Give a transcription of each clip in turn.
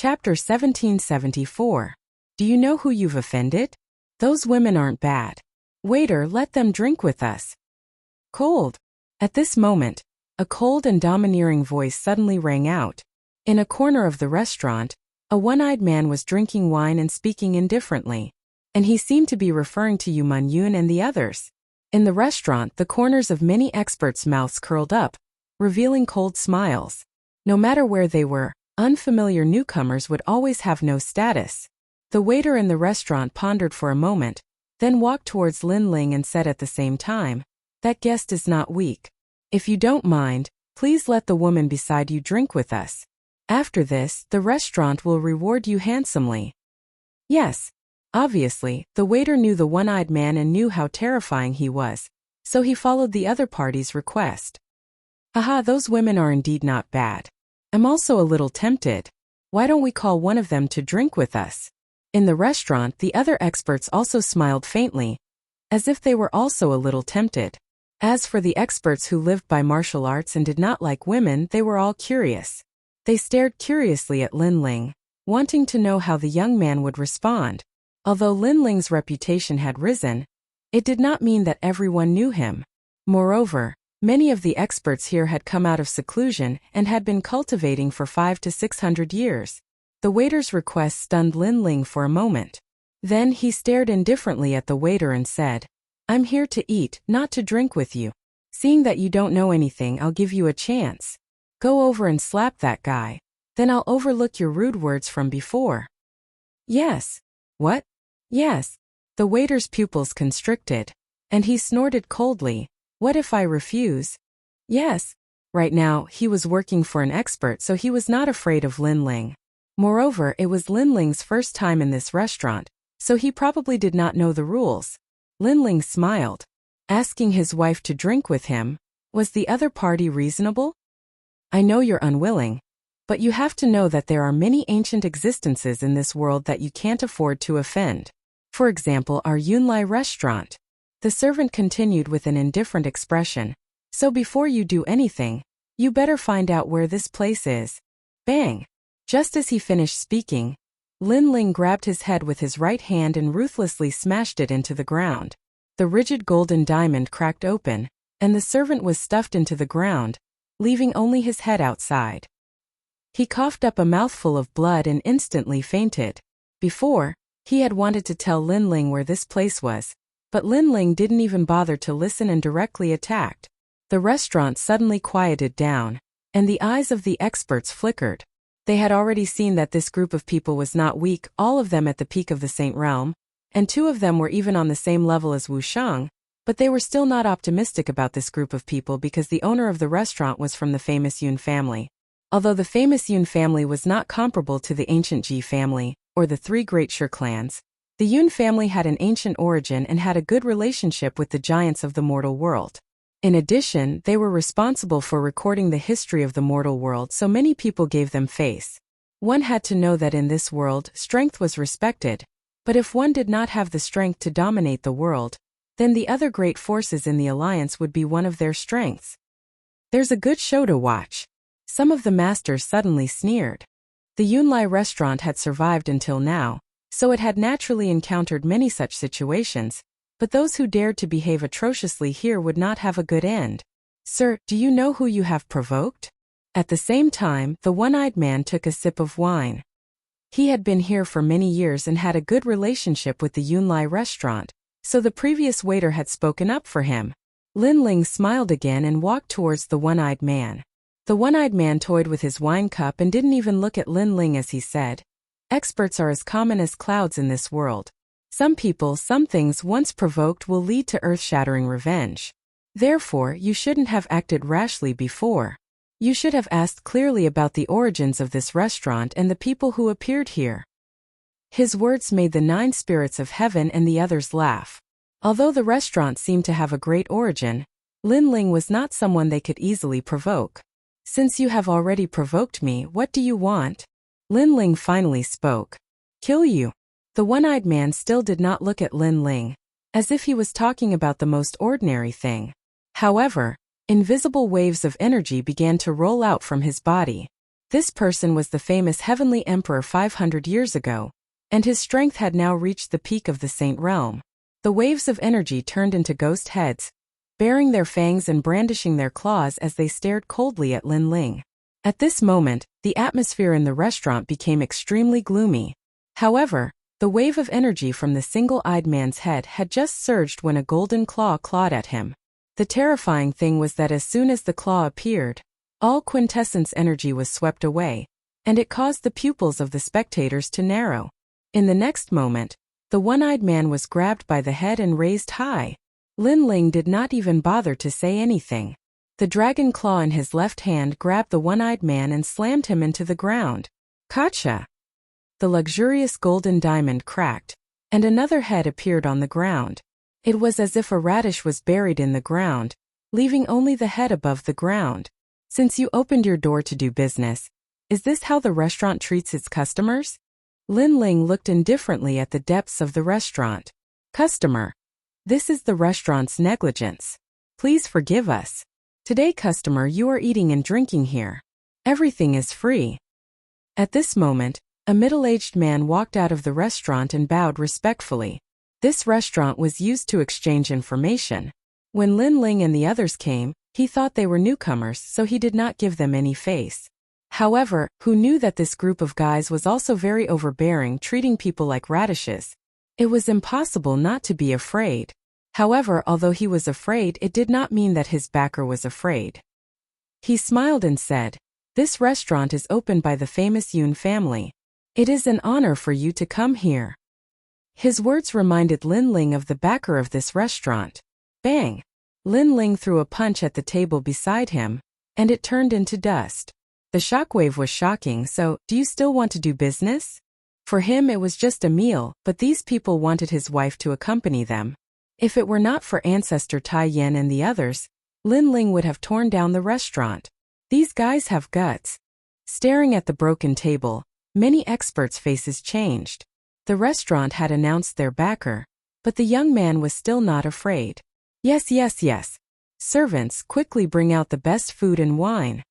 Chapter 1774. Do you know who you've offended? Those women aren't bad. Waiter, let them drink with us. Cold. At this moment, a cold and domineering voice suddenly rang out. In a corner of the restaurant, a one-eyed man was drinking wine and speaking indifferently, and he seemed to be referring to Yu Yun and the others. In the restaurant, the corners of many experts' mouths curled up, revealing cold smiles. No matter where they were, unfamiliar newcomers would always have no status. The waiter in the restaurant pondered for a moment, then walked towards Lin Ling and said at the same time, "That guest is not weak. If you don't mind, please let the woman beside you drink with us. After this, the restaurant will reward you handsomely." Yes. Obviously, the waiter knew the one-eyed man and knew how terrifying he was, so he followed the other party's request. Haha, those women are indeed not bad. I'm also a little tempted. Why don't we call one of them to drink with us? In the restaurant, the other experts also smiled faintly, as if they were also a little tempted. As for the experts who lived by martial arts and did not like women, they were all curious. They stared curiously at Lin Ling, wanting to know how the young man would respond. Although Lin Ling's reputation had risen, it did not mean that everyone knew him. Moreover, many of the experts here had come out of seclusion and had been cultivating for 500 to 600 years. The waiter's request stunned Lin Ling for a moment. Then he stared indifferently at the waiter and said, "I'm here to eat, not to drink with you. Seeing that you don't know anything, I'll give you a chance. Go over and slap that guy. Then I'll overlook your rude words from before." Yes. What? Yes. The waiter's pupils constricted, and he snorted coldly. What if I refuse? Yes. Right now, he was working for an expert, so he was not afraid of Lin Ling. Moreover, it was Lin Ling's first time in this restaurant, so he probably did not know the rules. Lin Ling smiled. Asking his wife to drink with him, was the other party reasonable? I know you're unwilling, but you have to know that there are many ancient existences in this world that you can't afford to offend. For example, our Yunlai restaurant. The servant continued with an indifferent expression. So before you do anything, you better find out where this place is. Bang! Just as he finished speaking, Lin Ling grabbed his head with his right hand and ruthlessly smashed it into the ground. The rigid golden diamond cracked open, and the servant was stuffed into the ground, leaving only his head outside. He coughed up a mouthful of blood and instantly fainted. Before, he had wanted to tell Lin Ling where this place was, but Lin Ling didn't even bother to listen and directly attacked. The restaurant suddenly quieted down, and the eyes of the experts flickered. They had already seen that this group of people was not weak, all of them at the peak of the Saint Realm, and 2 of them were even on the same level as Wu Shang, but they were still not optimistic about this group of people because the owner of the restaurant was from the famous Yun family. Although the famous Yun family was not comparable to the ancient Ji family, or the 3 great Shi clans, the Yun family had an ancient origin and had a good relationship with the giants of the mortal world. In addition, they were responsible for recording the history of the mortal world, so many people gave them face. One had to know that in this world, strength was respected, but if one did not have the strength to dominate the world, then the other great forces in the alliance would be one of their strengths. There's a good show to watch. Some of the masters suddenly sneered. The Yunlai restaurant had survived until now, so it had naturally encountered many such situations, but those who dared to behave atrociously here would not have a good end. Sir, do you know who you have provoked? At the same time, the one-eyed man took a sip of wine. He had been here for many years and had a good relationship with the Yunlai restaurant, so the previous waiter had spoken up for him. Lin Ling smiled again and walked towards the one-eyed man. The one-eyed man toyed with his wine cup and didn't even look at Lin Ling as he said, "Experts are as common as clouds in this world. Some people, some things once provoked will lead to earth-shattering revenge. Therefore, you shouldn't have acted rashly before. You should have asked clearly about the origins of this restaurant and the people who appeared here." His words made the 9 spirits of heaven and the others laugh. Although the restaurant seemed to have a great origin, Lin Ling was not someone they could easily provoke. "Since you have already provoked me, what do you want?" Lin Ling finally spoke. "Kill you." The one-eyed man still did not look at Lin Ling, as if he was talking about the most ordinary thing. However, invisible waves of energy began to roll out from his body. This person was the famous Heavenly Emperor 500 years ago, and his strength had now reached the peak of the Saint realm. The waves of energy turned into ghost heads, baring their fangs and brandishing their claws as they stared coldly at Lin Ling. At this moment, the atmosphere in the restaurant became extremely gloomy. However, the wave of energy from the single-eyed man's head had just surged when a golden claw clawed at him. The terrifying thing was that as soon as the claw appeared, all quintessence energy was swept away, and it caused the pupils of the spectators to narrow. In the next moment, the one-eyed man was grabbed by the head and raised high. Lin Ling did not even bother to say anything. The dragon claw in his left hand grabbed the one-eyed man and slammed him into the ground. Gotcha! The luxurious golden diamond cracked, and another head appeared on the ground. It was as if a radish was buried in the ground, leaving only the head above the ground. Since you opened your door to do business, is this how the restaurant treats its customers? Lin Ling looked indifferently at the depths of the restaurant. Customer. This is the restaurant's negligence. Please forgive us. Today, customer, you are eating and drinking here. Everything is free. At this moment, a middle-aged man walked out of the restaurant and bowed respectfully. This restaurant was used to exchange information. When Lin Ling and the others came, he thought they were newcomers, so he did not give them any face. However, who knew that this group of guys was also very overbearing, treating people like radishes? It was impossible not to be afraid. However, although he was afraid, it did not mean that his backer was afraid. He smiled and said, "This restaurant is opened by the famous Yun family. It is an honor for you to come here." His words reminded Lin Ling of the backer of this restaurant. Bang! Lin Ling threw a punch at the table beside him, and it turned into dust. The shockwave was shocking, so, do you still want to do business? For him it was just a meal, but these people wanted his wife to accompany them. If it were not for Ancestor Tai Yan and the others, Lin Ling would have torn down the restaurant. These guys have guts. Staring at the broken table, many experts' faces changed. The restaurant had announced their backer, but the young man was still not afraid. Yes, yes, yes. Servants, quickly bring out the best food and wine.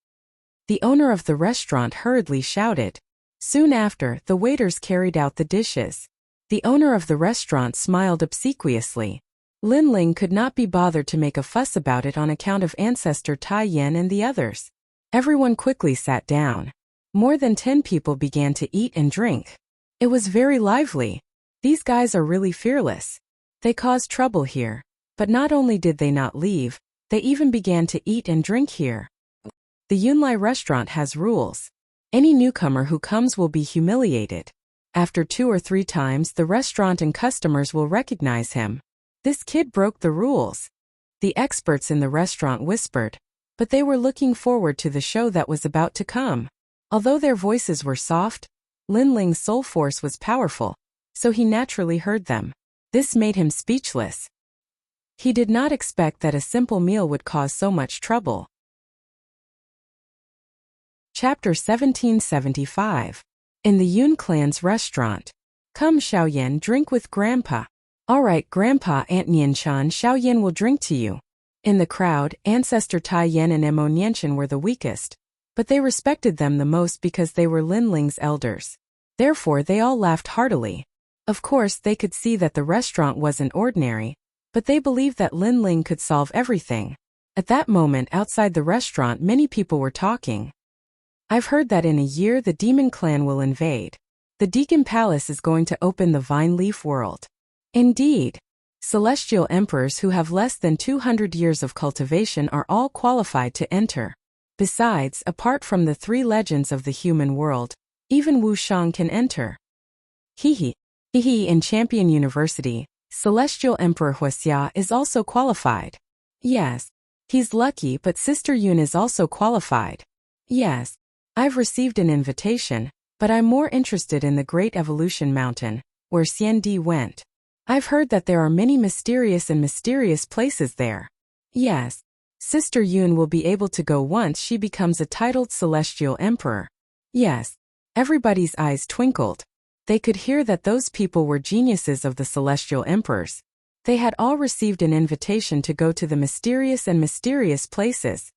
The owner of the restaurant hurriedly shouted. Soon after, the waiters carried out the dishes. The owner of the restaurant smiled obsequiously. Lin Ling could not be bothered to make a fuss about it on account of Ancestor Tai Yan and the others. Everyone quickly sat down. More than 10 people began to eat and drink. It was very lively. These guys are really fearless. They caused trouble here. But not only did they not leave, they even began to eat and drink here. The Yunlai restaurant has rules. Any newcomer who comes will be humiliated. After 2 or 3 times, the restaurant and customers will recognize him. This kid broke the rules. The experts in the restaurant whispered, but they were looking forward to the show that was about to come. Although their voices were soft, Lin Ling's soul force was powerful, so he naturally heard them. This made him speechless. He did not expect that a simple meal would cause so much trouble. Chapter 1775. In the Yun clan's restaurant. Come, Xiaoyan, drink with Grandpa. Alright, Grandpa, Aunt Nianchan, Xiaoyan will drink to you. In the crowd, Ancestor Tai Yan and Mo Nianchan were the weakest, but they respected them the most because they were Lin Ling's elders. Therefore, they all laughed heartily. Of course, they could see that the restaurant wasn't ordinary, but they believed that Lin Ling could solve everything. At that moment, outside the restaurant, many people were talking. I've heard that in a year the demon clan will invade. The Deacon Palace is going to open the Vine Leaf world. Indeed. Celestial emperors who have less than 200 years of cultivation are all qualified to enter. Besides, apart from the 3 legends of the human world, even Wu Shang can enter. Hehe. Hehe. In Champion University, Celestial Emperor Huaxia is also qualified. Yes. He's lucky, but Sister Yun is also qualified. Yes. I've received an invitation, but I'm more interested in the Great Evolution Mountain, where Xian Di went. I've heard that there are many mysterious places there. Yes. Sister Yun will be able to go once she becomes a titled Celestial Emperor. Yes. Everybody's eyes twinkled. They could hear that those people were geniuses of the Celestial Emperors. They had all received an invitation to go to the mysterious places.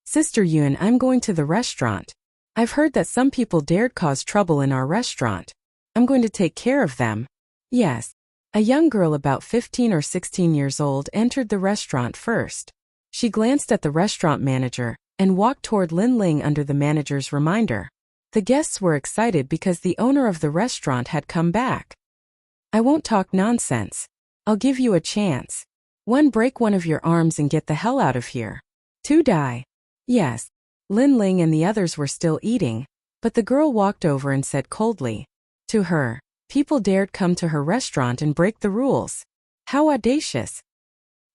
Sister Yun, I'm going to the restaurant. I've heard that some people dared cause trouble in our restaurant. I'm going to take care of them. Yes. A young girl about 15 or 16 years old entered the restaurant first. She glanced at the restaurant manager and walked toward Lin Ling under the manager's reminder. The guests were excited because the owner of the restaurant had come back. I won't talk nonsense. I'll give you a chance. 1. Break one of your arms and get the hell out of here. 2. Die. Yes. Lin Ling and the others were still eating, but the girl walked over and said coldly to her, people dared come to her restaurant and break the rules. How audacious.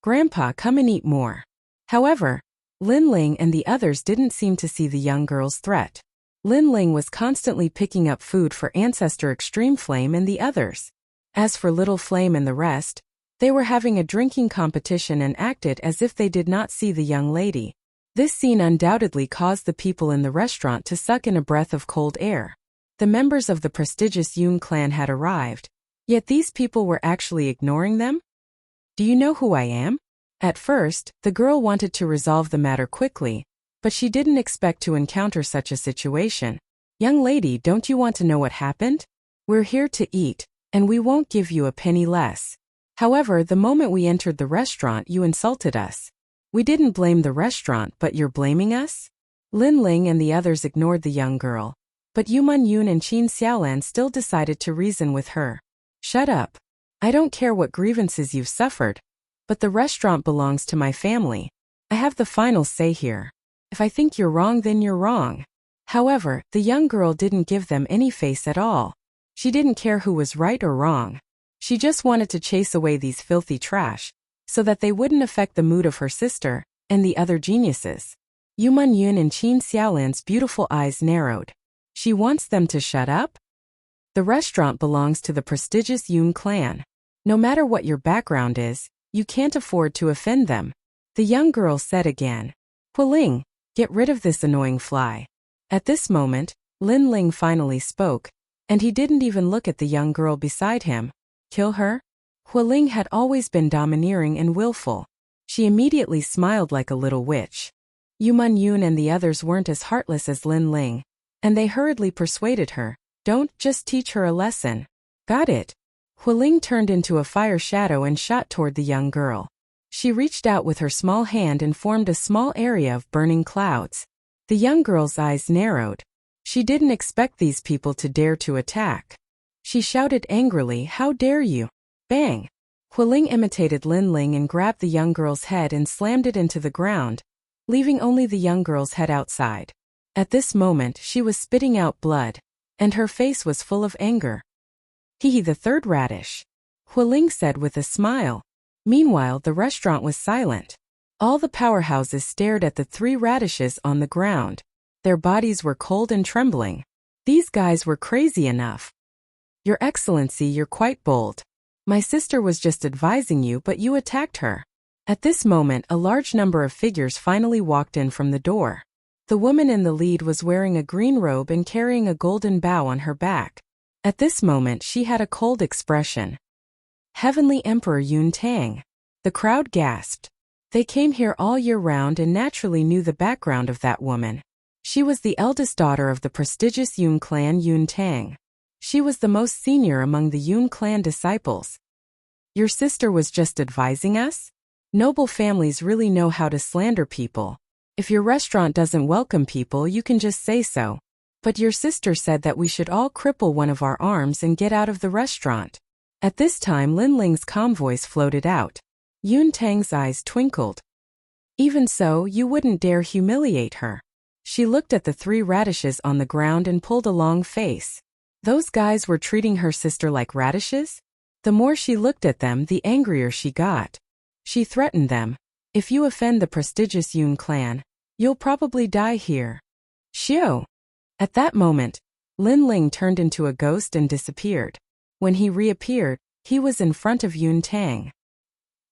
Grandpa, come and eat more. However, Lin Ling and the others didn't seem to see the young girl's threat. Lin Ling was constantly picking up food for Ancestor Extreme Flame and the others. As for Little Flame and the rest, they were having a drinking competition and acted as if they did not see the young lady. This scene undoubtedly caused the people in the restaurant to suck in a breath of cold air. The members of the prestigious Yun clan had arrived, yet these people were actually ignoring them? Do you know who I am? At first, the girl wanted to resolve the matter quickly, but she didn't expect to encounter such a situation. Young lady, don't you want to know what happened? We're here to eat, and we won't give you a penny less. However, the moment we entered the restaurant, you insulted us. We didn't blame the restaurant, but you're blaming us? Lin Ling and the others ignored the young girl, but Yuman Yun and Qin Xiaolan still decided to reason with her. Shut up. I don't care what grievances you've suffered, but the restaurant belongs to my family. I have the final say here. If I think you're wrong, then you're wrong. However, the young girl didn't give them any face at all. She didn't care who was right or wrong. She just wanted to chase away these filthy trash, so that they wouldn't affect the mood of her sister and the other geniuses. Yuman Yun and Qin Xiaolan's beautiful eyes narrowed. She wants them to shut up? The restaurant belongs to the prestigious Yun clan. No matter what your background is, you can't afford to offend them. The young girl said again. Huiling, get rid of this annoying fly. At this moment, Lin Ling finally spoke, and he didn't even look at the young girl beside him. Kill her? Huiling had always been domineering and willful. She immediately smiled like a little witch. Yuman Yun and the others weren't as heartless as Lin Ling, and they hurriedly persuaded her, don't just teach her a lesson. Got it. Huiling turned into a fire shadow and shot toward the young girl. She reached out with her small hand and formed a small area of burning clouds. The young girl's eyes narrowed. She didn't expect these people to dare to attack. She shouted angrily, how dare you? Bang! Huiling imitated Lin Ling and grabbed the young girl's head and slammed it into the ground, leaving only the young girl's head outside. At this moment, she was spitting out blood, and her face was full of anger. Hee, the third radish, Huiling said with a smile. Meanwhile, the restaurant was silent. All the powerhouses stared at the 3 radishes on the ground. Their bodies were cold and trembling. These guys were crazy enough. Your Excellency, you're quite bold. My sister was just advising you, but you attacked her. At this moment, a large number of figures finally walked in from the door. The woman in the lead was wearing a green robe and carrying a golden bow on her back. At this moment, she had a cold expression. Heavenly Emperor Yun Tang. The crowd gasped. They came here all year round and naturally knew the background of that woman. She was the eldest daughter of the prestigious Yun clan Yun Tang. She was the most senior among the Yun clan disciples. Your sister was just advising us? Noble families really know how to slander people. If your restaurant doesn't welcome people, you can just say so. But your sister said that we should all cripple one of our arms and get out of the restaurant. At this time, Lin Ling's calm voice floated out. Yun Tang's eyes twinkled. Even so, you wouldn't dare humiliate her. She looked at the 3 radishes on the ground and pulled a long face. Those guys were treating her sister like radishes? The more she looked at them, the angrier she got. She threatened them. If you offend the prestigious Yun clan, you'll probably die here. Xiao! At that moment, Lin Ling turned into a ghost and disappeared. When he reappeared, he was in front of Yun Tang.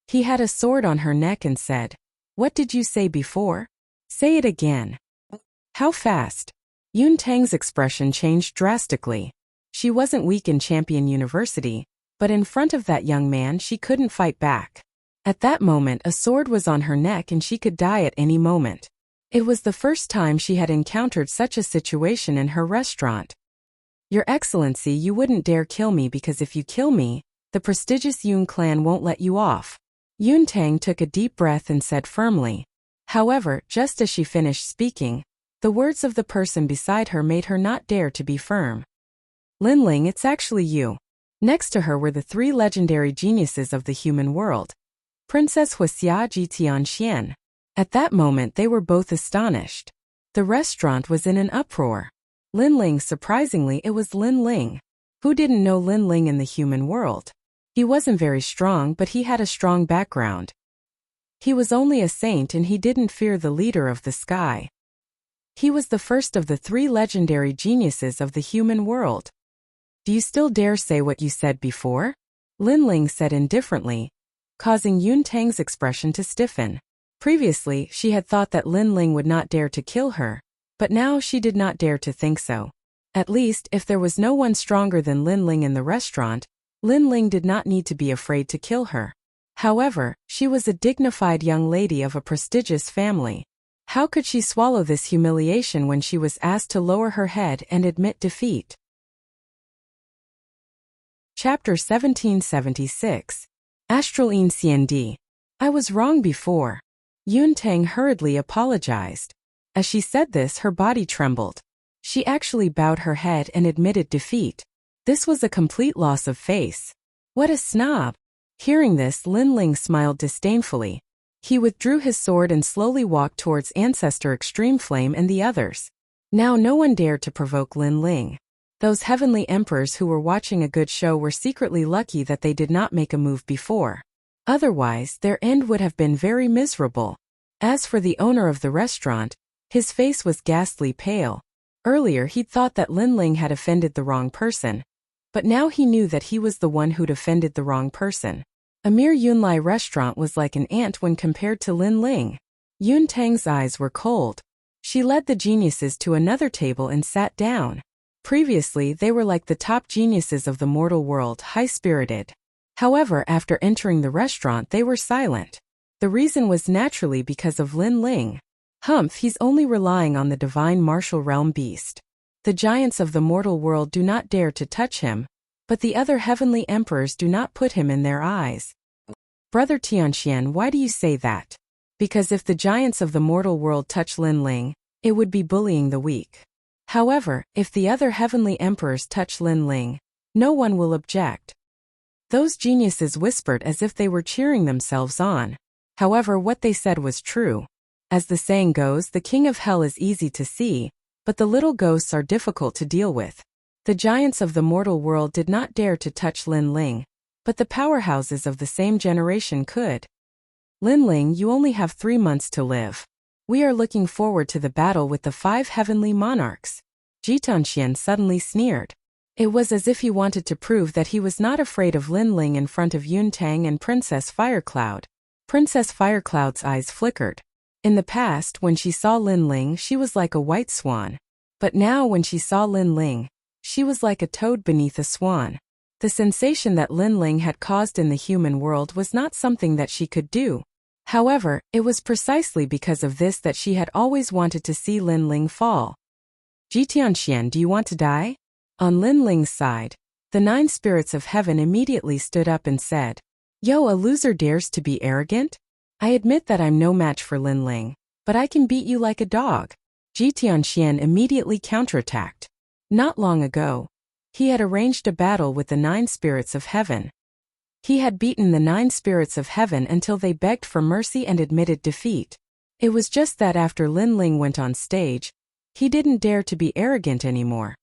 He had a sword on her neck and said, What did you say before? Say it again. How fast? Yun Tang's expression changed drastically. She wasn't weak in Champion University, but in front of that young man she couldn't fight back. At that moment a sword was on her neck and she could die at any moment. It was the first time she had encountered such a situation in her restaurant. Your Excellency, you wouldn't dare kill me because if you kill me, the prestigious Yun clan won't let you off. Yun Tang took a deep breath and said firmly. However, just as she finished speaking, the words of the person beside her made her not dare to be firm. Lin Ling, it's actually you. Next to her were the three legendary geniuses of the human world. Princess Huixia, Ji Tianxian. At that moment they were both astonished. The restaurant was in an uproar. Lin Ling, surprisingly it was Lin Ling. Who didn't know Lin Ling in the human world? He wasn't very strong, but he had a strong background. He was only a saint and he didn't fear the leader of the sky. He was the first of the three legendary geniuses of the human world. Do you still dare say what you said before? Lin Ling said indifferently, causing Yun Tang's expression to stiffen. Previously, she had thought that Lin Ling would not dare to kill her, but now she did not dare to think so. At least, if there was no one stronger than Lin Ling in the restaurant, Lin Ling did not need to be afraid to kill her. However, she was a dignified young lady of a prestigious family. How could she swallow this humiliation when she was asked to lower her head and admit defeat? Chapter 1776. Astral Inciendi. I was wrong before. Yun Tang hurriedly apologized. As she said this, her body trembled. She actually bowed her head and admitted defeat. This was a complete loss of face. What a snob! Hearing this, Lin Ling smiled disdainfully. He withdrew his sword and slowly walked towards Ancestor Extreme Flame and the others. Now no one dared to provoke Lin Ling. Those heavenly emperors who were watching a good show were secretly lucky that they did not make a move before. Otherwise, their end would have been very miserable. As for the owner of the restaurant, his face was ghastly pale. Earlier he'd thought that Lin Ling had offended the wrong person. But now he knew that he was the one who'd offended the wrong person. A mere Yunlai restaurant was like an ant when compared to Lin Ling. Yun Tang's eyes were cold. She led the geniuses to another table and sat down. Previously, they were like the top geniuses of the mortal world, high-spirited. However, after entering the restaurant, they were silent. The reason was naturally because of Lin Ling. Humph, he's only relying on the divine martial realm beast. The giants of the mortal world do not dare to touch him, but the other heavenly emperors do not put him in their eyes. Brother Tianxian, why do you say that? Because if the giants of the mortal world touch Lin Ling, it would be bullying the weak. However, if the other heavenly emperors touch Lin Ling, no one will object. Those geniuses whispered as if they were cheering themselves on. However, what they said was true. As the saying goes, the king of hell is easy to see, but the little ghosts are difficult to deal with. The giants of the mortal world did not dare to touch Lin Ling, but the powerhouses of the same generation could. Lin Ling, you only have 3 months to live. We are looking forward to the battle with the 5 heavenly monarchs. Ji Tianxian suddenly sneered. It was as if he wanted to prove that he was not afraid of Lin Ling in front of Yun Tang and Princess Firecloud. Princess Firecloud's eyes flickered. In the past, when she saw Lin Ling, she was like a white swan. But now when she saw Lin Ling, she was like a toad beneath a swan. The sensation that Lin Ling had caused in the human world was not something that she could do. However, it was precisely because of this that she had always wanted to see Lin Ling fall. Ji Tianxian, do you want to die? On Lin Ling's side, the 9 spirits of heaven immediately stood up and said, Yo, a loser dares to be arrogant? I admit that I'm no match for Lin Ling, but I can beat you like a dog. Ji Tianxian immediately counterattacked. Not long ago, he had arranged a battle with the 9 spirits of heaven. He had beaten the 9 spirits of heaven until they begged for mercy and admitted defeat. It was just that after Lin Ling went on stage, he didn't dare to be arrogant anymore.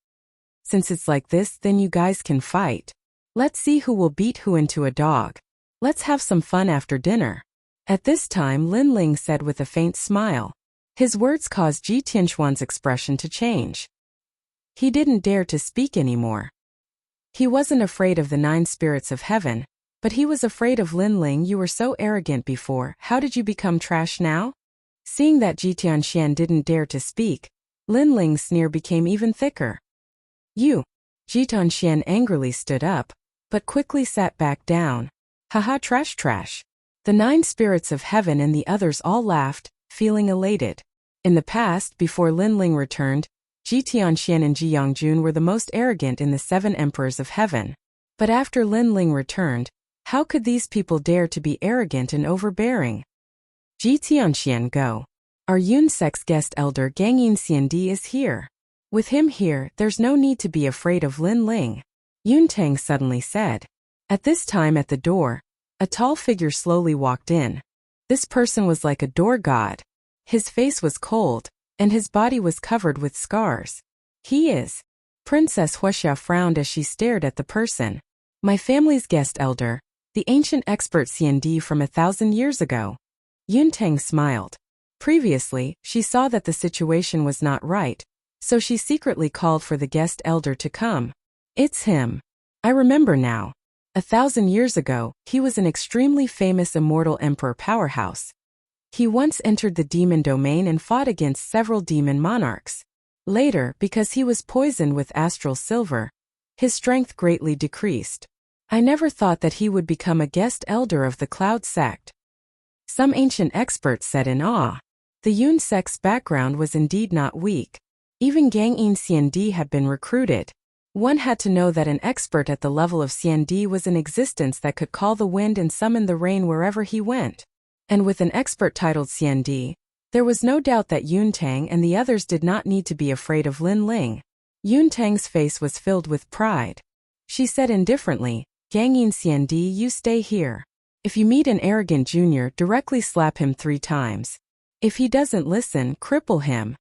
Since it's like this, then you guys can fight. Let's see who will beat who into a dog. Let's have some fun after dinner. At this time, Lin Ling said with a faint smile. His words caused Ji Tianxuan's expression to change. He didn't dare to speak anymore. He wasn't afraid of the 9 spirits of heaven, but he was afraid of Lin Ling. You were so arrogant before, how did you become trash now? Seeing that Ji Tianxian didn't dare to speak, Lin Ling's sneer became even thicker. You! Ji Tianxian angrily stood up, but quickly sat back down. Haha, trash trash. The 9 spirits of heaven and the others all laughed, feeling elated. In the past, before Lin Ling returned, Ji Tianxian and Ji Yongjun were the most arrogant in the 7 emperors of heaven. But after Lin Ling returned, how could these people dare to be arrogant and overbearing? Ji Tianxian, go. Our Yunsek's guest elder Gangyin Xiandi is here. With him here, there's no need to be afraid of Lin Ling, Yun Tang suddenly said. At this time at the door, a tall figure slowly walked in. This person was like a door god. His face was cold, and his body was covered with scars. He is. Princess Huaxia frowned as she stared at the person. My family's guest elder, the ancient expert Xiandi from 1,000 years ago. Yun Tang smiled. Previously, she saw that the situation was not right, so she secretly called for the guest elder to come. It's him. I remember now. 1,000 years ago, he was an extremely famous immortal emperor powerhouse. He once entered the demon domain and fought against several demon monarchs. Later, because he was poisoned with astral silver, his strength greatly decreased. I never thought that he would become a guest elder of the Cloud sect. Some ancient experts said in awe. The Yun sect's background was indeed not weak. Even Gangyin Xiandi had been recruited. One had to know that an expert at the level of Xiandi was in existence that could call the wind and summon the rain wherever he went. And with an expert titled Xiandi, there was no doubt that Yun Tang and the others did not need to be afraid of Lin Ling. Yun Tang's face was filled with pride. She said indifferently, Gangyin Xiandi, you stay here. If you meet an arrogant junior, directly slap him 3 times. If he doesn't listen, cripple him.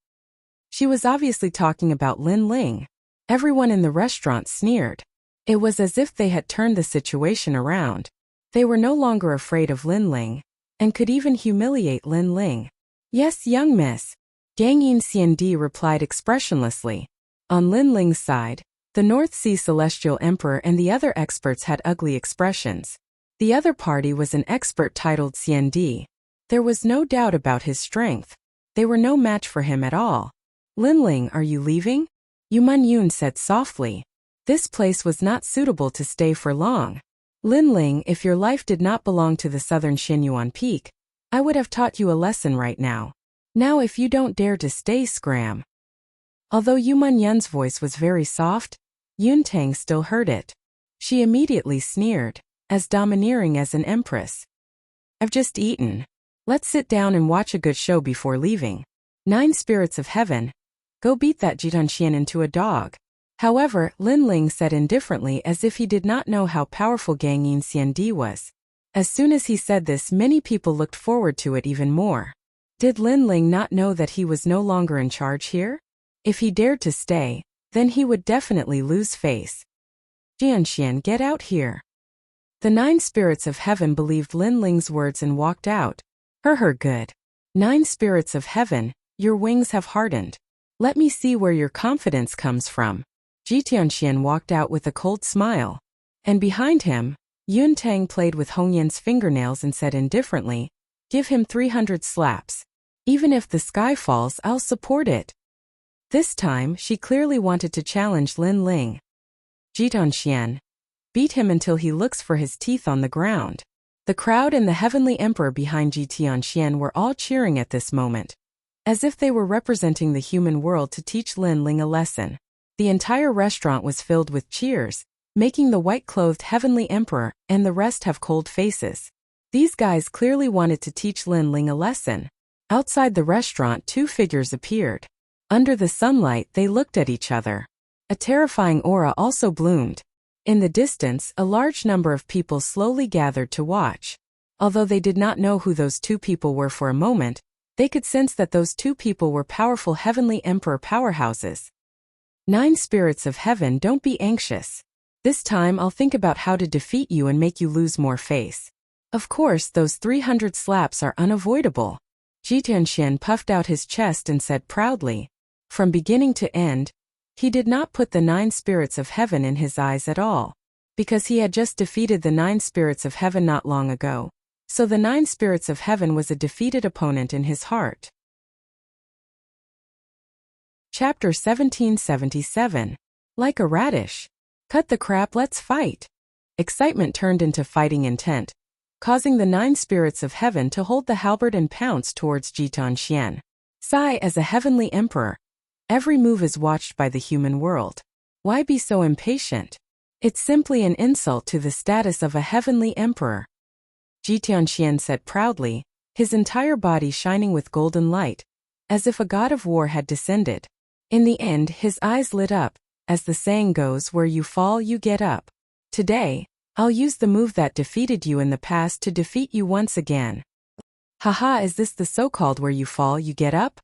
She was obviously talking about Lin Ling. Everyone in the restaurant sneered. It was as if they had turned the situation around. They were no longer afraid of Lin Ling, and could even humiliate Lin Ling. Yes, young miss. Gangyin Xiandi replied expressionlessly. On Lin Ling's side, the North Sea Celestial Emperor and the other experts had ugly expressions. The other party was an expert titled Xiandi. There was no doubt about his strength. They were no match for him at all. Lin Ling, are you leaving? Yuman Yun said softly. This place was not suitable to stay for long. Lin Ling, if your life did not belong to the southern Xinyuan Peak, I would have taught you a lesson right now. Now if you don't dare to stay, scram. Although Yuman Yun's voice was very soft, Yun Tang still heard it. She immediately sneered, as domineering as an empress. I've just eaten. Let's sit down and watch a good show before leaving. 9 spirits of heaven. Go beat that Jitanxian into a dog. However, Lin Ling said indifferently as if he did not know how powerful Gangyin Xiandi was. As soon as he said this, many people looked forward to it even more. Did Lin Ling not know that he was no longer in charge here? If he dared to stay, then he would definitely lose face. Jianxian, get out here. The 9 spirits of heaven believed Lin Ling's words and walked out. Good. 9 spirits of heaven, your wings have hardened. Let me see where your confidence comes from. Ji Tianxian walked out with a cold smile. And behind him, Yun Tang played with Hong Yan's fingernails and said indifferently, give him 300 slaps. Even if the sky falls, I'll support it. This time, she clearly wanted to challenge Lin Ling. Ji Tianxian, beat him until he looks for his teeth on the ground. The crowd and the heavenly emperor behind Ji Tianxian were all cheering at this moment, as if they were representing the human world to teach Lin Ling a lesson. The entire restaurant was filled with cheers, making the white-clothed heavenly emperor and the rest have cold faces. These guys clearly wanted to teach Lin Ling a lesson. Outside the restaurant, 2 figures appeared. Under the sunlight, they looked at each other. A terrifying aura also bloomed. In the distance, a large number of people slowly gathered to watch. Although they did not know who those 2 people were for a moment, they could sense that those 2 people were powerful heavenly emperor powerhouses. 9 spirits of heaven, don't be anxious. This time I'll think about how to defeat you and make you lose more face. Of course, those 300 slaps are unavoidable. Ji Tianxian puffed out his chest and said proudly. From beginning to end, he did not put the 9 spirits of heaven in his eyes at all, because he had just defeated the 9 spirits of heaven not long ago. So the 9 spirits of heaven was a defeated opponent in his heart. Chapter 1777. Like a radish. Cut the crap, let's fight. Excitement turned into fighting intent, causing the 9 spirits of heaven to hold the halberd and pounce towards Ji Tianxian. Sigh, as a heavenly emperor, every move is watched by the human world. Why be so impatient? It's simply an insult to the status of a heavenly emperor. Ji Tianxian said proudly, his entire body shining with golden light, as if a god of war had descended. In the end, his eyes lit up, as the saying goes, where you fall, you get up. Today, I'll use the move that defeated you in the past to defeat you once again. Haha, is this the so-called where you fall, you get up?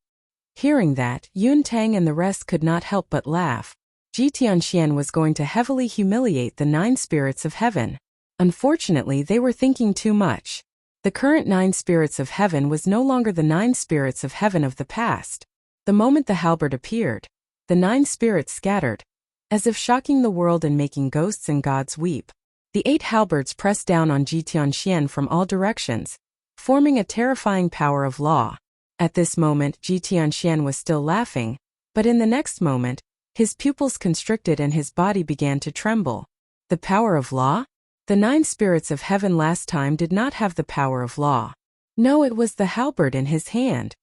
Hearing that, Yun Tang and the rest could not help but laugh. Ji Tianxian was going to heavily humiliate the 9 spirits of heaven. Unfortunately, they were thinking too much. The current 9 spirits of heaven was no longer the 9 spirits of heaven of the past. The moment the halberd appeared, the 9 spirits scattered, as if shocking the world and making ghosts and gods weep. The 8 halberds pressed down on Ji Tianxian from all directions, forming a terrifying power of law. At this moment, Ji Tianxian was still laughing, but in the next moment, his pupils constricted and his body began to tremble. The power of law? The 9 spirits of heaven last time did not have the power of law. No, it was the halberd in his hand.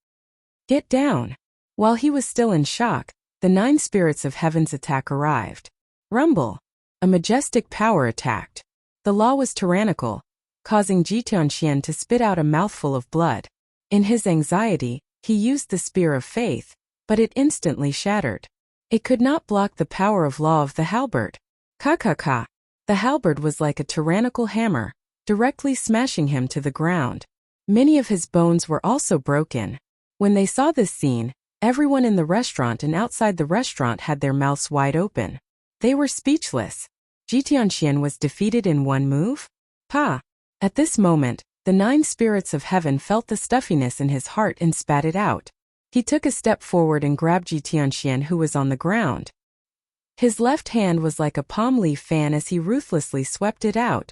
Get down! While he was still in shock, the 9 spirits of heaven's attack arrived. Rumble! A majestic power attacked. The law was tyrannical, causing Ji Tianxian to spit out a mouthful of blood. In his anxiety, he used the spear of faith, but it instantly shattered. It could not block the power of law of the halberd. Ka. The halberd was like a tyrannical hammer, directly smashing him to the ground. Many of his bones were also broken. When they saw this scene, everyone in the restaurant and outside the restaurant had their mouths wide open. They were speechless. Ji Tianxian was defeated in one move? Pa! At this moment, the 9 spirits of heaven felt the stuffiness in his heart and spat it out. He took a step forward and grabbed Ji Tianxian, who was on the ground. His left hand was like a palm leaf fan as he ruthlessly swept it out.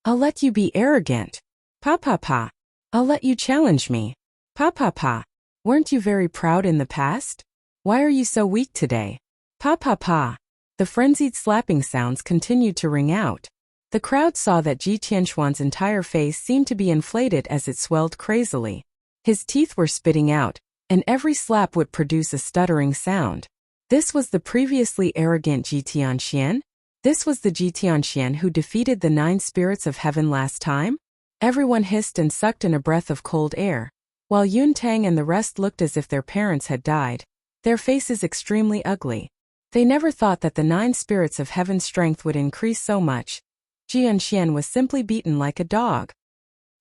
I'll let you be arrogant. Pa. I'll let you challenge me. Pa. Weren't you very proud in the past? Why are you so weak today? Pa. The frenzied slapping sounds continued to ring out. The crowd saw that Ji Tianxuan's entire face seemed to be inflated as it swelled crazily. His teeth were spitting out, and every slap would produce a stuttering sound. This was the previously arrogant Ji Tianxian? This was the Ji Tianxian who defeated the 9 spirits of heaven last time? Everyone hissed and sucked in a breath of cold air, while Yun Tang and the rest looked as if their parents had died, their faces extremely ugly. They never thought that the 9 spirits of heaven's strength would increase so much. Ji Tianxian was simply beaten like a dog.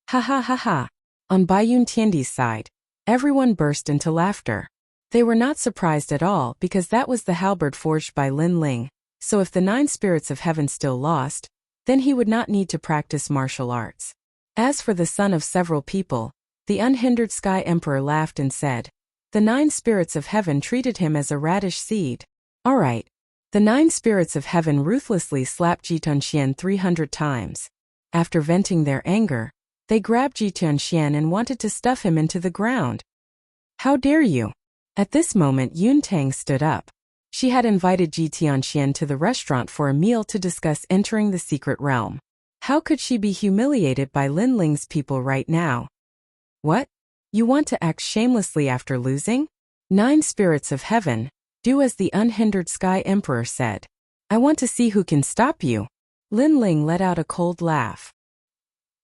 Ha. On Bai Yun Tiandi's side, everyone burst into laughter. They were not surprised at all because that was the halberd forged by Lin Ling, so if the 9 spirits of heaven still lost, then he would not need to practice martial arts. As for the son of several people, the unhindered Sky Emperor laughed and said, the 9 spirits of heaven treated him as a radish seed. Alright. The 9 spirits of heaven ruthlessly slapped Ji Tianxian 300 times. After venting their anger, they grabbed Ji Tianxian and wanted to stuff him into the ground. How dare you? At this moment, Yun Tang stood up. She had invited Ji Tianxian to the restaurant for a meal to discuss entering the secret realm. How could she be humiliated by Lin Ling's people right now? What? You want to act shamelessly after losing? 9 spirits of heaven, do as the unhindered Sky Emperor said. I want to see who can stop you. Lin Ling let out a cold laugh.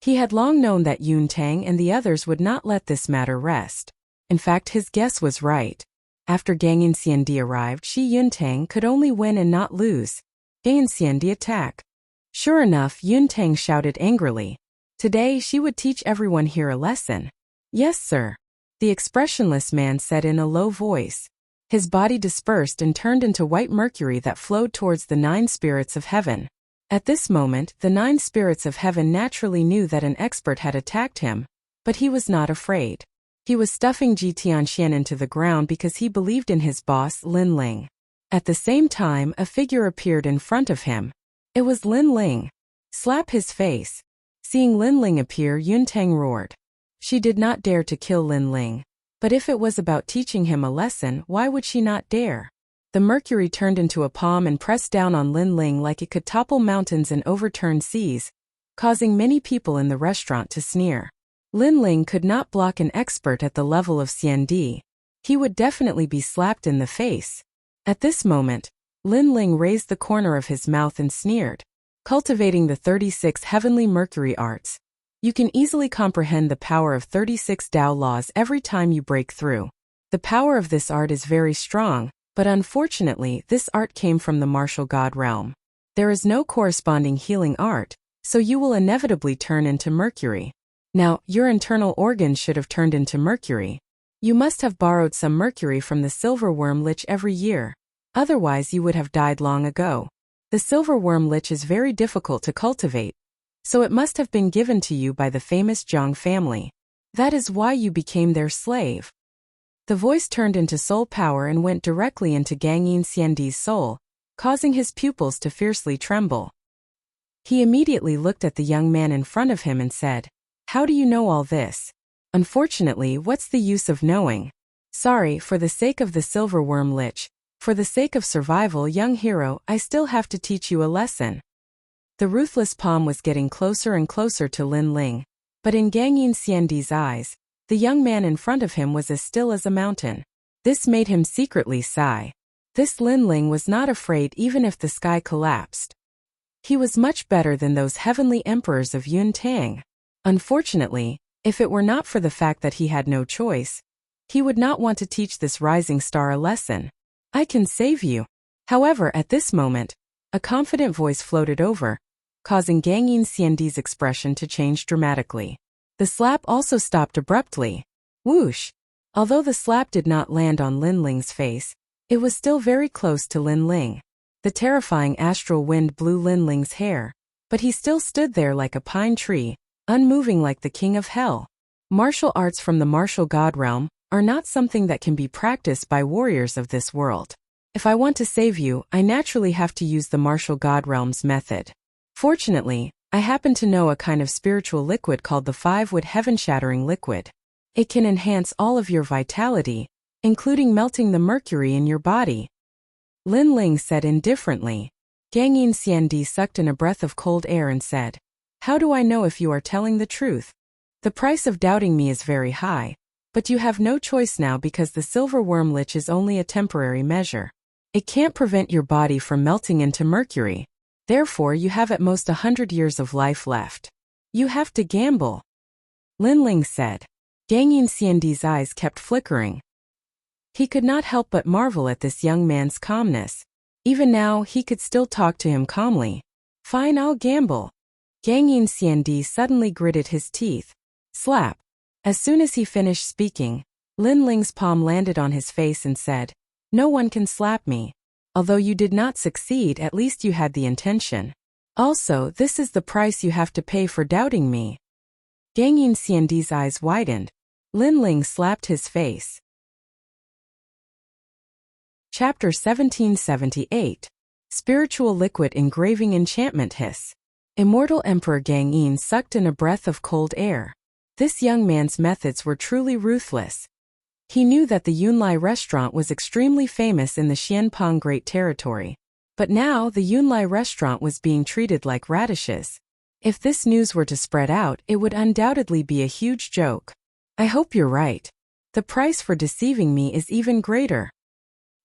He had long known that Yun Tang and the others would not let this matter rest. In fact, his guess was right. After Gang Xiandi arrived, Yun Tang could only win and not lose. Gang Xiandi attack. Sure enough, Yun Tang shouted angrily. Today she would teach everyone here a lesson. Yes, sir. The expressionless man said in a low voice. His body dispersed and turned into white mercury that flowed towards the 9 spirits of heaven. At this moment, the 9 spirits of heaven naturally knew that an expert had attacked him, but he was not afraid. He was stuffing Ji Tianxian into the ground because he believed in his boss, Lin Ling. At the same time, a figure appeared in front of him. It was Lin Ling. Slap his face. Seeing Lin Ling appear, Yun Tang roared. She did not dare to kill Lin Ling. But if it was about teaching him a lesson, why would she not dare? The mercury turned into a palm and pressed down on Lin Ling like it could topple mountains and overturn seas, causing many people in the restaurant to sneer. Lin Ling could not block an expert at the level of Xiandi. he would definitely be slapped in the face. At this moment, Lin Ling raised the corner of his mouth and sneered. Cultivating the 36 heavenly Mercury arts. You can easily comprehend the power of 36 Tao laws every time you break through. The power of this art is very strong, but unfortunately this art came from the martial god realm. There is no corresponding healing art, so you will inevitably turn into Mercury. Now, your internal organs should have turned into Mercury. You must have borrowed some Mercury from the silverworm lich every year. Otherwise you would have died long ago. The silverworm lich is very difficult to cultivate, so it must have been given to you by the famous Zhang family. That is why you became their slave. The voice turned into soul power and went directly into Gang Yin Xiandi's soul, causing his pupils to fiercely tremble. He immediately looked at the young man in front of him and said, "How do you know all this?" "Unfortunately, what's the use of knowing? Sorry, for the sake of the silverworm lich, for the sake of survival, young hero, I still have to teach you a lesson." The ruthless palm was getting closer and closer to Lin Ling, but in Gang Yin Xiandi's eyes, the young man in front of him was as still as a mountain. This made him secretly sigh. This Lin Ling was not afraid even if the sky collapsed. He was much better than those heavenly emperors of Yun Tang. Unfortunately, if it were not for the fact that he had no choice, he would not want to teach this rising star a lesson. "I can save you." However, at this moment, a confident voice floated over, causing Gang Yin Xiandi's expression to change dramatically. The slap also stopped abruptly. Whoosh! Although the slap did not land on Lin Ling's face, it was still very close to Lin Ling. The terrifying astral wind blew Lin Ling's hair, but he still stood there like a pine tree, unmoving like the king of hell. Martial arts from the martial god realm are not something that can be practiced by warriors of this world. If I want to save you, I naturally have to use the martial god realm's method. Fortunately, I happen to know a kind of spiritual liquid called the 5-wood heaven-shattering liquid. It can enhance all of your vitality, including melting the mercury in your body. Lin Ling said indifferently. Gang Yin Xiandi sucked in a breath of cold air and said, "How do I know if you are telling the truth? The price of doubting me is very high, but you have no choice now because the silverworm lich is only a temporary measure. It can't prevent your body from melting into mercury. Therefore you have at most 100 years of life left. You have to gamble." Lin Ling said. Gang Yin Xiandi's eyes kept flickering. He could not help but marvel at this young man's calmness. Even now, he could still talk to him calmly. "Fine, I'll gamble." Gang Yin Xiandi suddenly gritted his teeth. Slap! As soon as he finished speaking, Lin Ling's palm landed on his face and said, "No one can slap me. Although you did not succeed, at least you had the intention. Also, this is the price you have to pay for doubting me." Gang Yin Xiandi's eyes widened. Lin Ling slapped his face. Chapter 1778. Spiritual Liquid Engraving Enchantment Hiss. Immortal Emperor Gang Yin sucked in a breath of cold air. This young man's methods were truly ruthless. He knew that the Yunlai restaurant was extremely famous in the Xianpeng Great Territory. But now the Yunlai restaurant was being treated like radishes. If this news were to spread out, it would undoubtedly be a huge joke. "I hope you're right. The price for deceiving me is even greater."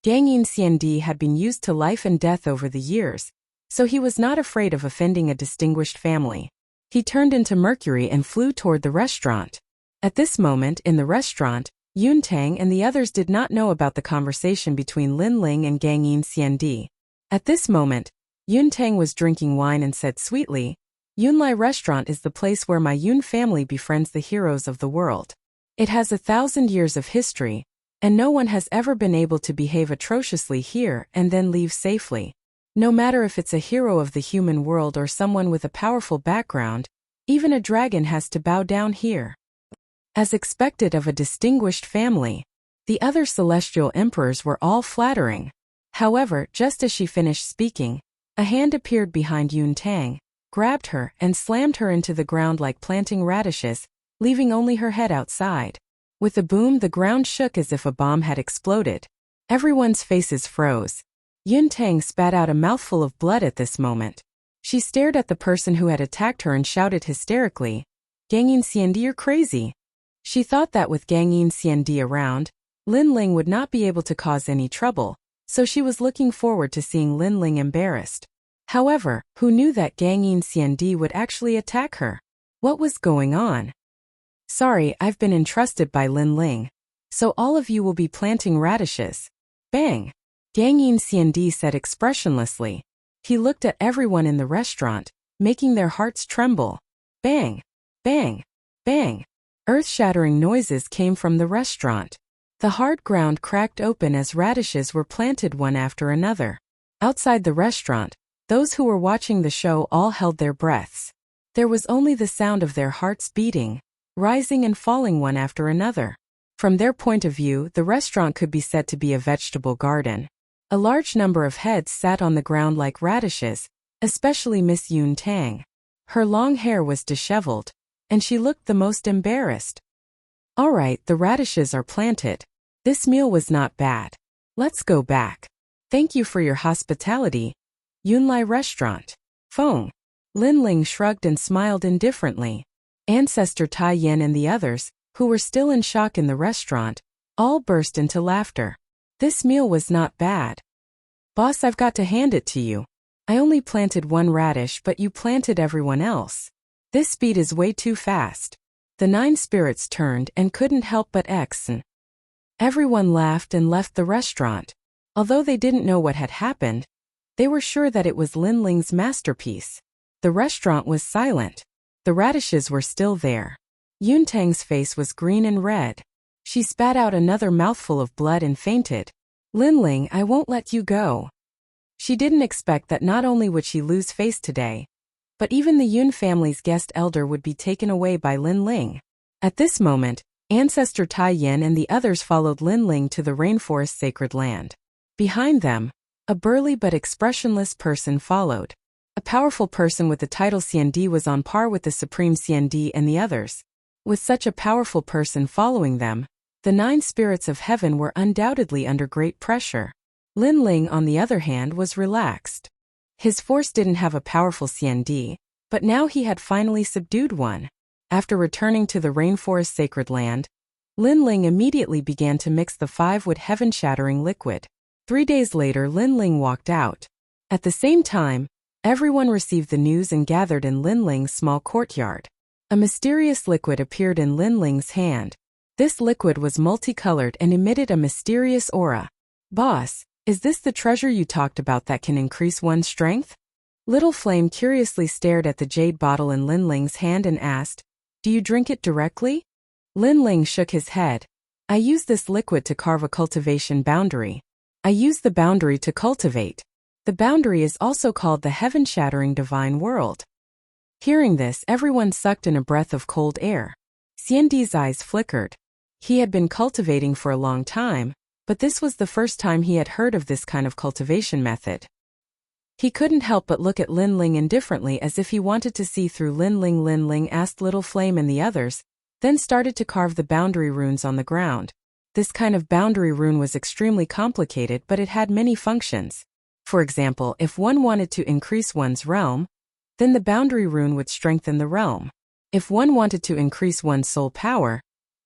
Gang Yin Xiandi had been used to life and death over the years, so he was not afraid of offending a distinguished family. He turned into mercury and flew toward the restaurant. At this moment in the restaurant, Yun Tang and the others did not know about the conversation between Lin Ling and Gang Yin Xiandi. At this moment, Yun Tang was drinking wine and said sweetly, "Yunlai restaurant is the place where my Yun family befriends the heroes of the world. It has 1,000 years of history, and no one has ever been able to behave atrociously here and then leave safely. No matter if it's a hero of the human world or someone with a powerful background, even a dragon has to bow down here." As expected of a distinguished family, the other celestial emperors were all flattering. However, just as she finished speaking, a hand appeared behind Yun Tang, grabbed her, and slammed her into the ground like planting radishes, leaving only her head outside. With a boom, the ground shook as if a bomb had exploded. Everyone's faces froze. Yun Tang spat out a mouthful of blood at this moment. She stared at the person who had attacked her and shouted hysterically, "Gang Yin Xiandi, you're crazy." She thought that with Gang Yin Xiandi around, Lin Ling would not be able to cause any trouble, so she was looking forward to seeing Lin Ling embarrassed. However, who knew that Gang Yin Xiandi would actually attack her? What was going on? Sorry, I've been entrusted by Lin Ling. So all of you will be planting radishes. Bang! Gang Yin Xiandi said expressionlessly. He looked at everyone in the restaurant, making their hearts tremble. Bang! Bang! Bang! Earth-shattering noises came from the restaurant. The hard ground cracked open as radishes were planted one after another. Outside the restaurant, those who were watching the show all held their breaths. There was only the sound of their hearts beating, rising and falling one after another. From their point of view, the restaurant could be said to be a vegetable garden. A large number of heads sat on the ground like radishes, especially Miss Yun Tang. Her long hair was disheveled, and she looked the most embarrassed. All right, the radishes are planted. This meal was not bad. Let's go back. Thank you for your hospitality. Yunlai Restaurant. Feng. Lin Ling shrugged and smiled indifferently. Ancestor Tai Yan and the others, who were still in shock in the restaurant, all burst into laughter. This meal was not bad. Boss, I've got to hand it to you. I only planted one radish, but you planted everyone else. This speed is way too fast. The 9 spirits turned and couldn't help but exn. Everyone laughed and left the restaurant. Although they didn't know what had happened, they were sure that it was Lin Ling's masterpiece. The restaurant was silent. The radishes were still there. Yun Tang's face was green and red. She spat out another mouthful of blood and fainted. Lin Ling, I won't let you go. She didn't expect that not only would she lose face today, but even the Yun family's guest elder would be taken away by Lin Ling. At this moment, Ancestor Tai Yan and the others followed Lin Ling to the rainforest sacred land. Behind them, a burly but expressionless person followed. A powerful person with the title Xiandi was on par with the Supreme Xiandi and the others. With such a powerful person following them, the 9 spirits of heaven were undoubtedly under great pressure. Lin Ling, on the other hand, was relaxed. His force didn't have a powerful Xiandi, but now he had finally subdued one. After returning to the rainforest sacred land, Lin Ling immediately began to mix the 5-wood heaven-shattering liquid. 3 days later, Lin Ling walked out. At the same time, everyone received the news and gathered in Lin Ling's small courtyard. A mysterious liquid appeared in Lin Ling's hand. This liquid was multicolored and emitted a mysterious aura. Boss, is this the treasure you talked about that can increase one's strength? Little Flame curiously stared at the jade bottle in Lin Ling's hand and asked, Do you drink it directly? Lin Ling shook his head. I use this liquid to carve a cultivation boundary. I use the boundary to cultivate. The boundary is also called the heaven-shattering divine world. Hearing this, everyone sucked in a breath of cold air. Xiandi's eyes flickered. He had been cultivating for a long time, but this was the first time he had heard of this kind of cultivation method. He couldn't help but look at Lin Ling indifferently as if he wanted to see through Lin Ling. Lin Ling asked Little Flame and the others, then started to carve the boundary runes on the ground. This kind of boundary rune was extremely complicated, but it had many functions. For example, if one wanted to increase one's realm, then the boundary rune would strengthen the realm. If one wanted to increase one's soul power,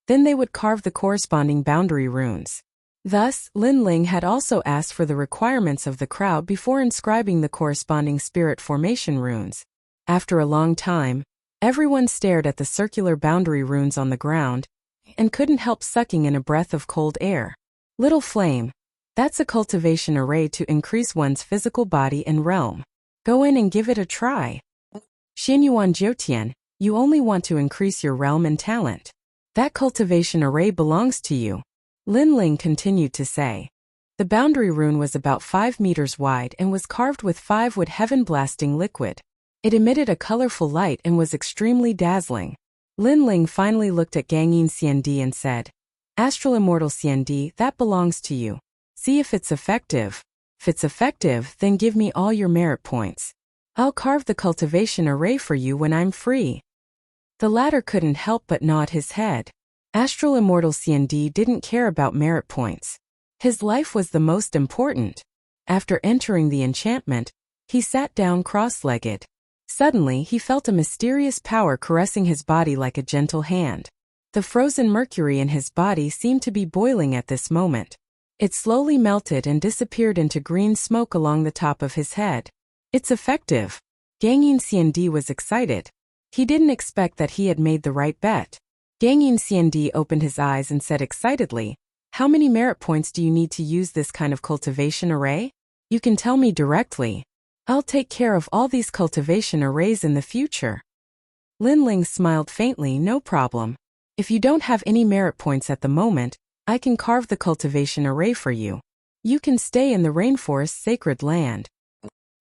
then they would carve the corresponding boundary runes. Thus, Lin Ling had also asked for the requirements of the crowd before inscribing the corresponding spirit formation runes. After a long time, everyone stared at the circular boundary runes on the ground and couldn't help sucking in a breath of cold air. Little Flame, that's a cultivation array to increase one's physical body and realm. Go in and give it a try. Xianyuan Jiutian, you only want to increase your realm and talent. That cultivation array belongs to you. Lin Ling continued to say. The boundary rune was about 5 meters wide and was carved with 5-wood heaven-blasting liquid. It emitted a colorful light and was extremely dazzling. Lin Ling finally looked at Gang Yin Xiandi and said, Astral Immortal Xiandi, that belongs to you. See if it's effective. If it's effective, then give me all your merit points. I'll carve the cultivation array for you when I'm free. The latter couldn't help but nod his head. Astral Immortal Xiandi didn't care about merit points. His life was the most important. After entering the enchantment, he sat down cross-legged. Suddenly, he felt a mysterious power caressing his body like a gentle hand. The frozen mercury in his body seemed to be boiling at this moment. It slowly melted and disappeared into green smoke along the top of his head. It's effective. Gang Xiandi was excited. He didn't expect that he had made the right bet. Gang Xiandi opened his eyes and said excitedly, "How many merit points do you need to use this kind of cultivation array? You can tell me directly. I'll take care of all these cultivation arrays in the future." Lin Ling smiled faintly. "No problem. If you don't have any merit points at the moment, I can carve the cultivation array for you. You can stay in the rainforest's sacred land."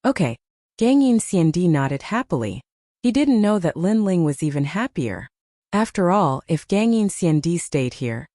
Okay. Gang Xiandi nodded happily. He didn't know that Lin Ling was even happier. After all, if Gang Xiandi stayed here,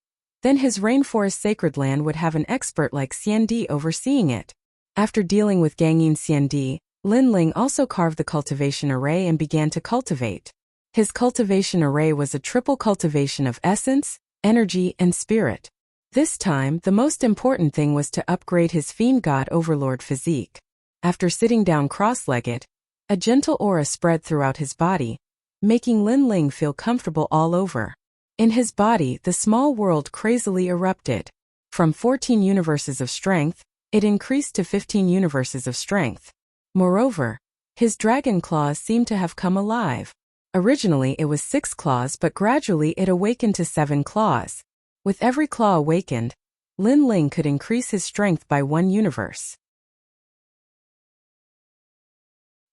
then his rainforest sacred land would have an expert like Xiandi overseeing it. After dealing with Gang Xiandi, Lin Ling also carved the cultivation array and began to cultivate. His cultivation array was a triple cultivation of essence, energy, and spirit. This time, the most important thing was to upgrade his fiend god overlord physique. After sitting down cross-legged, a gentle aura spread throughout his body, making Lin Ling feel comfortable all over. In his body, the small world crazily erupted. From 14 universes of strength, it increased to 15 universes of strength. Moreover, his dragon claws seemed to have come alive. Originally it was 6 claws, but gradually it awakened to 7 claws. With every claw awakened, Lin Ling could increase his strength by 1 universe.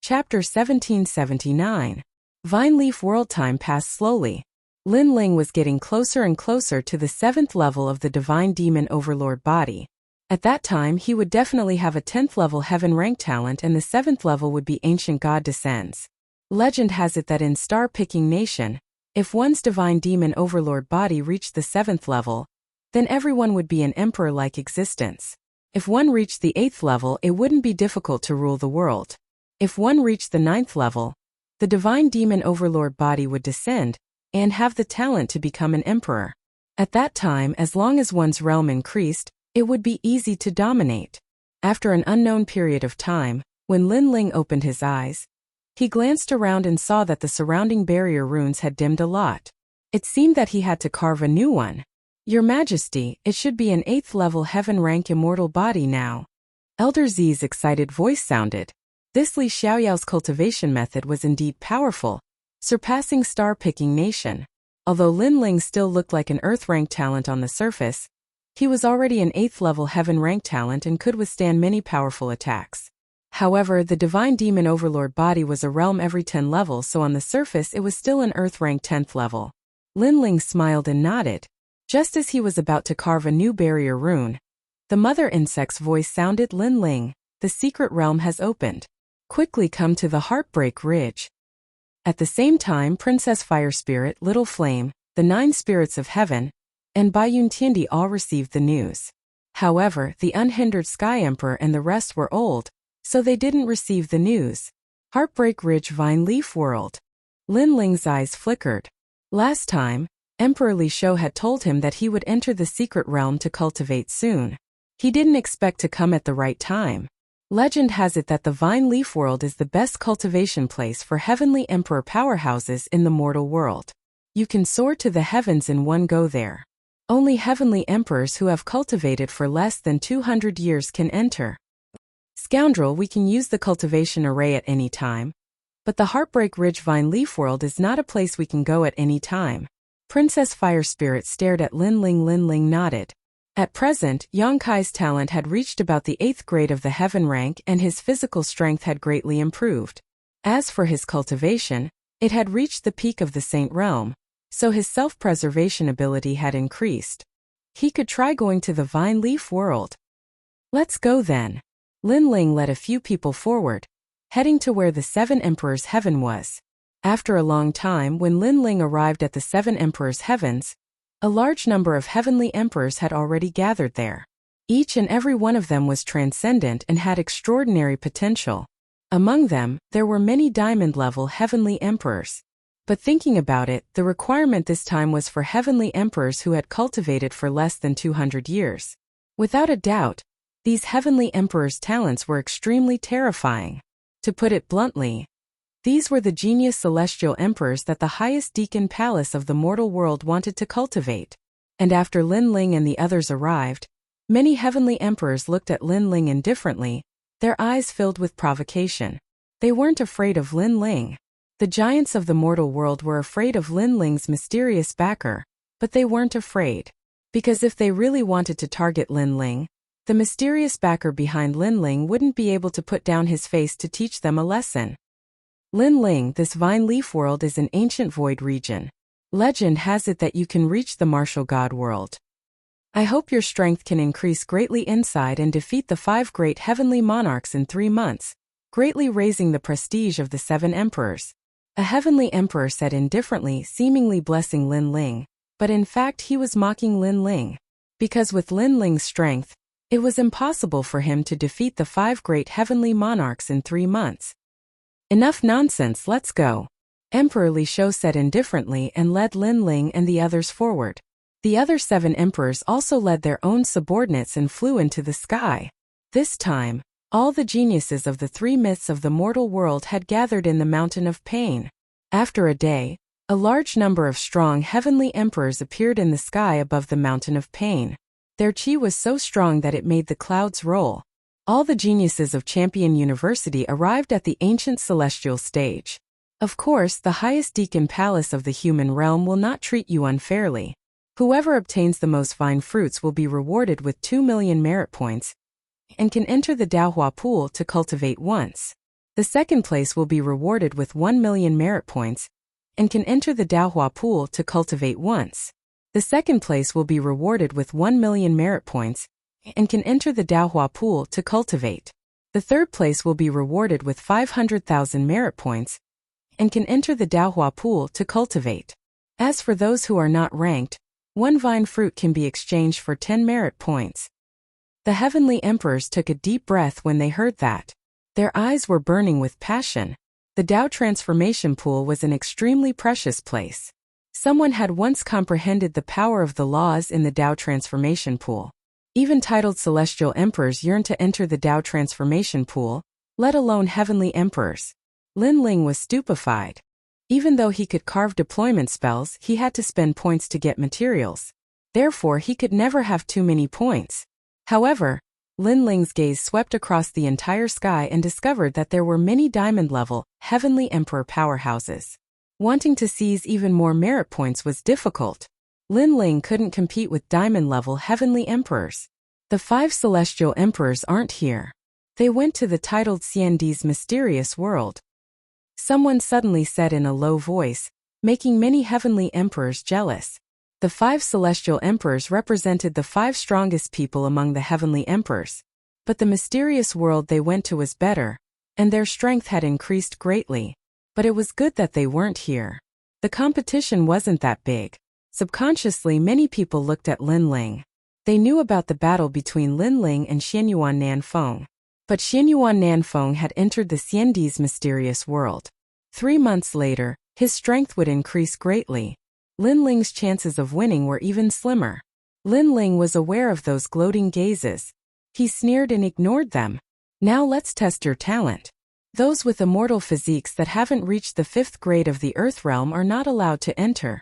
Chapter 1779. Vine Leaf World. Time passed slowly. Lin Ling was getting closer and closer to the 7th level of the Divine Demon Overlord body. At that time he would definitely have a 10th level heaven rank talent, and the 7th level would be Ancient God Descends. Legend has it that in Star Picking Nation, if one's Divine Demon Overlord body reached the 7th level, then everyone would be an emperor-like existence. If one reached the 8th level, it wouldn't be difficult to rule the world. If one reached the 9th level, the Divine Demon Overlord body would descend and have the talent to become an emperor. At that time, as long as one's realm increased, it would be easy to dominate. After an unknown period of time, when Lin Ling opened his eyes, he glanced around and saw that the surrounding barrier runes had dimmed a lot. It seemed that he had to carve a new one. "Your Majesty, it should be an 8th level heaven rank immortal body now." Elder Z's excited voice sounded. This Li Xiaoyao's cultivation method was indeed powerful, surpassing Star Picking Nation. Although Lin Ling still looked like an Earth rank talent on the surface, he was already an 8th level heaven rank talent and could withstand many powerful attacks. However, the Divine Demon Overlord body was a realm every 10 levels, so on the surface it was still an Earth rank 10th level. Lin Ling smiled and nodded. Just as he was about to carve a new barrier rune, the mother insect's voice sounded. "Lin Ling, the secret realm has opened. Quickly come to the Heartbreak Ridge." At the same time, Princess Fire Spirit, Little Flame, the 9 spirits of heaven, and Baiyun Tiandi all received the news. However, the unhindered Sky Emperor and the rest were old, so they didn't receive the news. Heartbreak Ridge, Vine Leaf World. Lin Ling's eyes flickered. Last time, Emperor Li Shou had told him that he would enter the secret realm to cultivate soon. He didn't expect to come at the right time. Legend has it that the Vine Leaf World is the best cultivation place for heavenly emperor powerhouses in the mortal world. You can soar to the heavens in one go there. Only heavenly emperors who have cultivated for less than 200 years can enter. Scoundrel, we can use the cultivation array at any time. But the Heartbreak Ridge Vine Leaf World is not a place we can go at any time. Princess Fire Spirit stared at Lin Ling. Lin Ling nodded. At present, Yang Kai's talent had reached about the 8th grade of the heaven rank, and his physical strength had greatly improved. As for his cultivation, it had reached the peak of the Saint Realm, so his self-preservation ability had increased. He could try going to the Vine Leaf World. Let's go then. Lin Ling led a few people forward, heading to where the 7 Emperors' Heaven was. After a long time, when Lin Ling arrived at the 7 Emperors' Heavens, a large number of heavenly emperors had already gathered there. Each and every one of them was transcendent and had extraordinary potential. Among them, there were many diamond-level heavenly emperors. But thinking about it, the requirement this time was for heavenly emperors who had cultivated for less than 200 years. Without a doubt, these heavenly emperors' talents were extremely terrifying. To put it bluntly, These were the genius celestial emperors that the highest deacon palace of the mortal world wanted to cultivate. And after Lin Ling and the others arrived, many heavenly emperors looked at Lin Ling indifferently, their eyes filled with provocation. They weren't afraid of Lin Ling. The giants of the mortal world were afraid of Lin Ling's mysterious backer, but they weren't afraid. Because if they really wanted to target Lin Ling, the mysterious backer behind Lin Ling wouldn't be able to put down his face to teach them a lesson. Lin Ling, this vine leaf world is an ancient void region. Legend has it that you can reach the martial god world. I hope your strength can increase greatly inside and defeat the 5 great heavenly monarchs in 3 months, greatly raising the prestige of the 7 emperors. A heavenly emperor said indifferently, seemingly blessing Lin Ling, but in fact he was mocking Lin Ling. Because with Lin Ling's strength, it was impossible for him to defeat the 5 great heavenly monarchs in 3 months. Enough nonsense, let's go. Emperor Li Shou said indifferently and led Lin Ling and the others forward. The other 7 emperors also led their own subordinates and flew into the sky. This time, all the geniuses of the 3 myths of the mortal world had gathered in the Mountain of Pain. After a day, a large number of strong heavenly emperors appeared in the sky above the Mountain of Pain. Their chi was so strong that it made the clouds roll. All the geniuses of Champion University arrived at the ancient celestial stage. Of course, the highest deacon palace of the human realm will not treat you unfairly. Whoever obtains the most vine fruits will be rewarded with 2 million merit points and can enter the Daohua pool to cultivate once. The second place will be rewarded with 1 million merit points and can enter the Daohua pool to cultivate once. The second place will be rewarded with 1 million merit points and can enter the Daohua pool to cultivate. The third place will be rewarded with 500,000 merit points and can enter the Daohua pool to cultivate. As for those who are not ranked, 1 vine fruit can be exchanged for 10 merit points. The heavenly emperors took a deep breath when they heard that. Their eyes were burning with passion. The Dao transformation pool was an extremely precious place. Someone had once comprehended the power of the laws in the Dao transformation pool. Even titled celestial emperors yearn to enter the Dao transformation pool, let alone heavenly emperors. Lin Ling was stupefied. Even though he could carve deployment spells, he had to spend points to get materials. Therefore, he could never have too many points. However, Lin Ling's gaze swept across the entire sky and discovered that there were many diamond-level, heavenly emperor powerhouses. Wanting to seize even more merit points was difficult. Lin Ling couldn't compete with diamond-level heavenly emperors. The 5 celestial emperors aren't here. They went to the titled CND's mysterious world. Someone suddenly said in a low voice, making many heavenly emperors jealous. The 5 celestial emperors represented the 5 strongest people among the heavenly emperors. But the mysterious world they went to was better, and their strength had increased greatly. But it was good that they weren't here. The competition wasn't that big. Subconsciously, many people looked at Lin Ling. They knew about the battle between Lin Ling and Xianyuan Nanfeng. But Xianyuan Nanfeng had entered the CND's mysterious world. 3 months later, his strength would increase greatly. Lin Ling's chances of winning were even slimmer. Lin Ling was aware of those gloating gazes. He sneered and ignored them. Now let's test your talent. Those with immortal physiques that haven't reached the 5th grade of the Earth realm are not allowed to enter.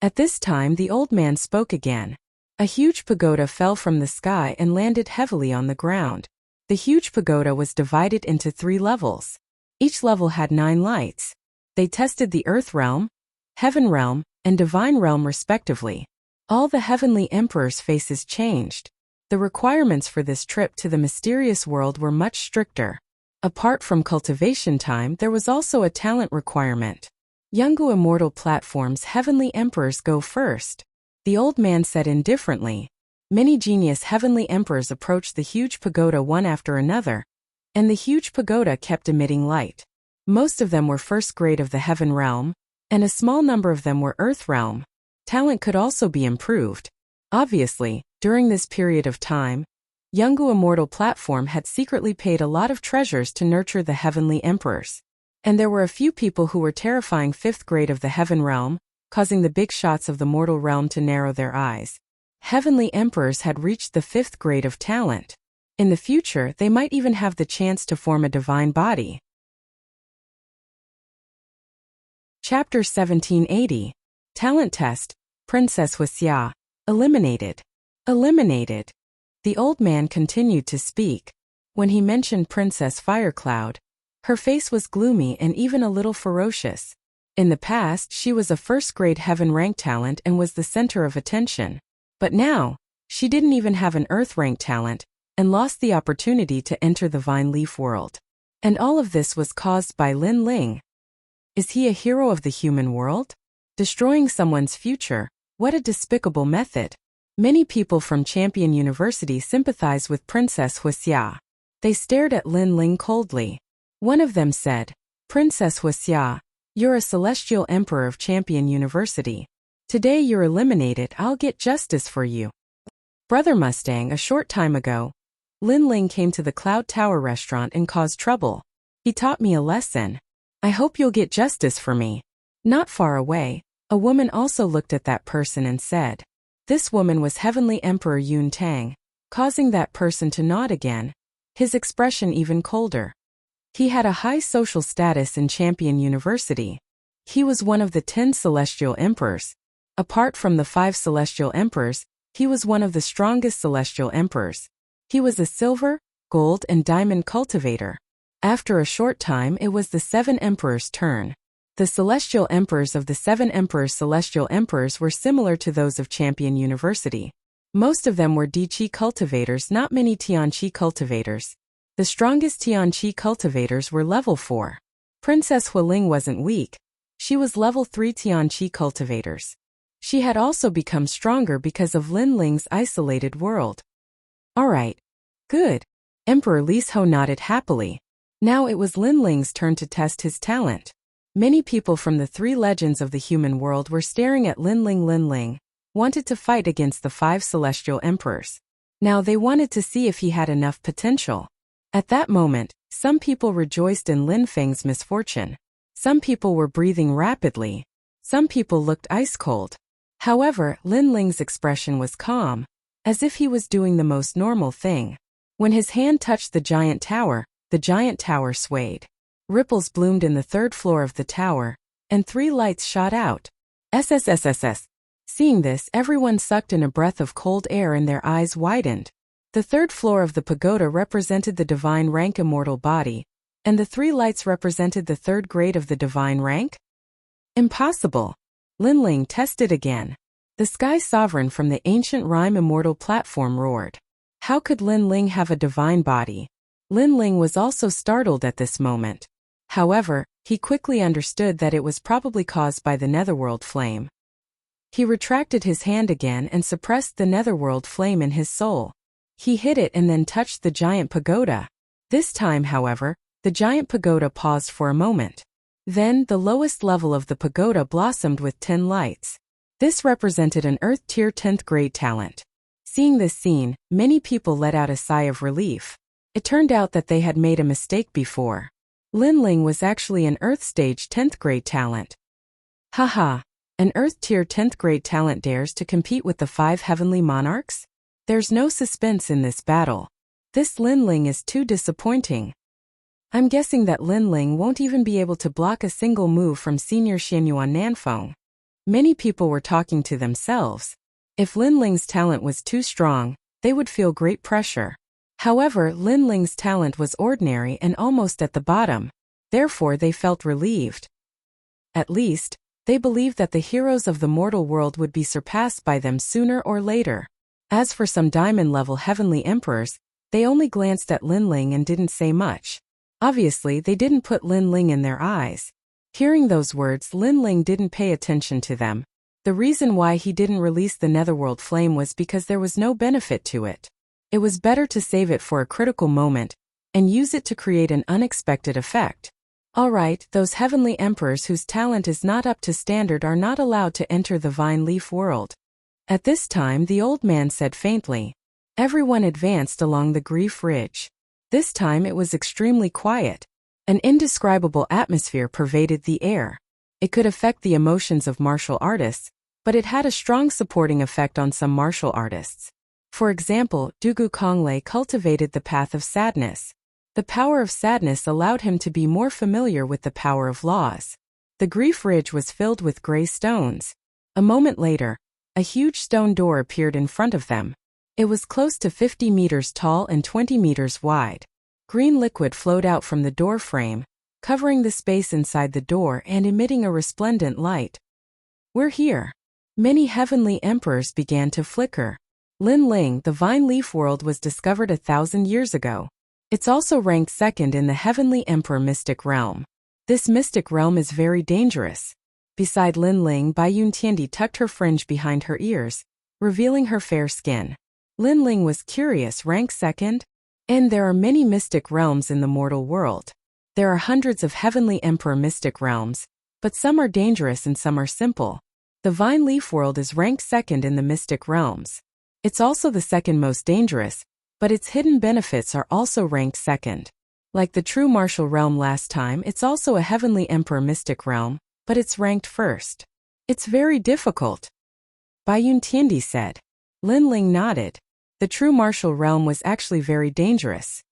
At this time, the old man spoke again. A huge pagoda fell from the sky and landed heavily on the ground. The huge pagoda was divided into 3 levels. Each level had 9 lights. They tested the Earth realm, Heaven realm, and Divine realm respectively. All the heavenly emperors' faces changed. The requirements for this trip to the mysterious world were much stricter. Apart from cultivation time, there was also a talent requirement. Yungu Immortal Platform's heavenly emperors go first. The old man said indifferently. Many genius heavenly emperors approached the huge pagoda one after another, and the huge pagoda kept emitting light. Most of them were 1st grade of the Heaven realm, and a small number of them were Earth realm. Talent could also be improved. Obviously, during this period of time, Yungu Immortal Platform had secretly paid a lot of treasures to nurture the heavenly emperors. And there were a few people who were terrifying 5th grade of the Heaven realm, causing the big shots of the mortal realm to narrow their eyes. Heavenly emperors had reached the 5th grade of talent. In the future, they might even have the chance to form a divine body. Chapter 1780. Talent Test. Princess Huixia. Eliminated. Eliminated. The old man continued to speak. When he mentioned Princess Firecloud, her face was gloomy and even a little ferocious. In the past, she was a first-grade heaven-rank talent and was the center of attention. But now, she didn't even have an earth-rank talent and lost the opportunity to enter the Vine Leaf world. And all of this was caused by Lin Ling. Is he a hero of the human world? Destroying someone's future, what a despicable method. Many people from Champion University sympathized with Princess Huixia. They stared at Lin Ling coldly. One of them said, "Princess Huixia, you're a celestial emperor of Champion University. Today you're eliminated. I'll get justice for you." Brother Mustang, a short time ago, Lin Ling came to the Cloud Tower restaurant and caused trouble. He taught me a lesson. I hope you'll get justice for me. Not far away, a woman also looked at that person and said, this woman was Heavenly Emperor Yun Tang, causing that person to nod again, his expression even colder. He had a high social status in Champion University. He was one of the 10 celestial emperors. Apart from the 5 celestial emperors, he was one of the strongest celestial emperors. He was a silver, gold, and diamond cultivator. After a short time, it was the 7 emperors' turn. The celestial emperors of the 7 emperors' celestial emperors were similar to those of Champion University. Most of them were Di-Chi cultivators, not many Tian-Chi cultivators. The strongest Tian-Chi cultivators were level 4. Princess Huiling wasn't weak. She was level 3 Tian-Chi cultivators. She had also become stronger because of Lin Ling's isolated world. Alright. Good. Emperor Lishi nodded happily. Now it was Lin Ling's turn to test his talent. Many people from the 3 legends of the human world were staring at Lin Ling. Lin Ling wanted to fight against the 5 celestial emperors. Now they wanted to see if he had enough potential. At that moment, some people rejoiced in Lin Feng's misfortune. Some people were breathing rapidly. Some people looked ice cold. However, Lin Ling's expression was calm, as if he was doing the most normal thing. When his hand touched the giant tower swayed. Ripples bloomed in the 3rd floor of the tower, and 3 lights shot out. SSSSS. Seeing this, everyone sucked in a breath of cold air and their eyes widened. The 3rd floor of the pagoda represented the divine rank immortal body, and the 3 lights represented the 3rd grade of the divine rank? Impossible. Lin Ling tested again. The Sky Sovereign from the ancient rhyme immortal platform roared. How could Lin Ling have a divine body? Lin Ling was also startled at this moment. However, he quickly understood that it was probably caused by the netherworld flame. He retracted his hand again and suppressed the netherworld flame in his soul. He hit it and then touched the giant pagoda. This time, however, the giant pagoda paused for a moment. Then, the lowest level of the pagoda blossomed with 10 lights. This represented an Earth Tier 10th grade talent. Seeing this scene, many people let out a sigh of relief. It turned out that they had made a mistake before. Lin Ling was actually an Earth Stage 10th grade talent. Haha, an Earth Tier 10th grade talent dares to compete with the 5 heavenly monarchs? There's no suspense in this battle. This Lin Ling is too disappointing. I'm guessing that Lin Ling won't even be able to block a single move from Senior Xianyuan Nanfeng. Many people were talking to themselves. If Lin Ling's talent was too strong, they would feel great pressure. However, Lin Ling's talent was ordinary and almost at the bottom. Therefore, they felt relieved. At least, they believed that the heroes of the mortal world would be surpassed by them sooner or later. As for some diamond-level heavenly emperors, they only glanced at Lin Ling and didn't say much. Obviously, they didn't put Lin Ling in their eyes. Hearing those words, Lin Ling didn't pay attention to them. The reason why he didn't release the netherworld flame was because there was no benefit to it. It was better to save it for a critical moment and use it to create an unexpected effect. Alright, those heavenly emperors whose talent is not up to standard are not allowed to enter the Vine Leaf world. At this time, the old man said faintly. Everyone advanced along the Grief Ridge. This time it was extremely quiet. An indescribable atmosphere pervaded the air. It could affect the emotions of martial artists, but it had a strong supporting effect on some martial artists. For example, Dugu Konglei cultivated the path of sadness. The power of sadness allowed him to be more familiar with the power of laws. The grief ridge was filled with gray stones. A moment later, a huge stone door appeared in front of them. It was close to 50 meters tall and 20 meters wide. Green liquid flowed out from the door frame, covering the space inside the door and emitting a resplendent light. "We're here." Many heavenly emperors began to flicker. Lin Ling, the vine leaf world, was discovered 1,000 years ago. It's also ranked second in the heavenly emperor mystic realm. This mystic realm is very dangerous. Beside Lin Ling, Bai Yuntiandi tucked her fringe behind her ears, revealing her fair skin. Lin Ling was curious, rank second? And there are many mystic realms in the mortal world. There are hundreds of heavenly emperor mystic realms, but some are dangerous and some are simple. The vine leaf world is ranked second in the mystic realms. It's also the second most dangerous, but its hidden benefits are also ranked second. Like the true martial realm last time, it's also a heavenly emperor mystic realm, but it's ranked first. It's very difficult, Bai Yuntiandi said. Lin Ling nodded. The true martial realm was actually very dangerous.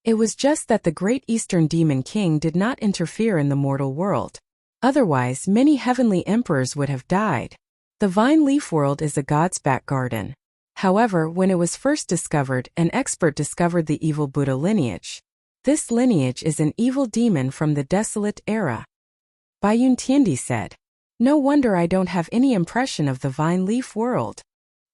It was just that the great Eastern Demon King did not interfere in the mortal world. Otherwise, many heavenly emperors would have died. The vine leaf world is a god's back garden. However, when it was first discovered, an expert discovered the evil Buddha lineage. This lineage is an evil demon from the desolate era, Bai Yuntiandi said. No wonder I don't have any impression of the vine leaf world.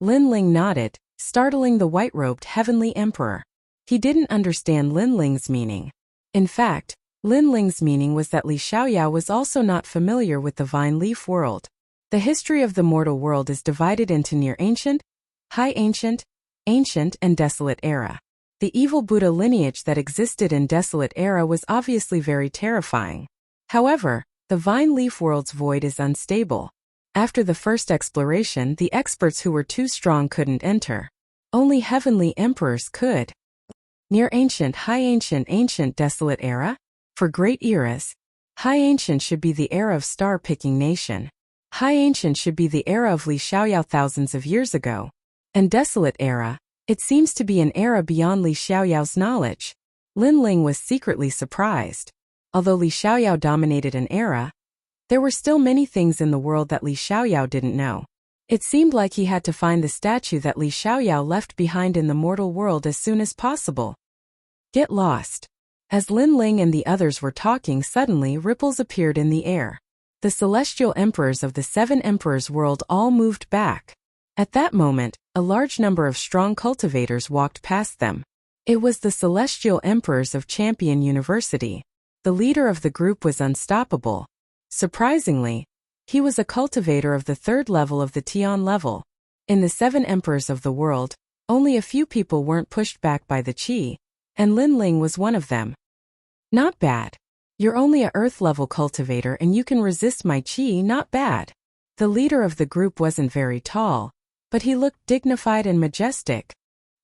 Lin Ling nodded, startling the white-robed heavenly emperor. He didn't understand Lin Ling's meaning. In fact, Lin Ling's meaning was that Li Xiaoyao was also not familiar with the vine leaf world. The history of the mortal world is divided into near ancient, high ancient, ancient, and desolate era. The evil Buddha lineage that existed in desolate era was obviously very terrifying. However, the vine leaf world's void is unstable. After the first exploration, the experts who were too strong couldn't enter. Only heavenly emperors could. Near ancient, high ancient, ancient, desolate era? For great eras, high ancient should be the era of star-picking nation. High ancient should be the era of Li Xiaoyao thousands of years ago. And desolate era, it seems to be an era beyond Li Xiaoyao's knowledge. Lin Ling was secretly surprised. Although Li Xiaoyao dominated an era, there were still many things in the world that Li Xiaoyao didn't know. It seemed like he had to find the statue that Li Xiaoyao left behind in the mortal world as soon as possible. Get lost. As Lin Ling and the others were talking, suddenly ripples appeared in the air. The celestial emperors of the seven emperors world all moved back. At that moment, a large number of strong cultivators walked past them. It was the celestial emperors of Champion University. The leader of the group was unstoppable. Surprisingly, he was a cultivator of the third level of the Tian level. In the seven emperors of the world, only a few people weren't pushed back by the qi, and Lin Ling was one of them. Not bad. You're only a earth-level cultivator and you can resist my qi, not bad. The leader of the group wasn't very tall, but he looked dignified and majestic.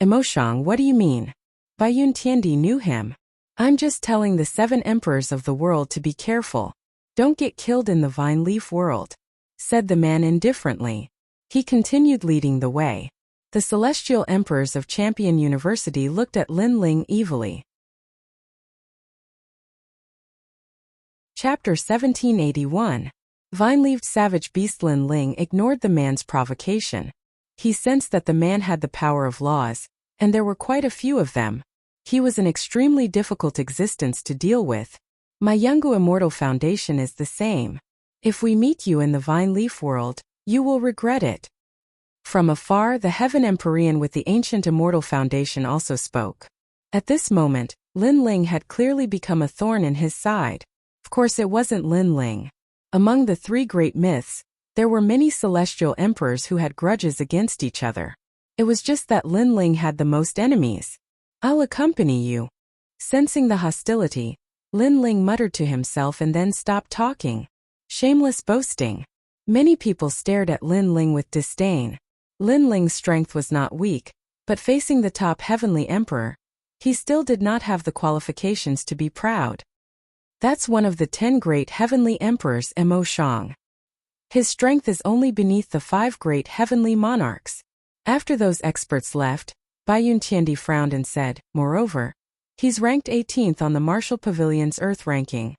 Emoshang, what do you mean? Bai Yuntiandi knew him. I'm just telling the seven emperors of the world to be careful. Don't get killed in the vine leaf world, said the man indifferently. He continued leading the way. The celestial emperors of Champion University looked at Lin Ling evilly. Chapter 1781. Vine-leaved savage beast. Lin Ling ignored the man's provocation. He sensed that the man had the power of laws, and there were quite a few of them. He was an extremely difficult existence to deal with. My Yungu Immortal Foundation is the same. If we meet you in the vine leaf world, you will regret it. From afar, the Heaven Empyrean with the ancient Immortal Foundation also spoke. At this moment, Lin Ling had clearly become a thorn in his side. Of course, it wasn't Lin Ling. Among the three great myths, there were many celestial emperors who had grudges against each other. It was just that Lin Ling had the most enemies. I'll accompany you. Sensing the hostility, Lin Ling muttered to himself and then stopped talking. Shameless boasting. Many people stared at Lin Ling with disdain. Lin Ling's strength was not weak, but facing the top heavenly emperor, he still did not have the qualifications to be proud. That's one of the 10 great heavenly emperors, Mo Shang. His strength is only beneath the 5 great heavenly monarchs. After those experts left, Bai Yuntiandi frowned and said, moreover, he's ranked 18th on the Martial Pavilion's Earth ranking.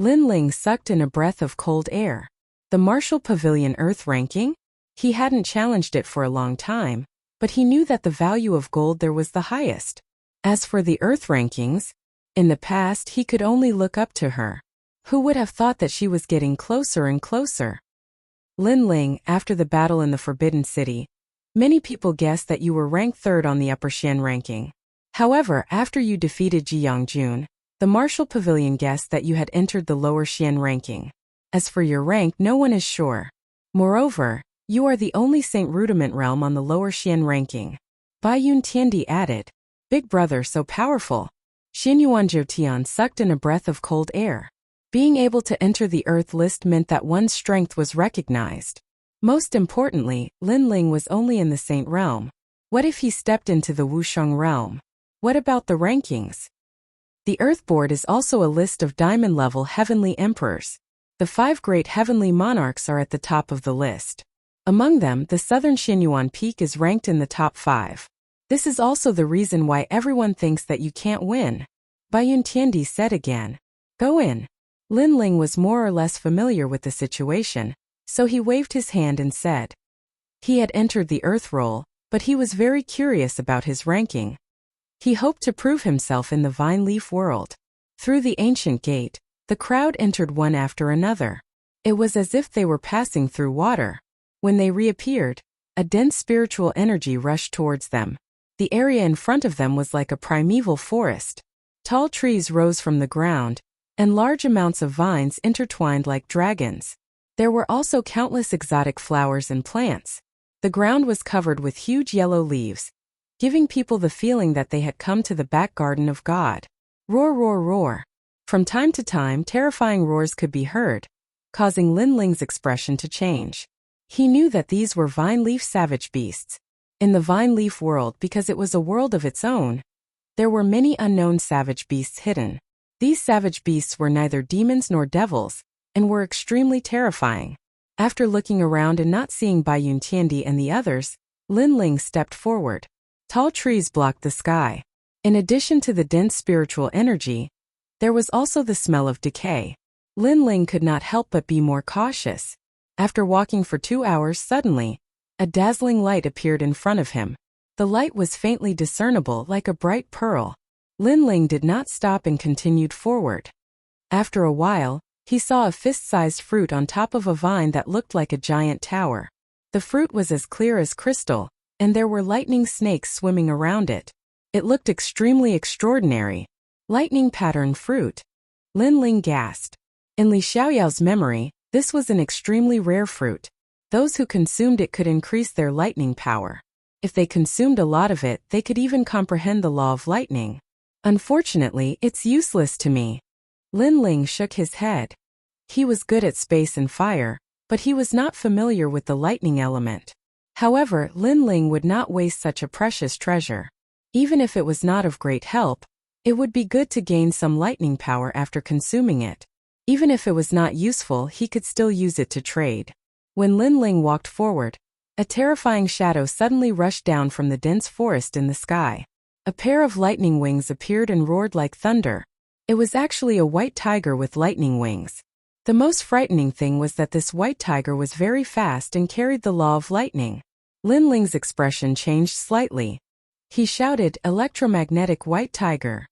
Lin Ling sucked in a breath of cold air. The Martial Pavilion Earth ranking? He hadn't challenged it for a long time, but he knew that the value of gold there was the highest. As for the Earth rankings, in the past he could only look up to her. Who would have thought that she was getting closer and closer? Lin Ling, after the battle in the Forbidden City, many people guessed that you were ranked 3rd on the Upper Xian ranking. However, after you defeated Ji Yongjun, the Martial Pavilion guessed that you had entered the Lower Xian ranking. As for your rank, no one is sure. Moreover, you are the only Saint Rudiment realm on the Lower Xian ranking. Bai Yun Tiandi added, Big brother so powerful. Xinyuan Tian sucked in a breath of cold air. Being able to enter the Earth list meant that one's strength was recognized. Most importantly, Lin Ling was only in the Saint realm. What if he stepped into the Wusheng realm? What about the rankings? The Earth Board is also a list of diamond-level heavenly emperors. The 5 great heavenly monarchs are at the top of the list. Among them, the southern Xinyuan Peak is ranked in the top 5. This is also the reason why everyone thinks that you can't win. Bai Yun Tiandi said again. Go in. Lin Ling was more or less familiar with the situation, so he waved his hand and said. He had entered the Earth role, but he was very curious about his ranking. He hoped to prove himself in the Vine Leaf world. Through the ancient gate, the crowd entered one after another. It was as if they were passing through water. When they reappeared, a dense spiritual energy rushed towards them. The area in front of them was like a primeval forest. Tall trees rose from the ground, and large amounts of vines intertwined like dragons. There were also countless exotic flowers and plants. The ground was covered with huge yellow leaves, giving people the feeling that they had come to the back garden of God. Roar, roar, roar. From time to time, terrifying roars could be heard, causing Lin Ling's expression to change. He knew that these were vine leaf savage beasts. In the vine leaf world, because it was a world of its own, there were many unknown savage beasts hidden. These savage beasts were neither demons nor devils, and were extremely terrifying. After looking around and not seeing Bai Yun Tiandi and the others, Lin Ling stepped forward. Tall trees blocked the sky. In addition to the dense spiritual energy, there was also the smell of decay. Lin Ling could not help but be more cautious. After walking for 2 hours, suddenly, a dazzling light appeared in front of him. The light was faintly discernible like a bright pearl. Lin Ling did not stop and continued forward. After a while, he saw a fist-sized fruit on top of a vine that looked like a giant tower. The fruit was as clear as crystal, and there were lightning snakes swimming around it. It looked extremely extraordinary. Lightning pattern fruit. Lin Ling gasped. In Li Xiaoyao's memory, this was an extremely rare fruit. Those who consumed it could increase their lightning power. If they consumed a lot of it, they could even comprehend the law of lightning. Unfortunately, it's useless to me. Lin Ling shook his head. He was good at space and fire, but he was not familiar with the lightning element. However, Lin Ling would not waste such a precious treasure. Even if it was not of great help, it would be good to gain some lightning power after consuming it. Even if it was not useful, he could still use it to trade. When Lin Ling walked forward, a terrifying shadow suddenly rushed down from the dense forest in the sky. A pair of lightning wings appeared and roared like thunder. It was actually a white tiger with lightning wings. The most frightening thing was that this white tiger was very fast and carried the law of lightning. Lin Ling's expression changed slightly. He shouted, "Electromagnetic white tiger."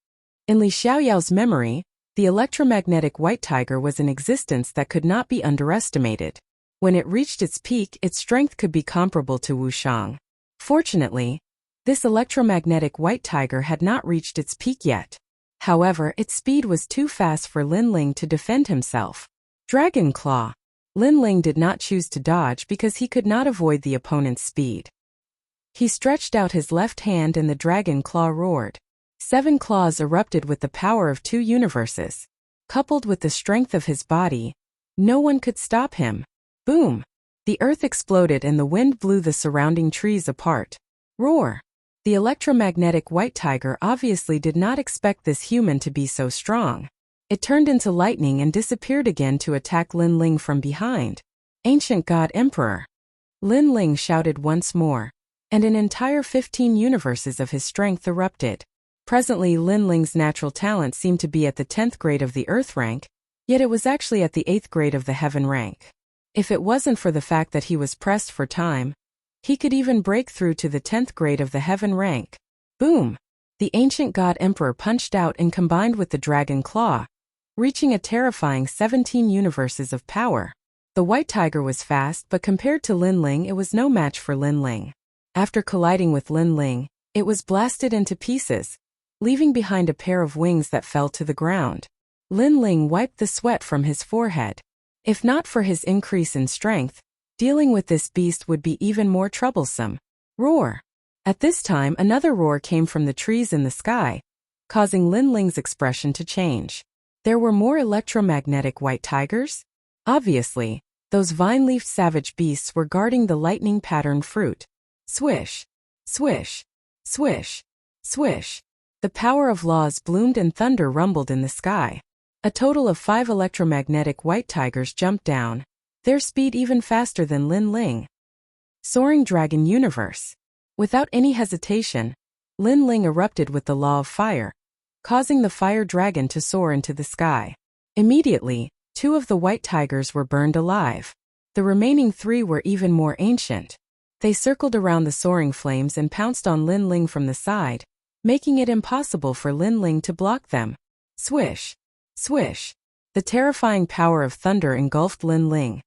In Li Xiaoyao's memory, the electromagnetic white tiger was an existence that could not be underestimated. When it reached its peak, its strength could be comparable to Wushang. Fortunately, this electromagnetic white tiger had not reached its peak yet. However, its speed was too fast for Lin Ling to defend himself. Dragon Claw. Lin Ling did not choose to dodge because he could not avoid the opponent's speed. He stretched out his left hand and the dragon claw roared. 7 claws erupted with the power of 2 universes. Coupled with the strength of his body, no one could stop him. Boom! The earth exploded and the wind blew the surrounding trees apart. Roar! The electromagnetic white tiger obviously did not expect this human to be so strong. It turned into lightning and disappeared again to attack Lin Ling from behind. Ancient God Emperor! Lin Ling shouted once more, and an entire 15 universes of his strength erupted. Presently Lin Ling's natural talent seemed to be at the 10th grade of the Earth rank, Yet it was actually at the 8th grade of the heaven rank. If it wasn't for the fact that he was pressed for time, he could even break through to the 10th grade of the heaven rank. Boom! The ancient god emperor punched out and combined with the dragon claw, reaching a terrifying 17 universes of power. The white tiger was fast, but compared to Lin Ling, it was no match for Lin Ling. After colliding with Lin Ling, it was blasted into pieces, leaving behind a pair of wings that fell to the ground. Lin Ling wiped the sweat from his forehead. If not for his increase in strength, dealing with this beast would be even more troublesome. Roar! At this time, another roar came from the trees in the sky, causing Lin Ling's expression to change. There were more electromagnetic white tigers? Obviously, those vine-leafed savage beasts were guarding the lightning-patterned fruit. Swish! Swish! Swish! Swish! The power of laws bloomed and thunder rumbled in the sky. A total of 5 electromagnetic white tigers jumped down, their speed even faster than Lin Ling. Soaring Dragon Universe. Without any hesitation, Lin Ling erupted with the law of fire, causing the fire dragon to soar into the sky. Immediately, 2 of the white tigers were burned alive. The remaining 3 were even more ancient. They circled around the soaring flames and pounced on Lin Ling from the side, making it impossible for Lin Ling to block them. Swish! Swish! The terrifying power of thunder engulfed Lin Ling,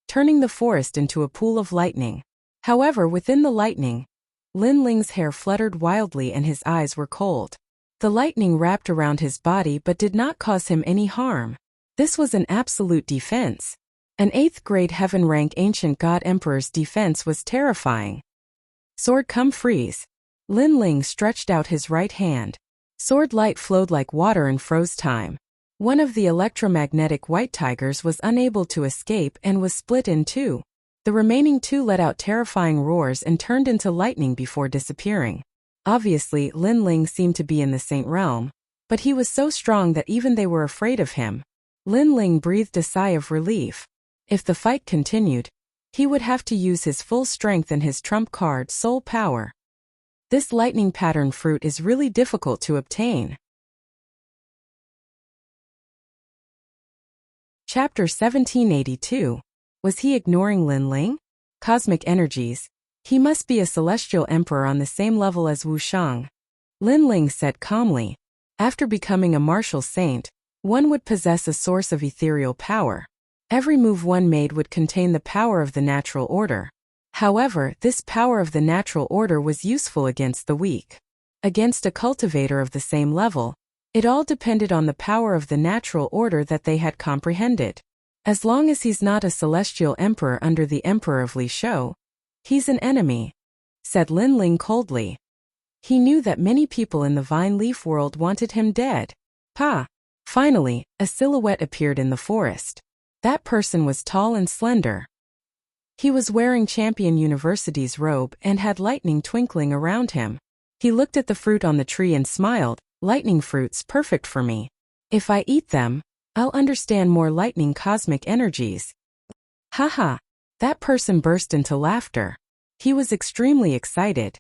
turning the forest into a pool of lightning. However, within the lightning, Lin Ling's hair fluttered wildly and his eyes were cold. The lightning wrapped around his body but did not cause him any harm. This was an absolute defense. An 8th grade heaven rank ancient god emperor's defense was terrifying. Sword come freeze. Lin Ling stretched out his right hand. Sword light flowed like water and froze time. One of the electromagnetic white tigers was unable to escape and was split in 2. The remaining 2 let out terrifying roars and turned into lightning before disappearing. Obviously, Lin Ling seemed to be in the Saint realm, but he was so strong that even they were afraid of him. Lin Ling breathed a sigh of relief. If the fight continued, he would have to use his full strength and his trump card, soul power. This lightning pattern fruit is really difficult to obtain. Chapter 1782. Was he ignoring Lin Ling? Cosmic energies. He must be a celestial emperor on the same level as Wu Shang. Lin Ling said calmly. After becoming a martial saint, one would possess a source of ethereal power. Every move one made would contain the power of the natural order. However, this power of the natural order was useful against the weak. Against a cultivator of the same level, it all depended on the power of the natural order that they had comprehended. As long as he's not a celestial emperor under the emperor of Li Shou, he's an enemy, said Lin Ling coldly. He knew that many people in the vine leaf world wanted him dead. Pa! Finally, a silhouette appeared in the forest. That person was tall and slender. He was wearing Champion University's robe and had lightning twinkling around him. He looked at the fruit on the tree and smiled. Lightning fruits perfect for me. If I eat them, I'll understand more lightning cosmic energies. Haha! That person burst into laughter. He was extremely excited.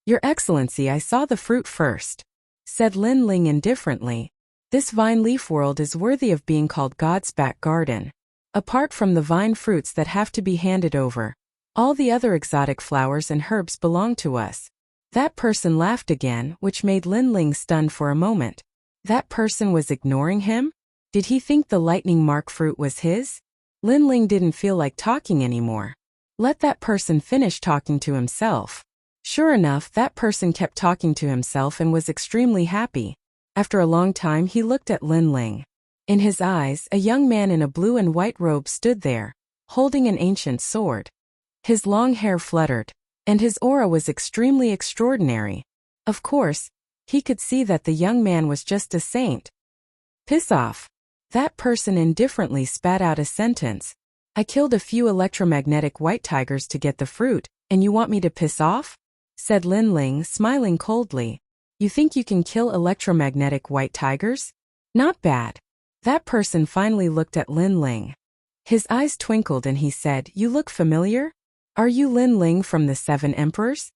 Your Excellency, I saw the fruit first, said Lin Ling indifferently. This vine leaf world is worthy of being called God's back garden. Apart from the vine fruits that have to be handed over, all the other exotic flowers and herbs belong to us. That person laughed again, which made Lin Ling stunned for a moment. That person was ignoring him? Did he think the lightning mark fruit was his? Lin Ling didn't feel like talking anymore. Let that person finish talking to himself. Sure enough, that person kept talking to himself and was extremely happy. After a long time, he looked at Lin Ling. In his eyes, a young man in a blue and white robe stood there, holding an ancient sword. His long hair fluttered, and his aura was extremely extraordinary. Of course, he could see that the young man was just a saint. Piss off. That person indifferently spat out a sentence. I killed a few electromagnetic white tigers to get the fruit, and you want me to piss off? Said Lin Ling, smiling coldly. You think you can kill electromagnetic white tigers? Not bad. That person finally looked at Lin Ling. His eyes twinkled and he said, You look familiar? Are you Lin Ling from the 7 Emperors?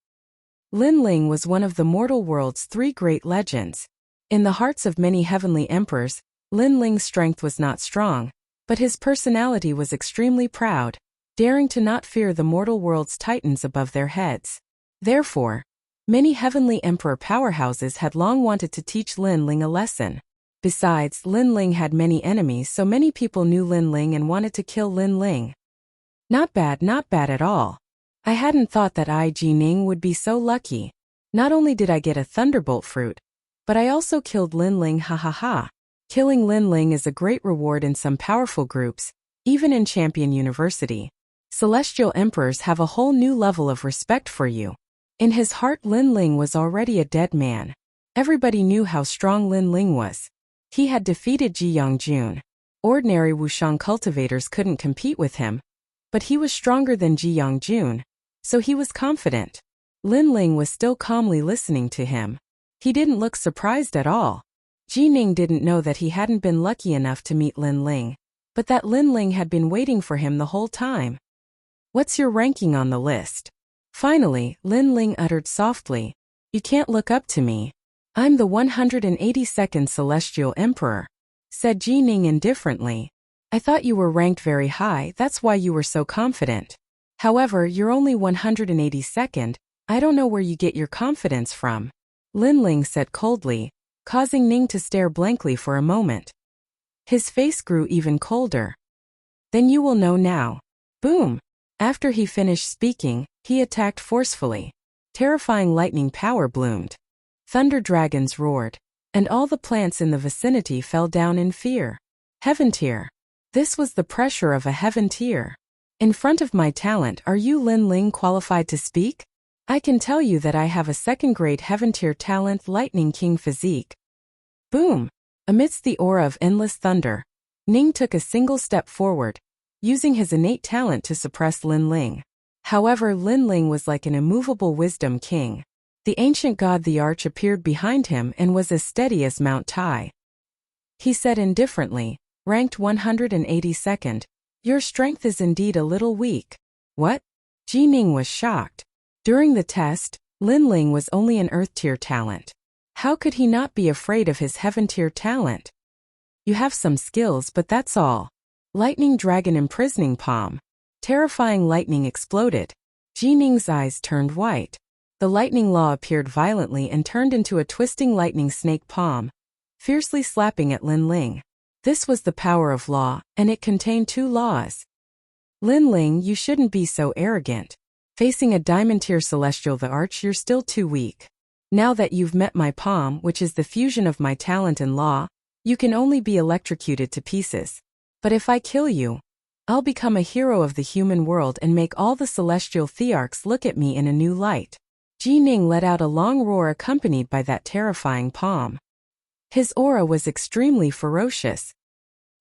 Lin Ling was one of the mortal world's 3 great legends. In the hearts of many heavenly emperors, Lin Ling's strength was not strong, but his personality was extremely proud, daring to not fear the mortal world's titans above their heads. Therefore, many heavenly emperor powerhouses had long wanted to teach Lin Ling a lesson. Besides, Lin Ling had many enemies, so many people knew Lin Ling and wanted to kill Lin Ling. Not bad at all. I hadn't thought that I, Ji Ning, would be so lucky. Not only did I get a thunderbolt fruit, but I also killed Lin Ling, ha ha ha. Killing Lin Ling is a great reward in some powerful groups, even in Champion University. Celestial emperors have a whole new level of respect for you. In his heart, Lin Ling was already a dead man. Everybody knew how strong Lin Ling was. He had defeated Ji Yongjun. Ordinary Wushang cultivators couldn't compete with him, but he was stronger than Ji Yongjun, so he was confident. Lin Ling was still calmly listening to him. He didn't look surprised at all. Ji Ning didn't know that he hadn't been lucky enough to meet Lin Ling, but that Lin Ling had been waiting for him the whole time. What's your ranking on the list? Finally, Lin Ling uttered softly. You can't look up to me. I'm the 182nd Celestial Emperor, said Ji Ning indifferently. I thought you were ranked very high, that's why you were so confident. However, you're only 182nd, I don't know where you get your confidence from. Lin Ling said coldly, causing Ning to stare blankly for a moment. His face grew even colder. Then you will know now. Boom! After he finished speaking, he attacked forcefully. Terrifying lightning power bloomed. Thunder dragons roared, and all the plants in the vicinity fell down in fear. Heaven tier. This was the pressure of a heaven tier. In front of my talent, are you Lin Ling qualified to speak? I can tell you that I have a second-grade heaven tier talent, Lightning King physique. Boom! Amidst the aura of endless thunder, Ning took a single step forward, using his innate talent to suppress Lin Ling. However, Lin Ling was like an immovable wisdom king. The ancient god the Arch appeared behind him and was as steady as Mount Tai. He said indifferently, ranked 182nd, your strength is indeed a little weak. What? Ji Ning was shocked. During the test, Lin Ling was only an earth tier talent. How could he not be afraid of his heaven tier talent? You have some skills, but that's all. Lightning Dragon Imprisoning Palm. Terrifying lightning exploded. Ji Ning's eyes turned white. The lightning law appeared violently and turned into a twisting lightning snake palm, fiercely slapping at Lin Ling. This was the power of law, and it contained two laws. Lin Ling, you shouldn't be so arrogant. Facing a diamond tier celestial the Arch, you're still too weak. Now that you've met my palm, which is the fusion of my talent and law, you can only be electrocuted to pieces. But if I kill you, I'll become a hero of the human world and make all the celestial thearchs look at me in a new light. Ji Ning let out a long roar accompanied by that terrifying palm. His aura was extremely ferocious.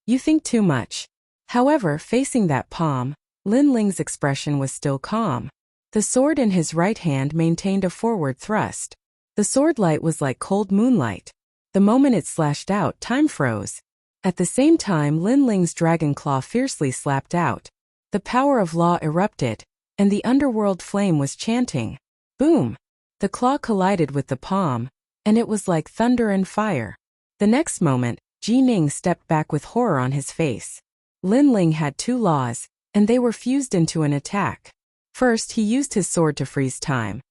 You think too much. However, facing that palm, Lin Ling's expression was still calm. The sword in his right hand maintained a forward thrust. The sword light was like cold moonlight. The moment it slashed out, time froze. At the same time, Lin Ling's dragon claw fiercely slapped out. The power of law erupted, and the underworld flame was chanting. Boom! The claw collided with the palm, and it was like thunder and fire. The next moment, Ji Ning stepped back with horror on his face. Lin Ling had two laws, and they were fused into an attack. First, he used his sword to freeze time.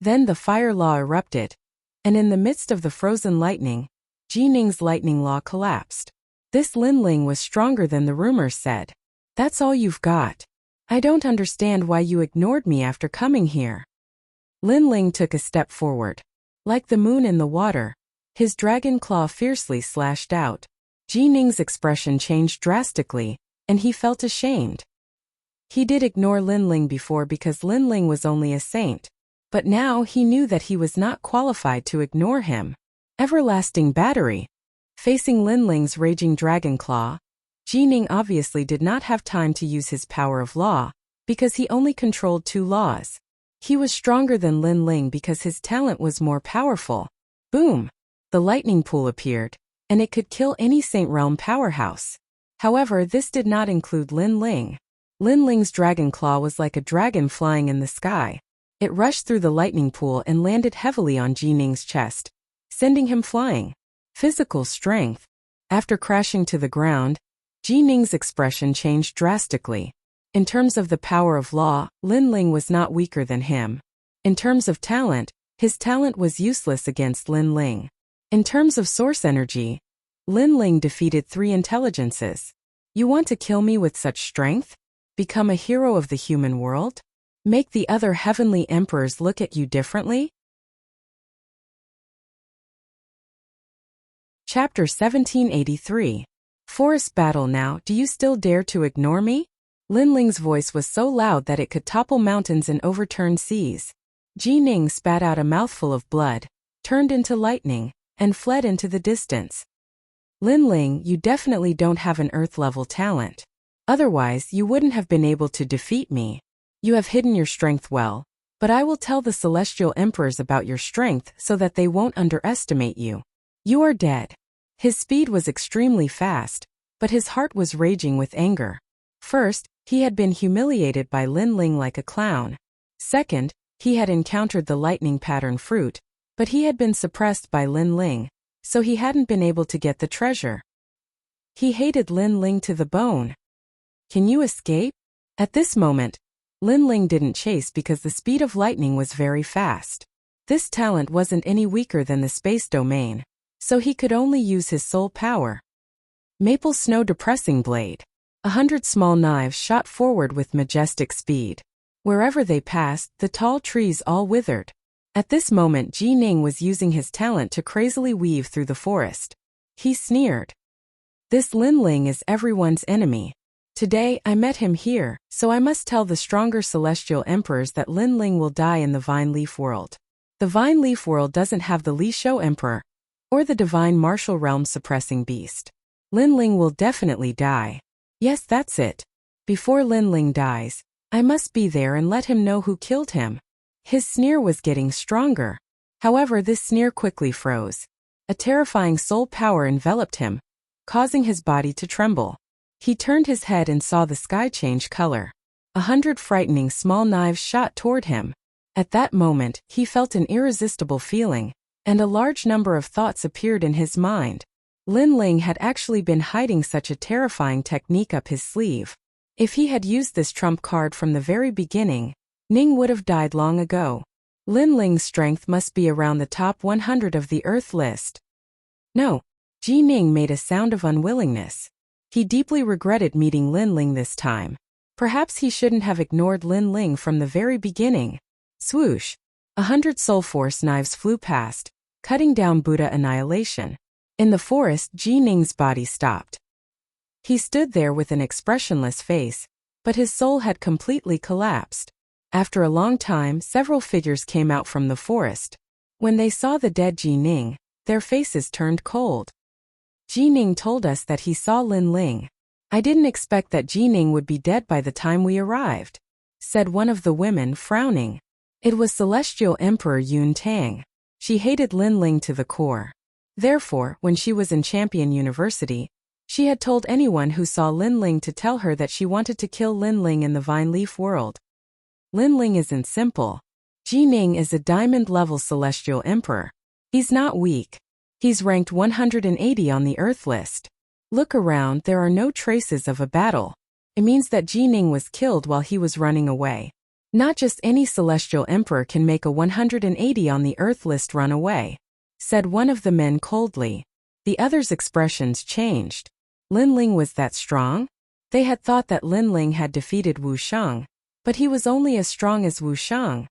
Then the fire law erupted, and in the midst of the frozen lightning, Ji Ning's lightning law collapsed. This Lin Ling was stronger than the rumors said. That's all you've got. I don't understand why you ignored me after coming here. Lin Ling took a step forward. Like the moon in the water, his dragon claw fiercely slashed out. Ji Ning's expression changed drastically, and he felt ashamed. He did ignore Lin Ling before because Lin Ling was only a saint, but now he knew that he was not qualified to ignore him. Everlasting battery. Facing Lin Ling's raging dragon claw, Ji Ning obviously did not have time to use his power of law, because he only controlled two laws. He was stronger than Lin Ling because his talent was more powerful. Boom! The lightning pool appeared, and it could kill any Saint Realm powerhouse. However, this did not include Lin Ling. Lin Ling's dragon claw was like a dragon flying in the sky. It rushed through the lightning pool and landed heavily on Ji Ning's chest, sending him flying. Physical strength. After crashing to the ground, Ji Ning's expression changed drastically. In terms of the power of law, Lin Ling was not weaker than him. In terms of talent, his talent was useless against Lin Ling. In terms of source energy, Lin Ling defeated 3 intelligences. You want to kill me with such strength? Become a hero of the human world? Make the other heavenly emperors look at you differently? Chapter 1783. Forest battle now. Do you still dare to ignore me? Lin Ling's voice was so loud that it could topple mountains and overturn seas. Ji Ning spat out a mouthful of blood, turned into lightning, and fled into the distance. Lin Ling, you definitely don't have an Earth-level talent. Otherwise, you wouldn't have been able to defeat me. You have hidden your strength well, but I will tell the celestial emperors about your strength so that they won't underestimate you. You are dead. His speed was extremely fast, but his heart was raging with anger. First, he had been humiliated by Lin Ling like a clown. Second, he had encountered the lightning pattern fruit, but he had been suppressed by Lin Ling, so he hadn't been able to get the treasure. He hated Lin Ling to the bone. Can you escape? At this moment, Lin Ling didn't chase because the speed of lightning was very fast. This talent wasn't any weaker than the space domain, so he could only use his soul power. Maple Snow Depressing Blade. 100 small knives shot forward with majestic speed. Wherever they passed, the tall trees all withered. At this moment, Ji Ning was using his talent to crazily weave through the forest. He sneered. This Lin Ling is everyone's enemy. Today, I met him here, so I must tell the stronger celestial emperors that Lin Ling will die in the Vine Leaf World. The Vine Leaf World doesn't have the Li Shou Emperor, or the Divine Martial Realm Suppressing Beast. Lin Ling will definitely die. Yes, that's it. Before Lin Ling dies, I must be there and let him know who killed him. His sneer was getting stronger. However, this sneer quickly froze. A terrifying soul power enveloped him, causing his body to tremble. He turned his head and saw the sky change color. 100 frightening small knives shot toward him. At that moment, he felt an irresistible feeling, and a large number of thoughts appeared in his mind. Lin Ling had actually been hiding such a terrifying technique up his sleeve. If he had used this trump card from the very beginning, Ning would have died long ago. Lin Ling's strength must be around the top 100 of the Earth list. No. Ji Ning made a sound of unwillingness. He deeply regretted meeting Lin Ling this time. Perhaps he shouldn't have ignored Lin Ling from the very beginning. Swoosh! 100 soul force knives flew past, cutting down Buddha Annihilation. In the forest, Ji Ning's body stopped. He stood there with an expressionless face, but his soul had completely collapsed. After a long time, several figures came out from the forest. When they saw the dead Ji Ning, their faces turned cold. Ji Ning told us that he saw Lin Ling. I didn't expect that Ji Ning would be dead by the time we arrived, said one of the women, frowning. It was Celestial Emperor Yun Tang. She hated Lin Ling to the core. Therefore, when she was in Champion University, she had told anyone who saw Lin Ling to tell her that she wanted to kill Lin Ling in the Vine Leaf World. Lin Ling isn't simple. Ji Ning is a diamond-level Celestial Emperor. He's not weak. He's ranked 180 on the Earth list. Look around, there are no traces of a battle. It means that Ji Ning was killed while he was running away. Not just any Celestial Emperor can make a 180 on the Earth list run away, said one of the men coldly. The others' expressions changed. Lin Ling was that strong? They had thought that Lin Ling had defeated Wu Sheng, but he was only as strong as Wu Sheng.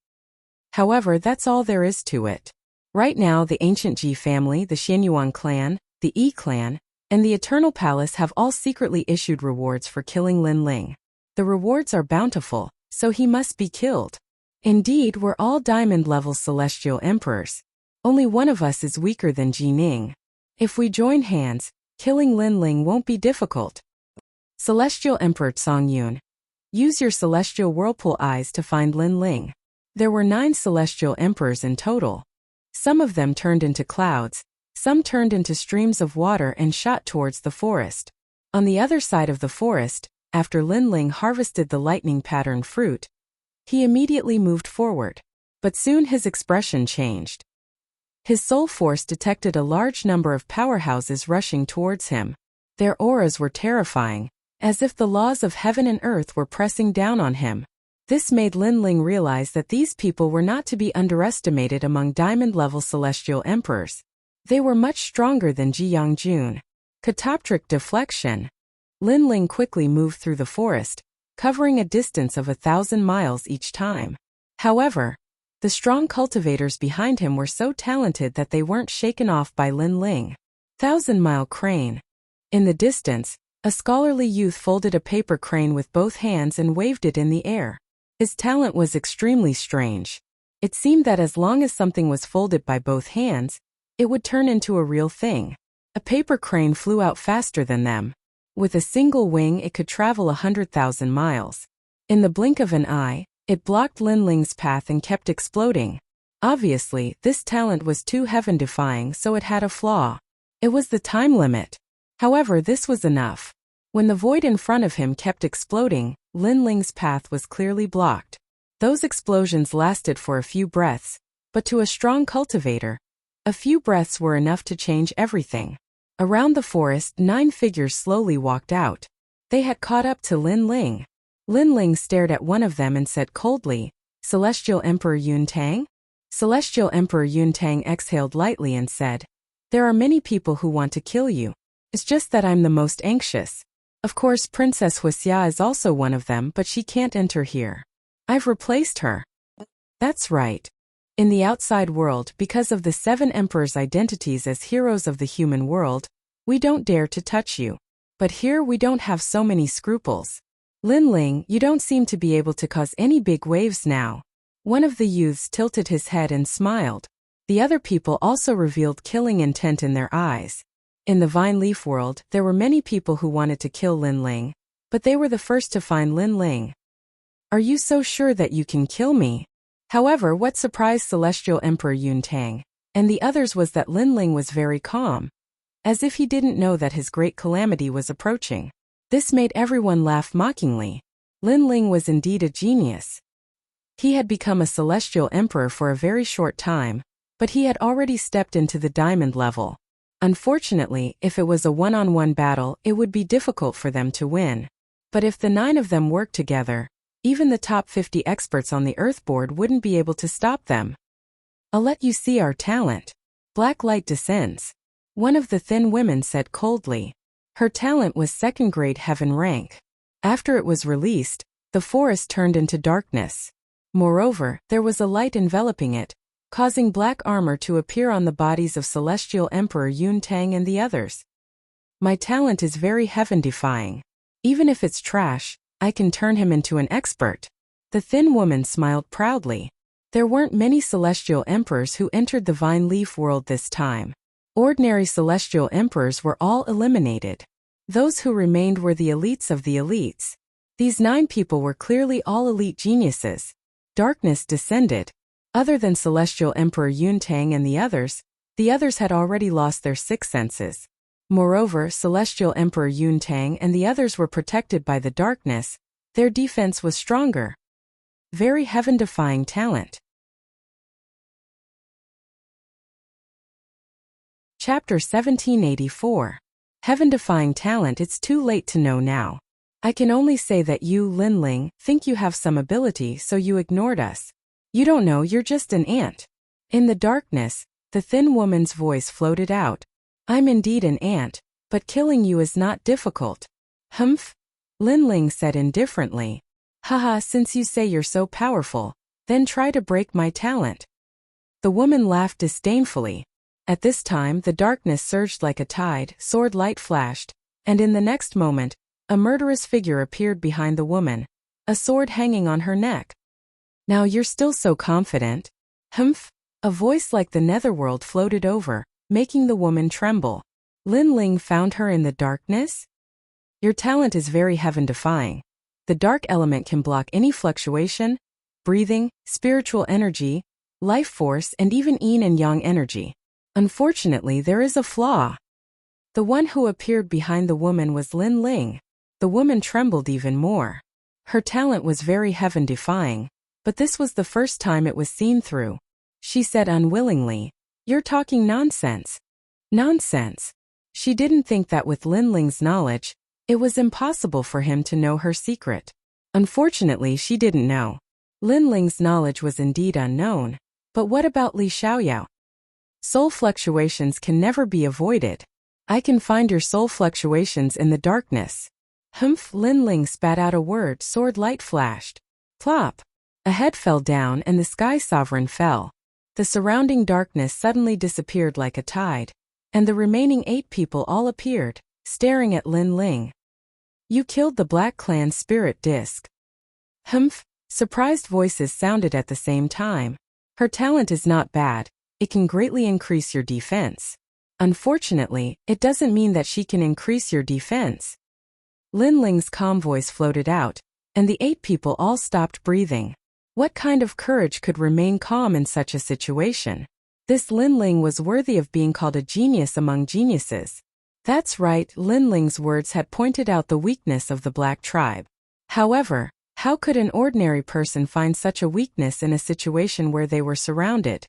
However, that's all there is to it. Right now, the ancient Ji family, the Xianyuan clan, the Yi clan, and the Eternal Palace have all secretly issued rewards for killing Lin Ling. The rewards are bountiful, so he must be killed. Indeed, we're all diamond-level Celestial Emperors. Only one of us is weaker than Ji Ning. If we join hands, killing Lin Ling won't be difficult. Celestial Emperor Songyun. Use your celestial whirlpool eyes to find Lin Ling. There were 9 celestial emperors in total. Some of them turned into clouds, some turned into streams of water and shot towards the forest. On the other side of the forest, after Lin Ling harvested the lightning pattern fruit, he immediately moved forward. But soon his expression changed. His soul force detected a large number of powerhouses rushing towards him. Their auras were terrifying, as if the laws of heaven and earth were pressing down on him. This made Lin Ling realize that these people were not to be underestimated among diamond-level celestial emperors. They were much stronger than Ji Yangjun. Catoptric deflection. Lin Ling quickly moved through the forest, covering a distance of 1,000 miles each time. However, the strong cultivators behind him were so talented that they weren't shaken off by Lin Ling. 1,000-mile crane. In the distance, a scholarly youth folded a paper crane with both hands and waved it in the air. His talent was extremely strange. It seemed that as long as something was folded by both hands, it would turn into a real thing. A paper crane flew out faster than them. With a single wing, it could travel 100,000 miles. In the blink of an eye, it blocked Lin Ling's path and kept exploding. Obviously, this talent was too heaven-defying, so it had a flaw. It was the time limit. However, this was enough. When the void in front of him kept exploding, Lin Ling's path was clearly blocked. Those explosions lasted for a few breaths, but to a strong cultivator, a few breaths were enough to change everything. Around the forest, 9 figures slowly walked out. They had caught up to Lin Ling. Lin Ling stared at one of them and said coldly, "Celestial Emperor Yun Tang?" Celestial Emperor Yun Tang exhaled lightly and said, "There are many people who want to kill you. It's just that I'm the most anxious. Of course, Princess Huixia is also one of them, but she can't enter here. I've replaced her." That's right. In the outside world, because of the 7 emperors' identities as heroes of the human world, we don't dare to touch you. But here we don't have so many scruples. Lin Ling, you don't seem to be able to cause any big waves now. One of the youths tilted his head and smiled. The other people also revealed killing intent in their eyes. In the vine leaf world, there were many people who wanted to kill Lin Ling, but they were the first to find Lin Ling. "Are you so sure that you can kill me?" However, what surprised Celestial Emperor Yun Tang and the others was that Lin Ling was very calm, as if he didn't know that his great calamity was approaching. This made everyone laugh mockingly. Lin Ling was indeed a genius. He had become a celestial emperor for a very short time, but he had already stepped into the diamond level. Unfortunately, if it was a one-on-one battle, it would be difficult for them to win. But if the 9 of them worked together, even the top 50 experts on the Earth board wouldn't be able to stop them. "I'll let you see our talent." Black light descends. One of the thin women said coldly. Her talent was 2nd-grade heaven rank. After it was released, the forest turned into darkness. Moreover, there was a light enveloping it, causing black armor to appear on the bodies of Celestial Emperor Yun Tang and the others. "My talent is very heaven-defying. Even if it's trash, I can turn him into an expert." The thin woman smiled proudly. There weren't many celestial emperors who entered the vine leaf world this time. Ordinary celestial emperors were all eliminated. Those who remained were the elites of the elites. These 9 people were clearly all elite geniuses. Darkness descended. Other than Celestial Emperor Yun Tang and the others had already lost their 6 senses. Moreover, Celestial Emperor Yun Tang and the others were protected by the darkness. Their defense was stronger. Very heaven-defying talent. Chapter 1784. Heaven-defying talent. It's too late to know now. I can only say that you, Lin Ling, think you have some ability, so you ignored us. You don't know, you're just an ant. In the darkness, the thin woman's voice floated out. I'm indeed an ant, but killing you is not difficult. Humph? Lin Ling said indifferently. Haha, since you say you're so powerful, then try to break my talent. The woman laughed disdainfully. At this time, the darkness surged like a tide, sword light flashed, and in the next moment, a murderous figure appeared behind the woman, a sword hanging on her neck. Now you're still so confident? Humph? A voice like the netherworld floated over, making the woman tremble. Lin Ling found her in the darkness? Your talent is very heaven-defying. The dark element can block any fluctuation, breathing, spiritual energy, life force, and even yin and yang energy. Unfortunately, there is a flaw. The one who appeared behind the woman was Lin Ling. The woman trembled even more. Her talent was very heaven-defying, but this was the first time it was seen through. She said unwillingly, You're talking nonsense. Nonsense. She didn't think that with Lin Ling's knowledge, it was impossible for him to know her secret. Unfortunately, she didn't know. Lin Ling's knowledge was indeed unknown. But what about Li Xiaoyao? Soul fluctuations can never be avoided. I can find your soul fluctuations in the darkness. Humph! Lin Ling spat out a word. Sword light flashed. Plop! A head fell down and the sky sovereign fell. The surrounding darkness suddenly disappeared like a tide, and the remaining 8 people all appeared, staring at Lin Ling. You killed the Black Clan spirit disc. Humph! Surprised voices sounded at the same time. Her talent is not bad. It can greatly increase your defense. Unfortunately, it doesn't mean that she can increase your defense. Lin Ling's calm voice floated out, and the 8 people all stopped breathing. What kind of courage could remain calm in such a situation? This Lin Ling was worthy of being called a genius among geniuses. That's right, Lin Ling's words had pointed out the weakness of the Black tribe. However, how could an ordinary person find such a weakness in a situation where they were surrounded?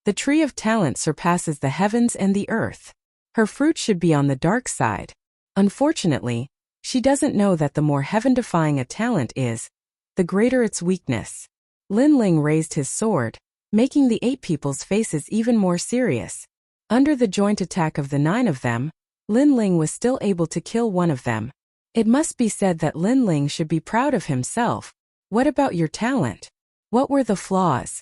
The tree of talent surpasses the heavens and the earth. Her fruit should be on the dark side. Unfortunately, she doesn't know that the more heaven-defying a talent is, the greater its weakness. Lin Ling raised his sword, making the 8 people's faces even more serious. Under the joint attack of the 9 of them, Lin Ling was still able to kill one of them. It must be said that Lin Ling should be proud of himself. What about your talent? What were the flaws?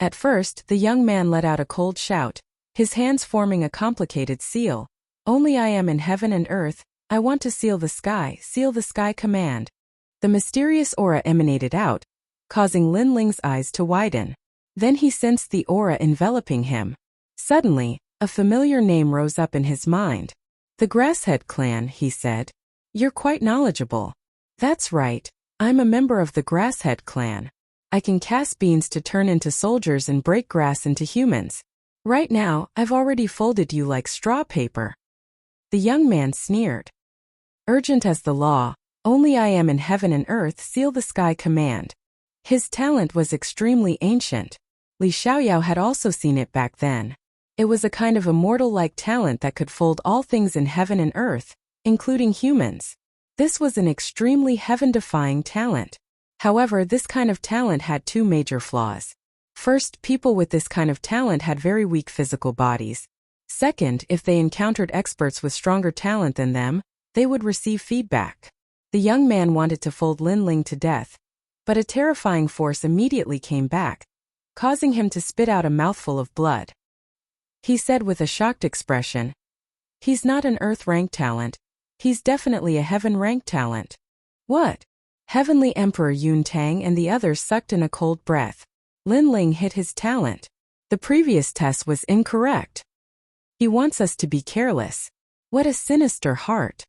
At first, the young man let out a cold shout, his hands forming a complicated seal. Only I am in heaven and earth. I want to seal the sky command. The mysterious aura emanated out, causing Lin Ling's eyes to widen. Then he sensed the aura enveloping him. Suddenly, a familiar name rose up in his mind. The Grasshead clan, he said. You're quite knowledgeable. That's right, I'm a member of the Grasshead clan. I can cast beans to turn into soldiers and break grass into humans. Right now, I've already folded you like straw paper. The young man sneered. Urgent as the law, only I am in heaven and earth seal the sky command. His talent was extremely ancient. Li Xiaoyao had also seen it back then. It was a kind of immortal-like talent that could fold all things in heaven and earth, including humans. This was an extremely heaven-defying talent. However, this kind of talent had 2 major flaws. First, people with this kind of talent had very weak physical bodies. Second, if they encountered experts with stronger talent than them, they would receive feedback. The young man wanted to fold Lin Ling to death, but a terrifying force immediately came back, causing him to spit out a mouthful of blood. He said with a shocked expression, "He's not an Earth-rank talent. He's definitely a Heaven-rank talent." What? Heavenly Emperor Yun Tang and the others sucked in a cold breath. Lin Ling hit his talent. The previous test was incorrect. He wants us to be careless. What a sinister heart.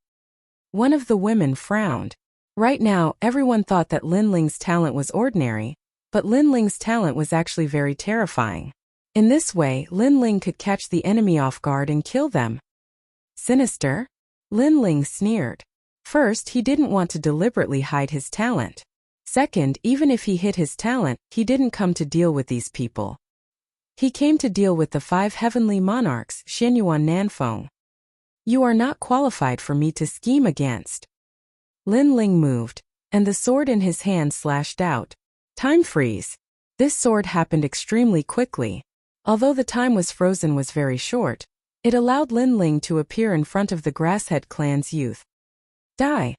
One of the women frowned. Right now, everyone thought that Lin Ling's talent was ordinary, but Lin Ling's talent was actually very terrifying. In this way, Lin Ling could catch the enemy off guard and kill them. Sinister? Lin Ling sneered. First, he didn't want to deliberately hide his talent. Second, even if he hid his talent, he didn't come to deal with these people. He came to deal with the 5 heavenly monarchs, Xianyuan Nanfeng. You are not qualified for me to scheme against. Lin Ling moved, and the sword in his hand slashed out. Time freeze. This sword happened extremely quickly. Although the time was frozen was very short, it allowed Lin Ling to appear in front of the Grasshead clan's youth. Die.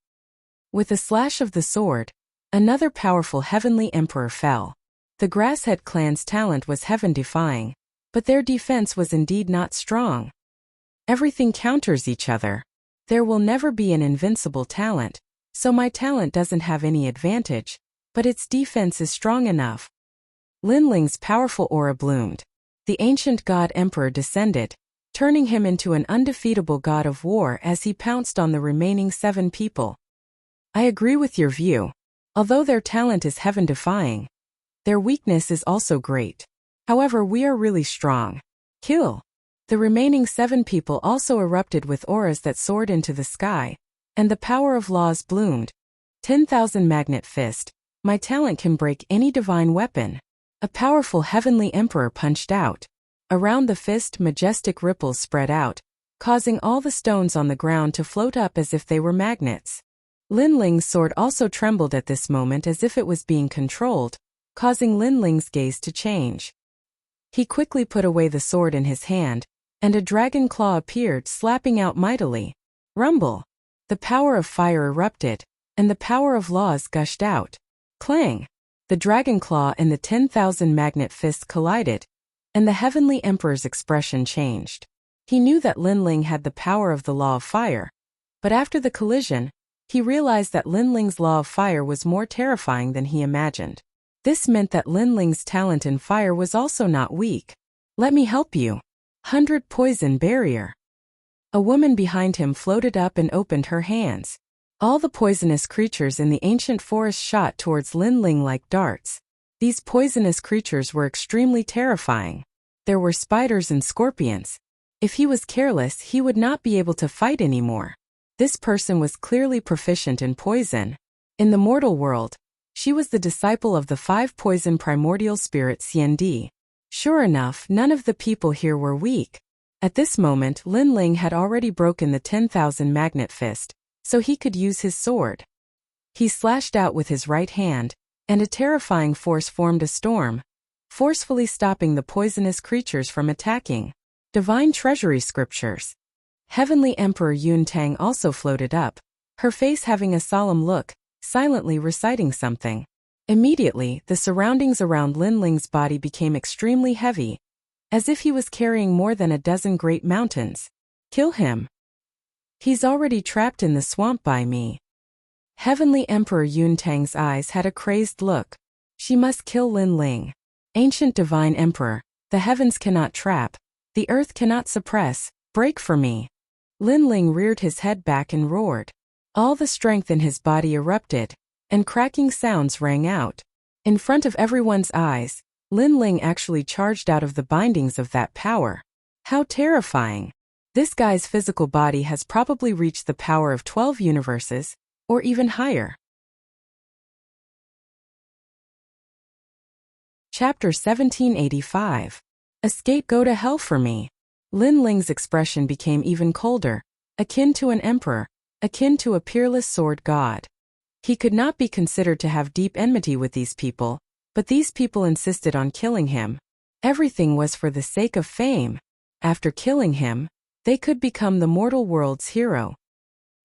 With a slash of the sword, another powerful heavenly emperor fell. The Grasshead clan's talent was heaven-defying, but their defense was indeed not strong. Everything counters each other. There will never be an invincible talent, so my talent doesn't have any advantage, but its defense is strong enough. Lin Ling's powerful aura bloomed. The ancient god emperor descended, turning him into an undefeatable god of war as he pounced on the remaining 7 people. I agree with your view. Although their talent is heaven-defying, their weakness is also great. However, we are really strong. Kill. The remaining 7 people also erupted with auras that soared into the sky, and the power of laws bloomed. 10,000 Magnet Fist. My talent can break any divine weapon. A powerful heavenly emperor punched out. Around the fist, majestic ripples spread out, causing all the stones on the ground to float up as if they were magnets. Lin Ling's sword also trembled at this moment as if it was being controlled, causing Lin Ling's gaze to change. He quickly put away the sword in his hand, and a dragon claw appeared, slapping out mightily. Rumble! The power of fire erupted, and the power of laws gushed out. Clang! The dragon claw and the 10,000 magnet fists collided, and the Heavenly Emperor's expression changed. He knew that Lin Ling had the power of the law of fire, but after the collision, he realized that Lin Ling's law of fire was more terrifying than he imagined. This meant that Lin Ling's talent in fire was also not weak. Let me help you. 100 Poison Barrier. A woman behind him floated up and opened her hands. All the poisonous creatures in the ancient forest shot towards Lin Ling like darts. These poisonous creatures were extremely terrifying. There were spiders and scorpions. If he was careless, he would not be able to fight anymore. This person was clearly proficient in poison. In the mortal world, she was the disciple of the 5 poison primordial spirit Xiandi. Sure enough, none of the people here were weak. At this moment, Lin Ling had already broken the 10,000 magnet fist, so he could use his sword. He slashed out with his right hand, and a terrifying force formed a storm, forcefully stopping the poisonous creatures from attacking. Divine Treasury Scriptures. Heavenly Emperor Yun Tang also floated up, her face having a solemn look, silently reciting something. Immediately, the surroundings around Lin Ling's body became extremely heavy, as if he was carrying more than a dozen great mountains. Kill him. He's already trapped in the swamp by me. Heavenly Emperor Yun Tang's eyes had a crazed look. She must kill Lin Ling. Ancient Divine Emperor, the heavens cannot trap, the earth cannot suppress, break for me. Lin Ling reared his head back and roared. All the strength in his body erupted, and cracking sounds rang out. In front of everyone's eyes, Lin Ling actually charged out of the bindings of that power. How terrifying! This guy's physical body has probably reached the power of 12 universes, or even higher. Chapter 1785. Escape, go to hell for me. Lin Ling's expression became even colder, akin to an emperor, akin to a peerless sword god. He could not be considered to have deep enmity with these people, but these people insisted on killing him. Everything was for the sake of fame. After killing him, they could become the mortal world's hero.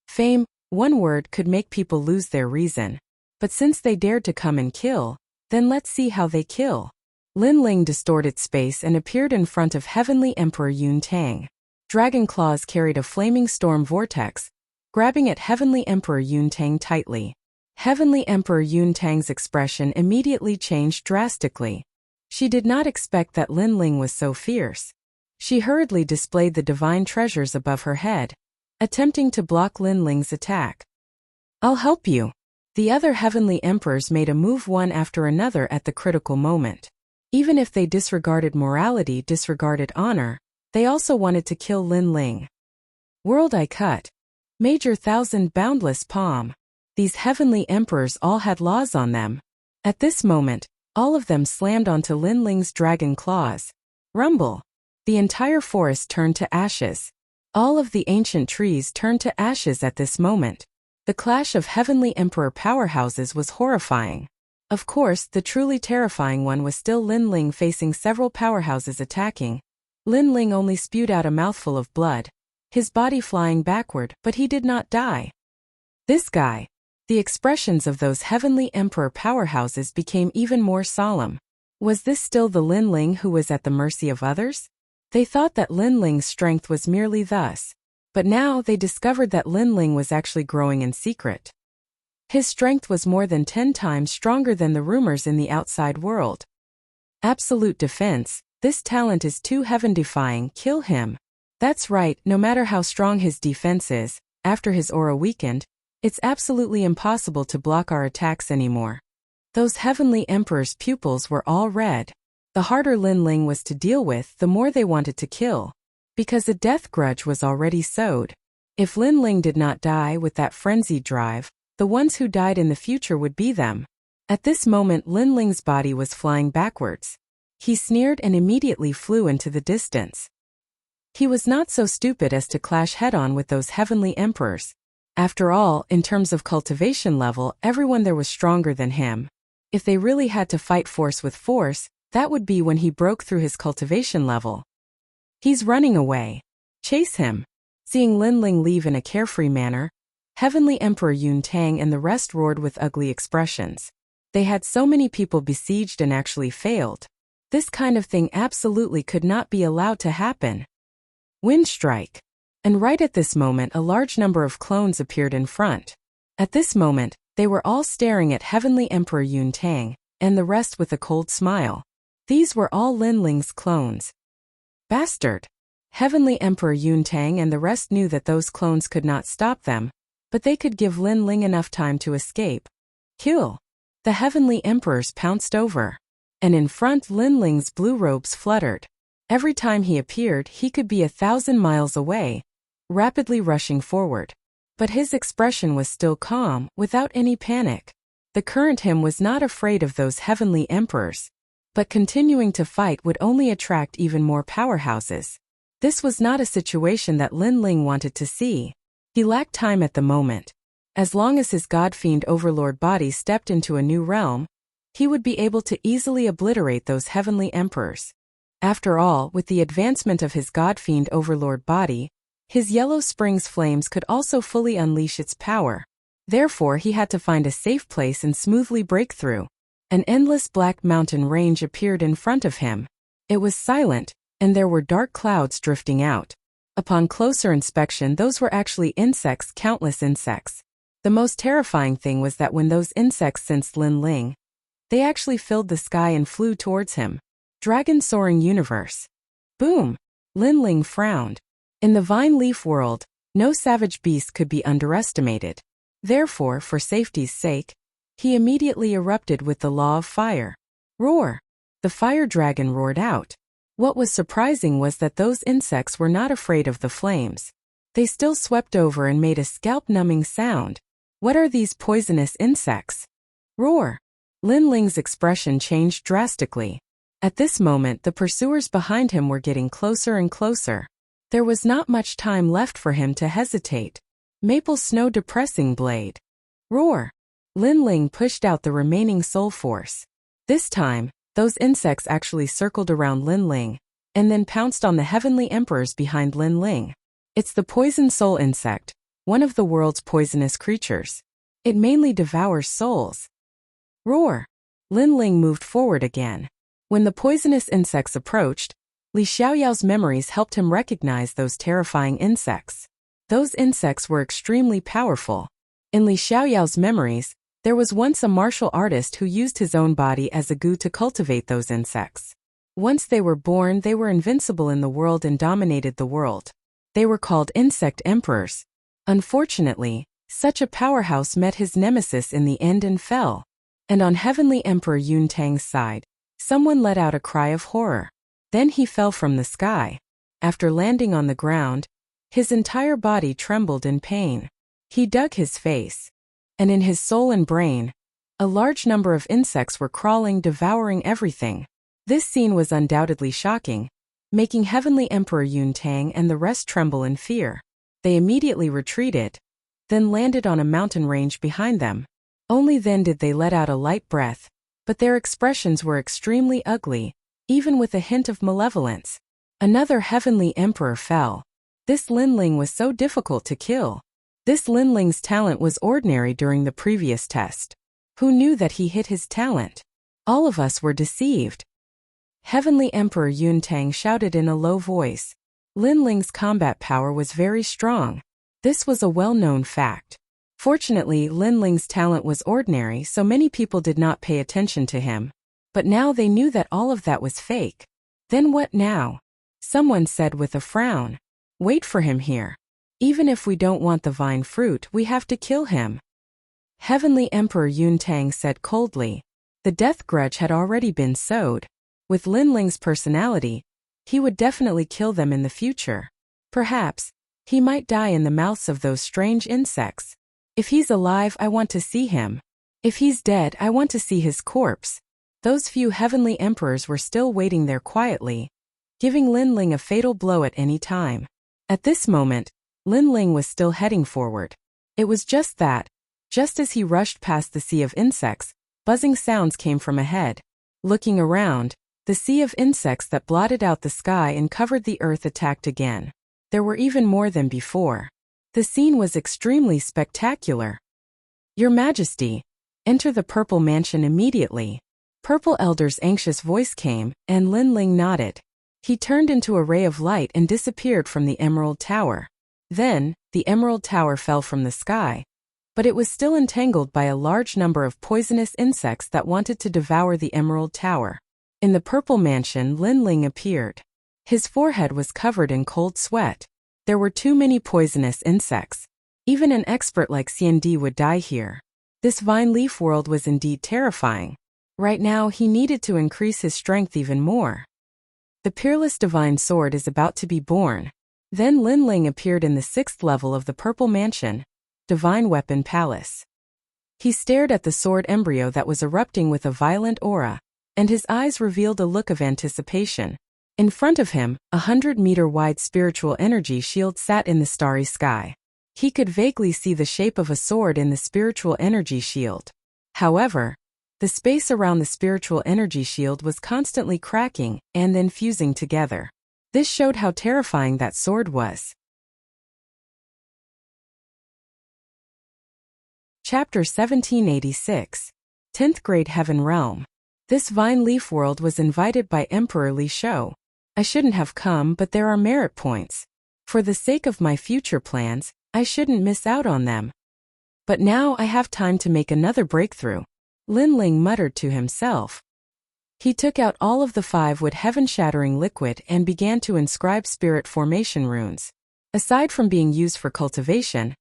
Fame, one word, could make people lose their reason. But since they dared to come and kill, then let's see how they kill. Lin Ling distorted space and appeared in front of Heavenly Emperor Yun Tang. Dragon claws carried a flaming storm vortex, grabbing at Heavenly Emperor Yun Tang tightly. Heavenly Emperor Yun Tang's expression immediately changed drastically. She did not expect that Lin Ling was so fierce. She hurriedly displayed the divine treasures above her head, attempting to block Lin Ling's attack. I'll help you. The other heavenly emperors made a move one after another at the critical moment. Even if they disregarded morality, disregarded honor, they also wanted to kill Lin Ling. World Eye Cut. Major 1000 Boundless Palm. These heavenly emperors all had laws on them. At this moment, all of them slammed onto Lin Ling's dragon claws. Rumble. The entire forest turned to ashes. All of the ancient trees turned to ashes at this moment. The clash of heavenly emperor powerhouses was horrifying. Of course, the truly terrifying one was still Lin Ling facing several powerhouses attacking. Lin Ling only spewed out a mouthful of blood, his body flying backward, but he did not die. This guy. The expressions of those heavenly emperor powerhouses became even more solemn. Was this still the Lin Ling who was at the mercy of others? They thought that Lin Ling's strength was merely thus, but now they discovered that Lin Ling was actually growing in secret. His strength was more than 10 times stronger than the rumors in the outside world. Absolute defense. This talent is too heaven-defying. Kill him. That's right, no matter how strong his defense is, after his aura weakened, it's absolutely impossible to block our attacks anymore. Those heavenly emperor's pupils were all red. The harder Lin Ling was to deal with, the more they wanted to kill, because a death grudge was already sowed. If Lin Ling did not die with that frenzied drive, the ones who died in the future would be them. At this moment, Lin Ling's body was flying backwards. He sneered and immediately flew into the distance. He was not so stupid as to clash head-on with those heavenly emperors. After all, in terms of cultivation level, everyone there was stronger than him. If they really had to fight force with force, that would be when he broke through his cultivation level. He's running away. Chase him. Seeing Lin Ling leave in a carefree manner, Heavenly Emperor Yun Tang and the rest roared with ugly expressions. They had so many people besieged and actually failed. This kind of thing absolutely could not be allowed to happen. Wind strike. And right at this moment a large number of clones appeared in front. At this moment, they were all staring at Heavenly Emperor Yun Tang, and the rest with a cold smile. These were all Lin Ling's clones. Bastard! Heavenly Emperor Yun Tang and the rest knew that those clones could not stop them, but they could give Lin Ling enough time to escape. Kill! The Heavenly Emperors pounced over. And in front Lin Ling's blue robes fluttered. Every time he appeared he could be 1,000 miles away, rapidly rushing forward. But his expression was still calm, without any panic. The current him was not afraid of those Heavenly Emperors. But continuing to fight would only attract even more powerhouses. This was not a situation that Lin Ling wanted to see. He lacked time at the moment. As long as his God-fiend overlord body stepped into a new realm, he would be able to easily obliterate those Heavenly Emperors. After all, with the advancement of his God-fiend overlord body, his Yellow Springs flames could also fully unleash its power. Therefore he had to find a safe place and smoothly break through. An endless black mountain range appeared in front of him. It was silent, and there were dark clouds drifting out. Upon closer inspection, those were actually insects, countless insects. The most terrifying thing was that when those insects sensed Lin Ling, they actually filled the sky and flew towards him. Dragon soaring universe. Boom! Lin Ling frowned. In the vine leaf world, no savage beast could be underestimated. Therefore, for safety's sake, he immediately erupted with the law of fire. Roar! The fire dragon roared out. What was surprising was that those insects were not afraid of the flames. They still swept over and made a scalp-numbing sound. What are these poisonous insects? Roar! Lin Ling's expression changed drastically. At this moment the pursuers behind him were getting closer and closer. There was not much time left for him to hesitate. Maple Snow Depressing Blade. Roar! Lin Ling pushed out the remaining soul force. This time, those insects actually circled around Lin Ling, and then pounced on the Heavenly Emperors behind Lin Ling. It's the poison soul insect, one of the world's poisonous creatures. It mainly devours souls. Roar! Lin Ling moved forward again. When the poisonous insects approached, Li Xiaoyao's memories helped him recognize those terrifying insects. Those insects were extremely powerful. In Li Xiaoyao's memories, there was once a martial artist who used his own body as a goo to cultivate those insects. Once they were born, they were invincible in the world and dominated the world. They were called insect emperors. Unfortunately, such a powerhouse met his nemesis in the end and fell. And on Heavenly Emperor Yun Tang's side, someone let out a cry of horror. Then he fell from the sky. After landing on the ground, his entire body trembled in pain. He dug his face. And in his soul and brain, a large number of insects were crawling, devouring everything. This scene was undoubtedly shocking, making Heavenly Emperor Yun Tang and the rest tremble in fear. They immediately retreated, then landed on a mountain range behind them. Only then did they let out a light breath, but their expressions were extremely ugly, even with a hint of malevolence. Another Heavenly Emperor fell. This Lin Ling was so difficult to kill. This Lin Ling's talent was ordinary during the previous test. Who knew that he hit his talent? All of us were deceived. Heavenly Emperor Yun Tang shouted in a low voice. Lin Ling's combat power was very strong. This was a well-known fact. Fortunately, Lin Ling's talent was ordinary, so many people did not pay attention to him. But now they knew that all of that was fake. Then what now? Someone said with a frown. Wait for him here. Even if we don't want the vine fruit, we have to kill him. Heavenly Emperor Yun Tang said coldly. The death grudge had already been sowed. With Lin Ling's personality, he would definitely kill them in the future. Perhaps, he might die in the mouths of those strange insects. If he's alive, I want to see him. If he's dead, I want to see his corpse. Those few heavenly emperors were still waiting there quietly, giving Lin Ling a fatal blow at any time. At this moment, Lin Ling was still heading forward. It was just that, just as he rushed past the sea of insects, buzzing sounds came from ahead. Looking around, the sea of insects that blotted out the sky and covered the earth attacked again. There were even more than before. The scene was extremely spectacular. "Your Majesty, enter the Purple Mansion immediately." Purple Elder's anxious voice came, and Lin Ling nodded. He turned into a ray of light and disappeared from the Emerald Tower. Then, the Emerald Tower fell from the sky, but it was still entangled by a large number of poisonous insects that wanted to devour the Emerald Tower. In the Purple Mansion, Lin Ling appeared. His forehead was covered in cold sweat. There were too many poisonous insects. Even an expert like CND would die here. This vine leaf world was indeed terrifying. Right now, he needed to increase his strength even more. The Peerless Divine Sword is about to be born. Then Lin Ling appeared in the 6th level of the Purple Mansion, Divine Weapon Palace. He stared at the sword embryo that was erupting with a violent aura, and his eyes revealed a look of anticipation. In front of him, 100-meter-wide spiritual energy shield sat in the starry sky. He could vaguely see the shape of a sword in the spiritual energy shield. However, the space around the spiritual energy shield was constantly cracking and then fusing together. This showed how terrifying that sword was. Chapter 1786. 10th Grade Heaven Realm. This vine leaf world was invited by Emperor Li Shou. I shouldn't have come, but there are merit points. For the sake of my future plans, I shouldn't miss out on them. But now I have time to make another breakthrough. Lin Ling muttered to himself. He took out all of the 5-wood heaven-shattering liquid and began to inscribe spirit formation runes. Aside from being used for cultivation,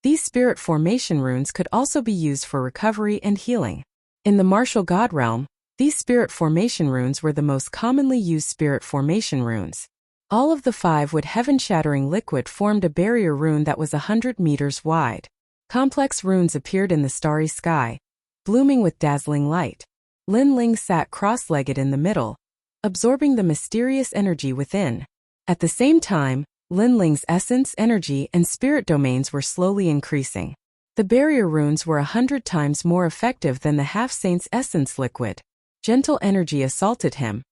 these spirit formation runes could also be used for recovery and healing. In the martial god realm, these spirit formation runes were the most commonly used spirit formation runes. All of the 5-wood heaven-shattering liquid formed a barrier rune that was 100 meters wide. Complex runes appeared in the starry sky, blooming with dazzling light. Lin Ling sat cross-legged in the middle, absorbing the mysterious energy within. At the same time, Lin Ling's essence, energy, and spirit domains were slowly increasing. The barrier runes were 100 times more effective than the half-saint's essence liquid. Gentle energy assaulted him,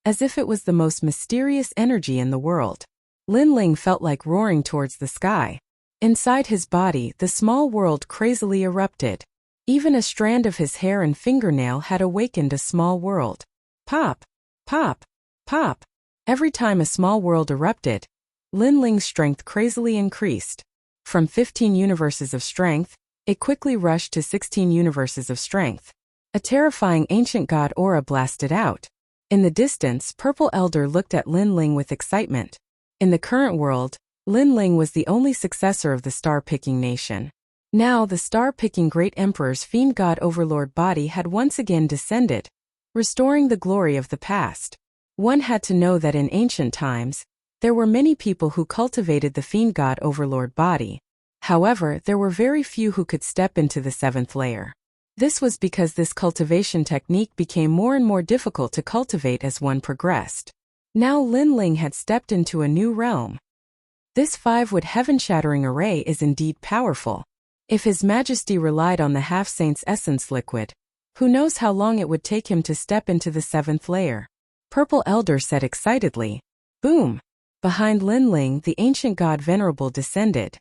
as if it was the most mysterious energy in the world. Lin Ling felt like roaring towards the sky. Inside his body, the small world crazily erupted. Even a strand of his hair and fingernail had awakened a small world. Pop! Pop! Pop! Every time a small world erupted, Lin Ling's strength crazily increased. From 15 universes of strength, it quickly rushed to 16 universes of strength. A terrifying ancient god aura blasted out. In the distance, Purple Elder looked at Lin Ling with excitement. In the current world, Lin Ling was the only successor of the star-picking nation. Now the star-picking Great Emperor's fiend god overlord body had once again descended, restoring the glory of the past. One had to know that in ancient times, there were many people who cultivated the fiend god overlord body. However, there were very few who could step into the 7th layer. This was because this cultivation technique became more and more difficult to cultivate as one progressed. Now Lin Ling had stepped into a new realm. This 5-wood heaven-shattering array is indeed powerful. If His Majesty relied on the half-saint's essence liquid, who knows how long it would take him to step into the 7th layer? Purple Elder said excitedly. Boom! Behind Lin Ling, the ancient god Venerable descended.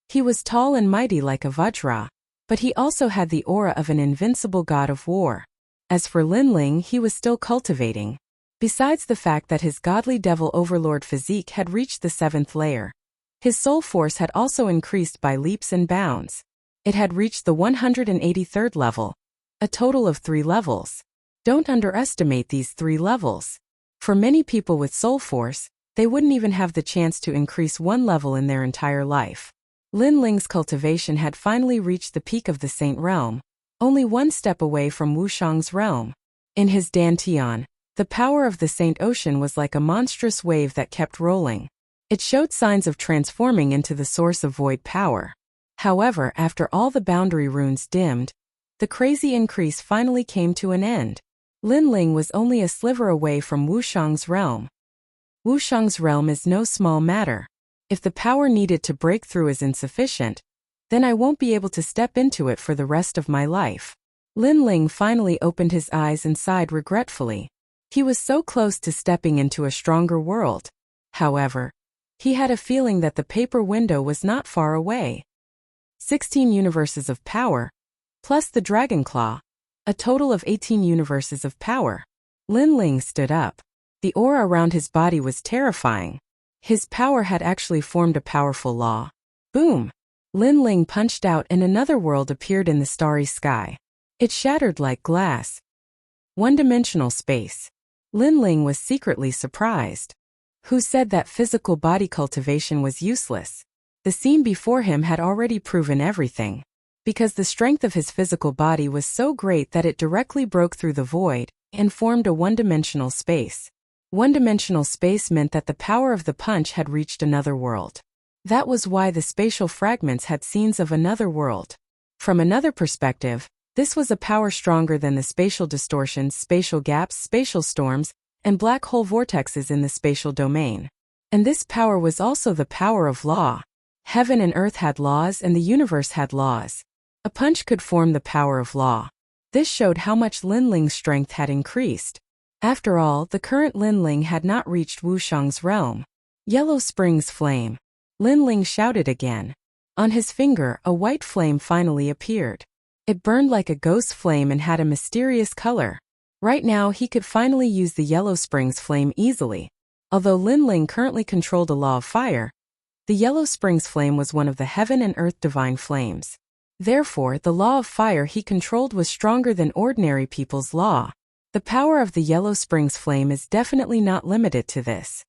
He was tall and mighty like a Vajra, but he also had the aura of an invincible god of war. As for Lin Ling, he was still cultivating. Besides the fact that his godly devil overlord physique had reached the 7th layer, his soul force had also increased by leaps and bounds. It had reached the 183rd level, a total of 3 levels. Don't underestimate these 3 levels. For many people with soul force, they wouldn't even have the chance to increase 1 level in their entire life. Lin Ling's cultivation had finally reached the peak of the Saint realm, only 1 step away from Wushang's realm. In his Dantian, the power of the Saint Ocean was like a monstrous wave that kept rolling. It showed signs of transforming into the source of void power. However, after all the boundary runes dimmed, the crazy increase finally came to an end. Lin Ling was only a sliver away from Wushang's realm. Wushang's realm is no small matter. If the power needed to break through is insufficient, then I won't be able to step into it for the rest of my life. Lin Ling finally opened his eyes and sighed regretfully. He was so close to stepping into a stronger world. However, he had a feeling that the paper window was not far away. 16 universes of power, plus the dragon claw, a total of 18 universes of power. Lin Ling stood up. The aura around his body was terrifying. His power had actually formed a powerful law. Boom! Lin Ling punched out and another world appeared in the starry sky. It shattered like glass. One-dimensional space. Lin Ling was secretly surprised. Who said that physical body cultivation was useless? The scene before him had already proven everything. Because the strength of his physical body was so great that it directly broke through the void and formed a one-dimensional space. One-dimensional space meant that the power of the punch had reached another world. That was why the spatial fragments had scenes of another world. From another perspective, this was a power stronger than the spatial distortions, spatial gaps, spatial storms, and black hole vortexes in the spatial domain. And this power was also the power of law. Heaven and earth had laws and the universe had laws. A punch could form the power of law. This showed how much Lin Ling's strength had increased. After all, the current Lin Ling had not reached Wushang's realm. Yellow Springs Flame. Lin Ling shouted again. On his finger, a white flame finally appeared. It burned like a ghost flame and had a mysterious color. Right now he could finally use the Yellow Springs Flame easily. Although Lin Ling currently controlled a law of fire, the Yellow Springs Flame was one of the heaven and earth divine flames. Therefore, the law of fire he controlled was stronger than ordinary people's law. The power of the Yellow Springs Flame is definitely not limited to this.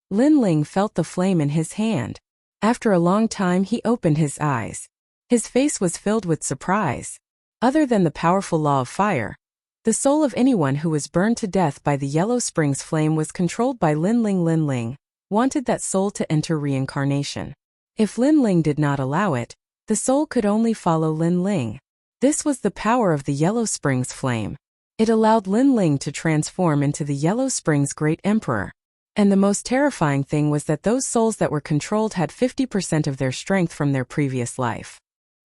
Lin Ling felt the flame in his hand. After a long time he opened his eyes. His face was filled with surprise. Other than the powerful law of fire, the soul of anyone who was burned to death by the Yellow Springs Flame was controlled by Lin Ling. Lin Ling wanted that soul to enter reincarnation. If Lin Ling did not allow it, the soul could only follow Lin Ling. This was the power of the Yellow Springs Flame. It allowed Lin Ling to transform into the Yellow Springs Great Emperor. And the most terrifying thing was that those souls that were controlled had 50% of their strength from their previous life.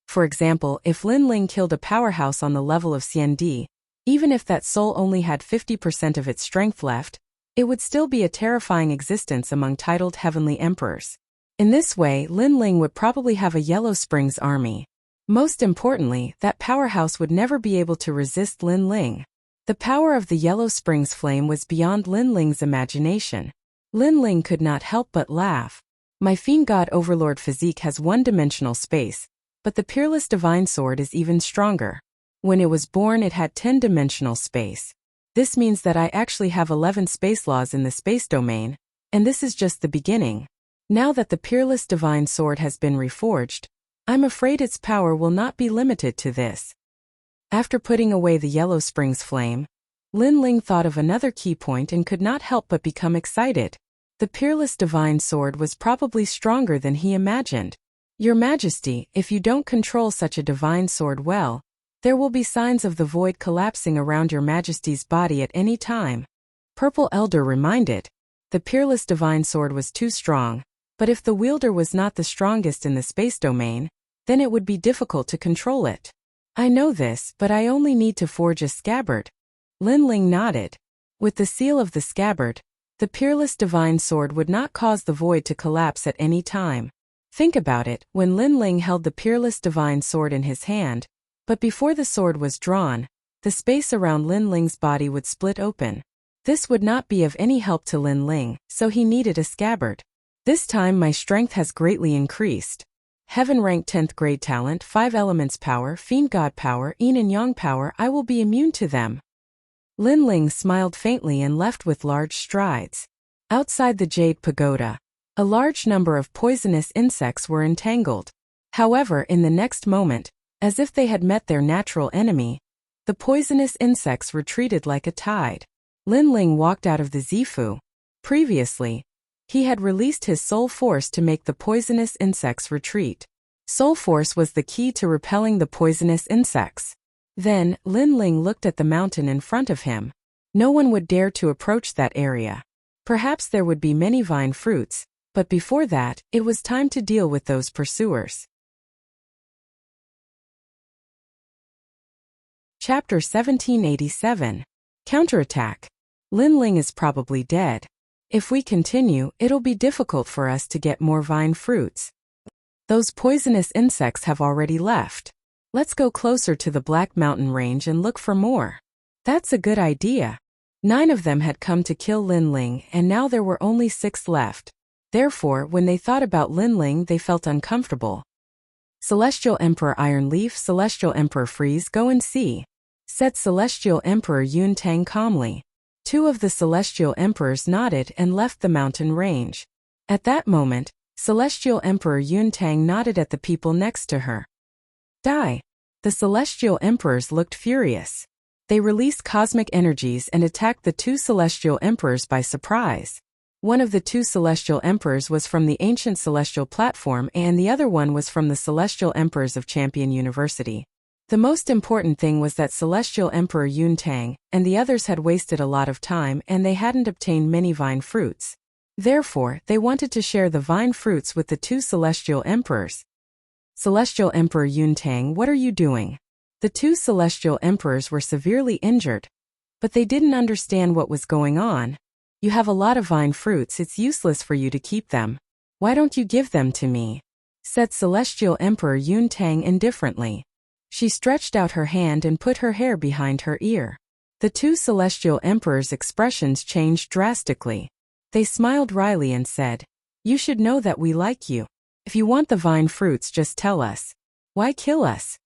For example, if Lin Ling killed a powerhouse on the level of Xiandi, even if that soul only had 50% of its strength left, it would still be a terrifying existence among titled heavenly emperors. In this way, Lin Ling would probably have a Yellow Springs army. Most importantly, that powerhouse would never be able to resist Lin Ling. The power of the Yellow Springs Flame was beyond Lin Ling's imagination. Lin Ling could not help but laugh. My Fiend God Overlord physique has one-dimensional space, but the Peerless Divine Sword is even stronger. When it was born it had 10-dimensional space. This means that I actually have 11 space laws in the space domain, and this is just the beginning. Now that the Peerless Divine Sword has been reforged, I'm afraid its power will not be limited to this. After putting away the Yellow Springs Flame, Lin Ling thought of another key point and could not help but become excited. The Peerless Divine Sword was probably stronger than he imagined. Your Majesty, if you don't control such a divine sword well, there will be signs of the void collapsing around your Majesty's body at any time. Purple Elder reminded. The Peerless Divine Sword was too strong, but if the wielder was not the strongest in the space domain, then it would be difficult to control it. I know this, but I only need to forge a scabbard. Lin Ling nodded. With the seal of the scabbard, the Peerless Divine Sword would not cause the void to collapse at any time. Think about it, when Lin Ling held the Peerless Divine Sword in his hand, but before the sword was drawn, the space around Lin Ling's body would split open. This would not be of any help to Lin Ling, so he needed a scabbard. This time my strength has greatly increased. Heaven rank 10th grade talent, 5 elements power, Fiend God power, Yin and Yang power, I will be immune to them. Lin Ling smiled faintly and left with large strides. Outside the Jade Pagoda, a large number of poisonous insects were entangled. However, in the next moment, as if they had met their natural enemy, the poisonous insects retreated like a tide. Lin Ling walked out of the Zifu. Previously, he had released his soul force to make the poisonous insects retreat. Soul force was the key to repelling the poisonous insects. Then, Lin Ling looked at the mountain in front of him. No one would dare to approach that area. Perhaps there would be many vine fruits, but before that, it was time to deal with those pursuers. Chapter 1787. Counterattack. Lin Ling is probably dead. If we continue, it'll be difficult for us to get more vine fruits. Those poisonous insects have already left. Let's go closer to the Black Mountain Range and look for more. That's a good idea. 9 of them had come to kill Lin Ling, and now there were only 6 left. Therefore, when they thought about Lin Ling, they felt uncomfortable. Celestial Emperor Iron Leaf, Celestial Emperor Freeze, go and see, said Celestial Emperor Yun Tang calmly. 2 of the Celestial Emperors nodded and left the mountain range. At that moment, Celestial Emperor Yun Tang nodded at the people next to her. Die. The Celestial Emperors looked furious. They released cosmic energies and attacked the 2 Celestial Emperors by surprise. One of the 2 Celestial Emperors was from the ancient Celestial Platform and the other one was from the Celestial Emperors of Champion University. The most important thing was that Celestial Emperor Yun Tang and the others had wasted a lot of time and they hadn't obtained many vine fruits. Therefore, they wanted to share the vine fruits with the 2 Celestial Emperors. Celestial Emperor Yun Tang, what are you doing? The 2 Celestial Emperors were severely injured, but they didn't understand what was going on. You have a lot of vine fruits, it's useless for you to keep them. Why don't you give them to me? Said Celestial Emperor Yun Tang indifferently. She stretched out her hand and put her hair behind her ear. The 2 Celestial Emperors' expressions changed drastically. They smiled wryly and said, "You should know that we like you. If you want the vine fruits, just tell us. Why kill us?"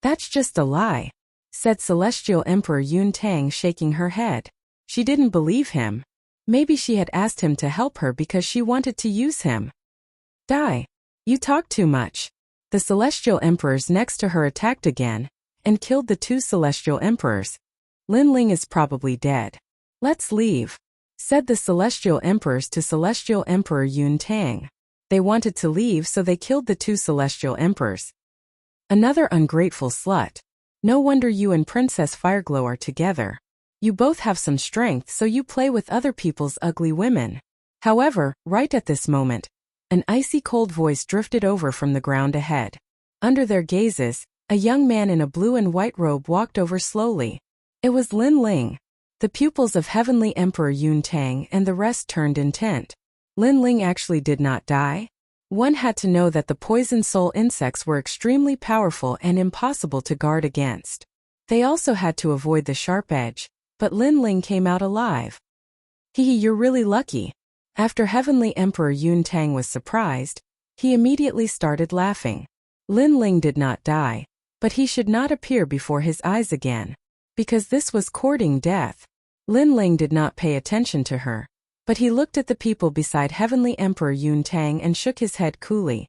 "That's just a lie," said Celestial Emperor Yun Tang, shaking her head. She didn't believe him. Maybe she had asked him to help her because she wanted to use him. Die. You talk too much. The Celestial Emperors next to her attacked again and killed the 2 Celestial Emperors. Lin Ling is probably dead. Let's leave, said the Celestial Emperors to Celestial Emperor Yun Tang. They wanted to leave, so they killed the 2 Celestial Emperors. Another ungrateful slut. No wonder you and Princess Fireglow are together. You both have some strength, so you play with other people's ugly women. However, right at this moment, an icy cold voice drifted over from the ground ahead. Under their gazes, a young man in a blue and white robe walked over slowly. It was Lin Ling. The pupils of Heavenly Emperor Yun Tang and the rest turned intent. Lin Ling actually did not die? One had to know that the poison soul insects were extremely powerful and impossible to guard against. They also had to avoid the sharp edge, but Lin Ling came out alive. Hee, you're really lucky. After Heavenly Emperor Yun Tang was surprised, he immediately started laughing. Lin Ling did not die, but he should not appear before his eyes again, because this was courting death. Lin Ling did not pay attention to her, but he looked at the people beside Heavenly Emperor Yun Tang and shook his head coolly.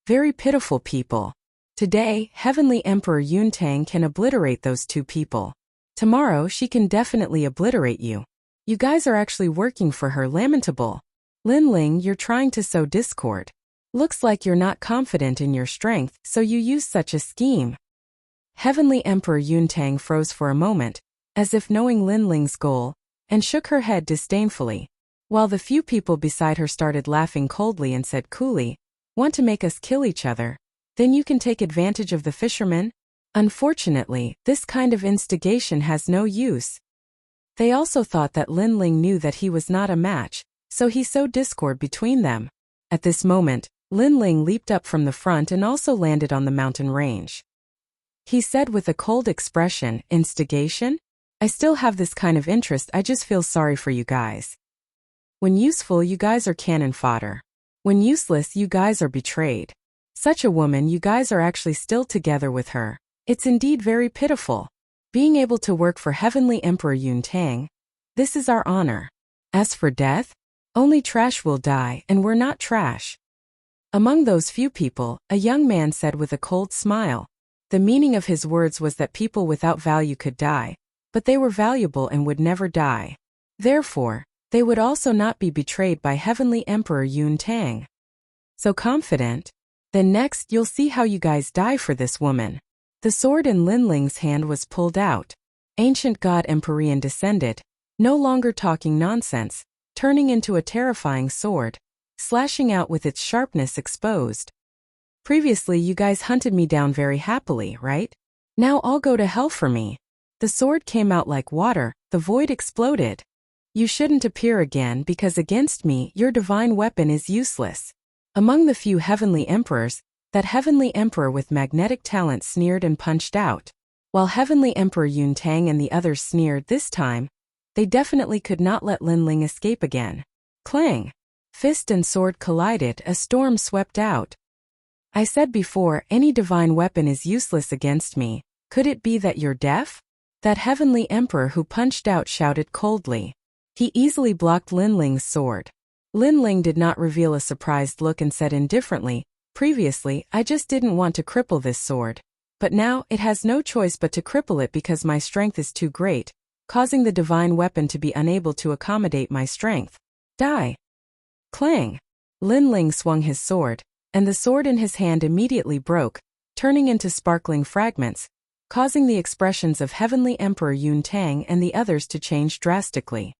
Very pitiful people. Today, Heavenly Emperor Yun Tang can obliterate those 2 people. Tomorrow she can definitely obliterate you. You guys are actually working for her, lamentable. Lin Ling, you're trying to sow discord. Looks like you're not confident in your strength, so you use such a scheme. Heavenly Emperor Yun Tang froze for a moment, as if knowing Lin Ling's goal, and shook her head disdainfully, while the few people beside her started laughing coldly and said coolly, "Want to make us kill each other? Then you can take advantage of the fishermen? Unfortunately, this kind of instigation has no use." They also thought that Lin Ling knew that he was not a match, so he sowed discord between them. At this moment, Lin Ling leaped up from the front and also landed on the mountain range. He said with a cold expression, "Instigation? I still have this kind of interest, I just feel sorry for you guys. When useful, you guys are cannon fodder. When useless, you guys are betrayed. Such a woman, you guys are actually still together with her. It's indeed very pitiful. Being able to work for Heavenly Emperor Yun Tang, this is our honor. As for death, only trash will die, and we're not trash." Among those few people, a young man said with a cold smile. The meaning of his words was that people without value could die, but they were valuable and would never die. Therefore, they would also not be betrayed by Heavenly Emperor Yun Tang. So confident? Then next you'll see how you guys die for this woman. The sword in Lin Ling's hand was pulled out. Ancient god Empyrean descended, no longer talking nonsense, turning into a terrifying sword, slashing out with its sharpness exposed. Previously you guys hunted me down very happily, right? Now all go to hell for me. The sword came out like water, the void exploded. You shouldn't appear again because against me your divine weapon is useless. Among the few heavenly emperors, that heavenly emperor with magnetic talent sneered and punched out. While heavenly emperor Yun Tang and the others sneered this time, they definitely could not let Lin Ling escape again. Clang! Fist and sword collided, a storm swept out. I said before, any divine weapon is useless against me. Could it be that you're deaf? That heavenly emperor who punched out shouted coldly. He easily blocked Lin Ling's sword. Lin Ling did not reveal a surprised look and said indifferently, previously, I just didn't want to cripple this sword. But now, it has no choice but to cripple it because my strength is too great, causing the divine weapon to be unable to accommodate my strength. Die! Clang! Lin Ling swung his sword, and the sword in his hand immediately broke, turning into sparkling fragments, causing the expressions of Heavenly Emperor Yun Tang and the others to change drastically.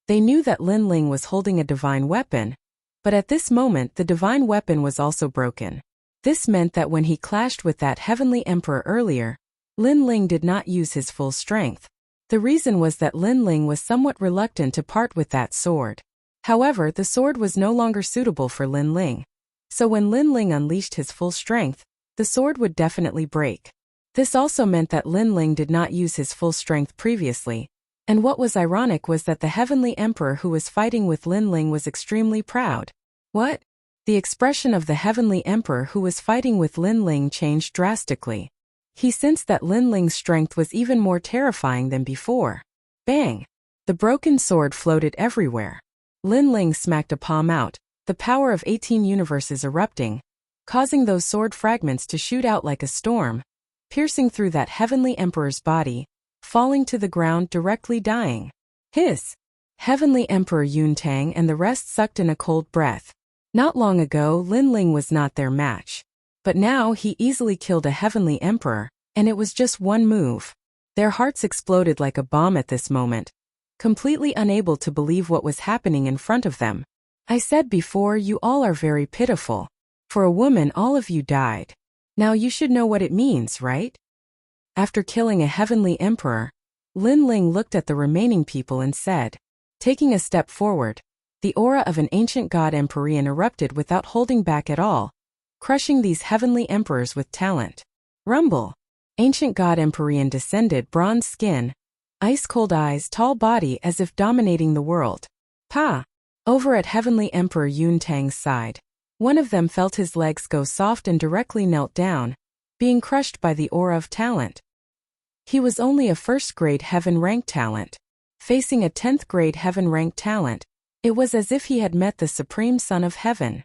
They knew that Lin Ling was holding a divine weapon, but at this moment the divine weapon was also broken. This meant that when he clashed with that heavenly emperor earlier, Lin Ling did not use his full strength. The reason was that Lin Ling was somewhat reluctant to part with that sword. However, the sword was no longer suitable for Lin Ling. So when Lin Ling unleashed his full strength, the sword would definitely break. This also meant that Lin Ling did not use his full strength previously, and what was ironic was that the heavenly emperor who was fighting with Lin Ling was extremely proud. What? The expression of the heavenly emperor who was fighting with Lin Ling changed drastically. He sensed that Lin Ling's strength was even more terrifying than before. Bang! The broken sword floated everywhere. Lin Ling smacked a palm out, the power of 18 universes erupting, causing those sword fragments to shoot out like a storm, piercing through that heavenly emperor's body, falling to the ground directly dying. Hiss! Heavenly Emperor Yun Tang and the rest sucked in a cold breath. Not long ago Lin Ling was not their match. But now he easily killed a heavenly emperor, and it was just one move. Their hearts exploded like a bomb at this moment, completely unable to believe what was happening in front of them. I said before, you all are very pitiful. For a woman all of you died. Now you should know what it means, right? After killing a heavenly emperor, Lin Ling looked at the remaining people and said, taking a step forward, the aura of an ancient god Empyrean erupted without holding back at all, crushing these heavenly emperors with talent. Rumble! Ancient god Empyrean descended, bronze skin, ice-cold eyes, tall body as if dominating the world. Pa! Over at heavenly emperor Yun Tang's side, one of them felt his legs go soft and directly knelt down, being crushed by the aura of talent. He was only a first-grade heaven-ranked talent. Facing a 10th-grade heaven-ranked talent, it was as if he had met the supreme son of heaven.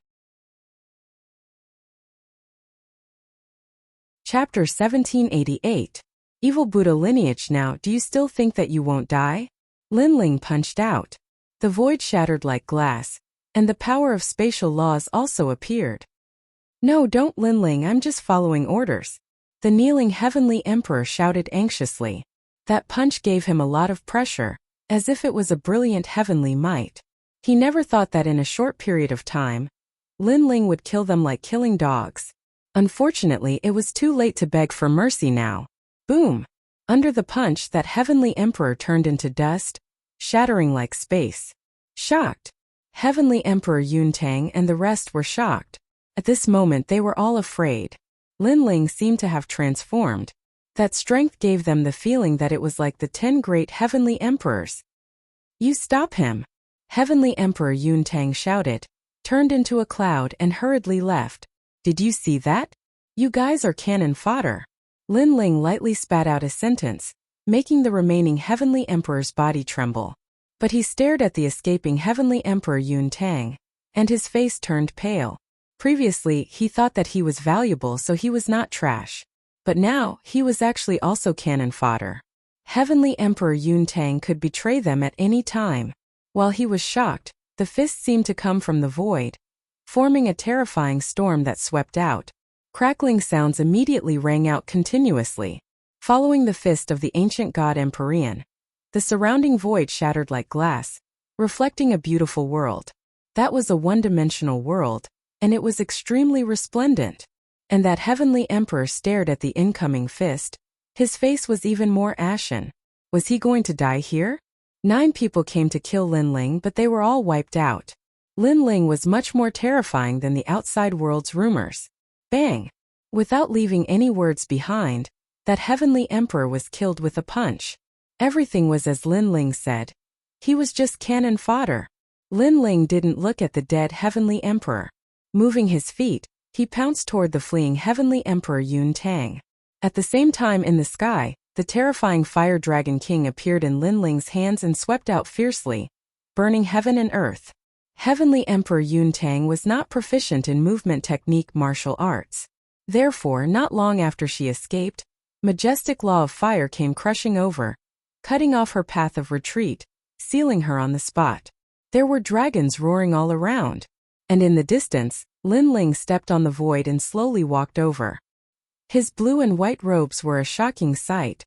Chapter 1788. Evil Buddha lineage. Now, do you still think that you won't die? Lin Ling punched out. The void shattered like glass, and the power of spatial laws also appeared. No, don't, Lin Ling, I'm just following orders. The kneeling heavenly emperor shouted anxiously. That punch gave him a lot of pressure, as if it was a brilliant heavenly might. He never thought that in a short period of time, Lin Ling would kill them like killing dogs. Unfortunately, it was too late to beg for mercy now. Boom! Under the punch, that heavenly emperor turned into dust, shattering like space. Shocked! Heavenly Emperor Yun Tang and the rest were shocked. At this moment they were all afraid. Lin Ling seemed to have transformed. That strength gave them the feeling that it was like the 10 great heavenly emperors. You stop him! Heavenly Emperor Yun Tang shouted, turned into a cloud and hurriedly left. Did you see that? You guys are cannon fodder. Lin Ling lightly spat out a sentence, making the remaining heavenly emperor's body tremble. But he stared at the escaping heavenly emperor Yun Tang, and his face turned pale. Previously, he thought that he was valuable, so he was not trash. But now, he was actually also cannon fodder. Heavenly Emperor Yun Tang could betray them at any time. While he was shocked, the fist seemed to come from the void, forming a terrifying storm that swept out. Crackling sounds immediately rang out continuously. following the fist of the ancient god Empyrean. The surrounding void shattered like glass, reflecting a beautiful world. That was a one-dimensional world, and it was extremely resplendent. And that heavenly emperor stared at the incoming fist. His face was even more ashen. Was he going to die here? 9 people came to kill Lin Ling, but they were all wiped out. Lin Ling was much more terrifying than the outside world's rumors. Bang! Without leaving any words behind, that heavenly emperor was killed with a punch. Everything was as Lin Ling said. He was just cannon fodder. Lin Ling didn't look at the dead heavenly emperor. Moving his feet, he pounced toward the fleeing heavenly emperor Yun Tang. At the same time in the sky, the terrifying fire dragon king appeared in Lin Ling's hands and swept out fiercely, burning heaven and earth. Heavenly Emperor Yun Tang was not proficient in movement technique martial arts. Therefore, not long after she escaped, majestic law of fire came crushing over, cutting off her path of retreat, sealing her on the spot. There were dragons roaring all around. And in the distance, Lin Ling stepped on the void and slowly walked over. His blue and white robes were a shocking sight.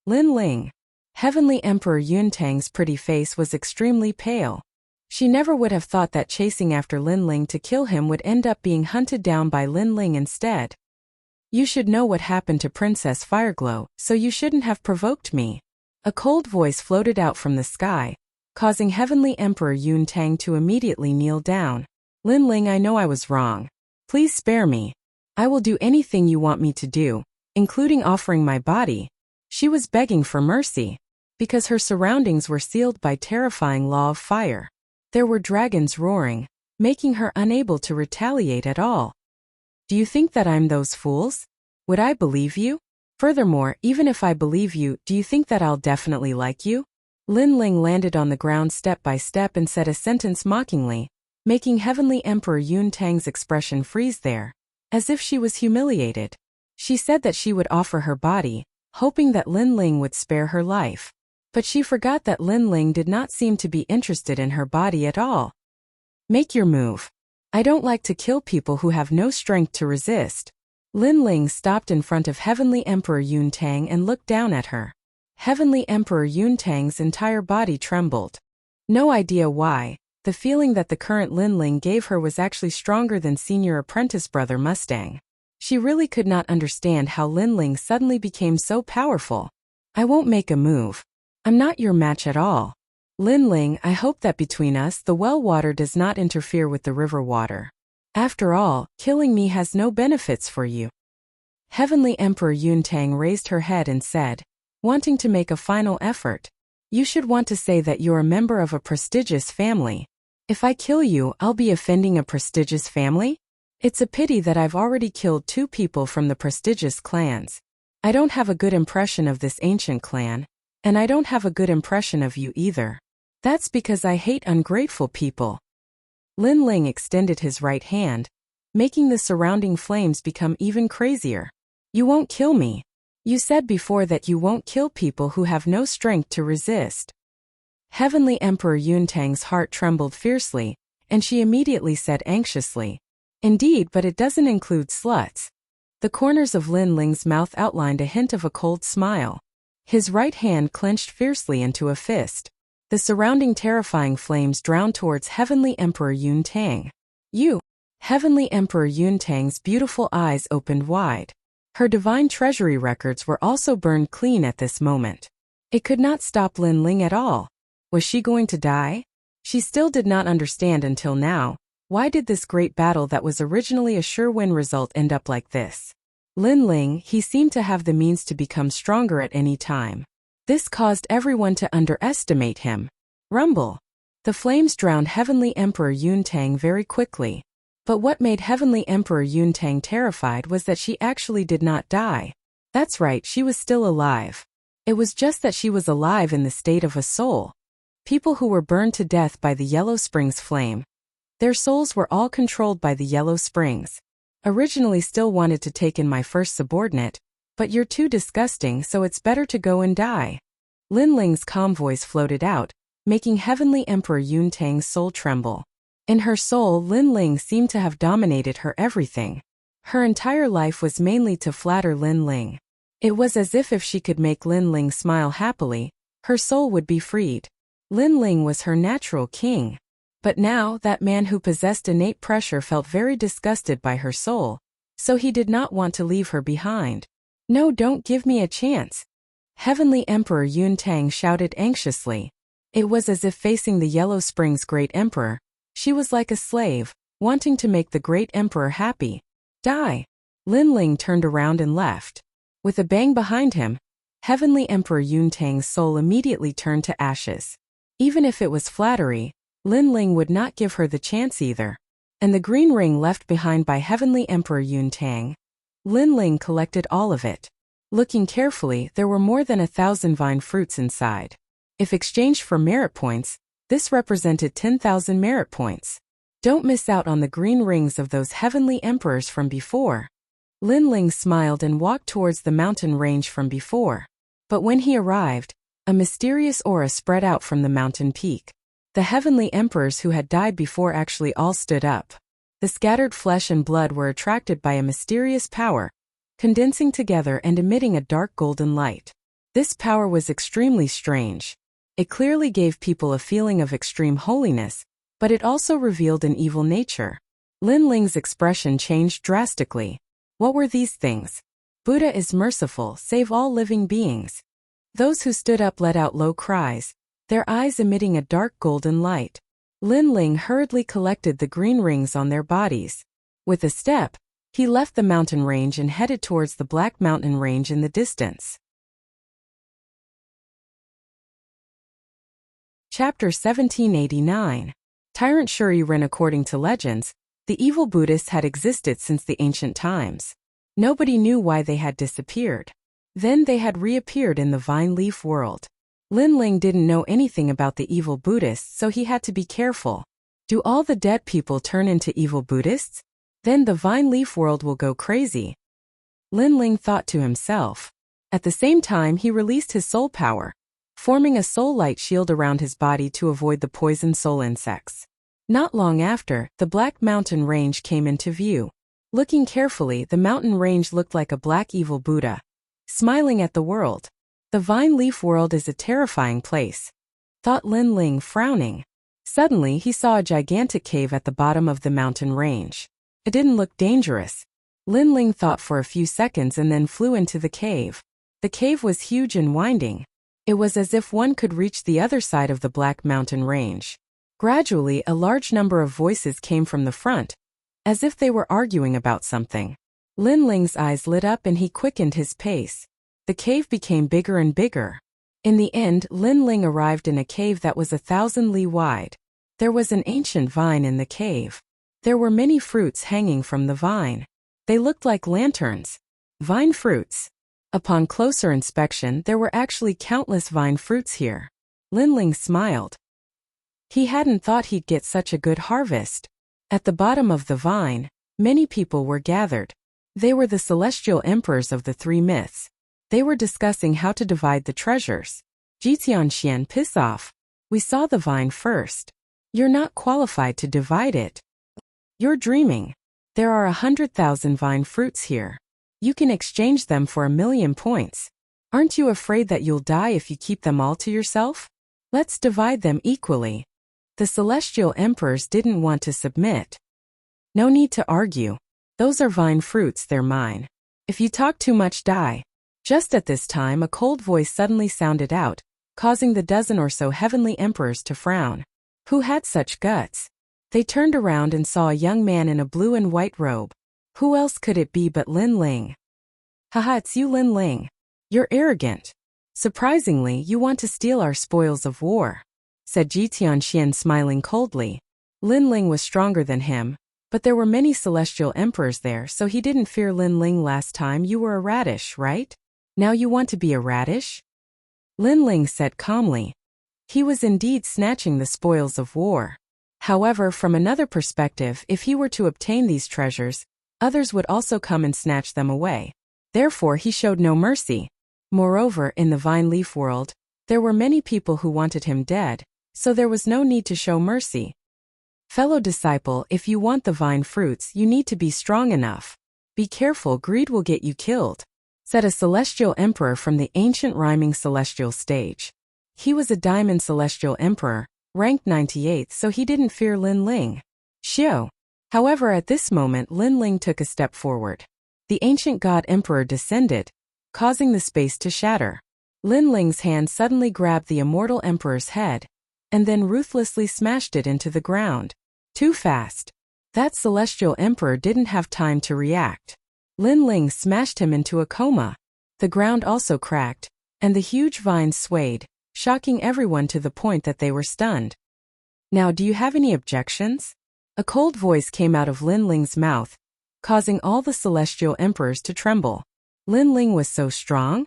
Lin Ling. Heavenly Emperor Yun Tang's pretty face was extremely pale. She never would have thought that chasing after Lin Ling to kill him would end up being hunted down by Lin Ling instead. You should know what happened to Princess Fireglow, so you shouldn't have provoked me. A cold voice floated out from the sky, causing Heavenly Emperor Yun Tang to immediately kneel down. Lin Ling, I know I was wrong. Please spare me. I will do anything you want me to do, including offering my body. She was begging for mercy, because her surroundings were sealed by terrifying law of fire. There were dragons roaring, making her unable to retaliate at all. Do you think that I'm those fools? Would I believe you? Furthermore, even if I believe you, do you think that I'll definitely like you? Lin Ling landed on the ground step by step and said a sentence mockingly, making Heavenly Emperor Yun Tang's expression freeze there, as if she was humiliated. She said that she would offer her body, hoping that Lin Ling would spare her life. But she forgot that Lin Ling did not seem to be interested in her body at all. Make your move. I don't like to kill people who have no strength to resist. Lin Ling stopped in front of Heavenly Emperor Yun Tang and looked down at her. Heavenly Emperor Yun Tang's entire body trembled. No idea why. The feeling that the current Lin Ling gave her was actually stronger than senior apprentice brother Mustang. She really could not understand how Lin Ling suddenly became so powerful. I won't make a move. I'm not your match at all. Lin Ling, I hope that between us the well water does not interfere with the river water. After all, killing me has no benefits for you. Heavenly Emperor Yun Tang raised her head and said, wanting to make a final effort, you should want to say that you're a member of a prestigious family. If I kill you, I'll be offending a prestigious family? It's a pity that I've already killed 2 people from the prestigious clans. I don't have a good impression of this ancient clan, and I don't have a good impression of you either. That's because I hate ungrateful people. Lin Ling extended his right hand, making the surrounding flames become even crazier. You won't kill me. You said before that you won't kill people who have no strength to resist. Heavenly Emperor Yun Tang's heart trembled fiercely, and she immediately said anxiously, indeed, but it doesn't include sluts. The corners of Lin Ling's mouth outlined a hint of a cold smile. His right hand clenched fiercely into a fist. The surrounding terrifying flames drowned towards Heavenly Emperor Yun Tang. You! Heavenly Emperor Yun Tang's beautiful eyes opened wide. Her divine treasury records were also burned clean at this moment. It could not stop Lin Ling at all. Was she going to die? She still did not understand until now. Why did this great battle that was originally a sure win result end up like this? Lin Ling, he seemed to have the means to become stronger at any time. This caused everyone to underestimate him. Rumble. The flames drowned Heavenly Emperor Yun Tang very quickly. But what made Heavenly Emperor Yun Tang terrified was that she actually did not die. That's right, she was still alive. It was just that she was alive in the state of a soul. People who were burned to death by the Yellow Springs flame. Their souls were all controlled by the Yellow Springs. Originally still wanted to take in my first subordinate, but you're too disgusting, so it's better to go and die. Lin Ling's calm voice floated out, making Heavenly Emperor Yun Tang's soul tremble. In her soul, Lin Ling seemed to have dominated her everything. Her entire life was mainly to flatter Lin Ling. It was as if she could make Lin Ling smile happily, her soul would be freed. Lin Ling was her natural king. But now that man who possessed innate pressure felt very disgusted by her soul, so he did not want to leave her behind. No, don't give me a chance. Heavenly Emperor Yun Tang shouted anxiously. It was as if facing the Yellow Springs Great Emperor, she was like a slave, wanting to make the Great Emperor happy. Die! Lin Ling turned around and left. With a bang behind him, Heavenly Emperor Yun Tang's soul immediately turned to ashes. Even if it was flattery, Lin Ling would not give her the chance either. And the green ring left behind by Heavenly Emperor Yun Tang. Lin Ling collected all of it. Looking carefully, there were more than 1,000 vine fruits inside. If exchanged for merit points, this represented 10,000 merit points. Don't miss out on the green rings of those heavenly emperors from before. Lin Ling smiled and walked towards the mountain range from before. But when he arrived, a mysterious aura spread out from the mountain peak. The heavenly emperors who had died before actually all stood up. The scattered flesh and blood were attracted by a mysterious power, condensing together and emitting a dark golden light. This power was extremely strange. It clearly gave people a feeling of extreme holiness, but it also revealed an evil nature. Lin Ling's expression changed drastically. What were these things? Buddha is merciful, save all living beings. Those who stood up let out low cries, their eyes emitting a dark golden light. Lin Ling hurriedly collected the green rings on their bodies. With a step, he left the mountain range and headed towards the Black Mountain Range in the distance. Chapter 1789. Tyrant Shuri Rin. According to legends, the evil Buddhists had existed since the ancient times. Nobody knew why they had disappeared. Then they had reappeared in the vine leaf world. Lin Ling didn't know anything about the evil Buddhists, so he had to be careful. Do all the dead people turn into evil Buddhists? Then the vine leaf world will go crazy. Lin Ling thought to himself. At the same time, he released his soul power, forming a soul light shield around his body to avoid the poison soul insects. Not long after, the Black Mountain Range came into view. Looking carefully, the mountain range looked like a black evil Buddha, smiling at the world. The vine leaf world is a terrifying place, thought Lin Ling, frowning. Suddenly, he saw a gigantic cave at the bottom of the mountain range. It didn't look dangerous. Lin Ling thought for a few seconds and then flew into the cave. The cave was huge and winding. It was as if one could reach the other side of the Black Mountain Range. Gradually, a large number of voices came from the front, as if they were arguing about something. Lin Ling's eyes lit up and he quickened his pace. The cave became bigger and bigger. In the end, Lin Ling arrived in a cave that was 1,000 li wide. There was an ancient vine in the cave. There were many fruits hanging from the vine. They looked like lanterns. Vine fruits. Upon closer inspection, there were actually countless vine fruits here. Lin Ling smiled. He hadn't thought he'd get such a good harvest. At the bottom of the vine, many people were gathered. They were the celestial emperors of the three myths. They were discussing how to divide the treasures. Jitianxian, piss off. We saw the vine first. You're not qualified to divide it. You're dreaming. There are 100,000 vine fruits here. You can exchange them for 1,000,000 points. Aren't you afraid that you'll die if you keep them all to yourself? Let's divide them equally. The celestial emperors didn't want to submit. No need to argue. Those are vine fruits, they're mine. If you talk too much, die. Just at this time, a cold voice suddenly sounded out, causing the dozen or so heavenly emperors to frown. Who had such guts? They turned around and saw a young man in a blue and white robe. Who else could it be but Lin Ling? Haha, it's you, Lin Ling. You're arrogant. Surprisingly, you want to steal our spoils of war, said Ji Tianxian, smiling coldly. Lin Ling was stronger than him, but there were many celestial emperors there, so he didn't fear Lin Ling. Last time you were a radish, right? Now you want to be a radish? Lin Ling said calmly. He was indeed snatching the spoils of war. However, from another perspective, if he were to obtain these treasures, others would also come and snatch them away. Therefore, he showed no mercy. Moreover, in the vine leaf world, there were many people who wanted him dead, so there was no need to show mercy. Fellow disciple, if you want the vine fruits, you need to be strong enough. Be careful, greed will get you killed, said a celestial emperor from the ancient rhyming celestial stage. He was a diamond celestial emperor, ranked 98th, so he didn't fear Lin Ling. Xiao. However, at this moment Lin Ling took a step forward. The ancient god emperor descended, causing the space to shatter. Lin Ling's hand suddenly grabbed the immortal emperor's head, and then ruthlessly smashed it into the ground. Too fast. That celestial emperor didn't have time to react. Lin Ling smashed him into a coma. The ground also cracked, and the huge vines swayed, shocking everyone to the point that they were stunned. Now, do you have any objections? A cold voice came out of Lin Ling's mouth, causing all the celestial emperors to tremble. Lin Ling was so strong?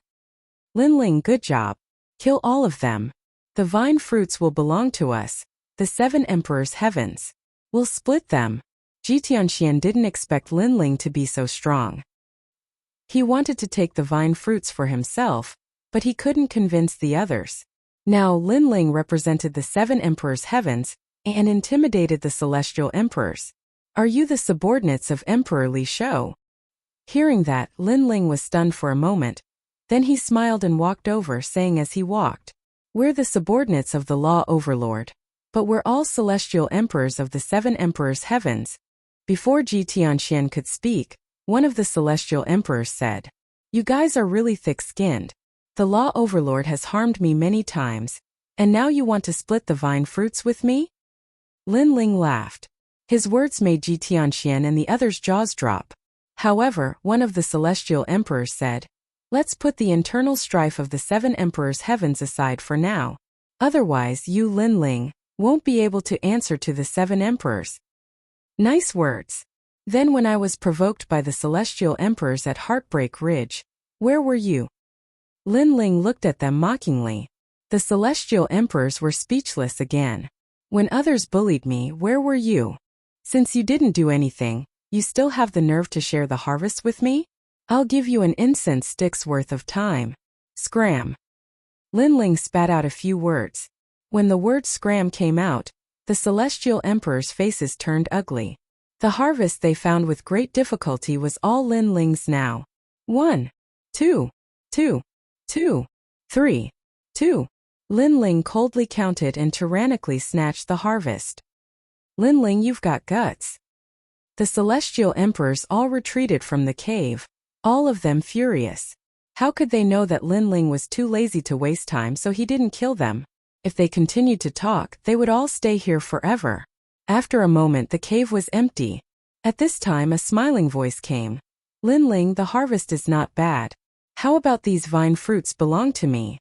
Lin Ling, good job. Kill all of them. The vine fruits will belong to us, the 7 emperors' heavens. We'll split them. Ji Tianxian didn't expect Lin Ling to be so strong. He wanted to take the vine fruits for himself, but he couldn't convince the others. Now Lin Ling represented the 7 emperors' heavens and intimidated the celestial emperors. Are you the subordinates of Emperor Li Shou? Hearing that, Lin Ling was stunned for a moment. Then he smiled and walked over, saying as he walked, "We're the subordinates of the law overlord. But we're all celestial emperors of the 7 emperors' heavens." Before Ji Tianxian could speak, one of the celestial emperors said, "You guys are really thick-skinned. The law overlord has harmed me many times, and now you want to split the vine fruits with me?" Lin Ling laughed. His words made Ji Tianxian and the others' jaws drop. However, one of the celestial emperors said, "Let's put the internal strife of the 7 emperors' heavens aside for now. Otherwise you, Lin Ling, won't be able to answer to the 7 emperors." Nice words. Then when I was provoked by the celestial emperors at Heartbreak Ridge, where were you? Lin Ling looked at them mockingly. The celestial emperors were speechless again. When others bullied me, where were you? Since you didn't do anything, you still have the nerve to share the harvest with me? I'll give you an incense stick's worth of time. Scram. Lin Ling spat out a few words. When the word scram came out, the celestial emperors' faces turned ugly. The harvest they found with great difficulty was all Lin Ling's now. 1, 2, 2, 2, 3, 2. Lin Ling coldly counted and tyrannically snatched the harvest. Lin Ling, you've got guts. The celestial emperors all retreated from the cave, all of them furious. How could they know that Lin Ling was too lazy to waste time, so he didn't kill them? If they continued to talk, they would all stay here forever. After a moment the cave was empty. At this time a smiling voice came. "Lin Ling, the harvest is not bad. How about these vine fruits belong to me?"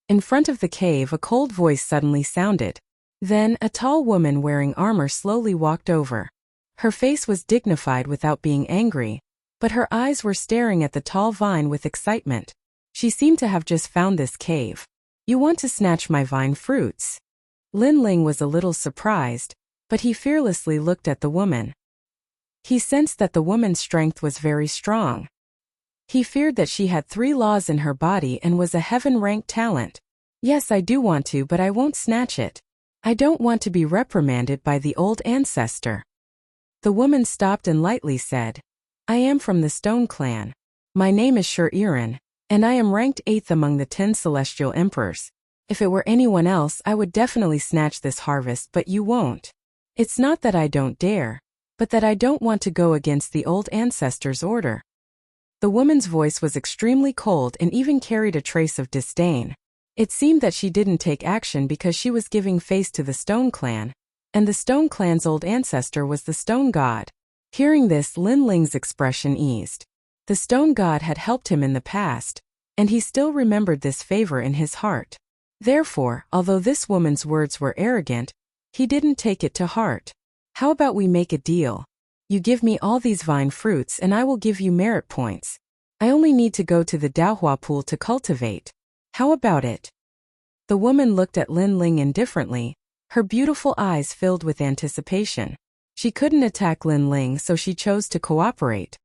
In front of the cave a cold voice suddenly sounded. Then a tall woman wearing armor slowly walked over. Her face was dignified without being angry, but her eyes were staring at the tall vine with excitement. She seemed to have just found this cave. "You want to snatch my vine fruits?" Lin Ling was a little surprised, but he fearlessly looked at the woman. He sensed that the woman's strength was very strong. He feared that she had 3 laws in her body and was a heaven-ranked talent. "Yes, I do want to, but I won't snatch it. I don't want to be reprimanded by the old ancestor." The woman stopped and lightly said, "I am from the Stone Clan. My name is Shur Iran, and I am ranked 8th among the 10 celestial emperors. If it were anyone else, I would definitely snatch this harvest, but you won't. It's not that I don't dare, but that I don't want to go against the old ancestor's order." The woman's voice was extremely cold and even carried a trace of disdain. It seemed that she didn't take action because she was giving face to the Stone Clan, and the Stone Clan's old ancestor was the Stone God. Hearing this, Lin Ling's expression eased. The Stone God had helped him in the past, and he still remembered this favor in his heart. Therefore, although this woman's words were arrogant, he didn't take it to heart. "How about we make a deal? You give me all these vine fruits and I will give you merit points. I only need to go to the Daohua pool to cultivate. How about it?" The woman looked at Lin Ling indifferently, her beautiful eyes filled with anticipation. She couldn't attack Lin Ling, so she chose to cooperate.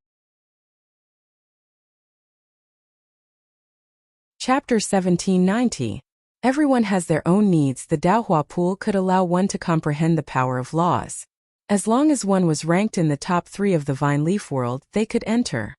Chapter 1790. Everyone has their own needs. The Daohua pool could allow one to comprehend the power of laws. As long as one was ranked in the top 3 of the Vine Leaf world, they could enter.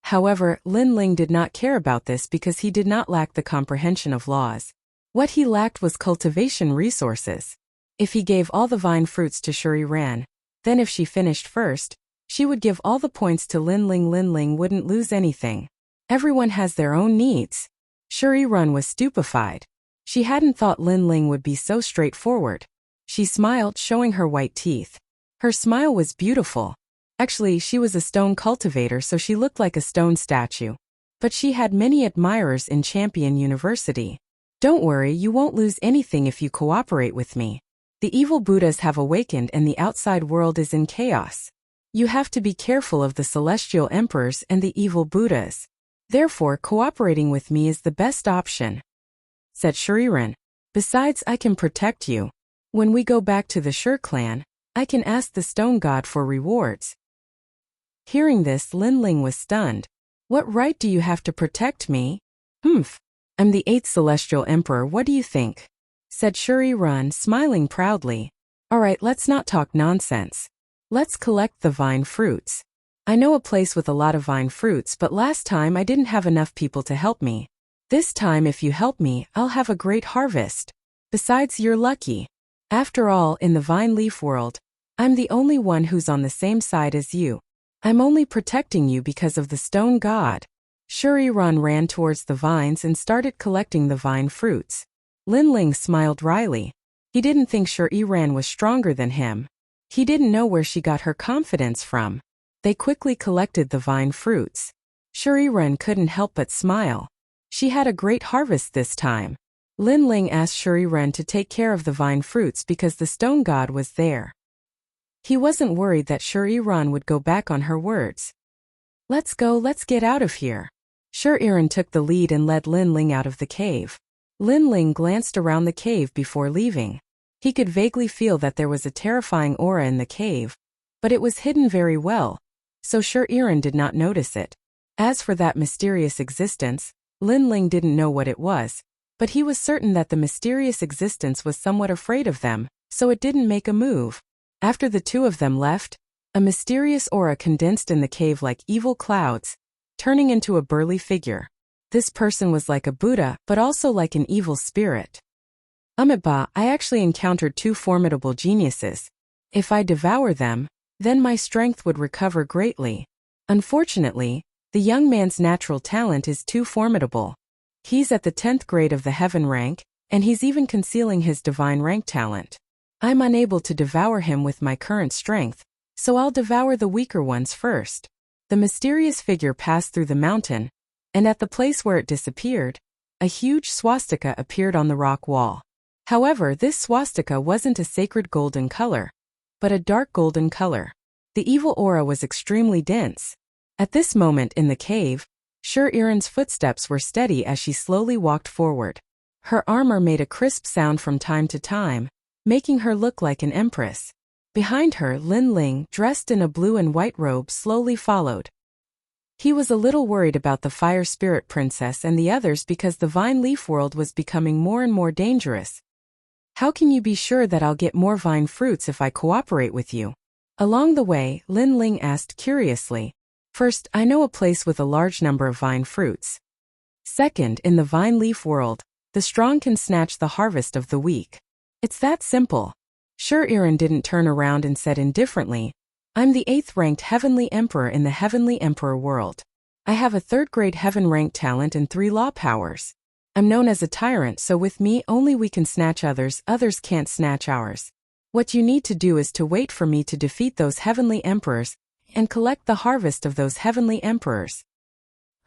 However, Lin Ling did not care about this because he did not lack the comprehension of laws. What he lacked was cultivation resources. If he gave all the vine fruits to Shuri Ran, then if she finished first, she would give all the points to Lin Ling. Lin Ling wouldn't lose anything. Everyone has their own needs. Shuri Ran was stupefied. She hadn't thought Lin Ling would be so straightforward. She smiled, showing her white teeth. Her smile was beautiful. Actually, she was a stone cultivator, so she looked like a stone statue. But she had many admirers in Champion University. Don't worry, you won't lose anything if you cooperate with me. The evil Buddhas have awakened and the outside world is in chaos. You have to be careful of the celestial emperors and the evil Buddhas. Therefore, cooperating with me is the best option, said Shuriren. Besides, I can protect you. When we go back to the Shur clan, I can ask the stone god for rewards. Hearing this, Lin Ling was stunned. What right do you have to protect me? I'm the 8th celestial emperor, what do you think? Said Shuri Run, smiling proudly. Alright, let's not talk nonsense. Let's collect the vine fruits. I know a place with a lot of vine fruits, but last time I didn't have enough people to help me. This time if you help me, I'll have a great harvest. Besides, you're lucky. After all, in the vine leaf world, I'm the only one who's on the same side as you. I'm only protecting you because of the stone god. Shuri Run ran towards the vines and started collecting the vine fruits. Lin Ling smiled wryly. He didn't think Shuri Ran was stronger than him. He didn't know where she got her confidence from. They quickly collected the vine fruits. Shuri Ran couldn't help but smile. She had a great harvest this time. Lin Ling asked Shuri Ran to take care of the vine fruits because the stone god was there. He wasn't worried that Shuri Ran would go back on her words. Let's go, let's get out of here. Shuri Ran took the lead and led Lin Ling out of the cave. Lin Ling glanced around the cave before leaving. He could vaguely feel that there was a terrifying aura in the cave, but it was hidden very well, so Shuri Ran did not notice it. As for that mysterious existence, Lin Ling didn't know what it was, but he was certain that the mysterious existence was somewhat afraid of them, so it didn't make a move. After the two of them left, a mysterious aura condensed in the cave like evil clouds, turning into a burly figure. This person was like a Buddha, but also like an evil spirit. I actually encountered two formidable geniuses. If I devour them, then my strength would recover greatly. Unfortunately, the young man's natural talent is too formidable. He's at the 10th grade of the heaven rank, and he's even concealing his divine rank talent. I'm unable to devour him with my current strength, so I'll devour the weaker ones first. The mysterious figure passed through the mountain, and at the place where it disappeared, a huge swastika appeared on the rock wall. However, this swastika wasn't a sacred golden color, but a dark golden color. The evil aura was extremely dense. At this moment in the cave, Shuri Ran's footsteps were steady as she slowly walked forward. Her armor made a crisp sound from time to time, making her look like an empress. Behind her, Lin Ling, dressed in a blue and white robe, slowly followed. He was a little worried about the Fire Spirit Princess and the others because the Vine Leaf world was becoming more and more dangerous. How can you be sure that I'll get more vine fruits if I cooperate with you? Along the way, Lin Ling asked curiously. First, I know a place with a large number of vine fruits. Second, in the Vine Leaf world, the strong can snatch the harvest of the weak. It's that simple. Shuri Ran didn't turn around and said indifferently, I'm the 8th ranked Heavenly Emperor in the Heavenly Emperor world. I have a 3rd grade Heaven rank talent and 3 law powers. I'm known as a tyrant, so with me only we can snatch others can't snatch ours. What you need to do is to wait for me to defeat those Heavenly Emperors and collect the harvest of those Heavenly Emperors.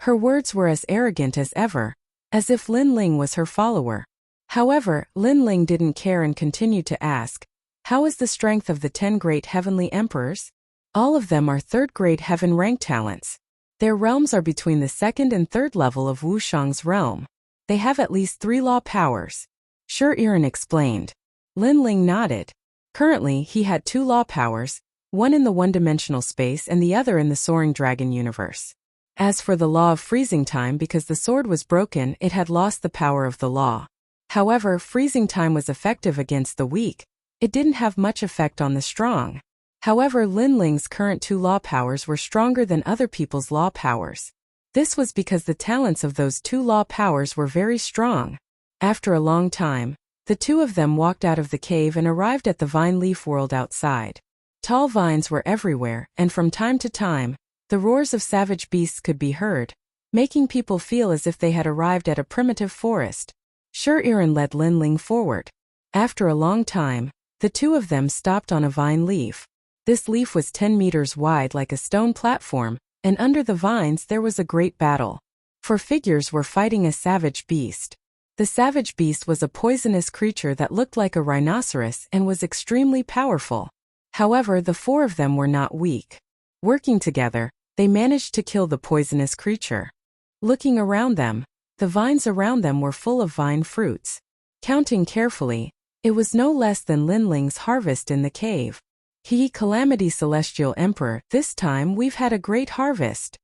Her words were as arrogant as ever, as if Lin Ling was her follower. However, Lin Ling didn't care and continued to ask, how is the strength of the 10 great Heavenly Emperors? All of them are 3rd grade Heaven rank talents. Their realms are between the 2nd and 3rd level of Wushang's realm. They have at least 3 law powers. Shuri Ran explained. Lin Ling nodded. Currently, he had 2 law powers, one in the one-dimensional space and the other in the Soaring Dragon universe. As for the law of freezing time, because the sword was broken, it had lost the power of the law. However, freezing time was effective against the weak. It didn't have much effect on the strong. However, Lin Ling's current 2 law powers were stronger than other people's law powers. This was because the talents of those two law powers were very strong. After a long time, the two of them walked out of the cave and arrived at the vine leaf world outside. Tall vines were everywhere, and from time to time, the roars of savage beasts could be heard, making people feel as if they had arrived at a primitive forest. Shur-Iran led Linling forward. After a long time, the two of them stopped on a vine leaf. This leaf was 10 meters wide like a stone platform, and under the vines there was a great battle. 4 figures were fighting a savage beast. The savage beast was a poisonous creature that looked like a rhinoceros and was extremely powerful. However, the 4 of them were not weak. Working together, they managed to kill the poisonous creature. Looking around them, the vines around them were full of vine fruits. Counting carefully, it was no less than Linling's harvest in the cave. Calamity Celestial Emperor, this time we've had a great harvest.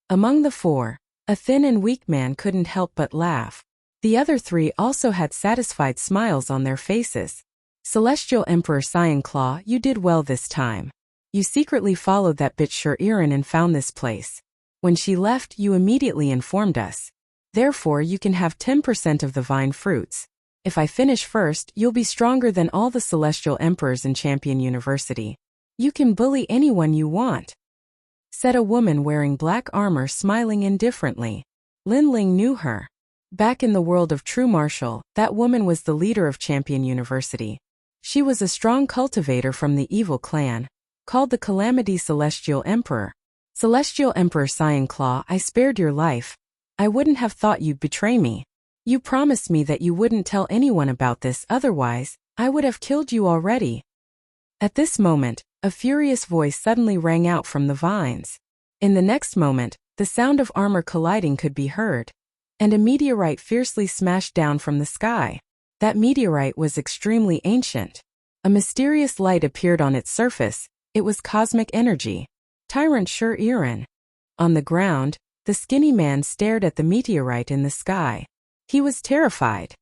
Among the 4, a thin and weak man couldn't help but laugh. The other 3 also had satisfied smiles on their faces. Celestial Emperor Cyan Claw, you did well this time. You secretly followed that bitch Shur-Iran and found this place. When she left, you immediately informed us. Therefore, you can have 10% of the vine fruits. If I finish first, you'll be stronger than all the Celestial Emperors in Champion University. You can bully anyone you want," said a woman wearing black armor, smiling indifferently. Linling knew her. Back in the world of True Martial, that woman was the leader of Champion University. She was a strong cultivator from the evil clan, called the Calamity Celestial Emperor. Celestial Emperor Cyan Claw, I spared your life. I wouldn't have thought you'd betray me. You promised me that you wouldn't tell anyone about this, otherwise, I would have killed you already. At this moment, a furious voice suddenly rang out from the vines. In the next moment, the sound of armor colliding could be heard, and a meteorite fiercely smashed down from the sky. That meteorite was extremely ancient. A mysterious light appeared on its surface. It was cosmic energy. Tyrant Shur-Iran. On the ground, the skinny man stared at the meteorite in the sky. He was terrified.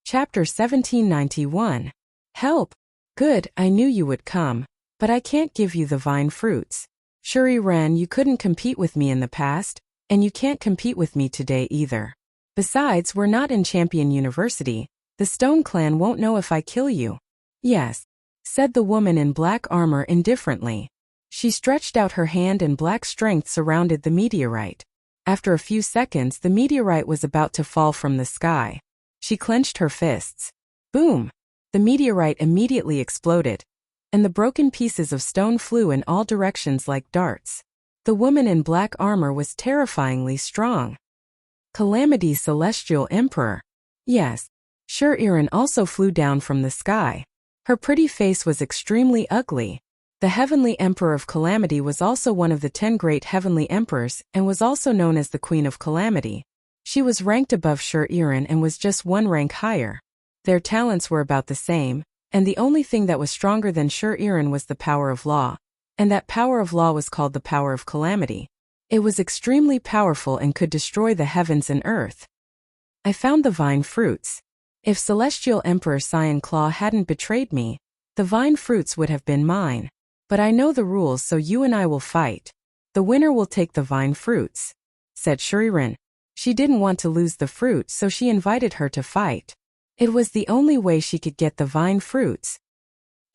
Chapter 1791. Help! Good, I knew you would come, but I can't give you the vine fruits. Shur-Iran, you couldn't compete with me in the past, and you can't compete with me today either. Besides, we're not in Champion University. The Stone Clan won't know if I kill you. Yes, said the woman in black armor indifferently. She stretched out her hand and black strength surrounded the meteorite. After a few seconds, the meteorite was about to fall from the sky. She clenched her fists. Boom! The meteorite immediately exploded, and the broken pieces of stone flew in all directions like darts. The woman in black armor was terrifyingly strong. Calamity Celestial Emperor. Yes. Shur-Iran also flew down from the sky. Her pretty face was extremely ugly. The Heavenly Emperor of Calamity was also one of the 10 great Heavenly Emperors and was also known as the Queen of Calamity. She was ranked above Shur-Iran and was just 1 rank higher. Their talents were about the same, and the only thing that was stronger than Shur-Iran was the power of law, and that power of law was called the power of Calamity. It was extremely powerful and could destroy the heavens and earth. I found the vine fruits. If Celestial Emperor Cyan Claw hadn't betrayed me, the vine fruits would have been mine. But I know the rules, so you and I will fight. The winner will take the vine fruits, said Shur-Iran. She didn't want to lose the fruit, so she invited her to fight. It was the only way she could get the vine fruits.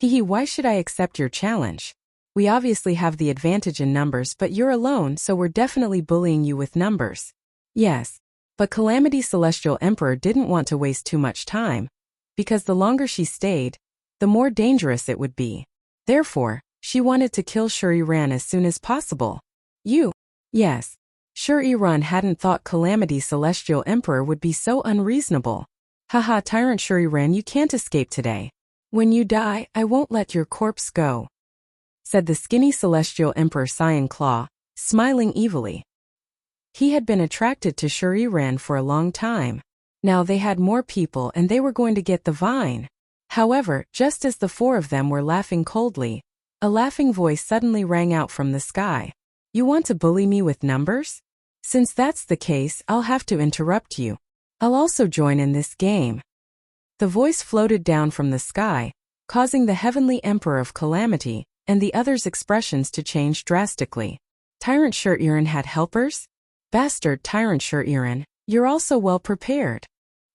Why should I accept your challenge? We obviously have the advantage in numbers, but you're alone, so we're definitely bullying you with numbers. Yes. But Calamity Celestial Emperor didn't want to waste too much time, because the longer she stayed, the more dangerous it would be. Therefore, she wanted to kill Shur-Iran as soon as possible. You? Yes. Shur-Iran hadn't thought Calamity Celestial Emperor would be so unreasonable. Haha, Tyrant Shur-Iran, you can't escape today. When you die, I won't let your corpse go, said the skinny Celestial Emperor Cyan Claw, smiling evilly. He had been attracted to Shur-Iran for a long time. Now they had more people and they were going to get the vine. However, just as the 4 of them were laughing coldly, a laughing voice suddenly rang out from the sky. You want to bully me with numbers? Since that's the case, I'll have to interrupt you. I'll also join in this game. The voice floated down from the sky, causing the Heavenly Emperor of Calamity, and the others' expressions to change drastically. Tyrant Shuriren had helpers? Bastard Tyrant Shuriren, you're also well prepared.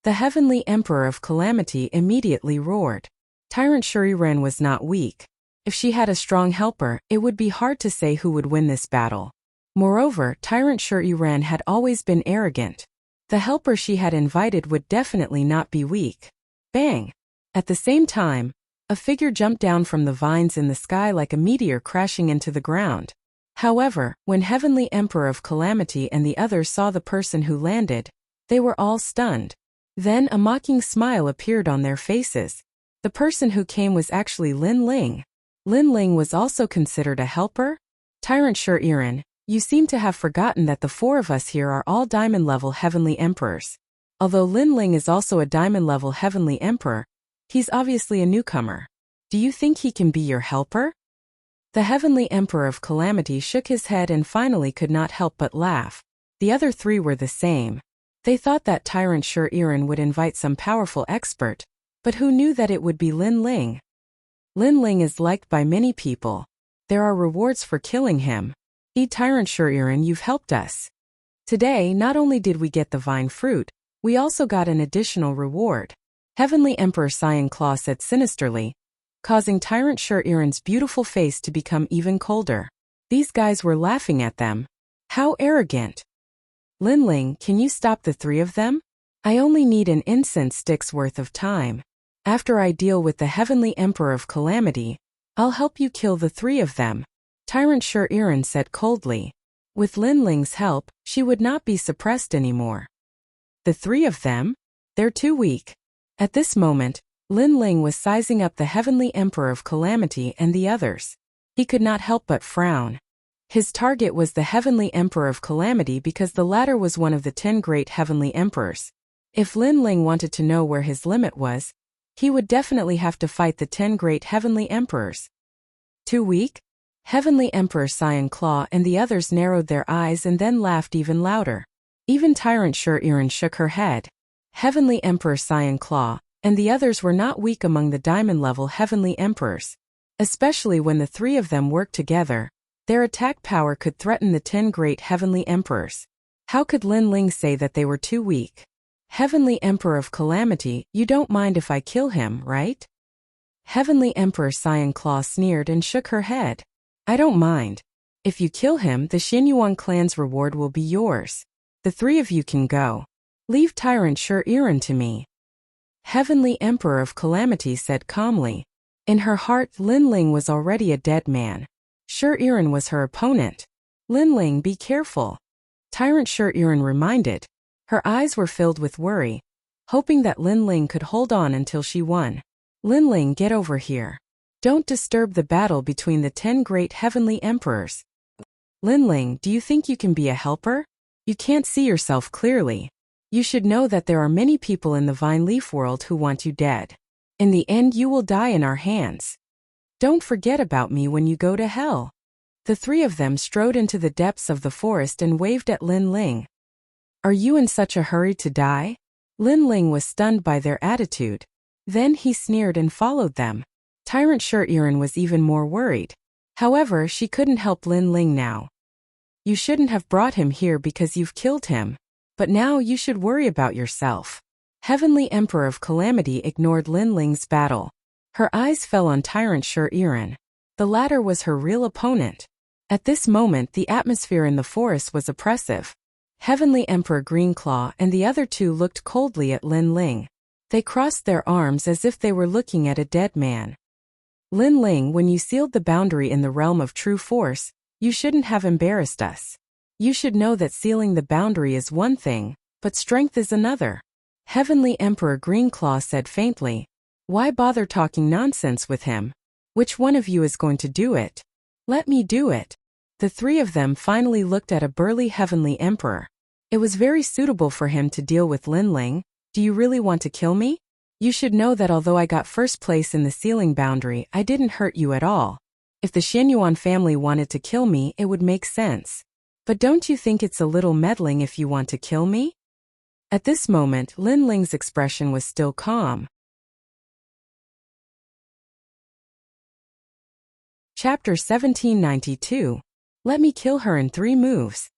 The Heavenly Emperor of Calamity immediately roared. Tyrant Shuriren was not weak. If she had a strong helper, it would be hard to say who would win this battle. Moreover, Tyrant Shuriren had always been arrogant. The helper she had invited would definitely not be weak. Bang! At the same time, a figure jumped down from the vines in the sky like a meteor crashing into the ground. However, when Heavenly Emperor of Calamity and the others saw the person who landed, they were all stunned. Then a mocking smile appeared on their faces. The person who came was actually Lin Ling. Lin Ling was also considered a helper? Tyrant Shuriren, you seem to have forgotten that the four of us here are all diamond-level Heavenly Emperors. Although Lin Ling is also a diamond-level Heavenly Emperor, he's obviously a newcomer. Do you think he can be your helper? The Heavenly Emperor of Calamity shook his head and finally could not help but laugh. The other three were the same. They thought that Tyrant Shuriren would invite some powerful expert, but who knew that it would be Lin Ling? Lin Ling is liked by many people. There are rewards for killing him. Tyrant Shuriren, you've helped us. Today, not only did we get the vine fruit, we also got an additional reward. Heavenly Emperor Cyan Claw said sinisterly, causing Tyrant Shuriren's beautiful face to become even colder. These guys were laughing at them. How arrogant. Lin Ling, can you stop the three of them? I only need an incense stick's worth of time. After I deal with the Heavenly Emperor of Calamity, I'll help you kill the three of them. Tyrant Shuriren said coldly. With Lin Ling's help, she would not be suppressed anymore. The three of them? They're too weak. At this moment, Lin Ling was sizing up the Heavenly Emperor of Calamity and the others. He could not help but frown. His target was the Heavenly Emperor of Calamity because the latter was one of the 10 great Heavenly Emperors. If Lin Ling wanted to know where his limit was, he would definitely have to fight the 10 great Heavenly Emperors. Too weak? Heavenly Emperor Cyan Claw and the others narrowed their eyes and then laughed even louder. Even Tyrant Shuriren shook her head. Heavenly Emperor Cyan Claw and the others were not weak among the diamond-level Heavenly Emperors. Especially when the three of them worked together, their attack power could threaten the 10 great Heavenly Emperors. How could Lin Ling say that they were too weak? Heavenly Emperor of Calamity, you don't mind if I kill him, right? Heavenly Emperor Cyan Claw sneered and shook her head. I don't mind. If you kill him, the Xinyuan clan's reward will be yours. The three of you can go. Leave Tyrant Shuriren to me. Heavenly Emperor of Calamity said calmly. In her heart, Lin Ling was already a dead man. Shuriren was her opponent. Lin Ling, be careful. Tyrant Shuriren reminded. Her eyes were filled with worry, hoping that Lin Ling could hold on until she won. Lin Ling, get over here. Don't disturb the battle between the 10 great Heavenly Emperors. Lin Ling, do you think you can be a helper? You can't see yourself clearly. You should know that there are many people in the Vine Leaf world who want you dead. In the end, you will die in our hands. Don't forget about me when you go to hell. The three of them strode into the depths of the forest and waved at Lin Ling. Are you in such a hurry to die? Lin Ling was stunned by their attitude. Then he sneered and followed them. Tyrant Shuriren was even more worried. However, she couldn't help Lin Ling now. You shouldn't have brought him here because you've killed him. But now you should worry about yourself. Heavenly Emperor of Calamity ignored Lin Ling's battle. Her eyes fell on Tyrant Shuriren. The latter was her real opponent. At this moment, the atmosphere in the forest was oppressive. Heavenly Emperor Greenclaw and the other two looked coldly at Lin Ling. They crossed their arms as if they were looking at a dead man. Lin Ling, when you sealed the boundary in the realm of true force, you shouldn't have embarrassed us. You should know that sealing the boundary is one thing, but strength is another. Heavenly Emperor Greenclaw said faintly. Why bother talking nonsense with him? Which one of you is going to do it? Let me do it. The three of them finally looked at a burly Heavenly Emperor. It was very suitable for him to deal with Lin Ling. Do you really want to kill me? You should know that although I got first place in the sealing boundary, I didn't hurt you at all. If the Xinyuan family wanted to kill me, it would make sense. But don't you think it's a little meddling if you want to kill me? At this moment, Lin Ling's expression was still calm. Chapter 1792. Let me kill her in 3 moves,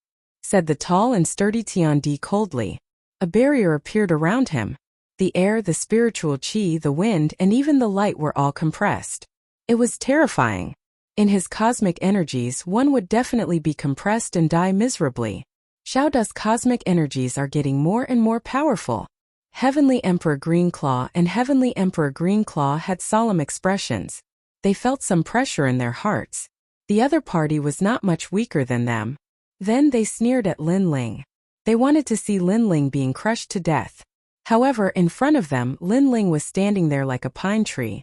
said the tall and sturdy Tiandi coldly. A barrier appeared around him. The air, the spiritual chi, the wind, and even the light were all compressed. It was terrifying. In his cosmic energies, one would definitely be compressed and die miserably. Xiaoda's cosmic energies are getting more and more powerful. Heavenly Emperor Greenclaw and Heavenly Emperor Greenclaw had solemn expressions. They felt some pressure in their hearts. The other party was not much weaker than them. Then they sneered at Lin Ling. They wanted to see Lin Ling being crushed to death. However, in front of them, Lin Ling was standing there like a pine tree.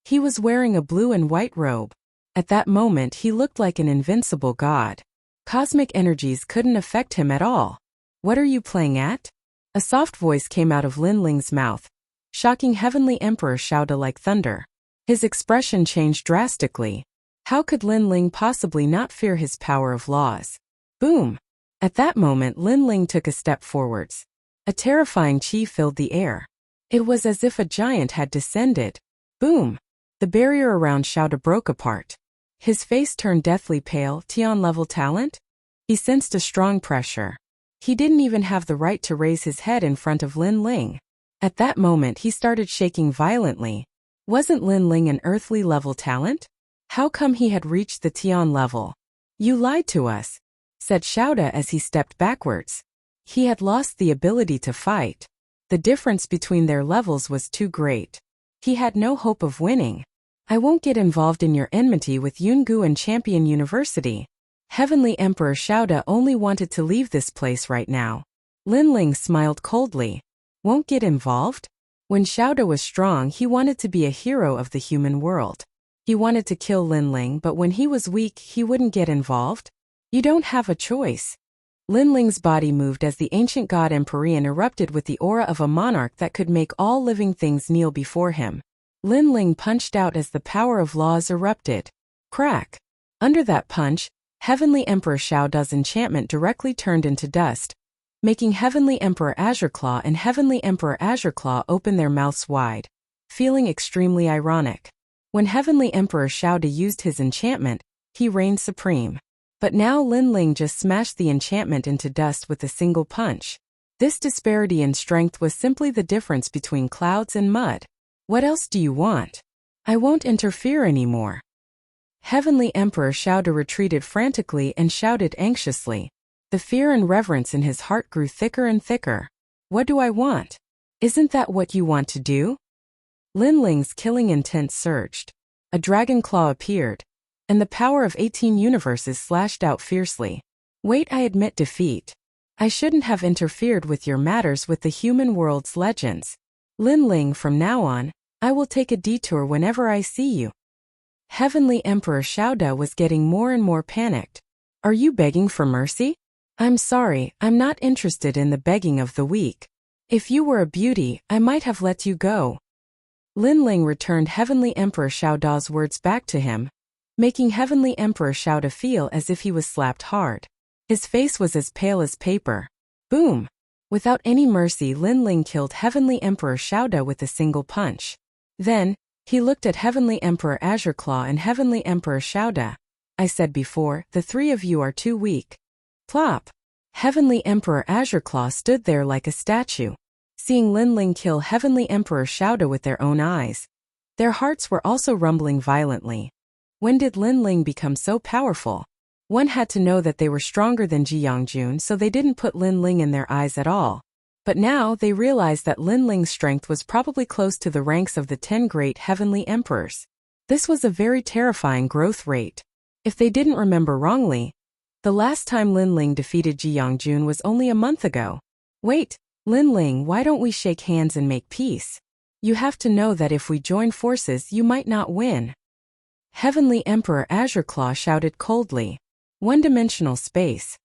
He was wearing a blue and white robe. At that moment, he looked like an invincible god. Cosmic energies couldn't affect him at all. What are you playing at? A soft voice came out of Lin Ling's mouth, shocking Heavenly Emperor Xiaoda like thunder. His expression changed drastically. How could Lin Ling possibly not fear his power of laws? Boom! At that moment, Lin Ling took a step forwards. A terrifying chi filled the air. It was as if a giant had descended. Boom! The barrier around Xiaoda broke apart. His face turned deathly pale. Tian-level talent? He sensed a strong pressure. He didn't even have the right to raise his head in front of Lin Ling. At that moment, he started shaking violently. Wasn't Lin Ling an earthly level talent? How come he had reached the Tian level? You lied to us, said Xiaoda as he stepped backwards. He had lost the ability to fight. The difference between their levels was too great. He had no hope of winning. I won't get involved in your enmity with Yungu and Champion University. Heavenly Emperor Xiaoda only wanted to leave this place right now. Lin Ling smiled coldly. Won't get involved? When Xiaoda was strong, he wanted to be a hero of the human world. He wanted to kill Lin Ling, but when he was weak, he wouldn't get involved. You don't have a choice. Lin Ling's body moved as the ancient god Empyrean erupted with the aura of a monarch that could make all living things kneel before him. Lin Ling punched out as the power of laws erupted. Crack! Under that punch, Heavenly Emperor Xiaoda's enchantment directly turned into dust, making Heavenly Emperor Azureclaw and Heavenly Emperor Azureclaw open their mouths wide, feeling extremely ironic. When Heavenly Emperor Xiaoda used his enchantment, he reigned supreme. But now Lin Ling just smashed the enchantment into dust with a single punch. This disparity in strength was simply the difference between clouds and mud. What else do you want? I won't interfere anymore. Heavenly Emperor Xiaoda retreated frantically and shouted anxiously. The fear and reverence in his heart grew thicker and thicker. What do I want? Isn't that what you want to do? Lin Ling's killing intent surged. A dragon claw appeared, and the power of 18 universes slashed out fiercely. Wait, I admit defeat. I shouldn't have interfered with your matters with the human world's legends. Lin Ling, from now on, I will take a detour whenever I see you. Heavenly Emperor Xiaoda was getting more and more panicked. Are you begging for mercy? I'm sorry, I'm not interested in the begging of the weak. If you were a beauty, I might have let you go. Lin Ling returned Heavenly Emperor Xiaoda's words back to him, making Heavenly Emperor Xiaoda feel as if he was slapped hard. His face was as pale as paper. Boom! Without any mercy, Lin Ling killed Heavenly Emperor Xiaoda with a single punch. Then, he looked at Heavenly Emperor Azureclaw and Heavenly Emperor Xiaoda. I said before, the 3 of you are too weak. Plop! Heavenly Emperor Azureclaw stood there like a statue, seeing Lin Ling kill Heavenly Emperor Xiaoda with their own eyes. Their hearts were also rumbling violently. When did Lin Ling become so powerful? One had to know that they were stronger than Ji Yongjun, so they didn't put Lin Ling in their eyes at all. But now they realized that Lin Ling's strength was probably close to the ranks of the 10 great heavenly emperors. This was a very terrifying growth rate. If they didn't remember wrongly, the last time Lin Ling defeated Ji Yongjun was only a month ago. Wait, Lin Ling, why don't we shake hands and make peace? You have to know that if we join forces, you might not win. Heavenly Emperor Azureclaw shouted coldly. One-dimensional space.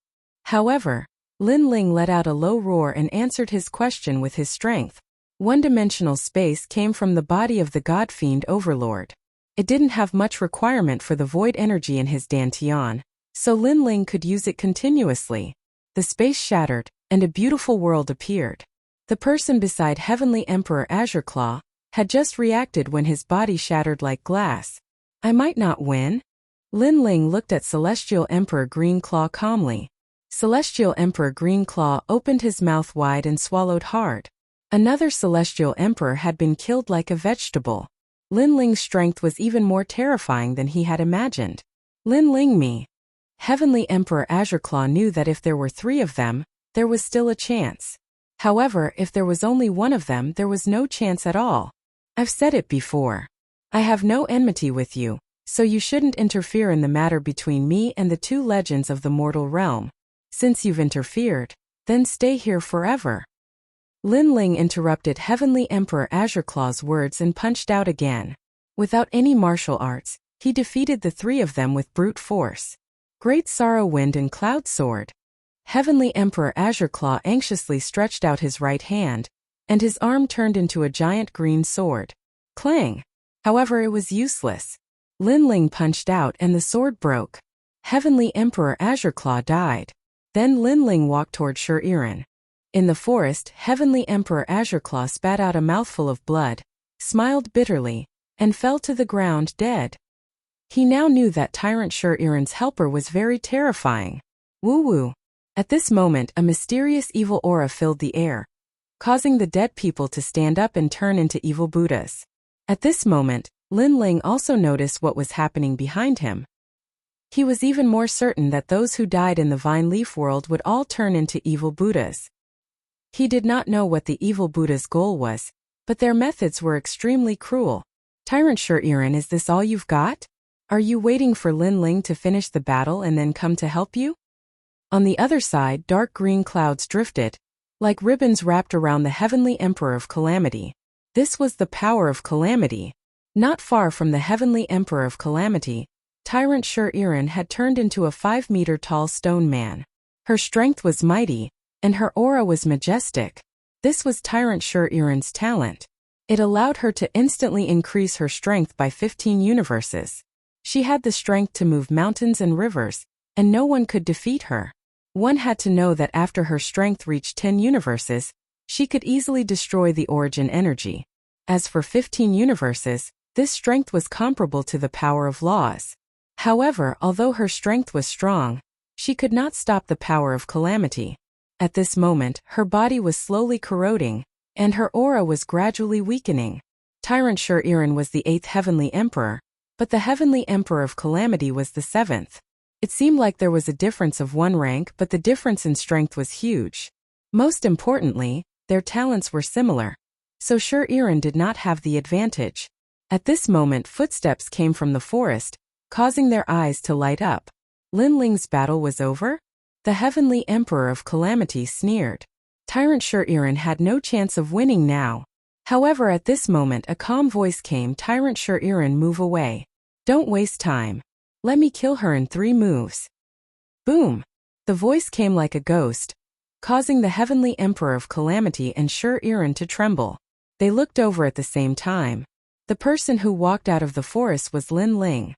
However, Lin Ling let out a low roar and answered his question with his strength. One-dimensional space came from the body of the God-fiend Overlord. It didn't have much requirement for the void energy in his Dantian, so Lin Ling could use it continuously. The space shattered, and a beautiful world appeared. The person beside Heavenly Emperor Azureclaw had just reacted when his body shattered like glass. I might not win? Lin Ling looked at Celestial Emperor Greenclaw calmly. Celestial Emperor Greenclaw opened his mouth wide and swallowed hard. Another Celestial Emperor had been killed like a vegetable. Lin Ling's strength was even more terrifying than he had imagined. Lin Ling me. Heavenly Emperor Azureclaw knew that if there were 3 of them, there was still a chance. However, if there was only one of them, there was no chance at all. I've said it before. I have no enmity with you, so you shouldn't interfere in the matter between me and the 2 legends of the mortal realm. Since you've interfered, then stay here forever. Lin Ling interrupted Heavenly Emperor Azureclaw's words and punched out again. Without any martial arts, he defeated the 3 of them with brute force. Great Sorrow Wind and Cloud Sword. Heavenly Emperor Azureclaw anxiously stretched out his right hand, and his arm turned into a giant green sword. Clang! However, it was useless. Lin Ling punched out and the sword broke. Heavenly Emperor Azureclaw died. Then Lin Ling walked toward Sher Iran. In the forest, Heavenly Emperor Azureclaw spat out a mouthful of blood, smiled bitterly, and fell to the ground dead. He now knew that Tyrant Sher Iran's helper was very terrifying. Woo-woo. At this moment, a mysterious evil aura filled the air, causing the dead people to stand up and turn into evil Buddhas. At this moment, Lin Ling also noticed what was happening behind him. He was even more certain that those who died in the Vine Leaf world would all turn into evil Buddhas. He did not know what the evil Buddha's goal was, but their methods were extremely cruel. Tyrant Sher Iran, is this all you've got? Are you waiting for Lin Ling to finish the battle and then come to help you? On the other side, dark green clouds drifted, like ribbons wrapped around the Heavenly Emperor of Calamity. This was the power of Calamity. Not far from the Heavenly Emperor of Calamity, Tyrant Sher Iran had turned into a 5-meter-tall stone man. Her strength was mighty, and her aura was majestic. This was Tyrant Sher Iran's talent. It allowed her to instantly increase her strength by 15 universes. She had the strength to move mountains and rivers, and no one could defeat her. One had to know that after her strength reached 10 universes, she could easily destroy the origin energy. As for 15 universes, this strength was comparable to the power of laws. However, although her strength was strong, she could not stop the power of Calamity. At this moment, her body was slowly corroding, and her aura was gradually weakening. Tyrant Sher Iran was the 8th Heavenly Emperor, but the Heavenly Emperor of Calamity was the 7th. It seemed like there was a difference of 1 rank, but the difference in strength was huge. Most importantly, their talents were similar. So Sher Iran did not have the advantage. At this moment, footsteps came from the forest, causing their eyes to light up. Lin Ling's battle was over? The Heavenly Emperor of Calamity sneered. Tyrant Sher Iran had no chance of winning now. However, at this moment a calm voice came. Tyrant Sher Iran, move away. Don't waste time. Let me kill her in 3 moves. Boom! The voice came like a ghost, causing the Heavenly Emperor of Calamity and Sher Iran to tremble. They looked over at the same time. The person who walked out of the forest was Lin Ling.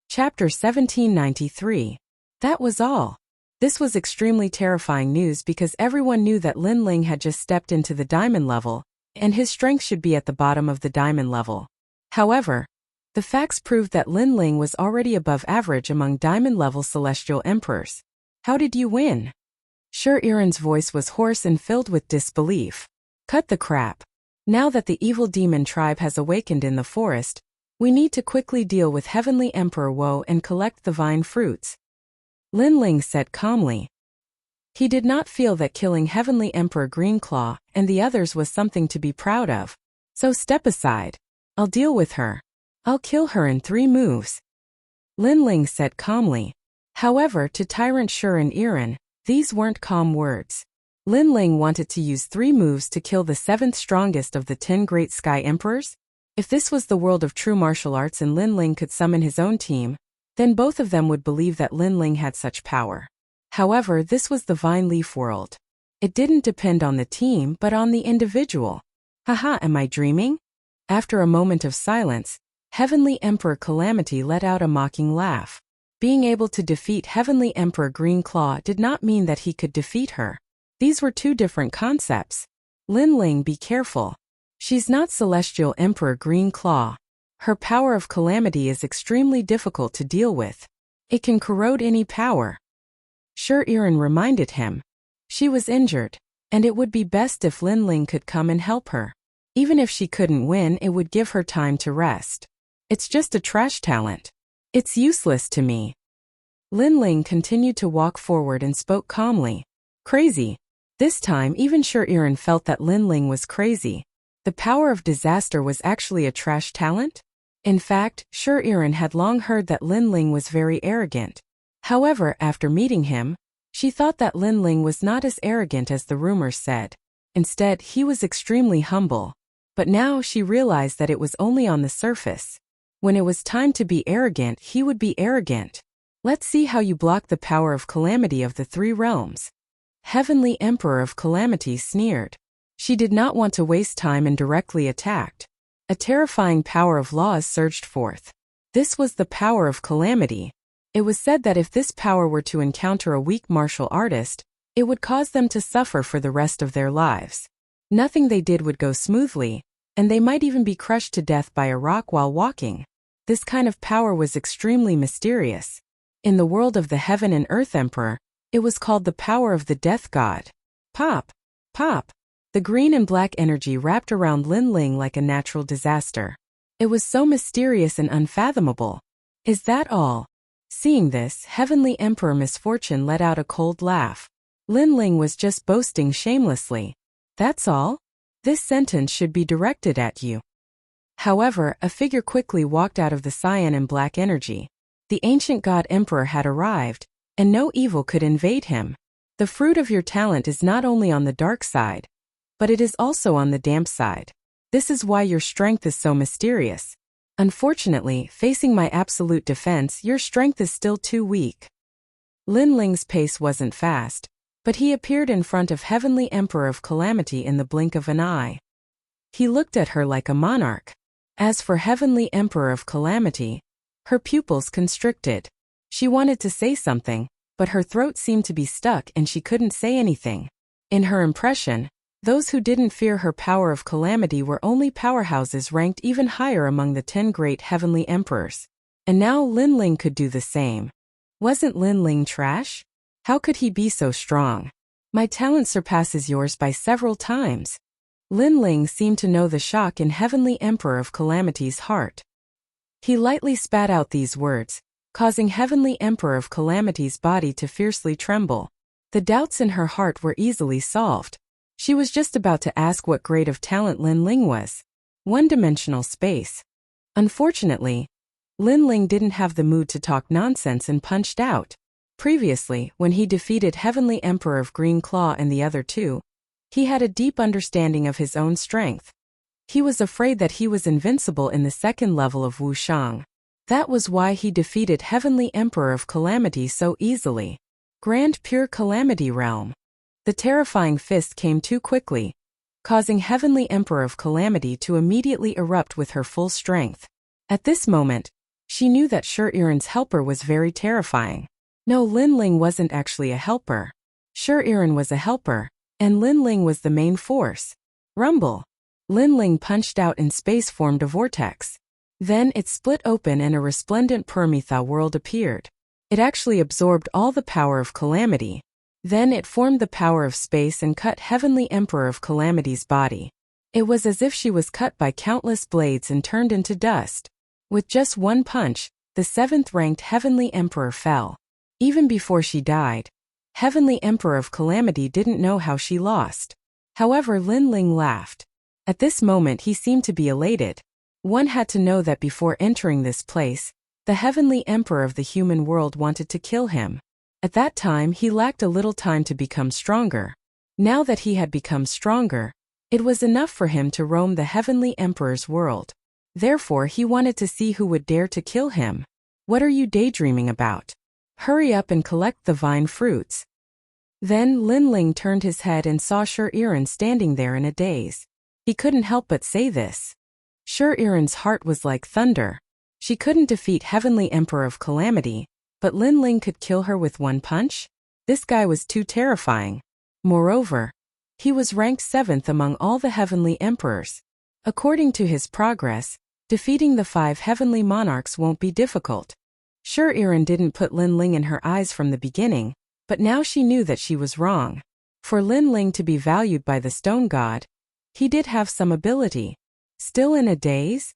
Chapter 1793. That was all. This was extremely terrifying news because everyone knew that Lin Ling had just stepped into the diamond level, and his strength should be at the bottom of the diamond level. However, the facts proved that Lin Ling was already above average among diamond-level celestial emperors. How did you win? Sher Iran's voice was hoarse and filled with disbelief. Cut the crap. Now that the evil demon tribe has awakened in the forest, we need to quickly deal with Heavenly Emperor Woe and collect the vine fruits. Lin Ling said calmly. He did not feel that killing Heavenly Emperor Greenclaw and the others was something to be proud of. So step aside. I'll deal with her. I'll kill her in 3 moves. Lin Ling said calmly. However, to Tyrant Sher Iran, these weren't calm words. Lin Ling wanted to use 3 moves to kill the 7th strongest of the 10 great sky emperors. If this was the world of true martial arts and Lin Ling could summon his own team, then both of them would believe that Lin Ling had such power. However, this was the Vine Leaf world. It didn't depend on the team but on the individual. Haha, am I dreaming? After a moment of silence, Heavenly Emperor Calamity let out a mocking laugh. Being able to defeat Heavenly Emperor Greenclaw did not mean that he could defeat her. These were 2 different concepts. Lin Ling, be careful. She's not Celestial Emperor Green Claw. Her power of calamity is extremely difficult to deal with. It can corrode any power. Shi-Iran reminded him. She was injured, and it would be best if Lin Ling could come and help her. Even if she couldn't win, it would give her time to rest. It's just a trash talent. It's useless to me. Lin Ling continued to walk forward and spoke calmly. Crazy. This time even Shi-Iran felt that Lin Ling was crazy. The power of disaster was actually a trash talent? In fact, Shi-Iran had long heard that Lin Ling was very arrogant. However, after meeting him, she thought that Lin Ling was not as arrogant as the rumors said. Instead, he was extremely humble. But now she realized that it was only on the surface. When it was time to be arrogant, he would be arrogant. Let's see how you block the power of calamity of the three realms. Heavenly Emperor of Calamity sneered. She did not want to waste time and directly attacked. A terrifying power of laws surged forth. This was the power of calamity. It was said that if this power were to encounter a weak martial artist, it would cause them to suffer for the rest of their lives. Nothing they did would go smoothly, and they might even be crushed to death by a rock while walking. This kind of power was extremely mysterious. In the world of the Heaven and Earth Emperor, it was called the power of the Death God. Pop! Pop! The green and black energy wrapped around Lin Ling like a natural disaster. It was so mysterious and unfathomable. Is that all? Seeing this, Heavenly Emperor Misfortune let out a cold laugh. Lin Ling was just boasting shamelessly. That's all? This sentence should be directed at you. However, a figure quickly walked out of the cyan and black energy. The ancient god emperor had arrived, and no evil could invade him. The fruit of your talent is not only on the dark side, but it is also on the damp side. This is why your strength is so mysterious. Unfortunately, facing my absolute defense, your strength is still too weak. Lin Ling's pace wasn't fast, but he appeared in front of Heavenly Emperor of Calamity in the blink of an eye. He looked at her like a monarch. As for Heavenly Emperor of Calamity, her pupils constricted. She wanted to say something, but her throat seemed to be stuck and she couldn't say anything. In her impression, those who didn't fear her power of calamity were only powerhouses ranked even higher among the 10 great heavenly emperors. And now Lin Ling could do the same. Wasn't Lin Ling trash? How could he be so strong? My talent surpasses yours by several times. Lin Ling seemed to know the shock in Heavenly Emperor of Calamity's heart. He lightly spat out these words, causing Heavenly Emperor of Calamity's body to fiercely tremble. The doubts in her heart were easily solved. She was just about to ask what grade of talent Lin Ling was. One-dimensional space. Unfortunately, Lin Ling didn't have the mood to talk nonsense and punched out. Previously, when he defeated Heavenly Emperor of Green Claw and the other two, he had a deep understanding of his own strength. He was afraid that he was invincible in the second level of Wushang. That was why he defeated Heavenly Emperor of Calamity so easily. Grand Pure Calamity Realm. The terrifying fist came too quickly, causing Heavenly Emperor of Calamity to immediately erupt with her full strength. At this moment, she knew that Shi-Iran's helper was very terrifying. No, Lin Ling wasn't actually a helper. Shi-Iran was a helper, and Lin Ling was the main force. Rumble. Lin Ling punched out and space formed a vortex. Then it split open and a resplendent Permitha world appeared. It actually absorbed all the power of calamity. Then it formed the power of space and cut Heavenly Emperor of Calamity's body. It was as if she was cut by countless blades and turned into dust. With just one punch, the 7th-ranked Heavenly Emperor fell. Even before she died, Heavenly Emperor of Calamity didn't know how she lost. However, Lin Ling laughed. At this moment he seemed to be elated. One had to know that before entering this place, the Heavenly Emperor of the human world wanted to kill him. At that time he lacked a little time to become stronger. Now that he had become stronger, it was enough for him to roam the Heavenly Emperor's world. Therefore he wanted to see who would dare to kill him. What are you daydreaming about? Hurry up and collect the vine fruits. Then Lin Ling turned his head and saw Shi-Iran standing there in a daze. He couldn't help but say this. Shi-Iran's heart was like thunder. She couldn't defeat Heavenly Emperor of Calamity, but Lin Ling could kill her with one punch? This guy was too terrifying. Moreover, he was ranked 7th among all the Heavenly Emperors. According to his progress, defeating the 5 heavenly monarchs won't be difficult. Sure, Erin didn't put Lin Ling in her eyes from the beginning, but now she knew that she was wrong. For Lin Ling to be valued by the stone god, he did have some ability. Still in a daze?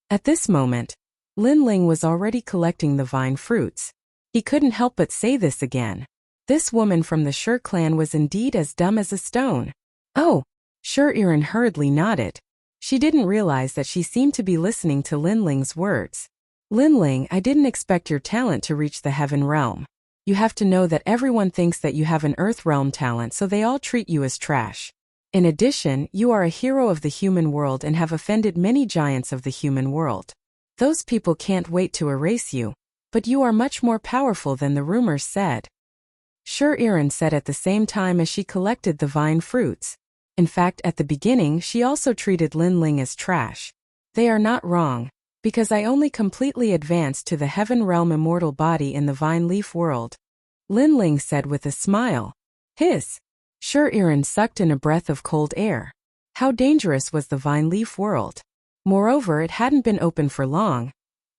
At this moment, Lin Ling was already collecting the vine fruits. He couldn't help but say this again. This woman from the Sure clan was indeed as dumb as a stone. Oh, Sure, Erin hurriedly nodded. She didn't realize that she seemed to be listening to Lin Ling's words. Lin Ling, I didn't expect your talent to reach the heaven realm. You have to know that everyone thinks that you have an earth realm talent, so they all treat you as trash. In addition, you are a hero of the human world and have offended many giants of the human world. Those people can't wait to erase you, but you are much more powerful than the rumors said. Sure, Erin said at the same time as she collected the vine fruits. In fact, at the beginning she also treated Lin Ling as trash. They are not wrong, because I only completely advanced to the heaven realm immortal body in the vine leaf world. Lin Ling said with a smile. Hiss. Sure, Erin sucked in a breath of cold air. How dangerous was the vine leaf world? Moreover, it hadn't been open for long.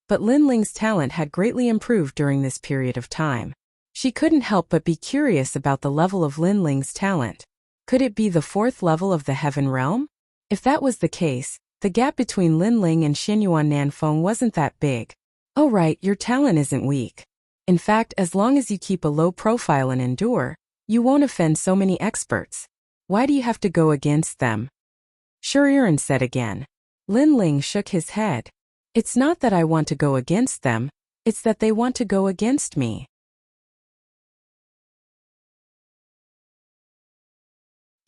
But Lin Ling's talent had greatly improved during this period of time. She couldn't help but be curious about the level of Lin Ling's talent. Could it be the 4th level of the heaven realm? If that was the case, the gap between Lin Ling and Xinyuan Nanfeng wasn't that big. Oh right, your talent isn't weak. In fact, as long as you keep a low profile and endure, you won't offend so many experts. Why do you have to go against them? Sure, Erin said again. Lin Ling shook his head. It's not that I want to go against them, it's that they want to go against me.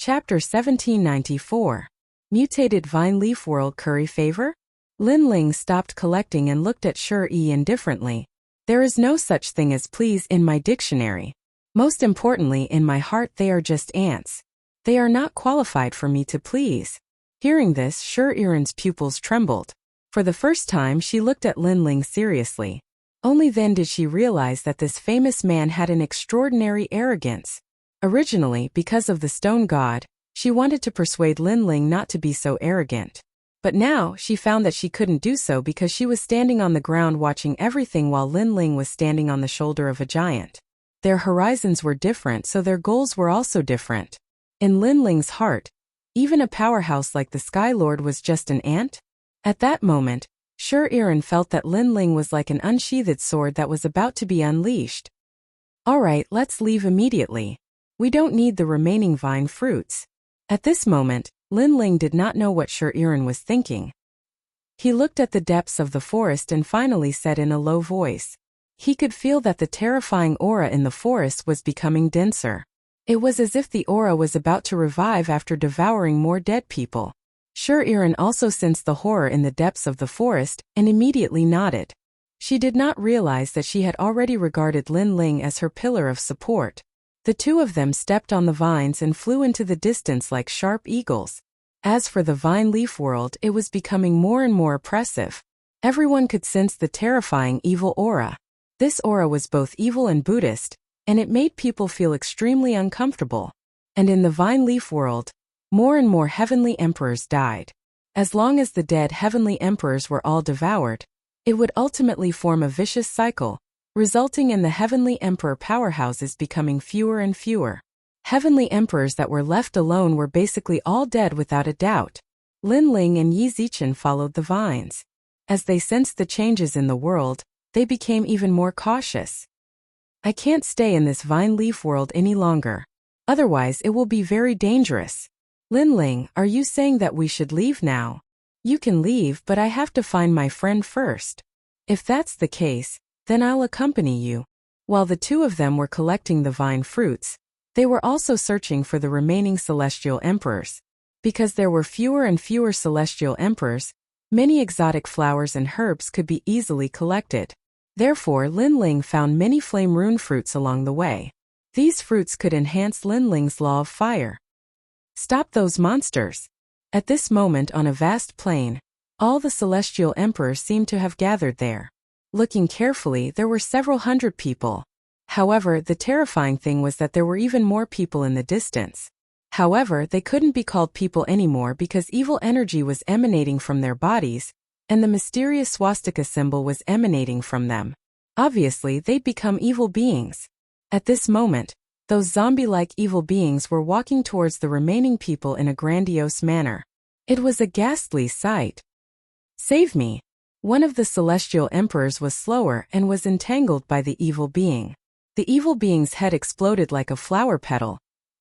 Chapter 1794. Mutated Vine Leaf World Curry Favor? Lin Ling stopped collecting and looked at Sure indifferently. There is no such thing as please in my dictionary. Most importantly, in my heart they are just ants. They are not qualified for me to please. Hearing this, Sure Erin's pupils trembled. For the first time she looked at Lin Ling seriously. Only then did she realize that this famous man had an extraordinary arrogance. Originally, because of the stone god, she wanted to persuade Lin Ling not to be so arrogant. But now, she found that she couldn't do so because she was standing on the ground watching everything while Lin Ling was standing on the shoulder of a giant. Their horizons were different, so their goals were also different. In Lin Ling's heart, even a powerhouse like the Sky Lord was just an ant? At that moment, Sure Erin felt that Lin Ling was like an unsheathed sword that was about to be unleashed. Alright, let's leave immediately. We don't need the remaining vine fruits. At this moment, Lin Ling did not know what Sure Erin was thinking. He looked at the depths of the forest and finally said in a low voice. He could feel that the terrifying aura in the forest was becoming denser. It was as if the aura was about to revive after devouring more dead people. Sure Erin also sensed the horror in the depths of the forest and immediately nodded. She did not realize that she had already regarded Lin Ling as her pillar of support. The two of them stepped on the vines and flew into the distance like sharp eagles. As for the vine leaf world, it was becoming more and more oppressive. Everyone could sense the terrifying evil aura. This aura was both evil and Buddhist, and it made people feel extremely uncomfortable. And in the vine leaf world, more and more heavenly emperors died. As long as the dead heavenly emperors were all devoured, it would ultimately form a vicious cycle, resulting in the heavenly emperor powerhouses becoming fewer and fewer. Heavenly emperors that were left alone were basically all dead without a doubt. Lin Ling and Yi Zichen followed the vines. As they sensed the changes in the world, they became even more cautious. I can't stay in this vine leaf world any longer. Otherwise it will be very dangerous. Lin Ling, are you saying that we should leave now? You can leave, but I have to find my friend first. If that's the case, then I'll accompany you. While the two of them were collecting the vine fruits, they were also searching for the remaining celestial emperors. Because there were fewer and fewer celestial emperors, many exotic flowers and herbs could be easily collected. Therefore, Lin Ling found many flame rune fruits along the way. These fruits could enhance Lin Ling's law of fire. Stop those monsters! At this moment on a vast plain, all the celestial emperors seemed to have gathered there. Looking carefully, there were several hundred people. However, the terrifying thing was that there were even more people in the distance. However, they couldn't be called people anymore because evil energy was emanating from their bodies, and the mysterious swastika symbol was emanating from them. Obviously, they'd become evil beings. At this moment, those zombie-like evil beings were walking towards the remaining people in a grandiose manner. It was a ghastly sight. "Save me!" One of the celestial emperors was slower and was entangled by the evil being. The evil being's head exploded like a flower petal,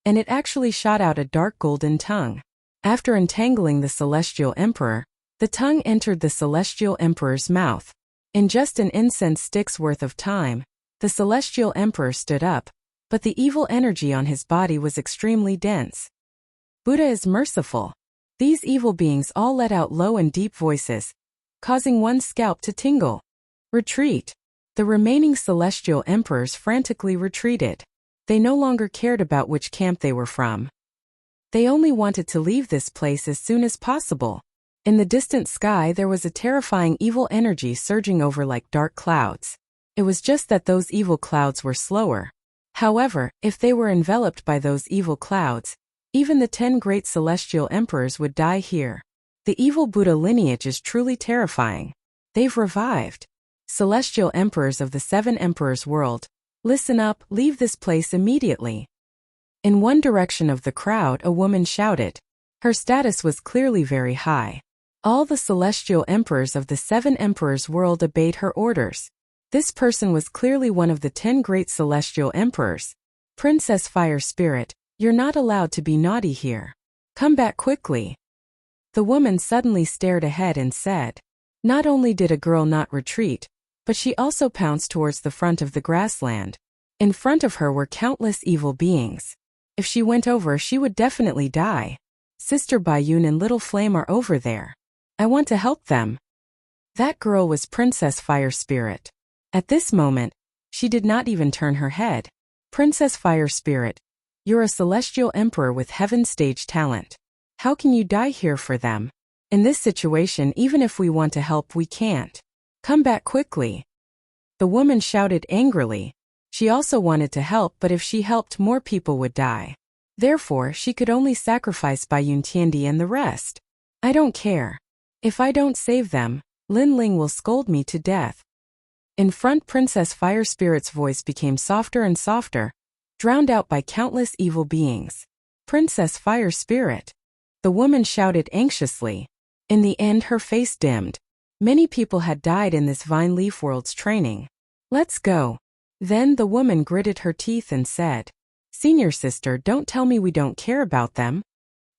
and it actually shot out a dark golden tongue. After entangling the celestial emperor, the tongue entered the celestial emperor's mouth. In just an incense stick's worth of time, the celestial emperor stood up, but the evil energy on his body was extremely dense. Buddha is merciful. These evil beings all let out low and deep voices, causing one's scalp to tingle. Retreat. The remaining celestial emperors frantically retreated. They no longer cared about which camp they were from. They only wanted to leave this place as soon as possible. In the distant sky there was a terrifying evil energy surging over like dark clouds. It was just that those evil clouds were slower. However, if they were enveloped by those evil clouds, even the 10 great celestial emperors would die here. The evil Buddha lineage is truly terrifying. They've revived. Celestial emperors of the 7 emperors world, listen up, leave this place immediately. In one direction of the crowd a woman shouted. Her status was clearly very high. All the celestial emperors of the 7 emperors world obeyed her orders. This person was clearly one of the 10 great celestial emperors. "Princess Fire Spirit, you're not allowed to be naughty here. Come back quickly." The woman suddenly stared ahead and said. Not only did a girl not retreat, but she also pounced towards the front of the grassland. In front of her were countless evil beings. If she went over, she would definitely die. Sister Bayun and Little Flame are over there. I want to help them. That girl was Princess Fire Spirit. At this moment, she did not even turn her head. "Princess Fire Spirit, you're a celestial emperor with heaven stage talent. How can you die here for them? In this situation, even if we want to help, we can't. Come back quickly." The woman shouted angrily. She also wanted to help, but if she helped, more people would die. Therefore, she could only sacrifice Bayun Tiandi and the rest. "I don't care. If I don't save them, Lin Ling will scold me to death." In front, Princess Fire Spirit's voice became softer and softer, drowned out by countless evil beings. "Princess Fire Spirit." The woman shouted anxiously. In the end, her face dimmed. Many people had died in this Vine Leaf World's training. "Let's go." Then the woman gritted her teeth and said, "Senior sister, don't tell me we don't care about them.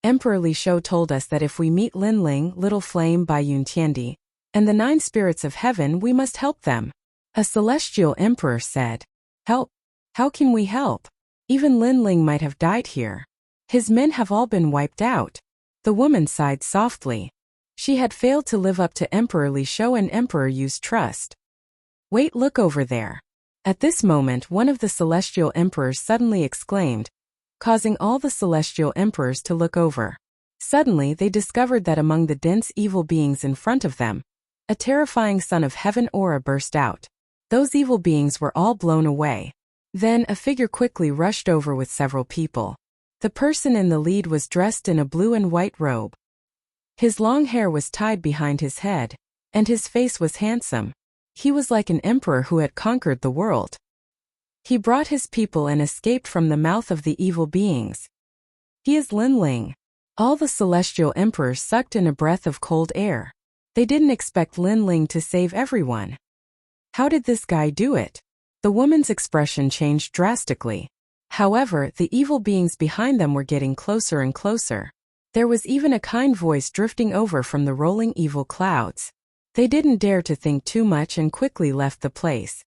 Emperor Li Shou told us that if we meet Lin Ling, Little Flame, Bayun Tiandi, and the 9 spirits of heaven, we must help them." A celestial emperor said, "Help? How can we help? Even Lin Ling might have died here. His men have all been wiped out." The woman sighed softly. She had failed to live up to Emperor Li Shou and Emperor Yu's trust. "Wait, look over there." At this moment, one of the celestial emperors suddenly exclaimed, causing all the celestial emperors to look over. Suddenly, they discovered that among the dense evil beings in front of them, a terrifying son of heaven aura burst out. Those evil beings were all blown away. Then a figure quickly rushed over with several people. The person in the lead was dressed in a blue and white robe. His long hair was tied behind his head, and his face was handsome. He was like an emperor who had conquered the world. He brought his people and escaped from the mouth of the evil beings. He is Lin Ling. All the celestial emperors sucked in a breath of cold air. They didn't expect Lin Ling to save everyone. How did this guy do it? The woman's expression changed drastically. However, the evil beings behind them were getting closer and closer. There was even a kind voice drifting over from the rolling evil clouds. They didn't dare to think too much and quickly left the place.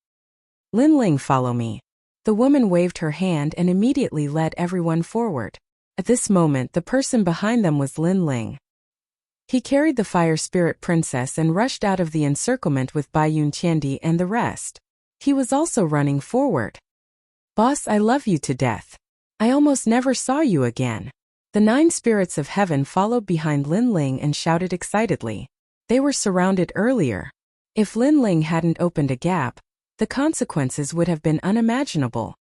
"Lin Ling, follow me." The woman waved her hand and immediately led everyone forward. At this moment, the person behind them was Lin Ling. He carried the Fire Spirit Princess and rushed out of the encirclement with Bayun Tiandi and the rest. He was also running forward. "Boss, I love you to death. I almost never saw you again." The 9 spirits of heaven followed behind Lin Ling and shouted excitedly. They were surrounded earlier. If Lin Ling hadn't opened a gap, the consequences would have been unimaginable.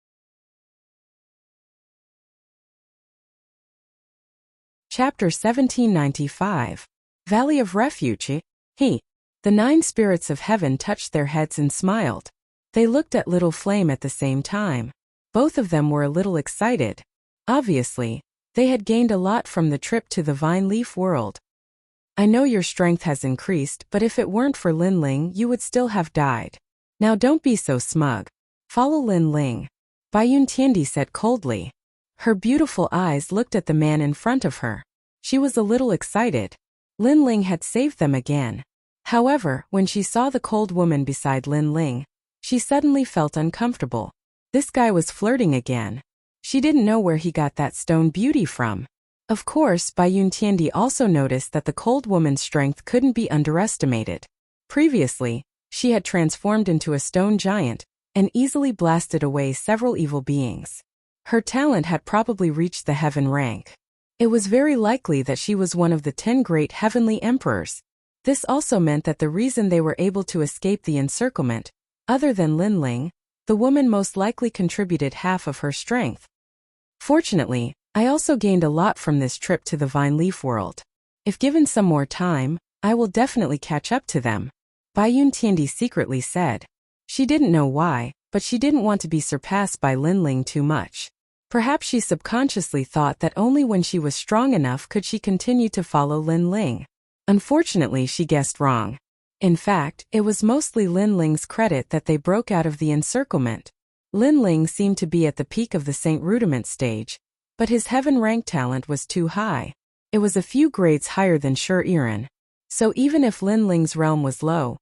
Chapter 1795. Valley of Refuge. The 9 spirits of heaven touched their heads and smiled. They looked at Little Flame at the same time. Both of them were a little excited. Obviously, they had gained a lot from the trip to the Vine Leaf world. I know your strength has increased, but if it weren't for Lin Ling, you would still have died. Now don't be so smug. Follow Lin Ling. Bai Yun Tiandi said coldly. Her beautiful eyes looked at the man in front of her. She was a little excited. Lin Ling had saved them again. However, when she saw the cold woman beside Lin Ling, she suddenly felt uncomfortable. This guy was flirting again. She didn't know where he got that stone beauty from. Of course, Bai Yun Tiandi also noticed that the cold woman's strength couldn't be underestimated. Previously, she had transformed into a stone giant and easily blasted away several evil beings. Her talent had probably reached the heaven rank. It was very likely that she was one of the 10 great heavenly emperors. This also meant that the reason they were able to escape the encirclement, other than Lin Ling, the woman most likely contributed half of her strength. Fortunately, I also gained a lot from this trip to the Vine Leaf world. If given some more time, I will definitely catch up to them. Bai Yun Tiandi secretly said. She didn't know why, but she didn't want to be surpassed by Lin Ling too much. Perhaps she subconsciously thought that only when she was strong enough could she continue to follow Lin Ling. Unfortunately, she guessed wrong. In fact, it was mostly Lin Ling's credit that they broke out of the encirclement. Lin Ling seemed to be at the peak of the Saint Rudiment stage, but his heaven rank talent was too high. It was a few grades higher than Shi Yiren. So even if Lin Ling's realm was low,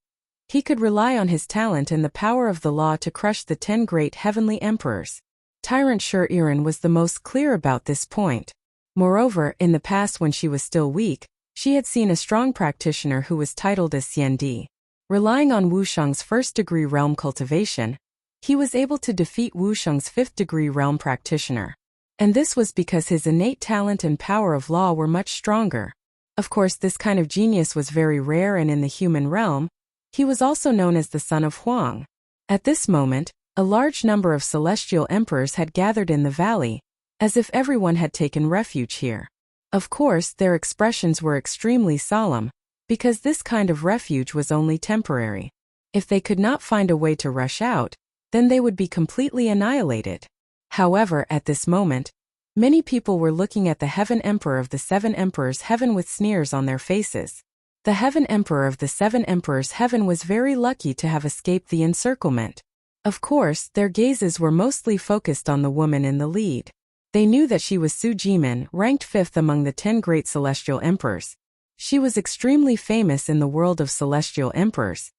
he could rely on his talent and the power of the law to crush the 10 great heavenly emperors. Tyrant Shi Yiren was the most clear about this point. Moreover, in the past when she was still weak, she had seen a strong practitioner who was titled as Xian Di. Relying on Wu Sheng's first-degree realm cultivation, he was able to defeat Wu Sheng's 5th-degree realm practitioner. And this was because his innate talent and power of law were much stronger. Of course, this kind of genius was very rare, and in the human realm, he was also known as the Son of Huang. At this moment, a large number of celestial emperors had gathered in the valley, as if everyone had taken refuge here. Of course, their expressions were extremely solemn, because this kind of refuge was only temporary. If they could not find a way to rush out, then they would be completely annihilated. However, at this moment, many people were looking at the Heaven Emperor of the 7 Emperors Heaven with sneers on their faces. The Heaven Emperor of the 7 Emperors Heaven was very lucky to have escaped the encirclement. Of course, their gazes were mostly focused on the woman in the lead. They knew that she was Su Jimin, ranked 5th among the 10 great celestial emperors. She was extremely famous in the world of celestial emperors.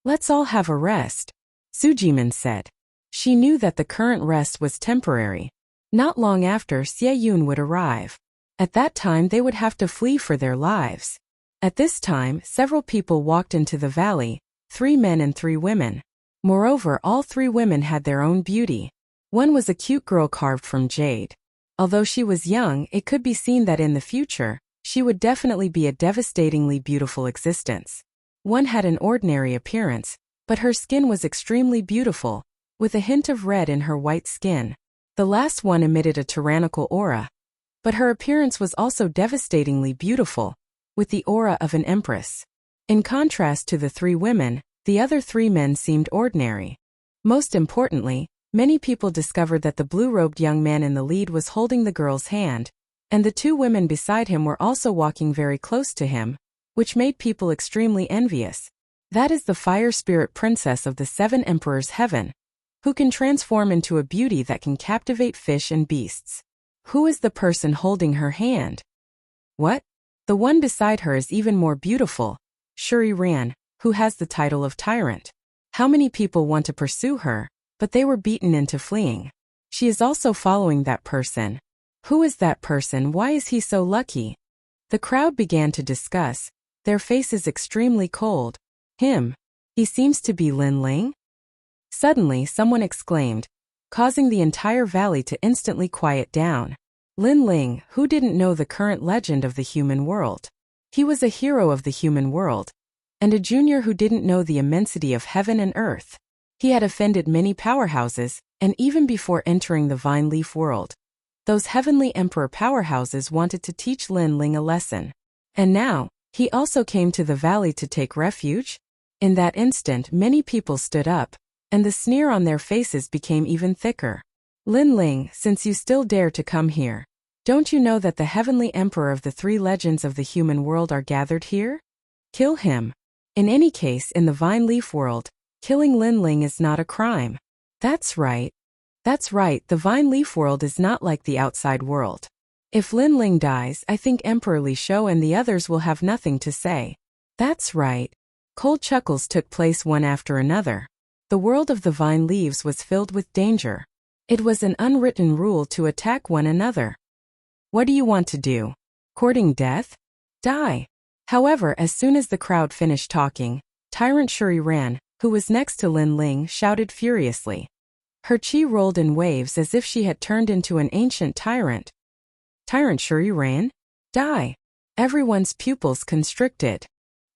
Let's all have a rest, Su Jimin said. She knew that the current rest was temporary. Not long after, Xie Yun would arrive. At that time they would have to flee for their lives. At this time, several people walked into the valley, 3 men and 3 women. Moreover, all 3 women had their own beauty. One was a cute girl carved from jade. Although she was young, it could be seen that in the future, she would definitely be a devastatingly beautiful existence. One had an ordinary appearance, but her skin was extremely beautiful, with a hint of red in her white skin. The last one emitted a tyrannical aura. But her appearance was also devastatingly beautiful, with the aura of an empress. In contrast to the 3 women, the other 3 men seemed ordinary. Most importantly, many people discovered that the blue-robed young man in the lead was holding the girl's hand, and the 2 women beside him were also walking very close to him, which made people extremely envious. That is the fire spirit princess of the 7 Emperors Heaven, who can transform into a beauty that can captivate fish and beasts. Who is the person holding her hand? What? The one beside her is even more beautiful, Shi Yiren, who has the title of tyrant. How many people want to pursue her, but they were beaten into fleeing. She is also following that person. Who is that person? Why is he so lucky? The crowd began to discuss, their faces extremely cold. Him. He seems to be Lin Ling? Suddenly someone exclaimed, causing the entire valley to instantly quiet down. Lin Ling, who didn't know the current legend of the human world. He was a hero of the human world, and a junior who didn't know the immensity of heaven and earth. He had offended many powerhouses, and even before entering the Vine Leaf world, Those heavenly emperor powerhouses wanted to teach Lin Ling a lesson. And now, he also came to the valley to take refuge? In that instant, many people stood up, and the sneer on their faces became even thicker. Lin Ling, since you still dare to come here, don't you know that the heavenly emperor of the three legends of the human world are gathered here? Kill him. In any case, in the vine leaf world, killing Lin Ling is not a crime. That's right. That's right, the vine leaf world is not like the outside world. If Lin Ling dies, I think Emperor Li Shou and the others will have nothing to say. That's right. Cold chuckles took place one after another. The world of the vine leaves was filled with danger. It was an unwritten rule to attack one another. What do you want to do? Courting death? Die. However, as soon as the crowd finished talking, Tyrant Shuri Ran, who was next to Lin Ling, shouted furiously. Her chi rolled in waves as if she had turned into an ancient tyrant. Tyrant Shuri Ran? Die. Everyone's pupils constricted.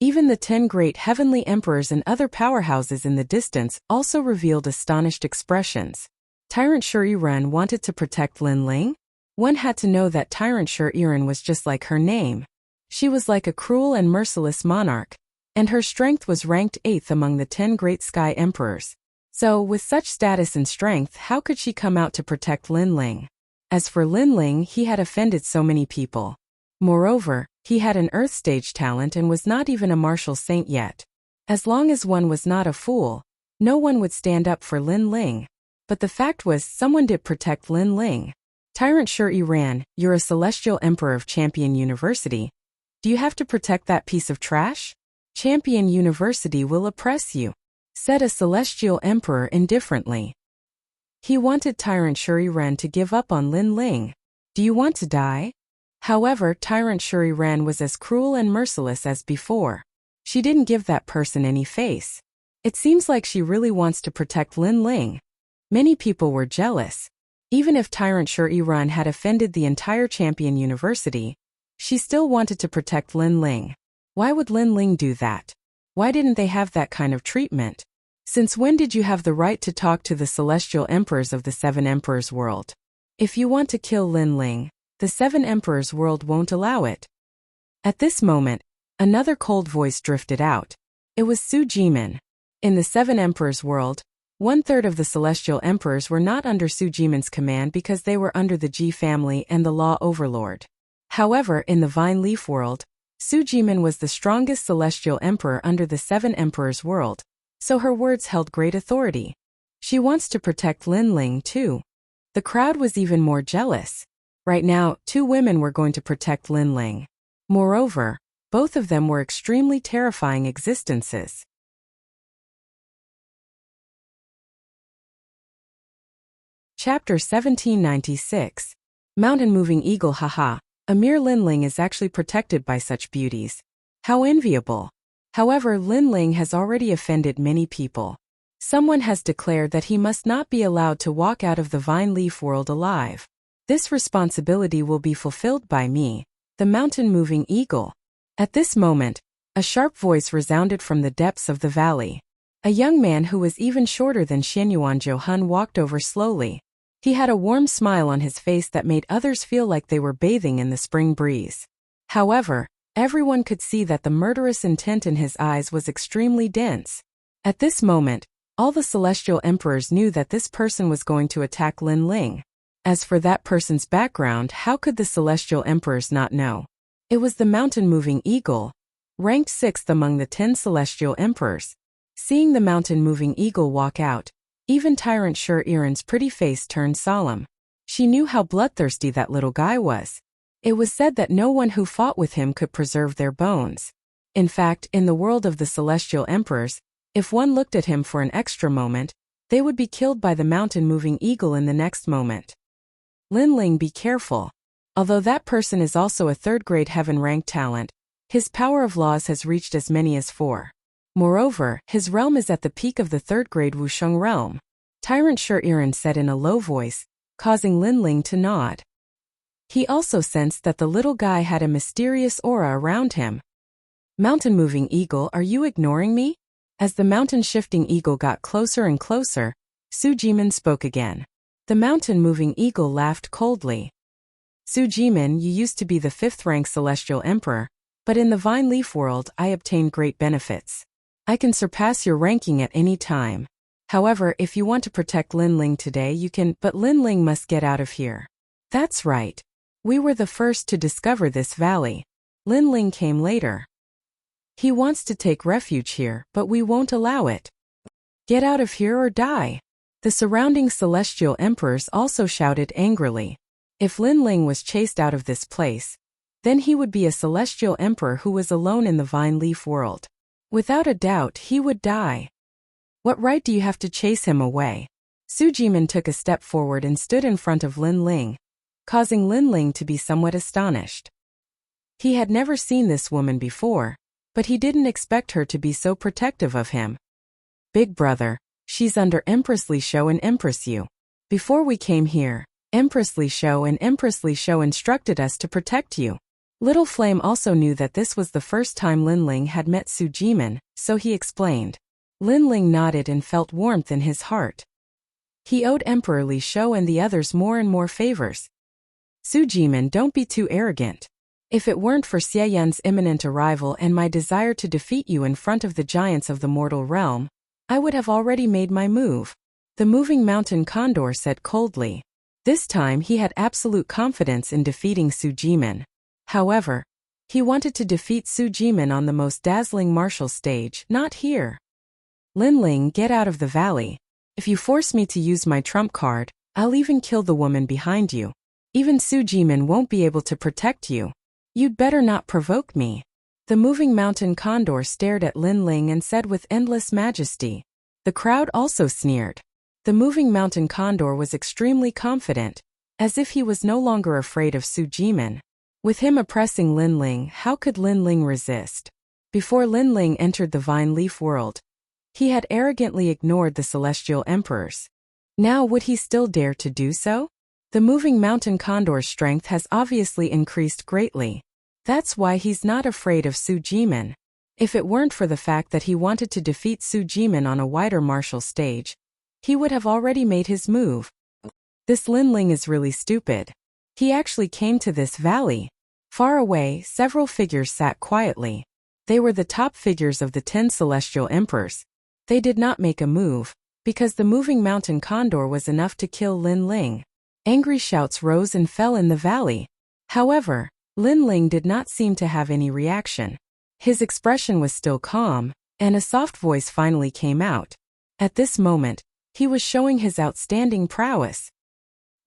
Even the 10 great heavenly emperors and other powerhouses in the distance also revealed astonished expressions. Tyrant Shuri Ran wanted to protect Lin Ling? One had to know that Tyrant Shuri Ran was just like her name. She was like a cruel and merciless monarch, and her strength was ranked 8th among the 10 great sky emperors. So, with such status and strength, how could she come out to protect Lin Ling? As for Lin Ling, he had offended so many people. Moreover, he had an earth stage talent and was not even a martial saint yet. As long as one was not a fool, no one would stand up for Lin Ling. But the fact was, someone did protect Lin Ling. Tyrant Shuri Ran, you're a celestial emperor of Champion University. Do you have to protect that piece of trash? Champion University will oppress you, said a celestial emperor indifferently. He wanted Tyrant Shuri Ran to give up on Lin Ling. Do you want to die? However, Tyrant Shuri Ran was as cruel and merciless as before. She didn't give that person any face. It seems like she really wants to protect Lin Ling. Many people were jealous. Even if Tyrant Shuri Ran had offended the entire Champion University, she still wanted to protect Lin Ling. Why would Lin Ling do that? Why didn't they have that kind of treatment? Since when did you have the right to talk to the celestial emperors of the 7 emperors world? If you want to kill Lin Ling, the 7 emperors world won't allow it. At this moment, another cold voice drifted out. It was Su Jimin. In the 7 emperors world, 1/3 of the celestial emperors were not under Su Jimin's command because they were under the Ji family and the law overlord. However, in the Vine Leaf world, Su Jimin was the strongest celestial emperor under the 7 emperors world, so her words held great authority. She wants to protect Lin Ling too. The crowd was even more jealous. Right now, 2 women were going to protect Lin Ling. Moreover, both of them were extremely terrifying existences. Chapter 1796. Mountain-moving eagle. Haha. A mere Lin Ling is actually protected by such beauties. How enviable. However, Lin Ling has already offended many people. Someone has declared that he must not be allowed to walk out of the vine leaf world alive. This responsibility will be fulfilled by me, the mountain-moving eagle. At this moment, a sharp voice resounded from the depths of the valley. A young man who was even shorter than Xianyuan Johan walked over slowly. He had a warm smile on his face that made others feel like they were bathing in the spring breeze. However, everyone could see that the murderous intent in his eyes was extremely dense. At this moment, all the celestial emperors knew that this person was going to attack Lin Ling. As for that person's background, how could the celestial emperors not know? It was the mountain-moving eagle, ranked 6th among the 10 celestial emperors. Seeing the mountain-moving eagle walk out, even Tyrant Shuri Ran's pretty face turned solemn. She knew how bloodthirsty that little guy was. It was said that no one who fought with him could preserve their bones. In fact, in the world of the celestial emperors, if one looked at him for an extra moment, they would be killed by the mountain-moving eagle in the next moment. Lin Ling, be careful. Although that person is also a 3rd-grade heaven-ranked talent, his power of laws has reached as many as 4. Moreover, his realm is at the peak of the 3rd-grade Wusheng realm. Tyrant Shuri Ran said in a low voice, causing Lin Ling to nod. He also sensed that the little guy had a mysterious aura around him. Mountain-moving eagle, are you ignoring me? As the mountain-shifting eagle got closer and closer, Su Jimin spoke again. The mountain-moving eagle laughed coldly. Su Jimin, you used to be the 5th-rank celestial emperor, but in the Vine Leaf world I obtained great benefits. I can surpass your ranking at any time. However, if you want to protect Linling today you can, but Linling must get out of here. That's right. We were the first to discover this valley. Linling came later. He wants to take refuge here, but we won't allow it. Get out of here or die. The surrounding celestial emperors also shouted angrily. If Linling was chased out of this place, then he would be a celestial emperor who was alone in the Vine Leaf world. Without a doubt, he would die. What right do you have to chase him away? Su Jimin took a step forward and stood in front of Linling, causing Linling to be somewhat astonished. He had never seen this woman before, but he didn't expect her to be so protective of him. Big brother, she's under Empress Li Shou and Empress Yu. Before we came here, Empress Li Shou and Empress Li Shou instructed us to protect you. Little Flame also knew that this was the first time Linling had met Su Jimin, so he explained. Linling nodded and felt warmth in his heart. He owed Emperor Li Shou and the others more and more favors. Su Jimin, don't be too arrogant. If it weren't for Xie Yan's imminent arrival and my desire to defeat you in front of the giants of the mortal realm, I would have already made my move. The moving mountain condor said coldly. This time he had absolute confidence in defeating Su Jimin. However, he wanted to defeat Su Jimin on the most dazzling martial stage, not here. Linling, get out of the valley. If you force me to use my trump card, I'll even kill the woman behind you. Even Su Jimin won't be able to protect you. You'd better not provoke me. The moving mountain condor stared at Linling and said with endless majesty. The crowd also sneered. The moving mountain condor was extremely confident, as if he was no longer afraid of Su Jimin. With him oppressing Linling, how could Linling resist? Before Linling entered the Vine Leaf world, he had arrogantly ignored the celestial emperors. Now would he still dare to do so? The moving mountain condor's strength has obviously increased greatly. That's why he's not afraid of Su Jimin. If it weren't for the fact that he wanted to defeat Su Jimin on a wider martial stage, he would have already made his move. This Linling is really stupid. He actually came to this valley. Far away, several figures sat quietly. They were the top figures of the 10 celestial emperors. They did not make a move, because the moving mountain condor was enough to kill Linling. Angry shouts rose and fell in the valley. However, Linling did not seem to have any reaction. His expression was still calm, and a soft voice finally came out. At this moment, he was showing his outstanding prowess.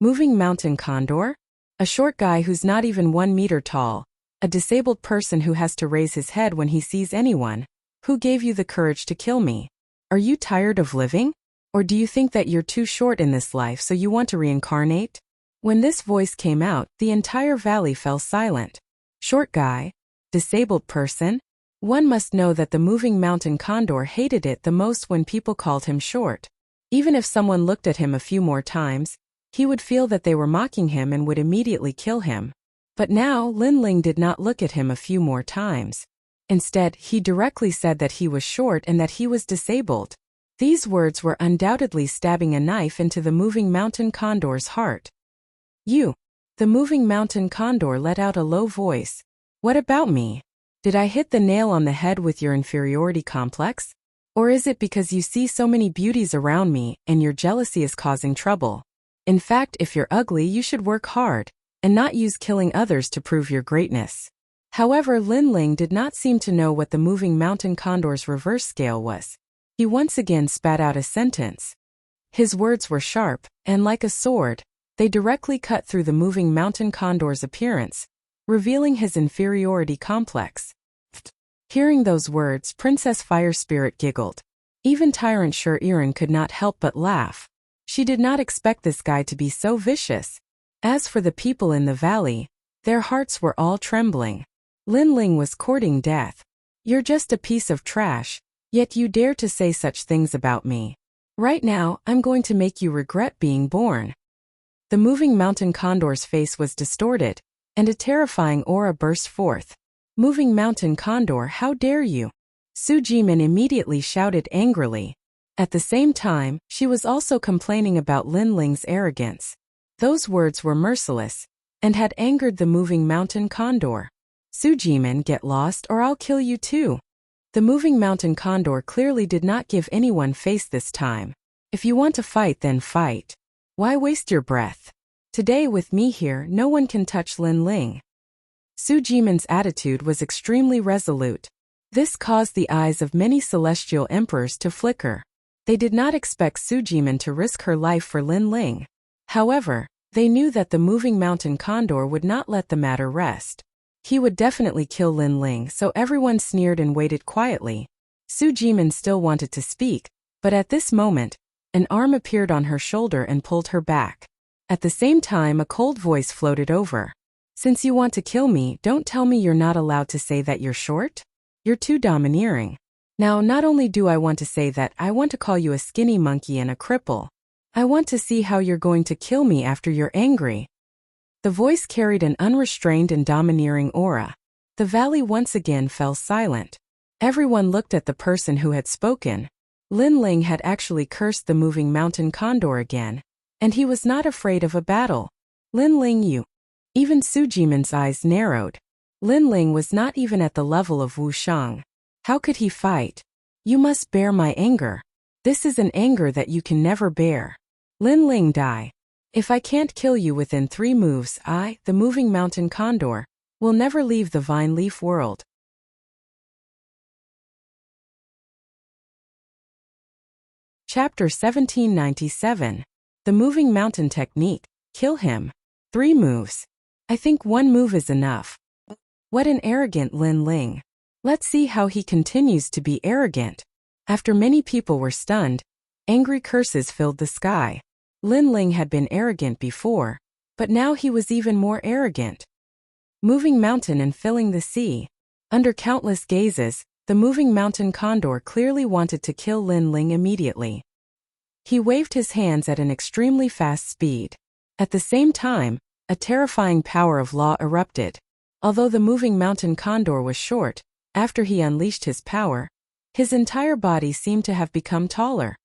Moving mountain condor? A short guy who's not even 1 meter tall, a disabled person who has to raise his head when he sees anyone. Who gave you the courage to kill me? Are you tired of living? Or do you think that you're too short in this life so you want to reincarnate? When this voice came out, the entire valley fell silent. Short guy? Disabled person? One must know that the moving mountain condor hated it the most when people called him short. Even if someone looked at him a few more times, he would feel that they were mocking him and would immediately kill him. But now, Linling did not look at him a few more times. Instead, he directly said that he was short and that he was disabled. These words were undoubtedly stabbing a knife into the moving mountain condor's heart. You. The moving mountain condor let out a low voice. What about me? Did I hit the nail on the head with your inferiority complex? Or is it because you see so many beauties around me and your jealousy is causing trouble? In fact, if you're ugly, you should work hard, and not use killing others to prove your greatness. However, Linling did not seem to know what the moving mountain condor's reverse scale was. He once again spat out a sentence. His words were sharp, and like a sword, they directly cut through the moving mountain condor's appearance, revealing his inferiority complex. Hearing those words, Princess Fire Spirit giggled. Even Tyrant Sher-Iran could not help but laugh. She did not expect this guy to be so vicious. As for the people in the valley, their hearts were all trembling. Linling was courting death. You're just a piece of trash, yet you dare to say such things about me. Right now, I'm going to make you regret being born. The moving mountain condor's face was distorted, and a terrifying aura burst forth. Moving mountain condor, how dare you? Su Jimin immediately shouted angrily. At the same time, she was also complaining about Linling's arrogance. Those words were merciless, and had angered the moving mountain condor. Sujiman, get lost or I'll kill you too. The moving mountain condor clearly did not give anyone face this time. If you want to fight, then fight. Why waste your breath? Today with me here, no one can touch Lin Ling. Sujiman's attitude was extremely resolute. This caused the eyes of many celestial emperors to flicker. They did not expect Sujiman to risk her life for Lin Ling. However, they knew that the moving mountain condor would not let the matter rest. He would definitely kill Lin Ling, so everyone sneered and waited quietly. Sujiman still wanted to speak, but at this moment, an arm appeared on her shoulder and pulled her back. At the same time, a cold voice floated over. Since you want to kill me, don't tell me you're not allowed to say that you're short? You're too domineering. Now, not only do I want to say that, I want to call you a skinny monkey and a cripple. I want to see how you're going to kill me after you're angry. The voice carried an unrestrained and domineering aura. The valley once again fell silent. Everyone looked at the person who had spoken. Lin Ling had actually cursed the moving mountain condor again, and he was not afraid of a battle. Lin Ling, you. Even Sujiman's eyes narrowed. Lin Ling was not even at the level of Wu Shang. How could he fight? You must bear my anger. This is an anger that you can never bear. Lin Ling, die. If I can't kill you within 3 moves, I, the moving mountain condor, will never leave the vine leaf world. Chapter 1797. The moving mountain technique. Kill him. 3 moves. I think 1 move is enough. What an arrogant Lin Ling. Let's see how he continues to be arrogant. After many people were stunned, angry curses filled the sky. Lin Ling had been arrogant before, but now he was even more arrogant. Moving mountain and filling the sea. Under countless gazes, the moving mountain condor clearly wanted to kill Lin Ling immediately. He waved his hands at an extremely fast speed. At the same time, a terrifying power of law erupted. Although the moving mountain condor was short, after he unleashed his power, his entire body seemed to have become taller.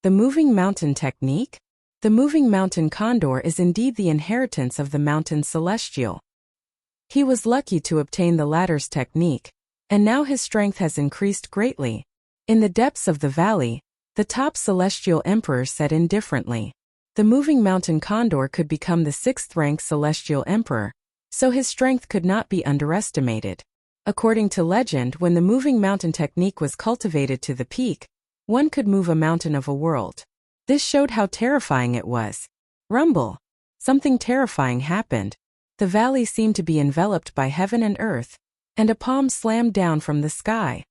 The moving mountain technique? The moving mountain condor is indeed the inheritance of the mountain celestial. He was lucky to obtain the latter's technique, and now his strength has increased greatly. In the depths of the valley, the top celestial emperor said indifferently. The moving mountain condor could become the 6th-rank celestial emperor, so his strength could not be underestimated. According to legend, when the moving mountain technique was cultivated to the peak, one could move a mountain of a world. This showed how terrifying it was. Rumble. Something terrifying happened. The valley seemed to be enveloped by heaven and earth, and a palm slammed down from the sky.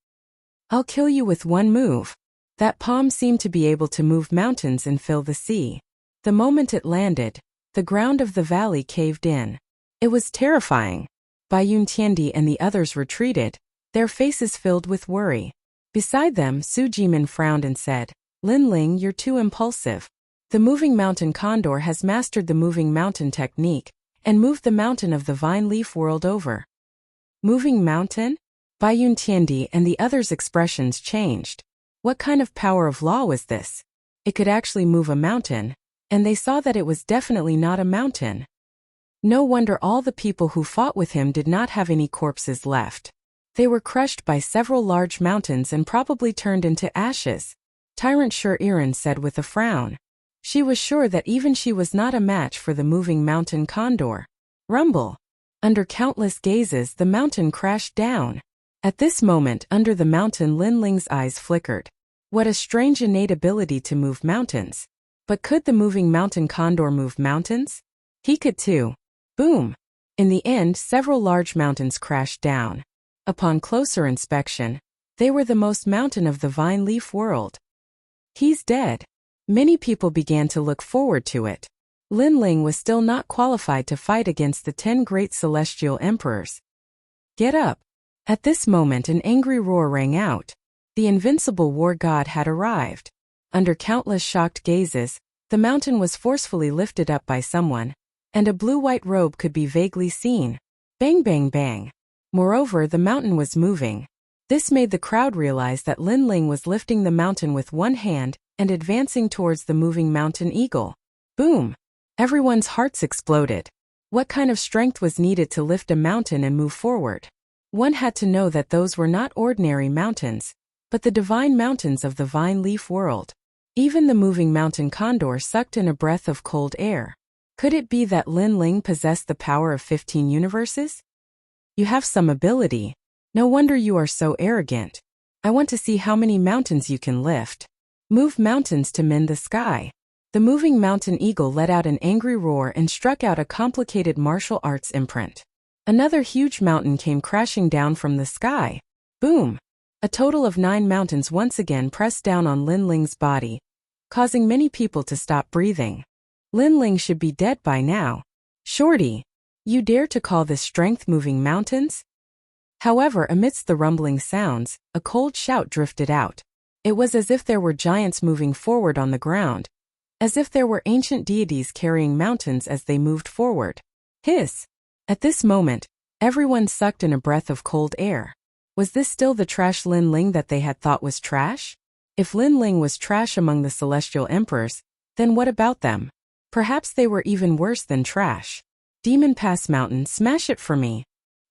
I'll kill you with 1 move. That palm seemed to be able to move mountains and fill the sea. The moment it landed, the ground of the valley caved in. It was terrifying. Bai Yuntiendi and the others retreated, their faces filled with worry. Beside them, Sujiman frowned and said, Lin Ling, you're too impulsive. The moving mountain condor has mastered the moving mountain technique and moved the mountain of the vine leaf world over. Moving mountain? Bai Yuntiendi and the others' expressions changed. What kind of power of law was this? It could actually move a mountain, and they saw that it was definitely not a mountain. No wonder all the people who fought with him did not have any corpses left. They were crushed by several large mountains and probably turned into ashes. Tyrant Shur-Iran said with a frown. She was sure that even she was not a match for the moving mountain condor. Rumble. Under countless gazes, the mountain crashed down. At this moment, under the mountain, Lin Ling's eyes flickered. What a strange innate ability to move mountains. But could the moving mountain condor move mountains? He could too. Boom. In the end, several large mountains crashed down. Upon closer inspection, they were the most mountain of the vine leaf world. He's dead. Many people began to look forward to it. Lin Ling was still not qualified to fight against the 10 great celestial emperors. Get up. At this moment, an angry roar rang out. The invincible war god had arrived. Under countless shocked gazes, the mountain was forcefully lifted up by someone, and a blue-white robe could be vaguely seen. Bang bang bang. Moreover, the mountain was moving. This made the crowd realize that Lin Ling was lifting the mountain with one hand and advancing towards the moving mountain eagle. Boom! Everyone's hearts exploded. What kind of strength was needed to lift a mountain and move forward? One had to know that those were not ordinary mountains, but the divine mountains of the vine leaf world. Even the moving mountain condor sucked in a breath of cold air. Could it be that Lin Ling possessed the power of 15 universes? You have some ability. No wonder you are so arrogant. I want to see how many mountains you can lift. Move mountains to mend the sky. The moving mountain eagle let out an angry roar and struck out a complicated martial arts imprint. Another huge mountain came crashing down from the sky. Boom! A total of 9 mountains once again pressed down on Lin Ling's body, causing many people to stop breathing. Lin Ling should be dead by now. Shorty, you dare to call this strength moving mountains? However, amidst the rumbling sounds, a cold shout drifted out. It was as if there were giants moving forward on the ground, as if there were ancient deities carrying mountains as they moved forward. Hiss! At this moment, everyone sucked in a breath of cold air. Was this still the trash Lin Ling that they had thought was trash? If Lin Ling was trash among the celestial emperors, then what about them? Perhaps they were even worse than trash. Demon Pass Mountain, smash it for me.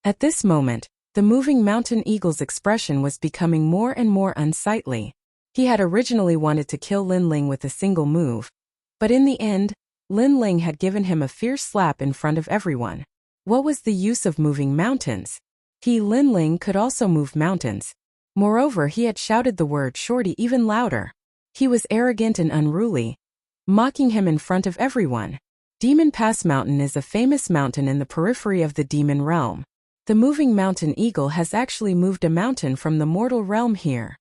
At this moment, the moving mountain eagle's expression was becoming more and more unsightly. He had originally wanted to kill Lin Ling with a single move, but in the end, Lin Ling had given him a fierce slap in front of everyone. What was the use of moving mountains? He, Lin Ling, could also move mountains. Moreover, he had shouted the word shorty even louder. He was arrogant and unruly, mocking him in front of everyone. Demon Pass Mountain is a famous mountain in the periphery of the demon realm. The moving mountain eagle has actually moved a mountain from the mortal realm here.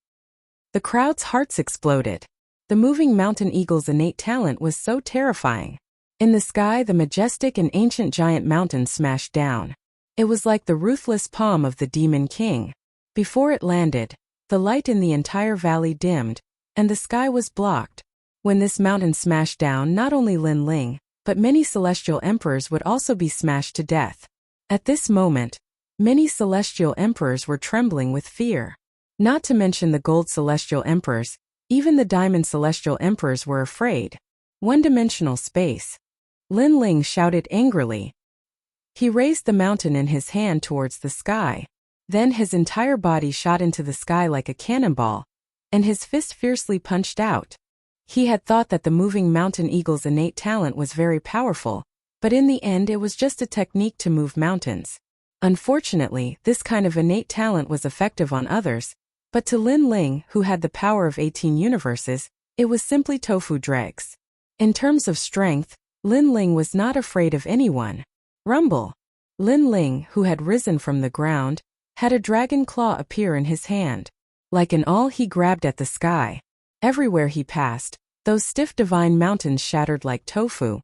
The crowd's hearts exploded. The moving mountain eagle's innate talent was so terrifying. In the sky, the majestic and ancient giant mountain smashed down. It was like the ruthless palm of the Demon King. Before it landed, the light in the entire valley dimmed, and the sky was blocked. When this mountain smashed down, not only Lin Ling, but many celestial emperors would also be smashed to death. At this moment, many celestial emperors were trembling with fear. Not to mention the gold celestial emperors, even the diamond celestial emperors were afraid. One-dimensional space. Lin Ling shouted angrily. He raised the mountain in his hand towards the sky. Then his entire body shot into the sky like a cannonball, and his fist fiercely punched out. He had thought that the moving mountain eagle's innate talent was very powerful, but in the end it was just a technique to move mountains. Unfortunately, this kind of innate talent was effective on others, but to Lin Ling, who had the power of 18 universes, it was simply tofu dregs. In terms of strength, Lin Ling was not afraid of anyone. Rumble. Lin Ling, who had risen from the ground, had a dragon claw appear in his hand. Like an awl, he grabbed at the sky. Everywhere he passed, those stiff divine mountains shattered like tofu,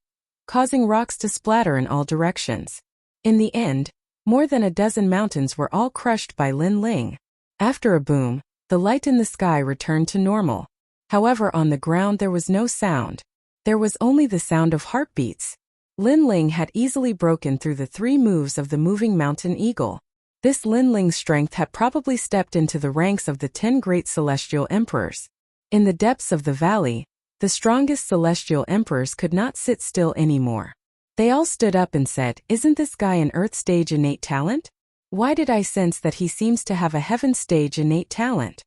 causing rocks to splatter in all directions. In the end, more than a dozen mountains were all crushed by Lin Ling. After a boom, the light in the sky returned to normal. However, on the ground there was no sound. There was only the sound of heartbeats. Lin Ling had easily broken through the 3 moves of the moving mountain eagle. This Lin Ling's strength had probably stepped into the ranks of the 10 great celestial emperors. In the depths of the valley, the strongest celestial emperors could not sit still anymore. They all stood up and said, "Isn't this guy an Earth stage innate talent? Why did I sense that he seems to have a heaven stage innate talent?"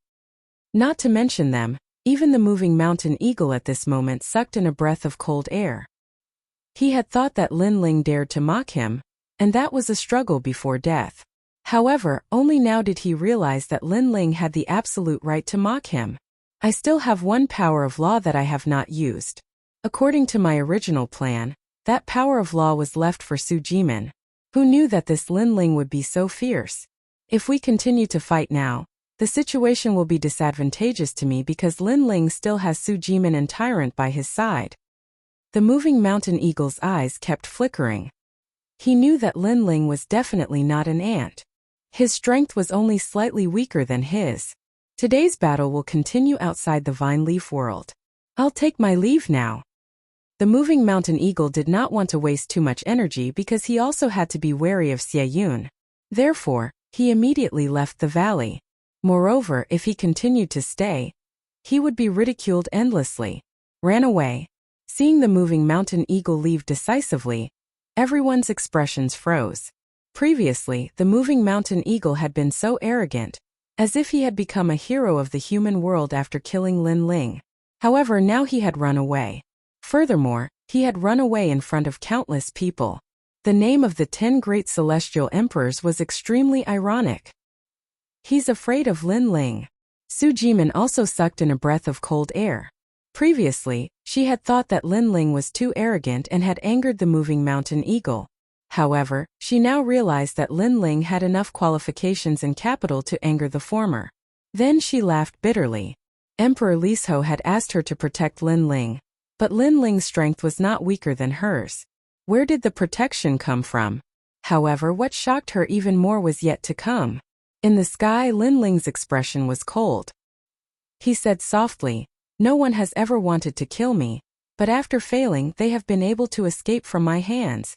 Not to mention them, even the moving mountain eagle at this moment sucked in a breath of cold air. He had thought that Lin Ling dared to mock him, and that was a struggle before death. However, only now did he realize that Lin Ling had the absolute right to mock him. I still have one power of law that I have not used. According to my original plan, that power of law was left for Su Jimin. Who knew that this Lin Ling would be so fierce? If we continue to fight now, the situation will be disadvantageous to me because Lin Ling still has Su Jimin and Tyrant by his side. The moving mountain eagle's eyes kept flickering. He knew that Lin Ling was definitely not an ant. His strength was only slightly weaker than his. Today's battle will continue outside the vine leaf world. I'll take my leave now. The moving mountain eagle did not want to waste too much energy because he also had to be wary of Xie Yun. Therefore, he immediately left the valley. Moreover, if he continued to stay, he would be ridiculed endlessly. Ran away. Seeing the moving mountain eagle leave decisively, Everyone's expressions froze. Previously, the moving mountain eagle had been so arrogant, as if he had become a hero of the human world after killing Lin Ling. However, now he had run away. Furthermore, he had run away in front of countless people. The name of the 10 great celestial emperors was extremely ironic. He's afraid of Lin Ling. Su Jimin also sucked in a breath of cold air. Previously, she had thought that Lin Ling was too arrogant and had angered the moving mountain eagle. However, she now realized that Lin Ling had enough qualifications and capital to anger the former. Then she laughed bitterly. Emperor Liso had asked her to protect Lin Ling, but Lin Ling's strength was not weaker than hers. Where did the protection come from? However, what shocked her even more was yet to come. In the sky, Lin Ling's expression was cold. He said softly, "No one has ever wanted to kill me, but after failing, they have been able to escape from my hands."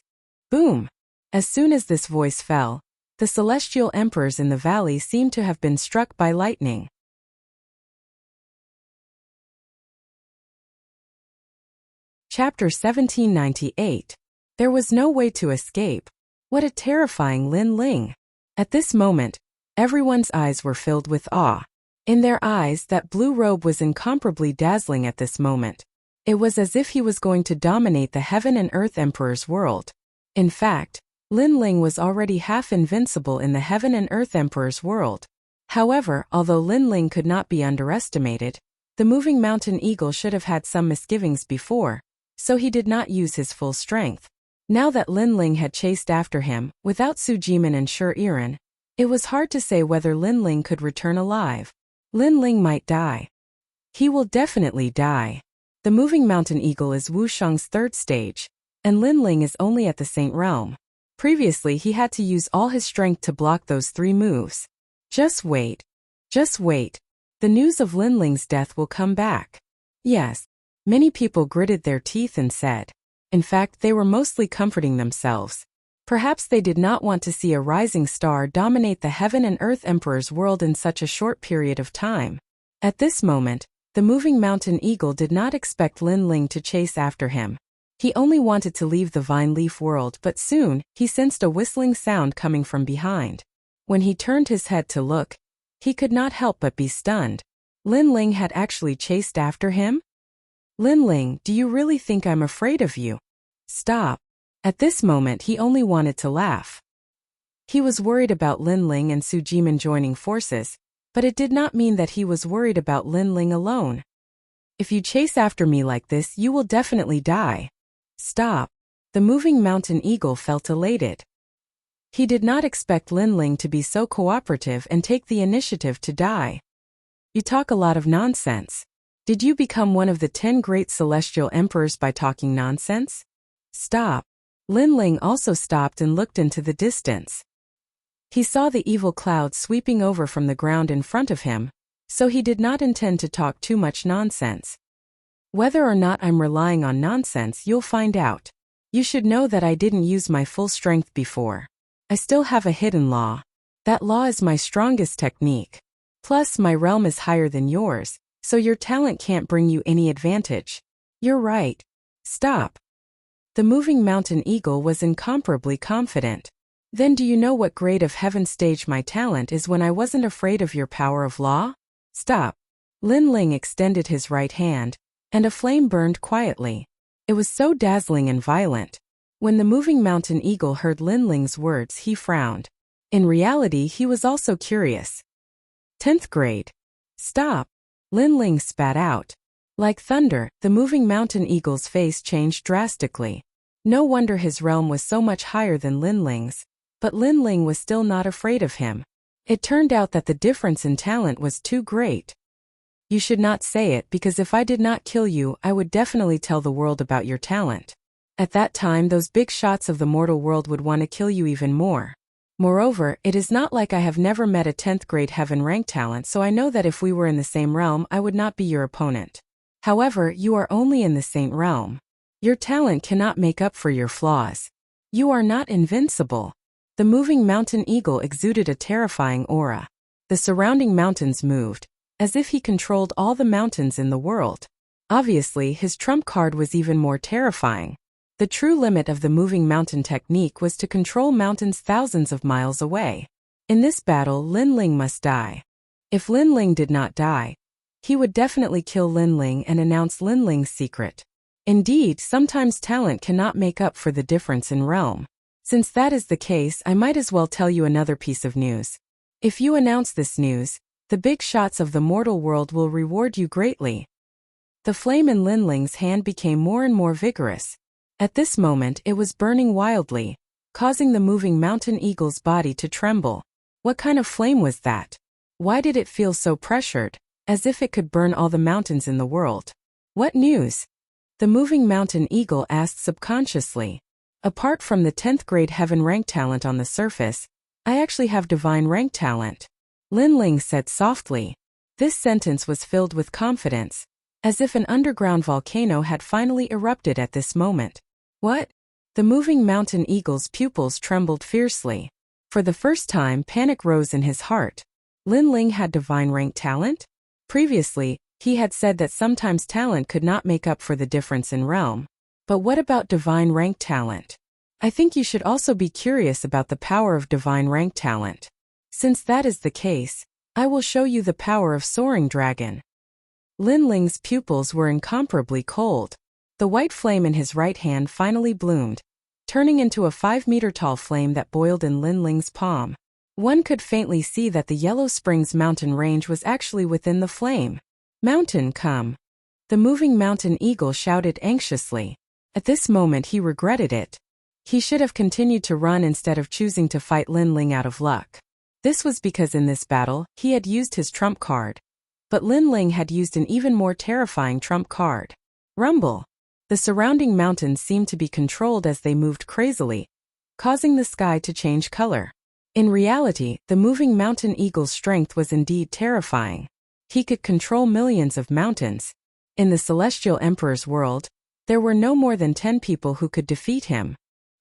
Boom! As soon as this voice fell, the celestial emperors in the valley seemed to have been struck by lightning. Chapter 1798. There was no way to escape. What a terrifying Lin Ling! At this moment, everyone's eyes were filled with awe. In their eyes, that blue robe was incomparably dazzling at this moment. It was as if he was going to dominate the heaven and earth emperor's world. In fact, Lin Ling was already half invincible in the heaven and earth emperor's world. However, although Lin Ling could not be underestimated, the moving mountain eagle should have had some misgivings before, so he did not use his full strength. Now that Lin Ling had chased after him, without Su Jimin and Shi Iran, it was hard to say whether Lin Ling could return alive. Lin Ling might die. He will definitely die. The moving mountain eagle is Wu Shang's 3rd stage, and Lin Ling is only at the Saint Realm. Previously, he had to use all his strength to block those 3 moves. Just wait. Just wait. The news of Lin Ling's death will come back. Yes. Many people gritted their teeth and said. In fact, they were mostly comforting themselves. Perhaps they did not want to see a rising star dominate the heaven and earth emperor's world in such a short period of time. At this moment, the moving mountain eagle did not expect Lin Ling to chase after him. He only wanted to leave the vine leaf world, but soon, he sensed a whistling sound coming from behind. When he turned his head to look, he could not help but be stunned. Lin Ling had actually chased after him? Lin Ling, do you really think I'm afraid of you? Stop. At this moment, he only wanted to laugh. He was worried about Lin Ling and Su Jimin joining forces, but it did not mean that he was worried about Lin Ling alone. If you chase after me like this, you will definitely die. Stop. The moving mountain eagle felt elated. He did not expect Lin Ling to be so cooperative and take the initiative to die. You talk a lot of nonsense. Did you become one of the 10 great celestial emperors by talking nonsense? Stop. Lin Ling also stopped and looked into the distance. He saw the evil cloud sweeping over from the ground in front of him, so he did not intend to talk too much nonsense. Whether or not I'm relying on nonsense, you'll find out. You should know that I didn't use my full strength before. I still have a hidden law. That law is my strongest technique. Plus, my realm is higher than yours, so your talent can't bring you any advantage. You're right. Stop. The moving mountain eagle was incomparably confident. Then do you know what grade of heaven stage my talent is when I wasn't afraid of your power of law? Stop. Lin Ling extended his right hand, and a flame burned quietly. It was so dazzling and violent. When the moving mountain eagle heard Lin Ling's words, he frowned. In reality, he was also curious. 10th grade. Stop. Lin Ling spat out. Like thunder, the moving mountain eagle's face changed drastically. No wonder his realm was so much higher than Lin Ling's, but Lin Ling was still not afraid of him. It turned out that the difference in talent was too great. You should not say it, because if I did not kill you, I would definitely tell the world about your talent. At that time, those big shots of the mortal world would want to kill you even more. Moreover, it is not like I have never met a 10th grade heaven rank talent, so I know that if we were in the same realm, I would not be your opponent. However, you are only in the Saint Realm. Your talent cannot make up for your flaws. You are not invincible. The moving mountain eagle exuded a terrifying aura. The surrounding mountains moved, as if he controlled all the mountains in the world. Obviously, his trump card was even more terrifying. The true limit of the moving mountain technique was to control mountains thousands of miles away. In this battle, Lin Ling must die. If Lin Ling did not die, he would definitely kill Lin Ling and announce Lin Ling's secret. Indeed, sometimes talent cannot make up for the difference in realm. Since that is the case, I might as well tell you another piece of news. If you announce this news, the big shots of the mortal world will reward you greatly. The flame in Lin Ling's hand became more and more vigorous. At this moment it was burning wildly, causing the moving mountain eagle's body to tremble. What kind of flame was that? Why did it feel so pressured, as if it could burn all the mountains in the world? What news? The moving mountain eagle asked subconsciously. Apart from the 10th grade heaven rank talent on the surface, I actually have divine rank talent. Lin Ling said softly. This sentence was filled with confidence, as if an underground volcano had finally erupted at this moment. What? The moving mountain eagle's pupils trembled fiercely. For the first time, panic rose in his heart. Lin Ling had divine rank talent? Previously, he had said that sometimes talent could not make up for the difference in realm. But what about divine rank talent? I think you should also be curious about the power of divine rank talent. Since that is the case, I will show you the power of Soaring Dragon. Lin Ling's pupils were incomparably cold. The white flame in his right hand finally bloomed, turning into a 5-meter-tall flame that boiled in Lin Ling's palm. One could faintly see that the Yellow Springs mountain range was actually within the flame. Mountain, come! The moving mountain eagle shouted anxiously. At this moment he regretted it. He should have continued to run instead of choosing to fight Lin Ling out of luck. This was because in this battle, he had used his trump card. But Lin Ling had used an even more terrifying trump card. Rumble! The surrounding mountains seemed to be controlled as they moved crazily, causing the sky to change color. In reality, the moving mountain eagle's strength was indeed terrifying. He could control millions of mountains. In the Celestial Emperor's world, there were no more than 10 people who could defeat him.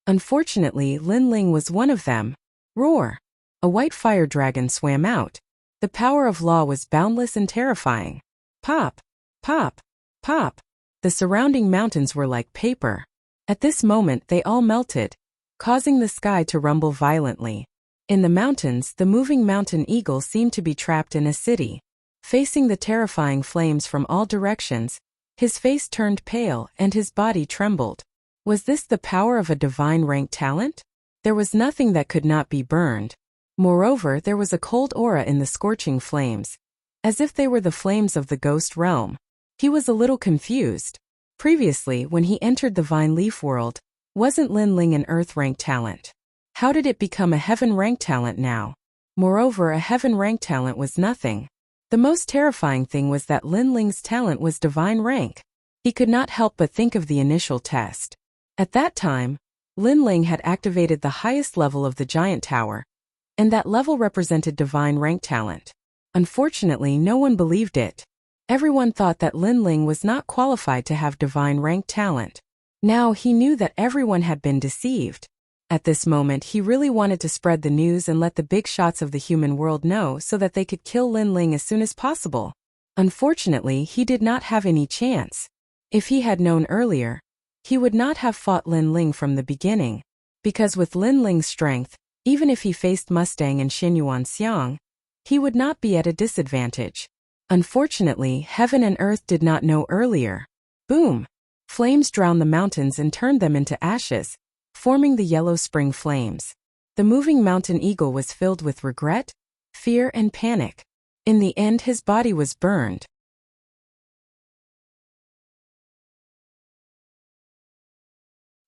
Unfortunately, Lin Ling was one of them. Roar! A white fire dragon swam out. The power of law was boundless and terrifying. Pop! Pop! Pop! The surrounding mountains were like paper. At this moment they all melted, causing the sky to rumble violently. In the mountains, the moving mountain eagle seemed to be trapped in a city. Facing the terrifying flames from all directions, his face turned pale and his body trembled. Was this the power of a divine rank talent? There was nothing that could not be burned. Moreover, there was a cold aura in the scorching flames, as if they were the flames of the ghost realm. He was a little confused. Previously, when he entered the Vine Leaf world, wasn't Lin Ling an earth rank talent? How did it become a heaven rank talent now? Moreover, a heaven rank talent was nothing. The most terrifying thing was that Lin Ling's talent was divine rank. He could not help but think of the initial test. At that time, Lin Ling had activated the highest level of the giant tower, and that level represented divine rank talent. Unfortunately, no one believed it. Everyone thought that Lin Ling was not qualified to have divine rank talent. Now he knew that everyone had been deceived. At this moment he really wanted to spread the news and let the big shots of the human world know so that they could kill Lin Ling as soon as possible. Unfortunately, he did not have any chance. If he had known earlier, he would not have fought Lin Ling from the beginning. Because with Lin Ling's strength, even if he faced Mustang and Xin Yuan Xiang, he would not be at a disadvantage. Unfortunately, heaven and earth did not know earlier. Boom! Flames drowned the mountains and turned them into ashes, forming the Yellow Spring flames. The moving mountain eagle was filled with regret, fear, and panic. In the end, his body was burned.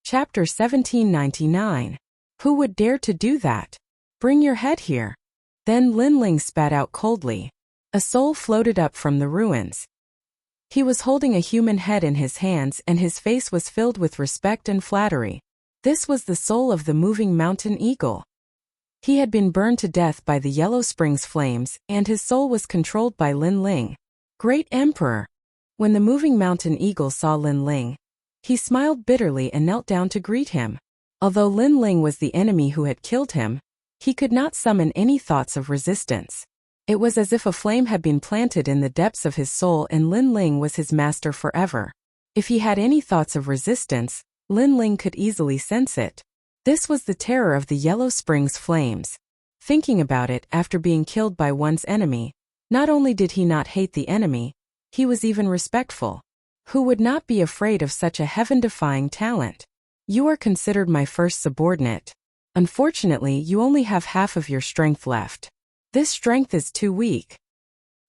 Chapter 1799. Who would dare to do that? Bring your head here. Then Lin Ling spat out coldly. A soul floated up from the ruins. He was holding a human head in his hands and his face was filled with respect and flattery. This was the soul of the moving mountain eagle. He had been burned to death by the Yellow Springs flames and his soul was controlled by Lin Ling. Great Emperor! When the moving mountain eagle saw Lin Ling, he smiled bitterly and knelt down to greet him. Although Lin Ling was the enemy who had killed him, he could not summon any thoughts of resistance. It was as if a flame had been planted in the depths of his soul and Lin Ling was his master forever. If he had any thoughts of resistance, Lin Ling could easily sense it. This was the terror of the Yellow Springs flames. Thinking about it, after being killed by one's enemy, not only did he not hate the enemy, he was even respectful. Who would not be afraid of such a heaven-defying talent? You are considered my first subordinate. Unfortunately, you only have half of your strength left. This strength is too weak.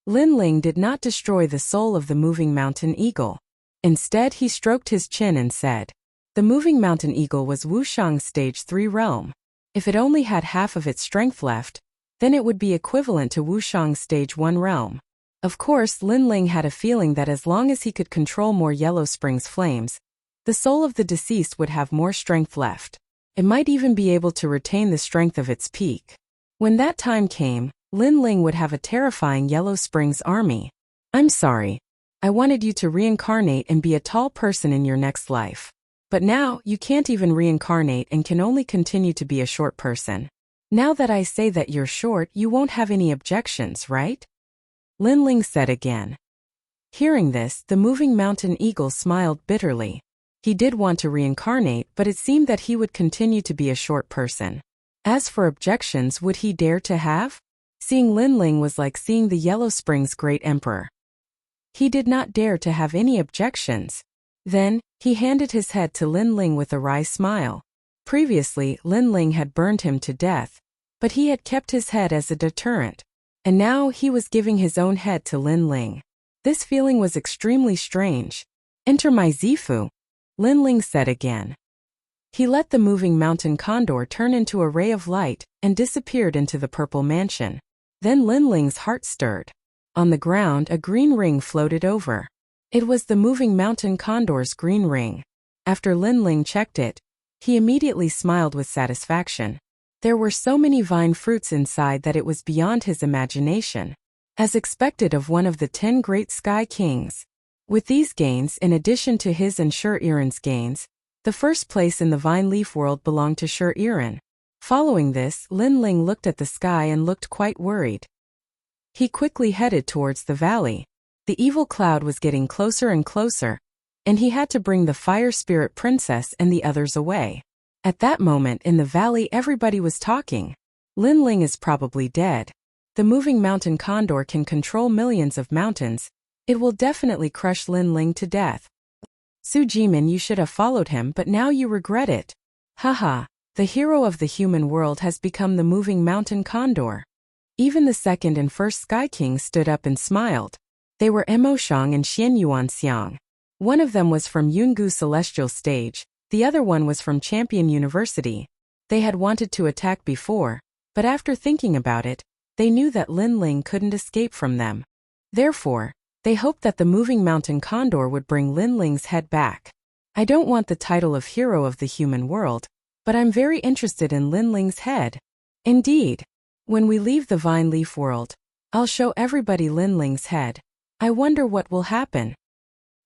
Lin Ling did not destroy the soul of the moving mountain eagle. Instead, he stroked his chin and said, "The moving mountain eagle was Wushang's stage 3 realm. If it only had half of its strength left, then it would be equivalent to Wushang's stage 1 realm." Of course, Lin Ling had a feeling that as long as he could control more Yellow Springs flames, the soul of the deceased would have more strength left. It might even be able to retain the strength of its peak. When that time came, Lin Ling would have a terrifying Yellow Springs army. I'm sorry. I wanted you to reincarnate and be a tall person in your next life. But now, you can't even reincarnate and can only continue to be a short person. Now that I say that you're short, you won't have any objections, right? Lin Ling said again. Hearing this, the moving mountain eagle smiled bitterly. He did want to reincarnate, but it seemed that he would continue to be a short person. As for objections, would he dare to have? Seeing Lin Ling was like seeing the Yellow Springs great emperor. He did not dare to have any objections. Then, he handed his head to Lin Ling with a wry smile. Previously, Lin Ling had burned him to death, but he had kept his head as a deterrent. And now he was giving his own head to Lin Ling. This feeling was extremely strange. Enter my Zifu, Lin Ling said again. He let the moving mountain condor turn into a ray of light and disappeared into the purple mansion. Then Lin Ling's heart stirred. On the ground, a green ring floated over. It was the moving mountain condor's green ring. After Lin Ling checked it, he immediately smiled with satisfaction. There were so many vine fruits inside that it was beyond his imagination, as expected of one of the 10 great sky kings. With these gains, in addition to his and Shur Iran's gains, the first place in the vine leaf world belonged to Shur Iran. Following this, Lin Ling looked at the sky and looked quite worried. He quickly headed towards the valley. The evil cloud was getting closer and closer, and he had to bring the fire spirit princess and the others away. At that moment in the valley, everybody was talking. Lin Ling is probably dead. The moving mountain condor can control millions of mountains. It will definitely crush Lin Ling to death. Su Jimin, you should have followed him, but now you regret it. Haha, the hero of the human world has become the moving mountain condor. Even the second and first Sky King stood up and smiled. They were Emoshang and Xian Yuanxiang. One of them was from Yungu Celestial Stage, the other one was from Champion University. They had wanted to attack before, but after thinking about it, they knew that Lin Ling couldn't escape from them. Therefore, they hoped that the moving mountain condor would bring Lin Ling's head back. I don't want the title of hero of the human world, but I'm very interested in Lin Ling's head. Indeed. When we leave the vine leaf world, I'll show everybody Lin Ling's head. I wonder what will happen.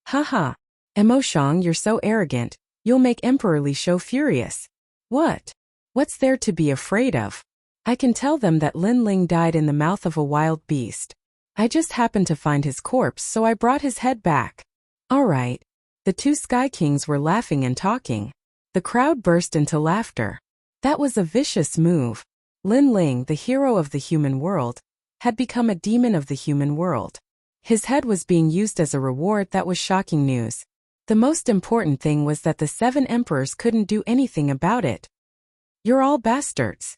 Haha. Emoshang, you're so arrogant, you'll make Emperor Li Shou furious. What? What's there to be afraid of? I can tell them that Lin Ling died in the mouth of a wild beast. I just happened to find his corpse, so I brought his head back. Alright. The two Sky Kings were laughing and talking. The crowd burst into laughter. That was a vicious move. Lin Ling, the hero of the human world, had become a demon of the human world. His head was being used as a reward. That was shocking news. The most important thing was that the 7 emperors couldn't do anything about it. You're all bastards.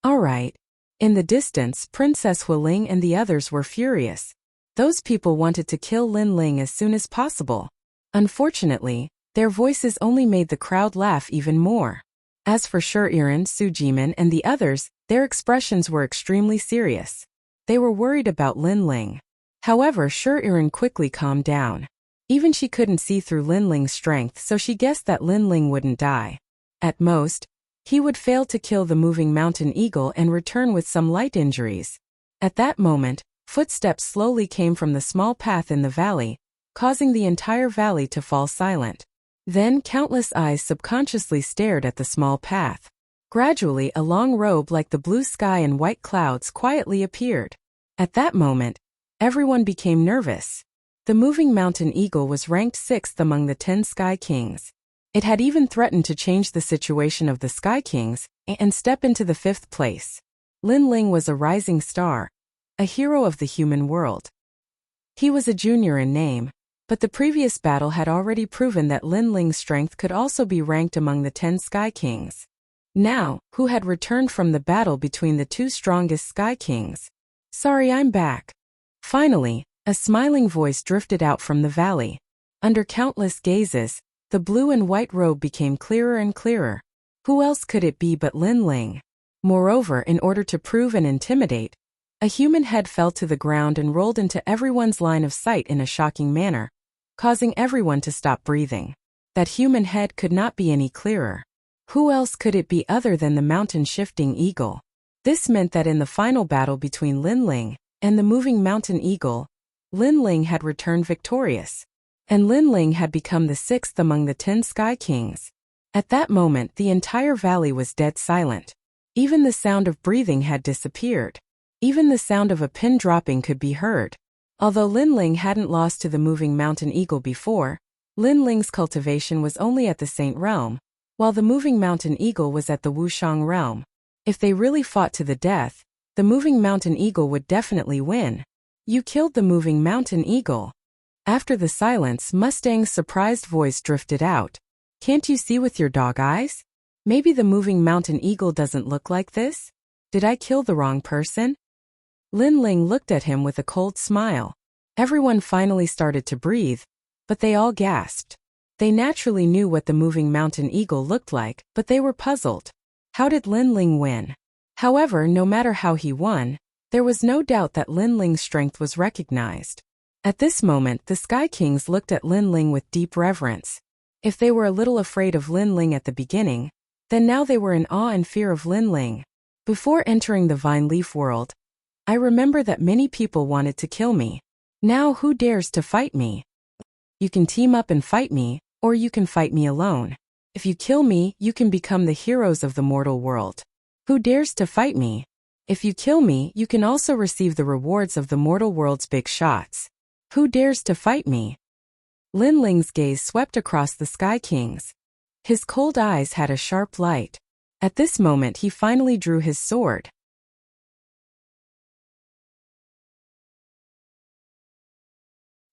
Alright. In the distance, Princess Huiling and the others were furious. Those people wanted to kill Lin Ling as soon as possible. Unfortunately, their voices only made the crowd laugh even more. As for Shur Iran, Su Jimin, and the others, their expressions were extremely serious. They were worried about Lin Ling. However, Shur Iran quickly calmed down. Even she couldn't see through Lin Ling's strength, so she guessed that Lin Ling wouldn't die. At most, he would fail to kill the moving mountain eagle and return with some light injuries. At that moment, footsteps slowly came from the small path in the valley, causing the entire valley to fall silent. Then countless eyes subconsciously stared at the small path. Gradually, a long robe like the blue sky and white clouds quietly appeared. At that moment, everyone became nervous. The moving mountain eagle was ranked 6th among the 10 Sky Kings. It had even threatened to change the situation of the Sky Kings and step into the 5th place. Lin Ling was a rising star, a hero of the human world. He was a junior in name, but the previous battle had already proven that Lin Ling's strength could also be ranked among the 10 Sky Kings. Now, who had returned from the battle between the 2 strongest Sky Kings? "Sorry, I'm back." Finally, a smiling voice drifted out from the valley. Under countless gazes, the blue and white robe became clearer and clearer. Who else could it be but Lin Ling? Moreover, in order to prove and intimidate, a human head fell to the ground and rolled into everyone's line of sight in a shocking manner, causing everyone to stop breathing. That human head could not be any clearer. Who else could it be other than the mountain-shifting eagle? This meant that in the final battle between Lin Ling and the moving mountain eagle, Lin Ling had returned victorious, and Lin Ling had become the 6th among the 10 Sky Kings. At that moment, the entire valley was dead silent. Even the sound of breathing had disappeared. Even the sound of a pin dropping could be heard. Although Lin Ling hadn't lost to the moving mountain eagle before, Lin Ling's cultivation was only at the Saint realm, while the moving mountain eagle was at the Wushang realm. If they really fought to the death, the moving mountain eagle would definitely win. "You killed the moving mountain eagle." After the silence, Mustang's surprised voice drifted out. "Can't you see with your dog eyes? Maybe the moving mountain eagle doesn't look like this? Did I kill the wrong person?" Lin Ling looked at him with a cold smile. Everyone finally started to breathe, but they all gasped. They naturally knew what the moving mountain eagle looked like, but they were puzzled. How did Lin Ling win? However, no matter how he won, there was no doubt that Lin Ling's strength was recognized. At this moment, the Sky Kings looked at Lin Ling with deep reverence. If they were a little afraid of Lin Ling at the beginning, then now they were in awe and fear of Lin Ling. "Before entering the Vine Leaf world, I remember that many people wanted to kill me. Now who dares to fight me? You can team up and fight me, or you can fight me alone. If you kill me, you can become the heroes of the mortal world. Who dares to fight me? If you kill me, you can also receive the rewards of the mortal world's big shots. Who dares to fight me?" Lin Ling's gaze swept across the Sky Kings. His cold eyes had a sharp light. At this moment, he finally drew his sword.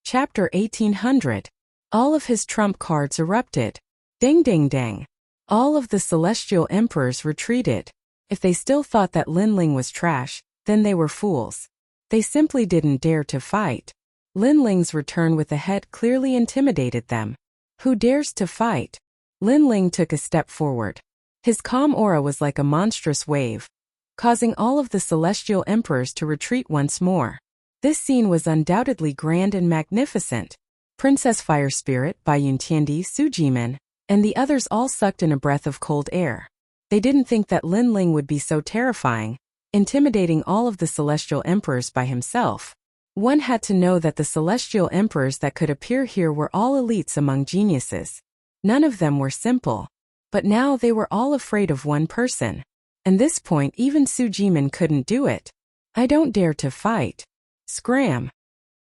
Chapter 1800. All of his trump cards erupted. Ding ding dang. All of the celestial emperors retreated. If they still thought that Lin Ling was trash, then they were fools. They simply didn't dare to fight. Lin Ling's return with a head clearly intimidated them. Who dares to fight? Lin Ling took a step forward. His calm aura was like a monstrous wave, causing all of the celestial emperors to retreat once more. This scene was undoubtedly grand and magnificent. Princess Fire Spirit, Baiyun Tiandi, Sujiman, and the others all sucked in a breath of cold air. They didn't think that Lin Ling would be so terrifying, intimidating all of the celestial emperors by himself. One had to know that the celestial emperors that could appear here were all elites among geniuses. None of them were simple. But now they were all afraid of one person. At this point, even Sujiman couldn't do it. "I don't dare to fight." Scram!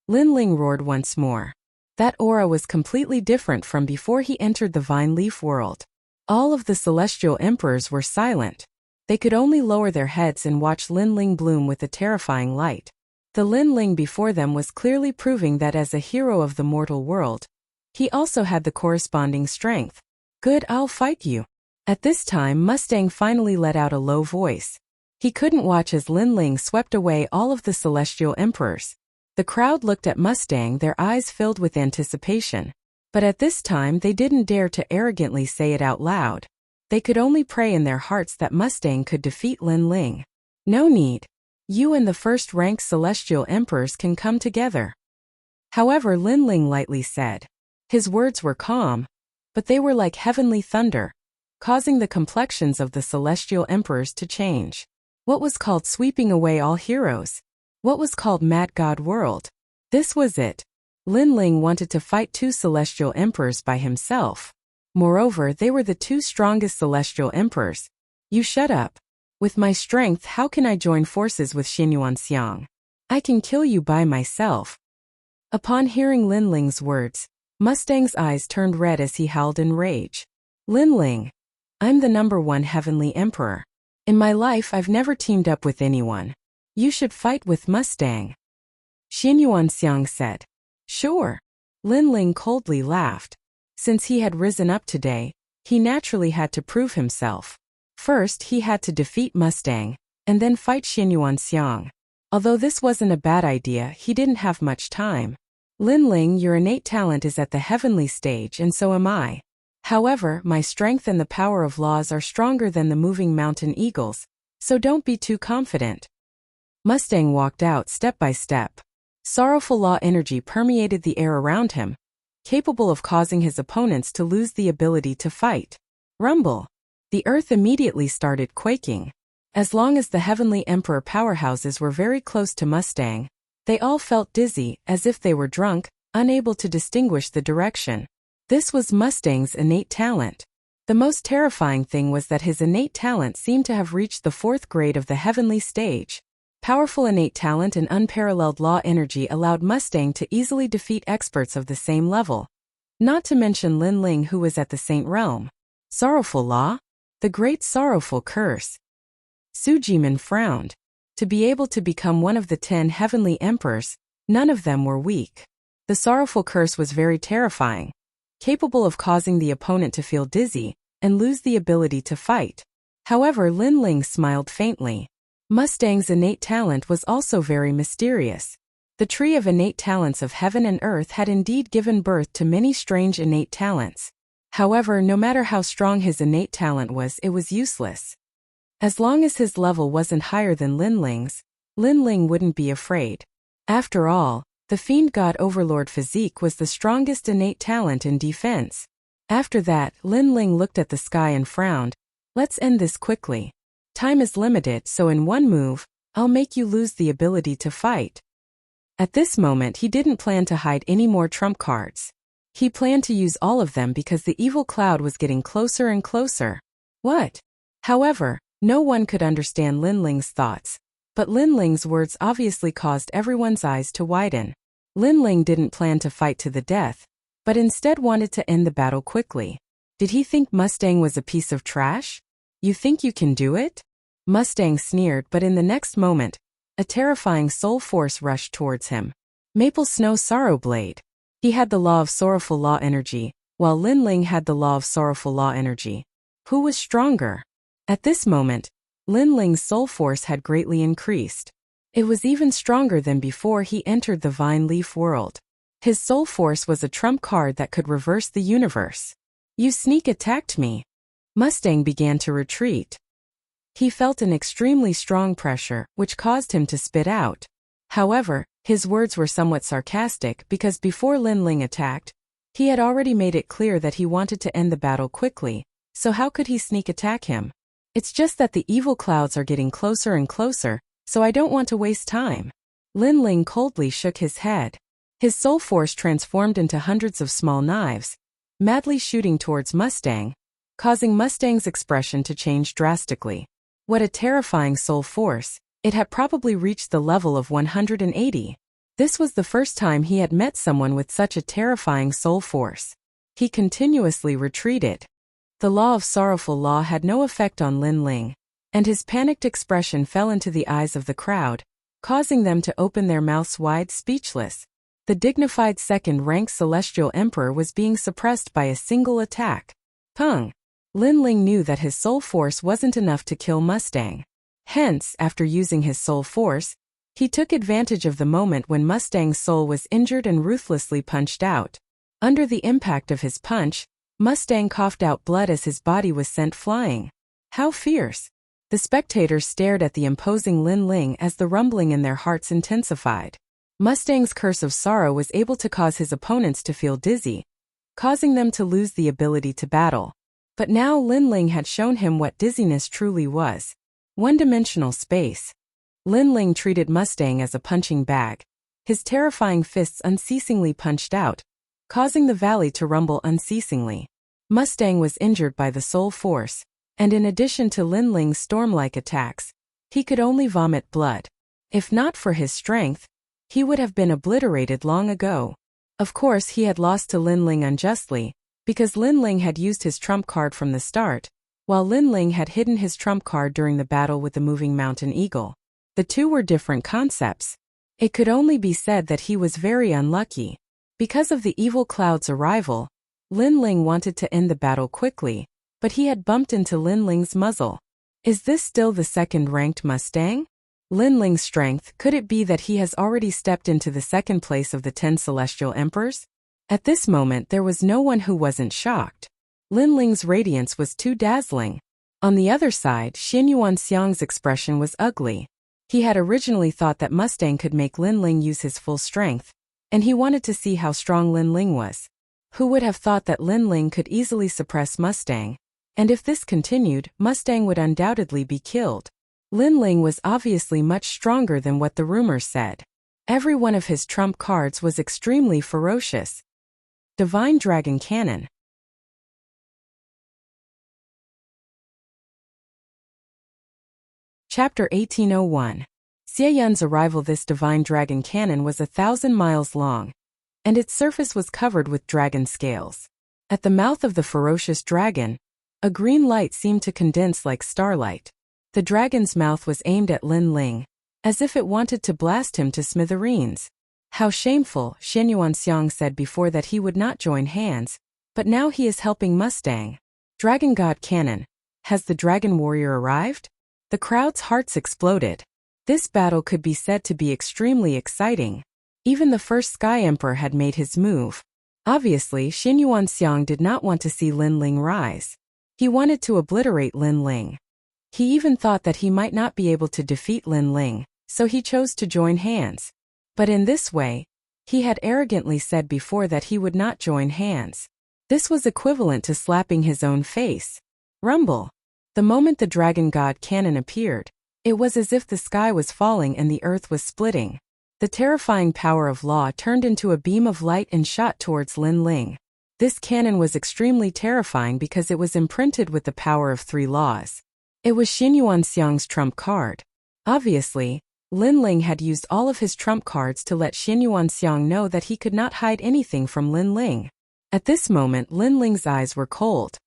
Lin Ling roared once more. That aura was completely different from before he entered the Vine Leaf world. All of the celestial emperors were silent. They could only lower their heads and watch Lin Ling bloom with a terrifying light. The Lin Ling before them was clearly proving that as a hero of the mortal world, he also had the corresponding strength. "Good, I'll fight you." At this time, Mustang finally let out a low voice. He couldn't watch as Lin Ling swept away all of the celestial emperors. The crowd looked at Mustang, their eyes filled with anticipation. But at this time, they didn't dare to arrogantly say it out loud. They could only pray in their hearts that Mustang could defeat Lin Ling. "No need. You and the first-ranked celestial emperors can come together." However, Lin Ling lightly said. His words were calm, but they were like heavenly thunder, causing the complexions of the celestial emperors to change. What was called sweeping away all heroes? What was called Mad God World? This was it. Lin Ling wanted to fight 2 celestial emperors by himself. Moreover, they were the 2 strongest celestial emperors. "You shut up. With my strength, how can I join forces with Xinyuan Xiang? I can kill you by myself." Upon hearing Lin Ling's words, Mustang's eyes turned red as he howled in rage. Lin Ling, I'm the #1 Heavenly Emperor. In my life I've never teamed up with anyone. You should fight with Mustang. Xin Yuanxiang said. Sure. Lin Ling coldly laughed. Since he had risen up today, he naturally had to prove himself. First he had to defeat Mustang, and then fight Xin Yuanxiang. Although this wasn't a bad idea, he didn't have much time. Lin Ling, your innate talent is at the heavenly stage and so am I. However, my strength and the power of laws are stronger than the moving mountain eagles, so don't be too confident. Mustang walked out step by step. Sorrowful law energy permeated the air around him, capable of causing his opponents to lose the ability to fight. Rumble. The earth immediately started quaking. As long as the Heavenly Emperor powerhouses were very close to Mustang, they all felt dizzy, as if they were drunk, unable to distinguish the direction. This was Mustang's innate talent. The most terrifying thing was that his innate talent seemed to have reached the 4th grade of the heavenly stage. Powerful innate talent and unparalleled law energy allowed Mustang to easily defeat experts of the same level. Not to mention Lin Ling, who was at the Saint Realm. Sorrowful law? The Great Sorrowful Curse. Su Jimin frowned. To be able to become one of the 10 heavenly emperors, none of them were weak. The Sorrowful Curse was very terrifying, capable of causing the opponent to feel dizzy and lose the ability to fight. However, Lin Ling smiled faintly. Mustang's innate talent was also very mysterious. The tree of innate talents of heaven and earth had indeed given birth to many strange innate talents. However, no matter how strong his innate talent was, it was useless. As long as his level wasn't higher than Lin Ling's, Lin Ling wouldn't be afraid. After all, the Fiend God Overlord physique was the strongest innate talent in defense. After that, Lin Ling looked at the sky and frowned. Let's end this quickly. Time is limited, so in one move, I'll make you lose the ability to fight. At this moment he didn't plan to hide any more trump cards. He planned to use all of them because the evil cloud was getting closer and closer. What? However, no one could understand Lin Ling's thoughts, but Lin Ling's words obviously caused everyone's eyes to widen. Lin Ling didn't plan to fight to the death, but instead wanted to end the battle quickly. Did he think Mustang was a piece of trash? You think you can do it? Mustang sneered, but in the next moment, a terrifying soul force rushed towards him. Maple Snow Sorrow Blade. He had the law of sorrowful law energy, while Lin Ling had the law of sorrowful law energy. Who was stronger? At this moment, Lin Ling's soul force had greatly increased. It was even stronger than before he entered the Vine Leaf world. His soul force was a trump card that could reverse the universe. You sneak attacked me. Mustang began to retreat. He felt an extremely strong pressure, which caused him to spit out. However, his words were somewhat sarcastic because before Lin Ling attacked, he had already made it clear that he wanted to end the battle quickly, so how could he sneak attack him? It's just that the evil clouds are getting closer and closer, so I don't want to waste time. Lin Ling coldly shook his head. His soul force transformed into hundreds of small knives, madly shooting towards Mustang, causing Mustang's expression to change drastically. What a terrifying soul force! It had probably reached the level of 180. This was the first time he had met someone with such a terrifying soul force. He continuously retreated. The law of sorrowful law had no effect on Lin Ling, and his panicked expression fell into the eyes of the crowd, causing them to open their mouths wide, speechless. The dignified second-rank Celestial Emperor was being suppressed by a single attack. Pung! Lin Ling knew that his soul force wasn't enough to kill Mustang. Hence, after using his soul force, he took advantage of the moment when Mustang's soul was injured and ruthlessly punched out. Under the impact of his punch, Mustang coughed out blood as his body was sent flying. How fierce! The spectators stared at the imposing Lin Ling as the rumbling in their hearts intensified. Mustang's curse of sorrow was able to cause his opponents to feel dizzy, causing them to lose the ability to battle. But now Lin Ling had shown him what dizziness truly was. One-dimensional space. Lin Ling treated Mustang as a punching bag. His terrifying fists unceasingly punched out, causing the valley to rumble unceasingly. Mustang was injured by the soul force, and in addition to Lin Ling's storm-like attacks, he could only vomit blood. If not for his strength, he would have been obliterated long ago. Of course he had lost to Lin Ling unjustly, because Lin Ling had used his trump card from the start, while Lin Ling had hidden his trump card during the battle with the moving mountain eagle. The two were different concepts. It could only be said that he was very unlucky. Because of the evil cloud's arrival, Lin Ling wanted to end the battle quickly, but he had bumped into Lin Ling's muzzle. Is this still the second-ranked Mustang? Lin Ling's strength, could it be that he has already stepped into the second place of the 10 celestial emperors? At this moment there was no one who wasn't shocked. Lin Ling's radiance was too dazzling. On the other side, Xin Yuanxiang's expression was ugly. He had originally thought that Mustang could make Lin Ling use his full strength, and he wanted to see how strong Lin Ling was. Who would have thought that Lin Ling could easily suppress Mustang? And if this continued, Mustang would undoubtedly be killed. Lin Ling was obviously much stronger than what the rumors said. Every one of his trump cards was extremely ferocious. Divine Dragon Cannon. Chapter 1801. Xie Yun's arrival. This divine dragon cannon was 1,000 miles long, and its surface was covered with dragon scales. At the mouth of the ferocious dragon, a green light seemed to condense like starlight. The dragon's mouth was aimed at Lin Ling, as if it wanted to blast him to smithereens. How shameful, Xin Yuanxiang said before that he would not join hands, but now he is helping Mustang. Dragon God Cannon. Has the dragon warrior arrived? The crowd's hearts exploded. This battle could be said to be extremely exciting. Even the first Sky Emperor had made his move. Obviously, Xin Yuanxiang did not want to see Lin Ling rise. He wanted to obliterate Lin Ling. He even thought that he might not be able to defeat Lin Ling, so he chose to join hands. But in this way, he had arrogantly said before that he would not join hands. This was equivalent to slapping his own face. Rumble. The moment the Dragon God Cannon appeared, it was as if the sky was falling and the earth was splitting. The terrifying power of law turned into a beam of light and shot towards Lin Ling. This cannon was extremely terrifying because it was imprinted with the power of 3 laws. It was Xin Yuanxiang's trump card. Obviously, Lin Ling had used all of his trump cards to let Xin Yuanxiang know that he could not hide anything from Lin Ling. At this moment, Lin Ling's eyes were cold.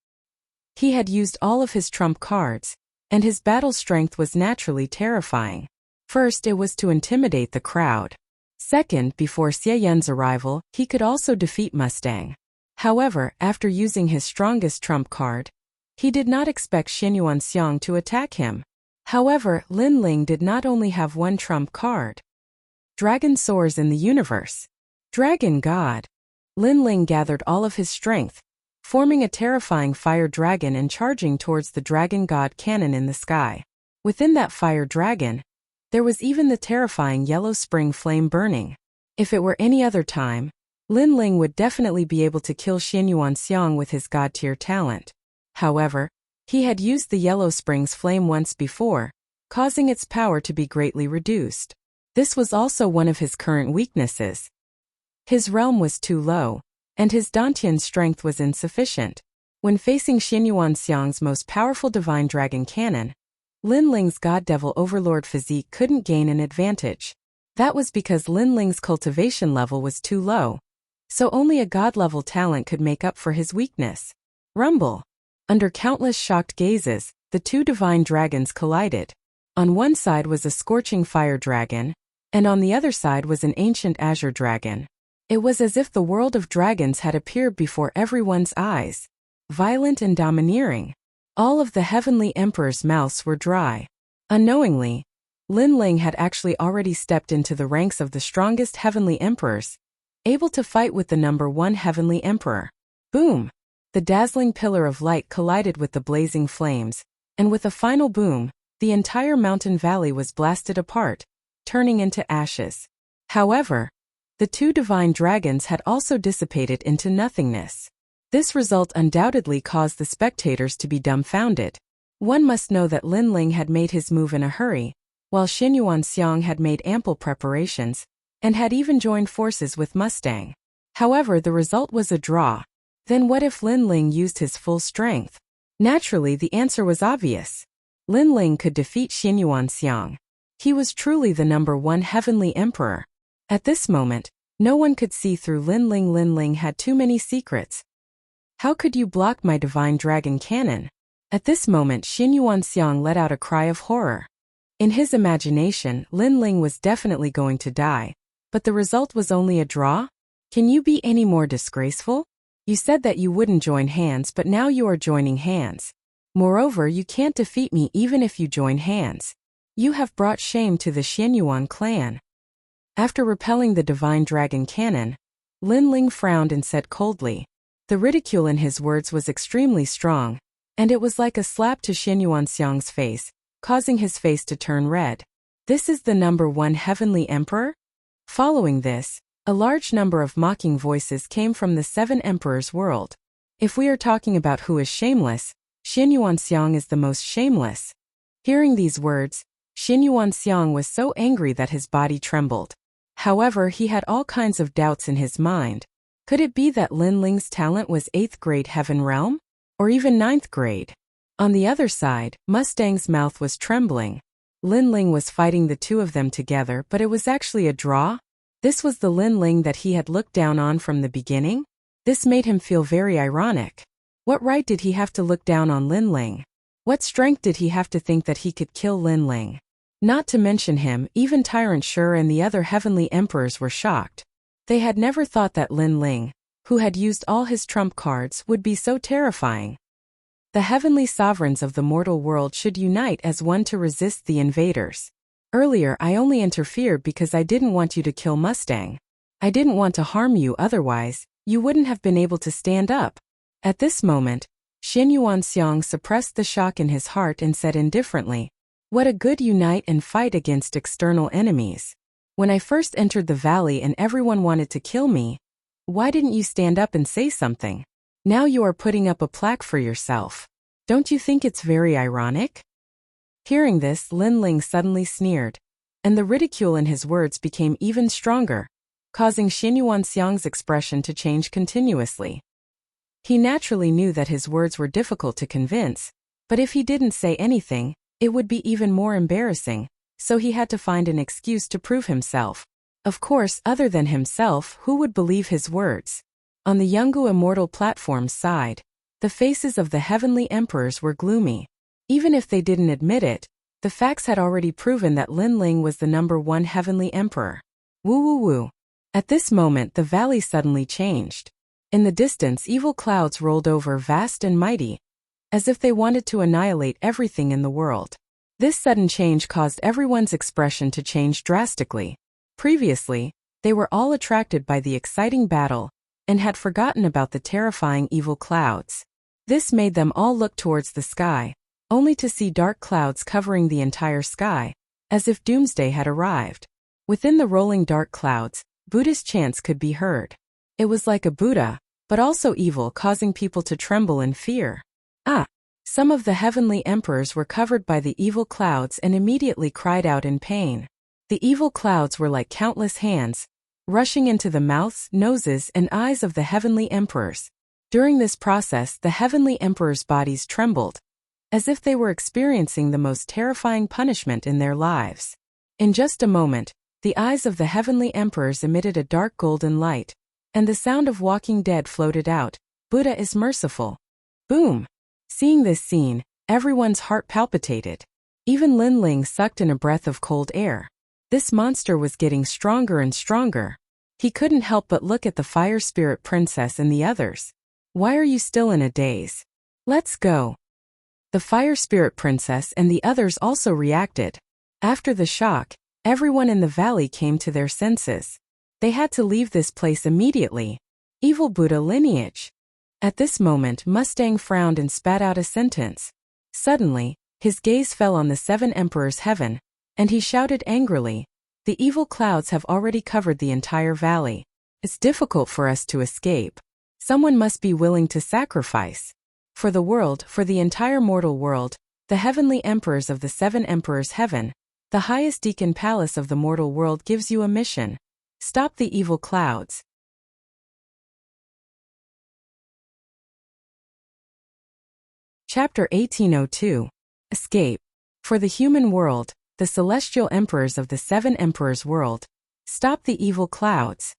He had used all of his trump cards, and his battle strength was naturally terrifying. First, it was to intimidate the crowd. Second, before Xie Yun's arrival, he could also defeat Mustang. However, after using his strongest trump card, he did not expect Xin Yuanxiang to attack him. However, Lin Ling did not only have one trump card. Dragon soars in the universe. Dragon God. Lin Ling gathered all of his strength, forming a terrifying fire dragon and charging towards the Dragon God Cannon in the sky. Within that fire dragon, there was even the terrifying yellow spring flame burning. If it were any other time, Lin Ling would definitely be able to kill Xin Yuanxiang with his god-tier talent. However, he had used the yellow spring's flame once before, causing its power to be greatly reduced. This was also one of his current weaknesses. His realm was too low, and his Dantian strength was insufficient. When facing Xin Yuanxiang's most powerful divine dragon cannon, Lin Ling's God Devil Overlord physique couldn't gain an advantage. That was because Lin Ling's cultivation level was too low, so only a god-level talent could make up for his weakness. Rumble. Under countless shocked gazes, the 2 divine dragons collided. On one side was a scorching fire dragon, and on the other side was an ancient azure dragon. It was as if the world of dragons had appeared before everyone's eyes. Violent and domineering. All of the heavenly emperor's mouths were dry. Unknowingly, Lin Ling had actually already stepped into the ranks of the strongest heavenly emperors, able to fight with the number 1 heavenly emperor. Boom! The dazzling pillar of light collided with the blazing flames, and with a final boom, the entire mountain valley was blasted apart, turning into ashes. However, the 2 divine dragons had also dissipated into nothingness. This result undoubtedly caused the spectators to be dumbfounded. One must know that Lin Ling had made his move in a hurry, while Xin Yuanxiang had made ample preparations, and had even joined forces with Mustang. However, the result was a draw. Then what if Lin Ling used his full strength? Naturally, the answer was obvious. Lin Ling could defeat Xin Yuanxiang. He was truly the number 1 heavenly emperor. At this moment, No one could see through Lin Ling. Lin Ling had too many secrets. How could you block my divine dragon cannon? At this moment Xin Yuanxiang let out a cry of horror. In his imagination, Lin Ling was definitely going to die. But the result was only a draw? Can you be any more disgraceful? You said that you wouldn't join hands, but now you are joining hands. Moreover, you can't defeat me even if you join hands. You have brought shame to the Xianyuan clan. After repelling the divine dragon cannon, Lin Ling frowned and said coldly. The ridicule in his words was extremely strong, and it was like a slap to Xin Yuanxiang's face, causing his face to turn red. This is the number 1 heavenly emperor? Following this, a large number of mocking voices came from the 7 emperors' world. If we are talking about who is shameless, Xin Yuanxiang is the most shameless. Hearing these words, Xin Yuanxiang was so angry that his body trembled. However, he had all kinds of doubts in his mind. Could it be that Lin Ling's talent was 8th grade heaven realm? Or even 9th grade? On the other side, Mustang's mouth was trembling. Lin Ling was fighting the two of them together, but it was actually a draw? This was the Lin Ling that he had looked down on from the beginning? This made him feel very ironic. What right did he have to look down on Lin Ling? What strength did he have to think that he could kill Lin Ling? Not to mention him, even Tyrant Sure and the other heavenly emperors were shocked. They had never thought that Lin Ling, who had used all his trump cards, would be so terrifying. The heavenly sovereigns of the mortal world should unite as one to resist the invaders. Earlier I only interfered because I didn't want you to kill Mustang. I didn't want to harm you, otherwise, you wouldn't have been able to stand up. At this moment, Xin Yuanxiang suppressed the shock in his heart and said indifferently, "What a good unite and fight against external enemies. When I first entered the valley and everyone wanted to kill me, why didn't you stand up and say something? Now you are putting up a plaque for yourself. Don't you think it's very ironic?" Hearing this, Lin Ling suddenly sneered, and the ridicule in his words became even stronger, causing Xin Yuanxiang's expression to change continuously. He naturally knew that his words were difficult to convince, but if he didn't say anything, it would be even more embarrassing, so he had to find an excuse to prove himself. Of course, other than himself, who would believe his words? On the Yungu Immortal platform's side, the faces of the heavenly emperors were gloomy. Even if they didn't admit it, the facts had already proven that Lin Ling was the number 1 heavenly emperor. Woo woo woo. At this moment the valley suddenly changed. In the distance evil clouds rolled over vast and mighty, as if they wanted to annihilate everything in the world. This sudden change caused everyone's expression to change drastically. Previously, they were all attracted by the exciting battle, and had forgotten about the terrifying evil clouds. This made them all look towards the sky, only to see dark clouds covering the entire sky, as if doomsday had arrived. Within the rolling dark clouds, Buddhist chants could be heard. It was like a Buddha, but also evil, causing people to tremble in fear. Some of the heavenly emperors were covered by the evil clouds and immediately cried out in pain. The evil clouds were like countless hands, rushing into the mouths, noses, and eyes of the heavenly emperors. During this process, the heavenly emperors' bodies trembled, as if they were experiencing the most terrifying punishment in their lives. In just a moment, the eyes of the heavenly emperors emitted a dark golden light, and the sound of Walking Dead floated out, "Buddha is merciful." Boom! Seeing this scene, everyone's heart palpitated. Even Lin Ling sucked in a breath of cold air. This monster was getting stronger and stronger. He couldn't help but look at the Fire Spirit Princess and the others. "Why are you still in a daze? Let's go." The Fire Spirit Princess and the others also reacted. After the shock, everyone in the valley came to their senses. They had to leave this place immediately. Evil Buddha lineage. At this moment Mustang frowned and spat out a sentence. Suddenly, his gaze fell on the 7 emperors' heaven, and he shouted angrily, "The evil clouds have already covered the entire valley. It's difficult for us to escape. Someone must be willing to sacrifice. For the world, for the entire mortal world, the heavenly emperors of the 7 emperors' heaven, the highest deacon palace of the mortal world gives you a mission. Stop the evil clouds." Chapter 1802. Escape. For the human world, the celestial emperors of the 7 emperors' world, stop the evil clouds.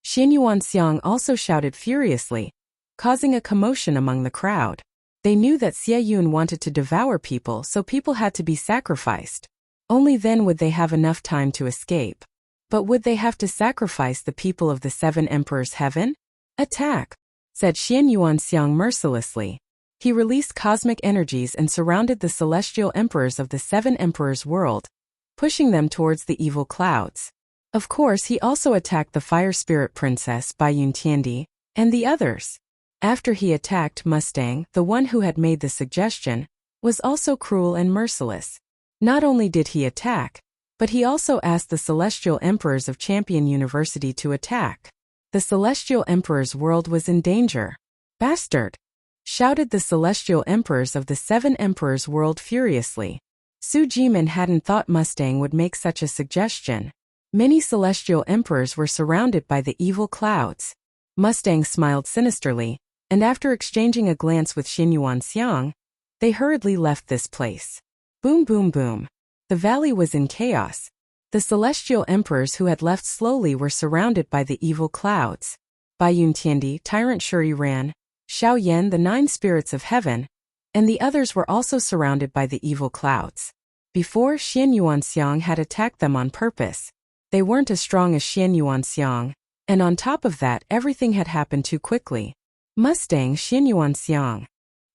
Xian Yuanxiang also shouted furiously, causing a commotion among the crowd. They knew that Xie Yun wanted to devour people, so people had to be sacrificed. Only then would they have enough time to escape. But would they have to sacrifice the people of the 7 Emperors' heaven? Attack! Said Xian Yuanxiang mercilessly. He released cosmic energies and surrounded the celestial emperors of the 7 Emperors' world, pushing them towards the evil clouds. Of course, he also attacked the Fire Spirit Princess Bai Yuntiandi and the others. After he attacked, Mustang, the one who had made the suggestion, was also cruel and merciless. Not only did he attack, but he also asked the Celestial Emperors of Champion University to attack. The Celestial Emperor's world was in danger. Bastard! Shouted the Celestial Emperors of the 7 Emperors' world furiously. Su Jimin hadn't thought Mustang would make such a suggestion. Many Celestial Emperors were surrounded by the evil clouds. Mustang smiled sinisterly, and after exchanging a glance with Xian Yuanxiang, they hurriedly left this place. Boom boom boom. The valley was in chaos. The Celestial Emperors who had left slowly were surrounded by the evil clouds. Bai Yuntiandi, Tyrant Shuri ran, Xiao Yan, the 9 spirits of heaven, and the others were also surrounded by the evil clouds. Before, Xian Yuanxiang had attacked them on purpose. They weren't as strong as Xian Yuanxiang, and on top of that, everything had happened too quickly. Mustang, Xian Yuanxiang.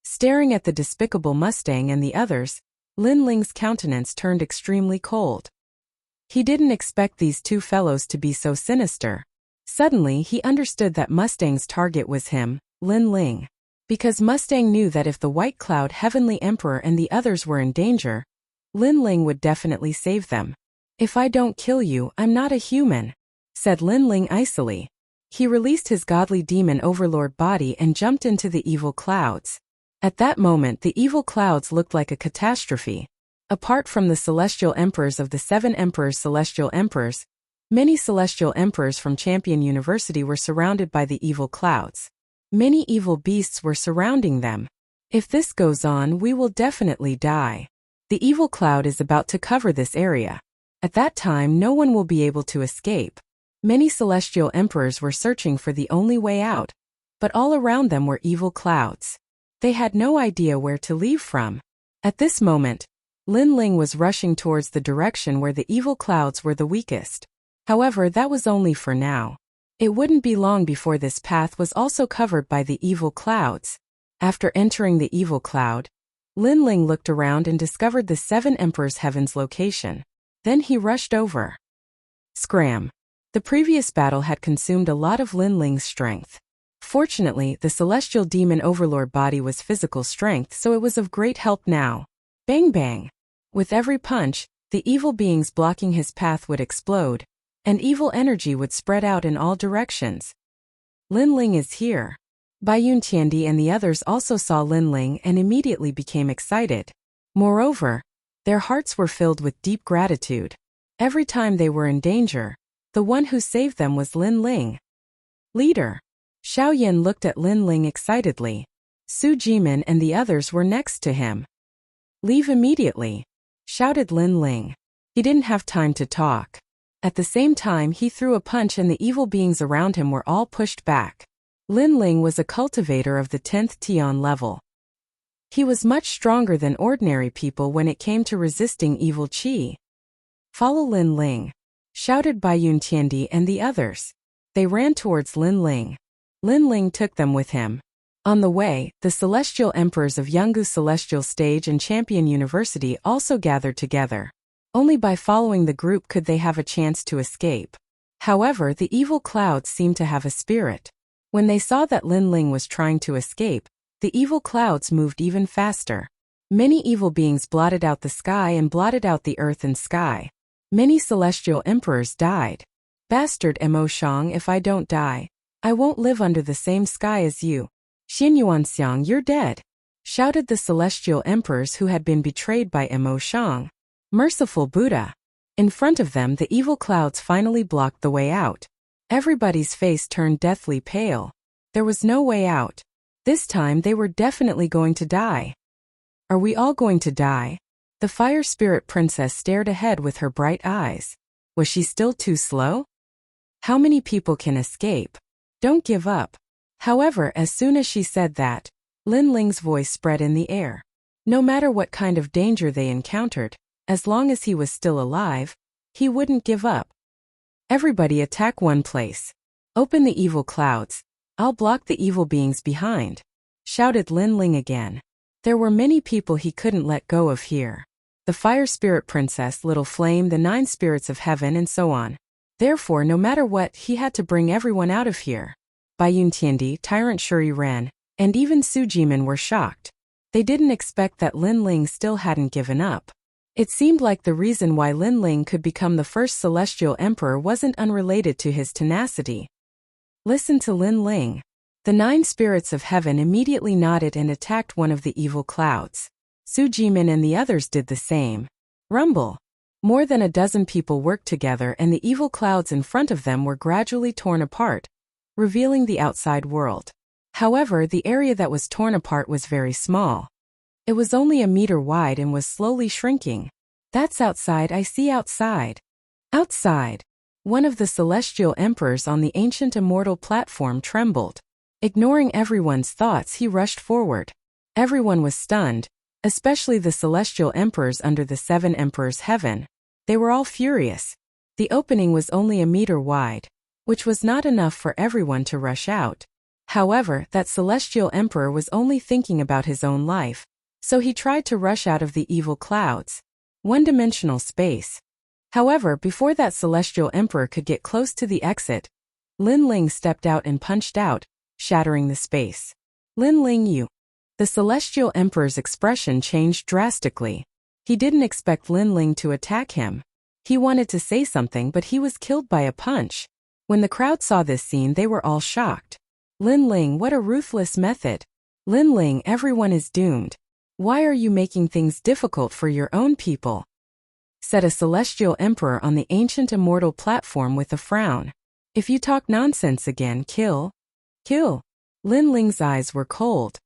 Staring at the despicable Mustang and the others, Lin Ling's countenance turned extremely cold. He didn't expect these 2 fellows to be so sinister. Suddenly, he understood that Mustang's target was him, Lin Ling. Because Mustang knew that if the White Cloud Heavenly Emperor and the others were in danger, Lin Ling would definitely save them. If I don't kill you, I'm not a human, said Lin Ling icily. He released his godly demon overlord body and jumped into the evil clouds. At that moment, the evil clouds looked like a catastrophe. Apart from the celestial emperors of the 7 emperors, celestial emperors, many celestial emperors from Champion University were surrounded by the evil clouds. Many evil beasts were surrounding them. If this goes on, we will definitely die. The evil cloud is about to cover this area. At that time, no one will be able to escape. Many celestial emperors were searching for the only way out, but all around them were evil clouds. They had no idea where to leave from. At this moment, Lin Ling was rushing towards the direction where the evil clouds were the weakest. However, that was only for now. It wouldn't be long before this path was also covered by the evil clouds. After entering the evil cloud, Lin Ling looked around and discovered the 7 Emperors' Heaven's location. Then he rushed over. Scram! The previous battle had consumed a lot of Lin Ling's strength. Fortunately, the celestial demon overlord body was physical strength, so it was of great help now. Bang bang! With every punch, the evil beings blocking his path would explode, and evil energy would spread out in all directions. Lin Ling is here. Bai Yuntiandi and the others also saw Lin Ling and immediately became excited. Moreover, their hearts were filled with deep gratitude. Every time they were in danger, the one who saved them was Lin Ling. Leader. Xiao Yan looked at Lin Ling excitedly. Su Jimin and the others were next to him. Leave immediately, shouted Lin Ling. He didn't have time to talk. At the same time, he threw a punch and the evil beings around him were all pushed back. Lin Ling was a cultivator of the 10th Tian level. He was much stronger than ordinary people when it came to resisting evil qi. Follow Lin Ling, shouted Bai Yuntiandi and the others. They ran towards Lin Ling. Lin Ling took them with him. On the way, the celestial emperors of Yanggu Celestial Stage and Champion University also gathered together. Only by following the group could they have a chance to escape. However, the evil clouds seemed to have a spirit. When they saw that Lin Ling was trying to escape, the evil clouds moved even faster. Many evil beings blotted out the sky and blotted out the earth and sky. Many celestial emperors died. Bastard Mo Shang, if I don't die, I won't live under the same sky as you. Xian Yuanxiang, you're dead, shouted the celestial emperors who had been betrayed by Mo Shang. Merciful Buddha. In front of them, the evil clouds finally blocked the way out. Everybody's face turned deathly pale. There was no way out. This time they were definitely going to die. Are we all going to die? The Fire Spirit Princess stared ahead with her bright eyes. Was she still too slow? How many people can escape? Don't give up. However, as soon as she said that, Lin Ling's voice spread in the air. No matter what kind of danger they encountered, as long as he was still alive, he wouldn't give up. Everybody attack one place. Open the evil clouds. I'll block the evil beings behind, shouted Lin Ling again. There were many people he couldn't let go of here. The Fire Spirit Princess, Little Flame, the 9 spirits of heaven, and so on. Therefore, no matter what, he had to bring everyone out of here. Bai Yuntiandi, Tyrant Shuri Ren, and even Su Jimin were shocked. They didn't expect that Lin Ling still hadn't given up. It seemed like the reason why Lin Ling could become the first celestial emperor wasn't unrelated to his tenacity. Listen to Lin Ling. The 9 spirits of heaven immediately nodded and attacked one of the evil clouds. Su Jimin and the others did the same. Rumble. More than a dozen people worked together and the evil clouds in front of them were gradually torn apart, revealing the outside world. However, the area that was torn apart was very small. It was only a meter wide and was slowly shrinking. That's outside, I see outside. Outside. One of the celestial emperors on the ancient immortal platform trembled. Ignoring everyone's thoughts, he rushed forward. Everyone was stunned, especially the celestial emperors under the 7 emperors' heaven. They were all furious. The opening was only a meter wide, which was not enough for everyone to rush out. However, that celestial emperor was only thinking about his own life, so he tried to rush out of the evil clouds. One-dimensional space. However, before that celestial emperor could get close to the exit, Lin Ling stepped out and punched out, shattering the space. Lin Ling, you. The celestial emperor's expression changed drastically. He didn't expect Lin Ling to attack him. He wanted to say something, but he was killed by a punch. When the crowd saw this scene, they were all shocked. Lin Ling, what a ruthless method. Lin Ling, everyone is doomed. Why are you making things difficult for your own people? Said a celestial emperor on the ancient immortal platform with a frown. If you talk nonsense again, kill. Kill. Lin Ling's eyes were cold.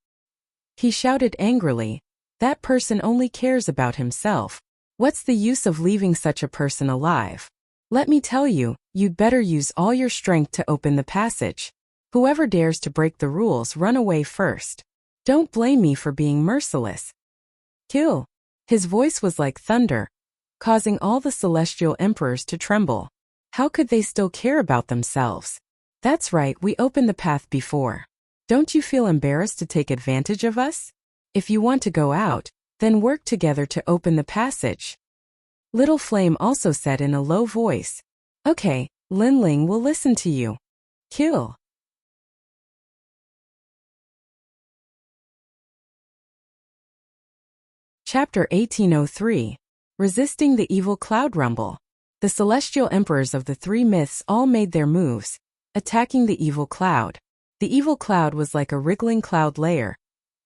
He shouted angrily, that person only cares about himself. What's the use of leaving such a person alive? Let me tell you, you'd better use all your strength to open the passage. Whoever dares to break the rules, run away first. Don't blame me for being merciless. Kill. His voice was like thunder, causing all the celestial emperors to tremble. How could they still care about themselves? That's right, we opened the path before. Don't you feel embarrassed to take advantage of us? If you want to go out, then work together to open the passage. Little Flame also said in a low voice. Okay, Lin Ling will listen to you. Kill. Chapter 1803. Resisting the Evil Cloud Rumble. The celestial emperors of the 3 myths all made their moves, attacking the evil cloud. The evil cloud was like a wriggling cloud layer,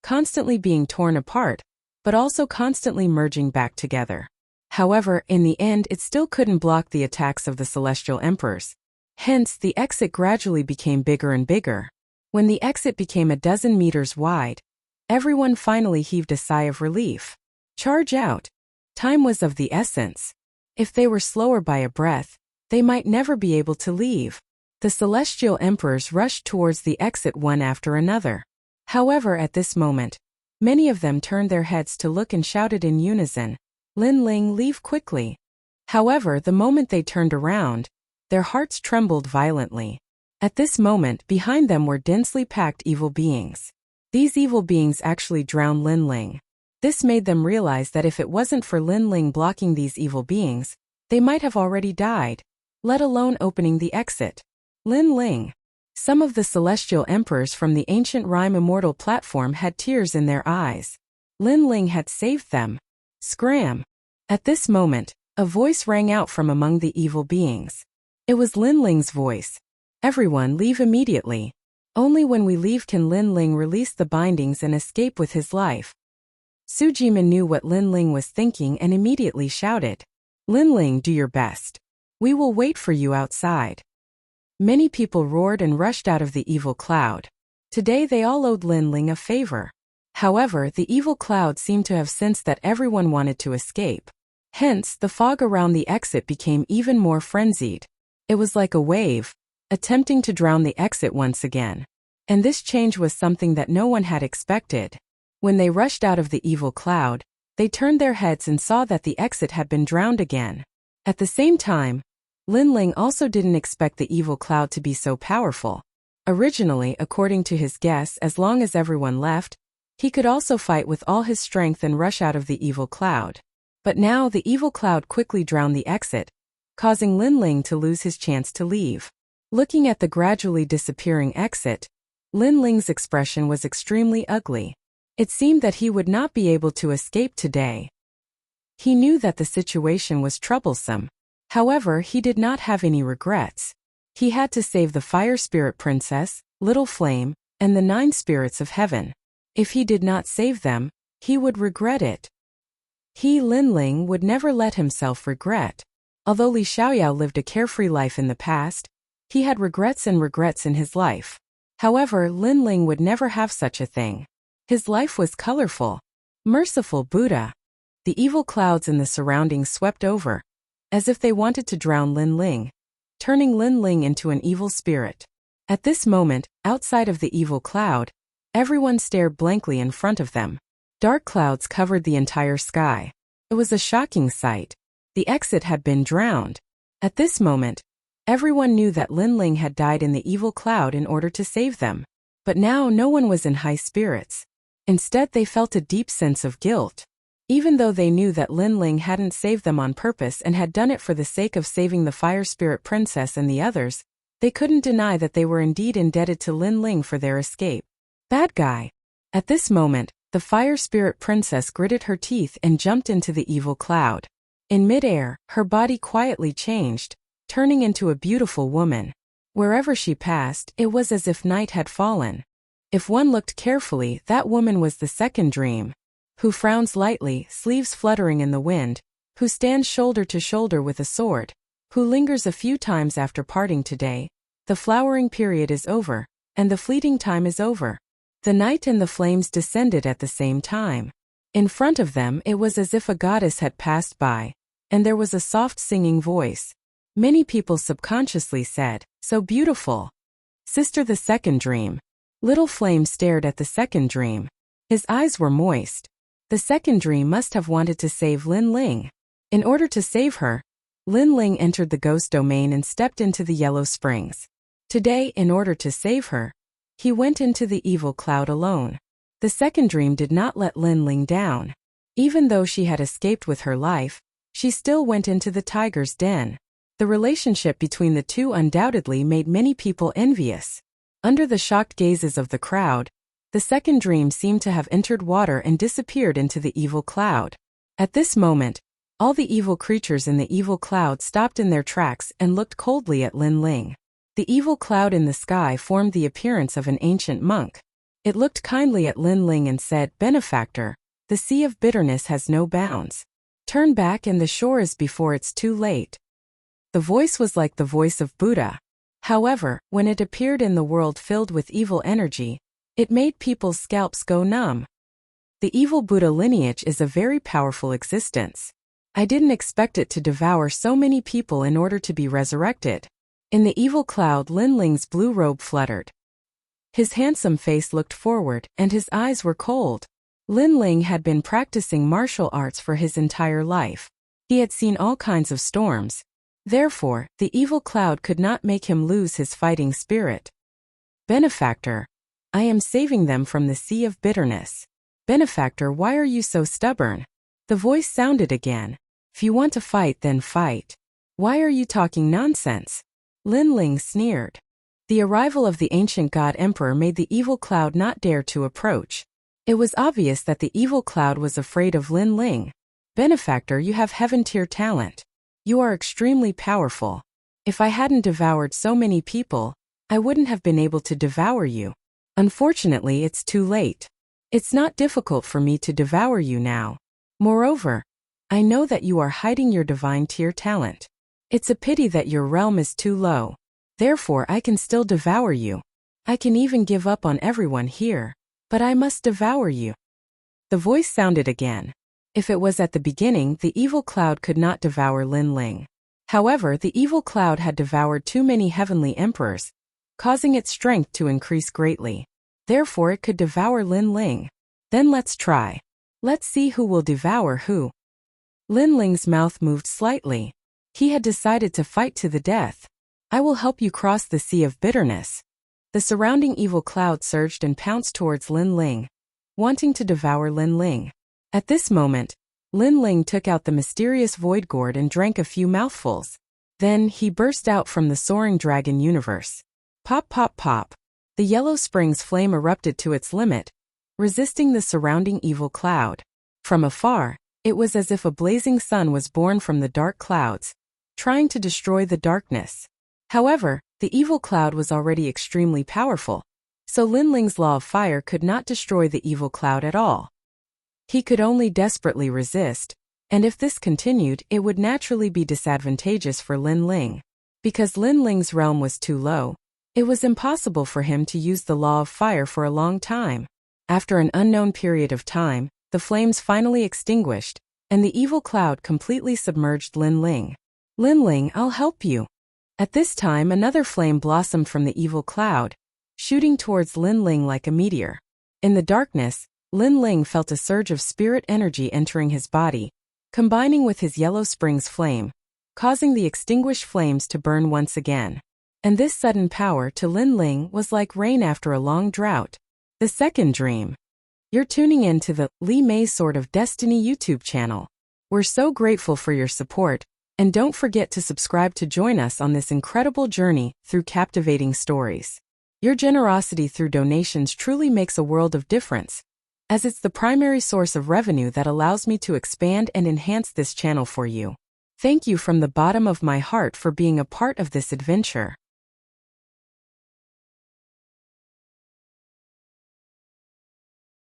constantly being torn apart, but also constantly merging back together. However, in the end, it still couldn't block the attacks of the celestial emperors. Hence, the exit gradually became bigger and bigger. When the exit became a dozen meters wide, everyone finally heaved a sigh of relief. Charge out. Time was of the essence. If they were slower by a breath, they might never be able to leave. The celestial emperors rushed towards the exit one after another. However, at this moment, many of them turned their heads to look and shouted in unison, Lin Ling, leave quickly. However, the moment they turned around, their hearts trembled violently. At this moment, behind them were densely packed evil beings. These evil beings actually drowned Lin Ling. This made them realize that if it wasn't for Lin Ling blocking these evil beings, they might have already died, let alone opening the exit. Lin Ling. Some of the celestial emperors from the ancient Rhyme Immortal platform had tears in their eyes. Lin Ling had saved them. Scram. At this moment, a voice rang out from among the evil beings. It was Lin Ling's voice. Everyone leave immediately. Only when we leave can Lin Ling release the bindings and escape with his life. Su Jimin knew what Lin Ling was thinking and immediately shouted, Lin Ling, do your best. We will wait for you outside. Many people roared and rushed out of the evil cloud. Today they all owed Lin Ling a favor. However, the evil cloud seemed to have sensed that everyone wanted to escape. Hence, the fog around the exit became even more frenzied. It was like a wave, attempting to drown the exit once again. And this change was something that no one had expected. When they rushed out of the evil cloud, they turned their heads and saw that the exit had been drowned again. At the same time, Lin Ling also didn't expect the evil cloud to be so powerful. Originally, according to his guess, as long as everyone left, he could also fight with all his strength and rush out of the evil cloud. But now the evil cloud quickly drowned the exit, causing Lin Ling to lose his chance to leave. Looking at the gradually disappearing exit, Lin Ling's expression was extremely ugly. It seemed that he would not be able to escape today. He knew that the situation was troublesome. However, he did not have any regrets. He had to save the Fire Spirit Princess, Little Flame, and the 9 spirits of heaven. If he did not save them, he would regret it. He, Lin Ling, would never let himself regret. Although Li Xiaoyao lived a carefree life in the past, he had regrets and regrets in his life. However, Lin Ling would never have such a thing. His life was colorful. Merciful Buddha. The evil clouds in the surroundings swept over, as if they wanted to drown Lin Ling, turning Lin Ling into an evil spirit. At this moment, outside of the evil cloud, everyone stared blankly in front of them. Dark clouds covered the entire sky. It was a shocking sight. The exit had been drowned. At this moment, everyone knew that Lin Ling had died in the evil cloud in order to save them. But now no one was in high spirits. Instead, they felt a deep sense of guilt. Even though they knew that Lin Ling hadn't saved them on purpose and had done it for the sake of saving the Fire Spirit Princess and the others, they couldn't deny that they were indeed indebted to Lin Ling for their escape. Bad guy. At this moment, the Fire Spirit Princess gritted her teeth and jumped into the evil cloud. In midair, her body quietly changed, turning into a beautiful woman. Wherever she passed, it was as if night had fallen. If one looked carefully, that woman was the second dream, who frowns lightly, sleeves fluttering in the wind, who stands shoulder to shoulder with a sword, who lingers a few times after parting today. The flowering period is over, and the fleeting time is over. The night and the flames descended at the same time. In front of them, it was as if a goddess had passed by, and there was a soft singing voice. Many people subconsciously said, "So beautiful." Sister, the second dream. Little Flame stared at the second dream. His eyes were moist. The second dream must have wanted to save Lin Ling. In order to save her, Lin Ling entered the ghost domain and stepped into the yellow springs. Today, in order to save her, he went into the evil cloud alone. The second dream did not let Lin Ling down. Even though she had escaped with her life, she still went into the tiger's den. The relationship between the two undoubtedly made many people envious. Under the shocked gazes of the crowd, the second dream seemed to have entered water and disappeared into the evil cloud. At this moment, all the evil creatures in the evil cloud stopped in their tracks and looked coldly at Lin Ling. The evil cloud in the sky formed the appearance of an ancient monk. It looked kindly at Lin Ling and said, "Benefactor, the sea of bitterness has no bounds. Turn back and the shore is before it's too late." The voice was like the voice of Buddha. However, when it appeared in the world filled with evil energy, it made people's scalps go numb. The evil Buddha lineage is a very powerful existence. I didn't expect it to devour so many people in order to be resurrected. In the evil cloud, Lin Ling's blue robe fluttered. His handsome face looked forward, and his eyes were cold. Lin Ling had been practicing martial arts for his entire life. He had seen all kinds of storms. Therefore, the evil cloud could not make him lose his fighting spirit. "Benefactor, I am saving them from the sea of bitterness." "Benefactor, why are you so stubborn?" The voice sounded again. "If you want to fight, then fight. Why are you talking nonsense?" Lin Ling sneered. The arrival of the ancient god emperor made the evil cloud not dare to approach. It was obvious that the evil cloud was afraid of Lin Ling. "Benefactor, you have heaven-tier talent. You are extremely powerful. If I hadn't devoured so many people, I wouldn't have been able to devour you. Unfortunately, it's too late. It's not difficult for me to devour you now. Moreover, I know that you are hiding your divine tier talent. It's a pity that your realm is too low. Therefore, I can still devour you. I can even give up on everyone here, but I must devour you." The voice sounded again. If it was at the beginning, the evil cloud could not devour Lin Ling. However, the evil cloud had devoured too many heavenly emperors, causing its strength to increase greatly. Therefore, it could devour Lin Ling. Then let's try. Let's see who will devour who. Lin Ling's mouth moved slightly. He had decided to fight to the death. I will help you cross the sea of bitterness. The surrounding evil cloud surged and pounced towards Lin Ling, wanting to devour Lin Ling. At this moment, Lin Ling took out the mysterious void gourd and drank a few mouthfuls. Then, he burst out from the soaring dragon universe. Pop pop pop. The yellow spring's flame erupted to its limit, resisting the surrounding evil cloud. From afar, it was as if a blazing sun was born from the dark clouds, trying to destroy the darkness. However, the evil cloud was already extremely powerful, so Lin Ling's law of fire could not destroy the evil cloud at all. He could only desperately resist, and if this continued, it would naturally be disadvantageous for Lin Ling. Because Lin Ling's realm was too low, it was impossible for him to use the law of fire for a long time. After an unknown period of time, the flames finally extinguished, and the evil cloud completely submerged Lin Ling. Lin Ling, I'll help you. At this time, another flame blossomed from the evil cloud, shooting towards Lin Ling like a meteor. In the darkness, Lin Ling felt a surge of spirit energy entering his body, combining with his yellow spring's flame, causing the extinguished flames to burn once again. And this sudden power to Lin Ling was like rain after a long drought. The second dream. You're tuning in to the Li Mei Sword of Destiny YouTube channel. We're so grateful for your support, and don't forget to subscribe to join us on this incredible journey through captivating stories. Your generosity through donations truly makes a world of difference, as it's the primary source of revenue that allows me to expand and enhance this channel for you. Thank you from the bottom of my heart for being a part of this adventure.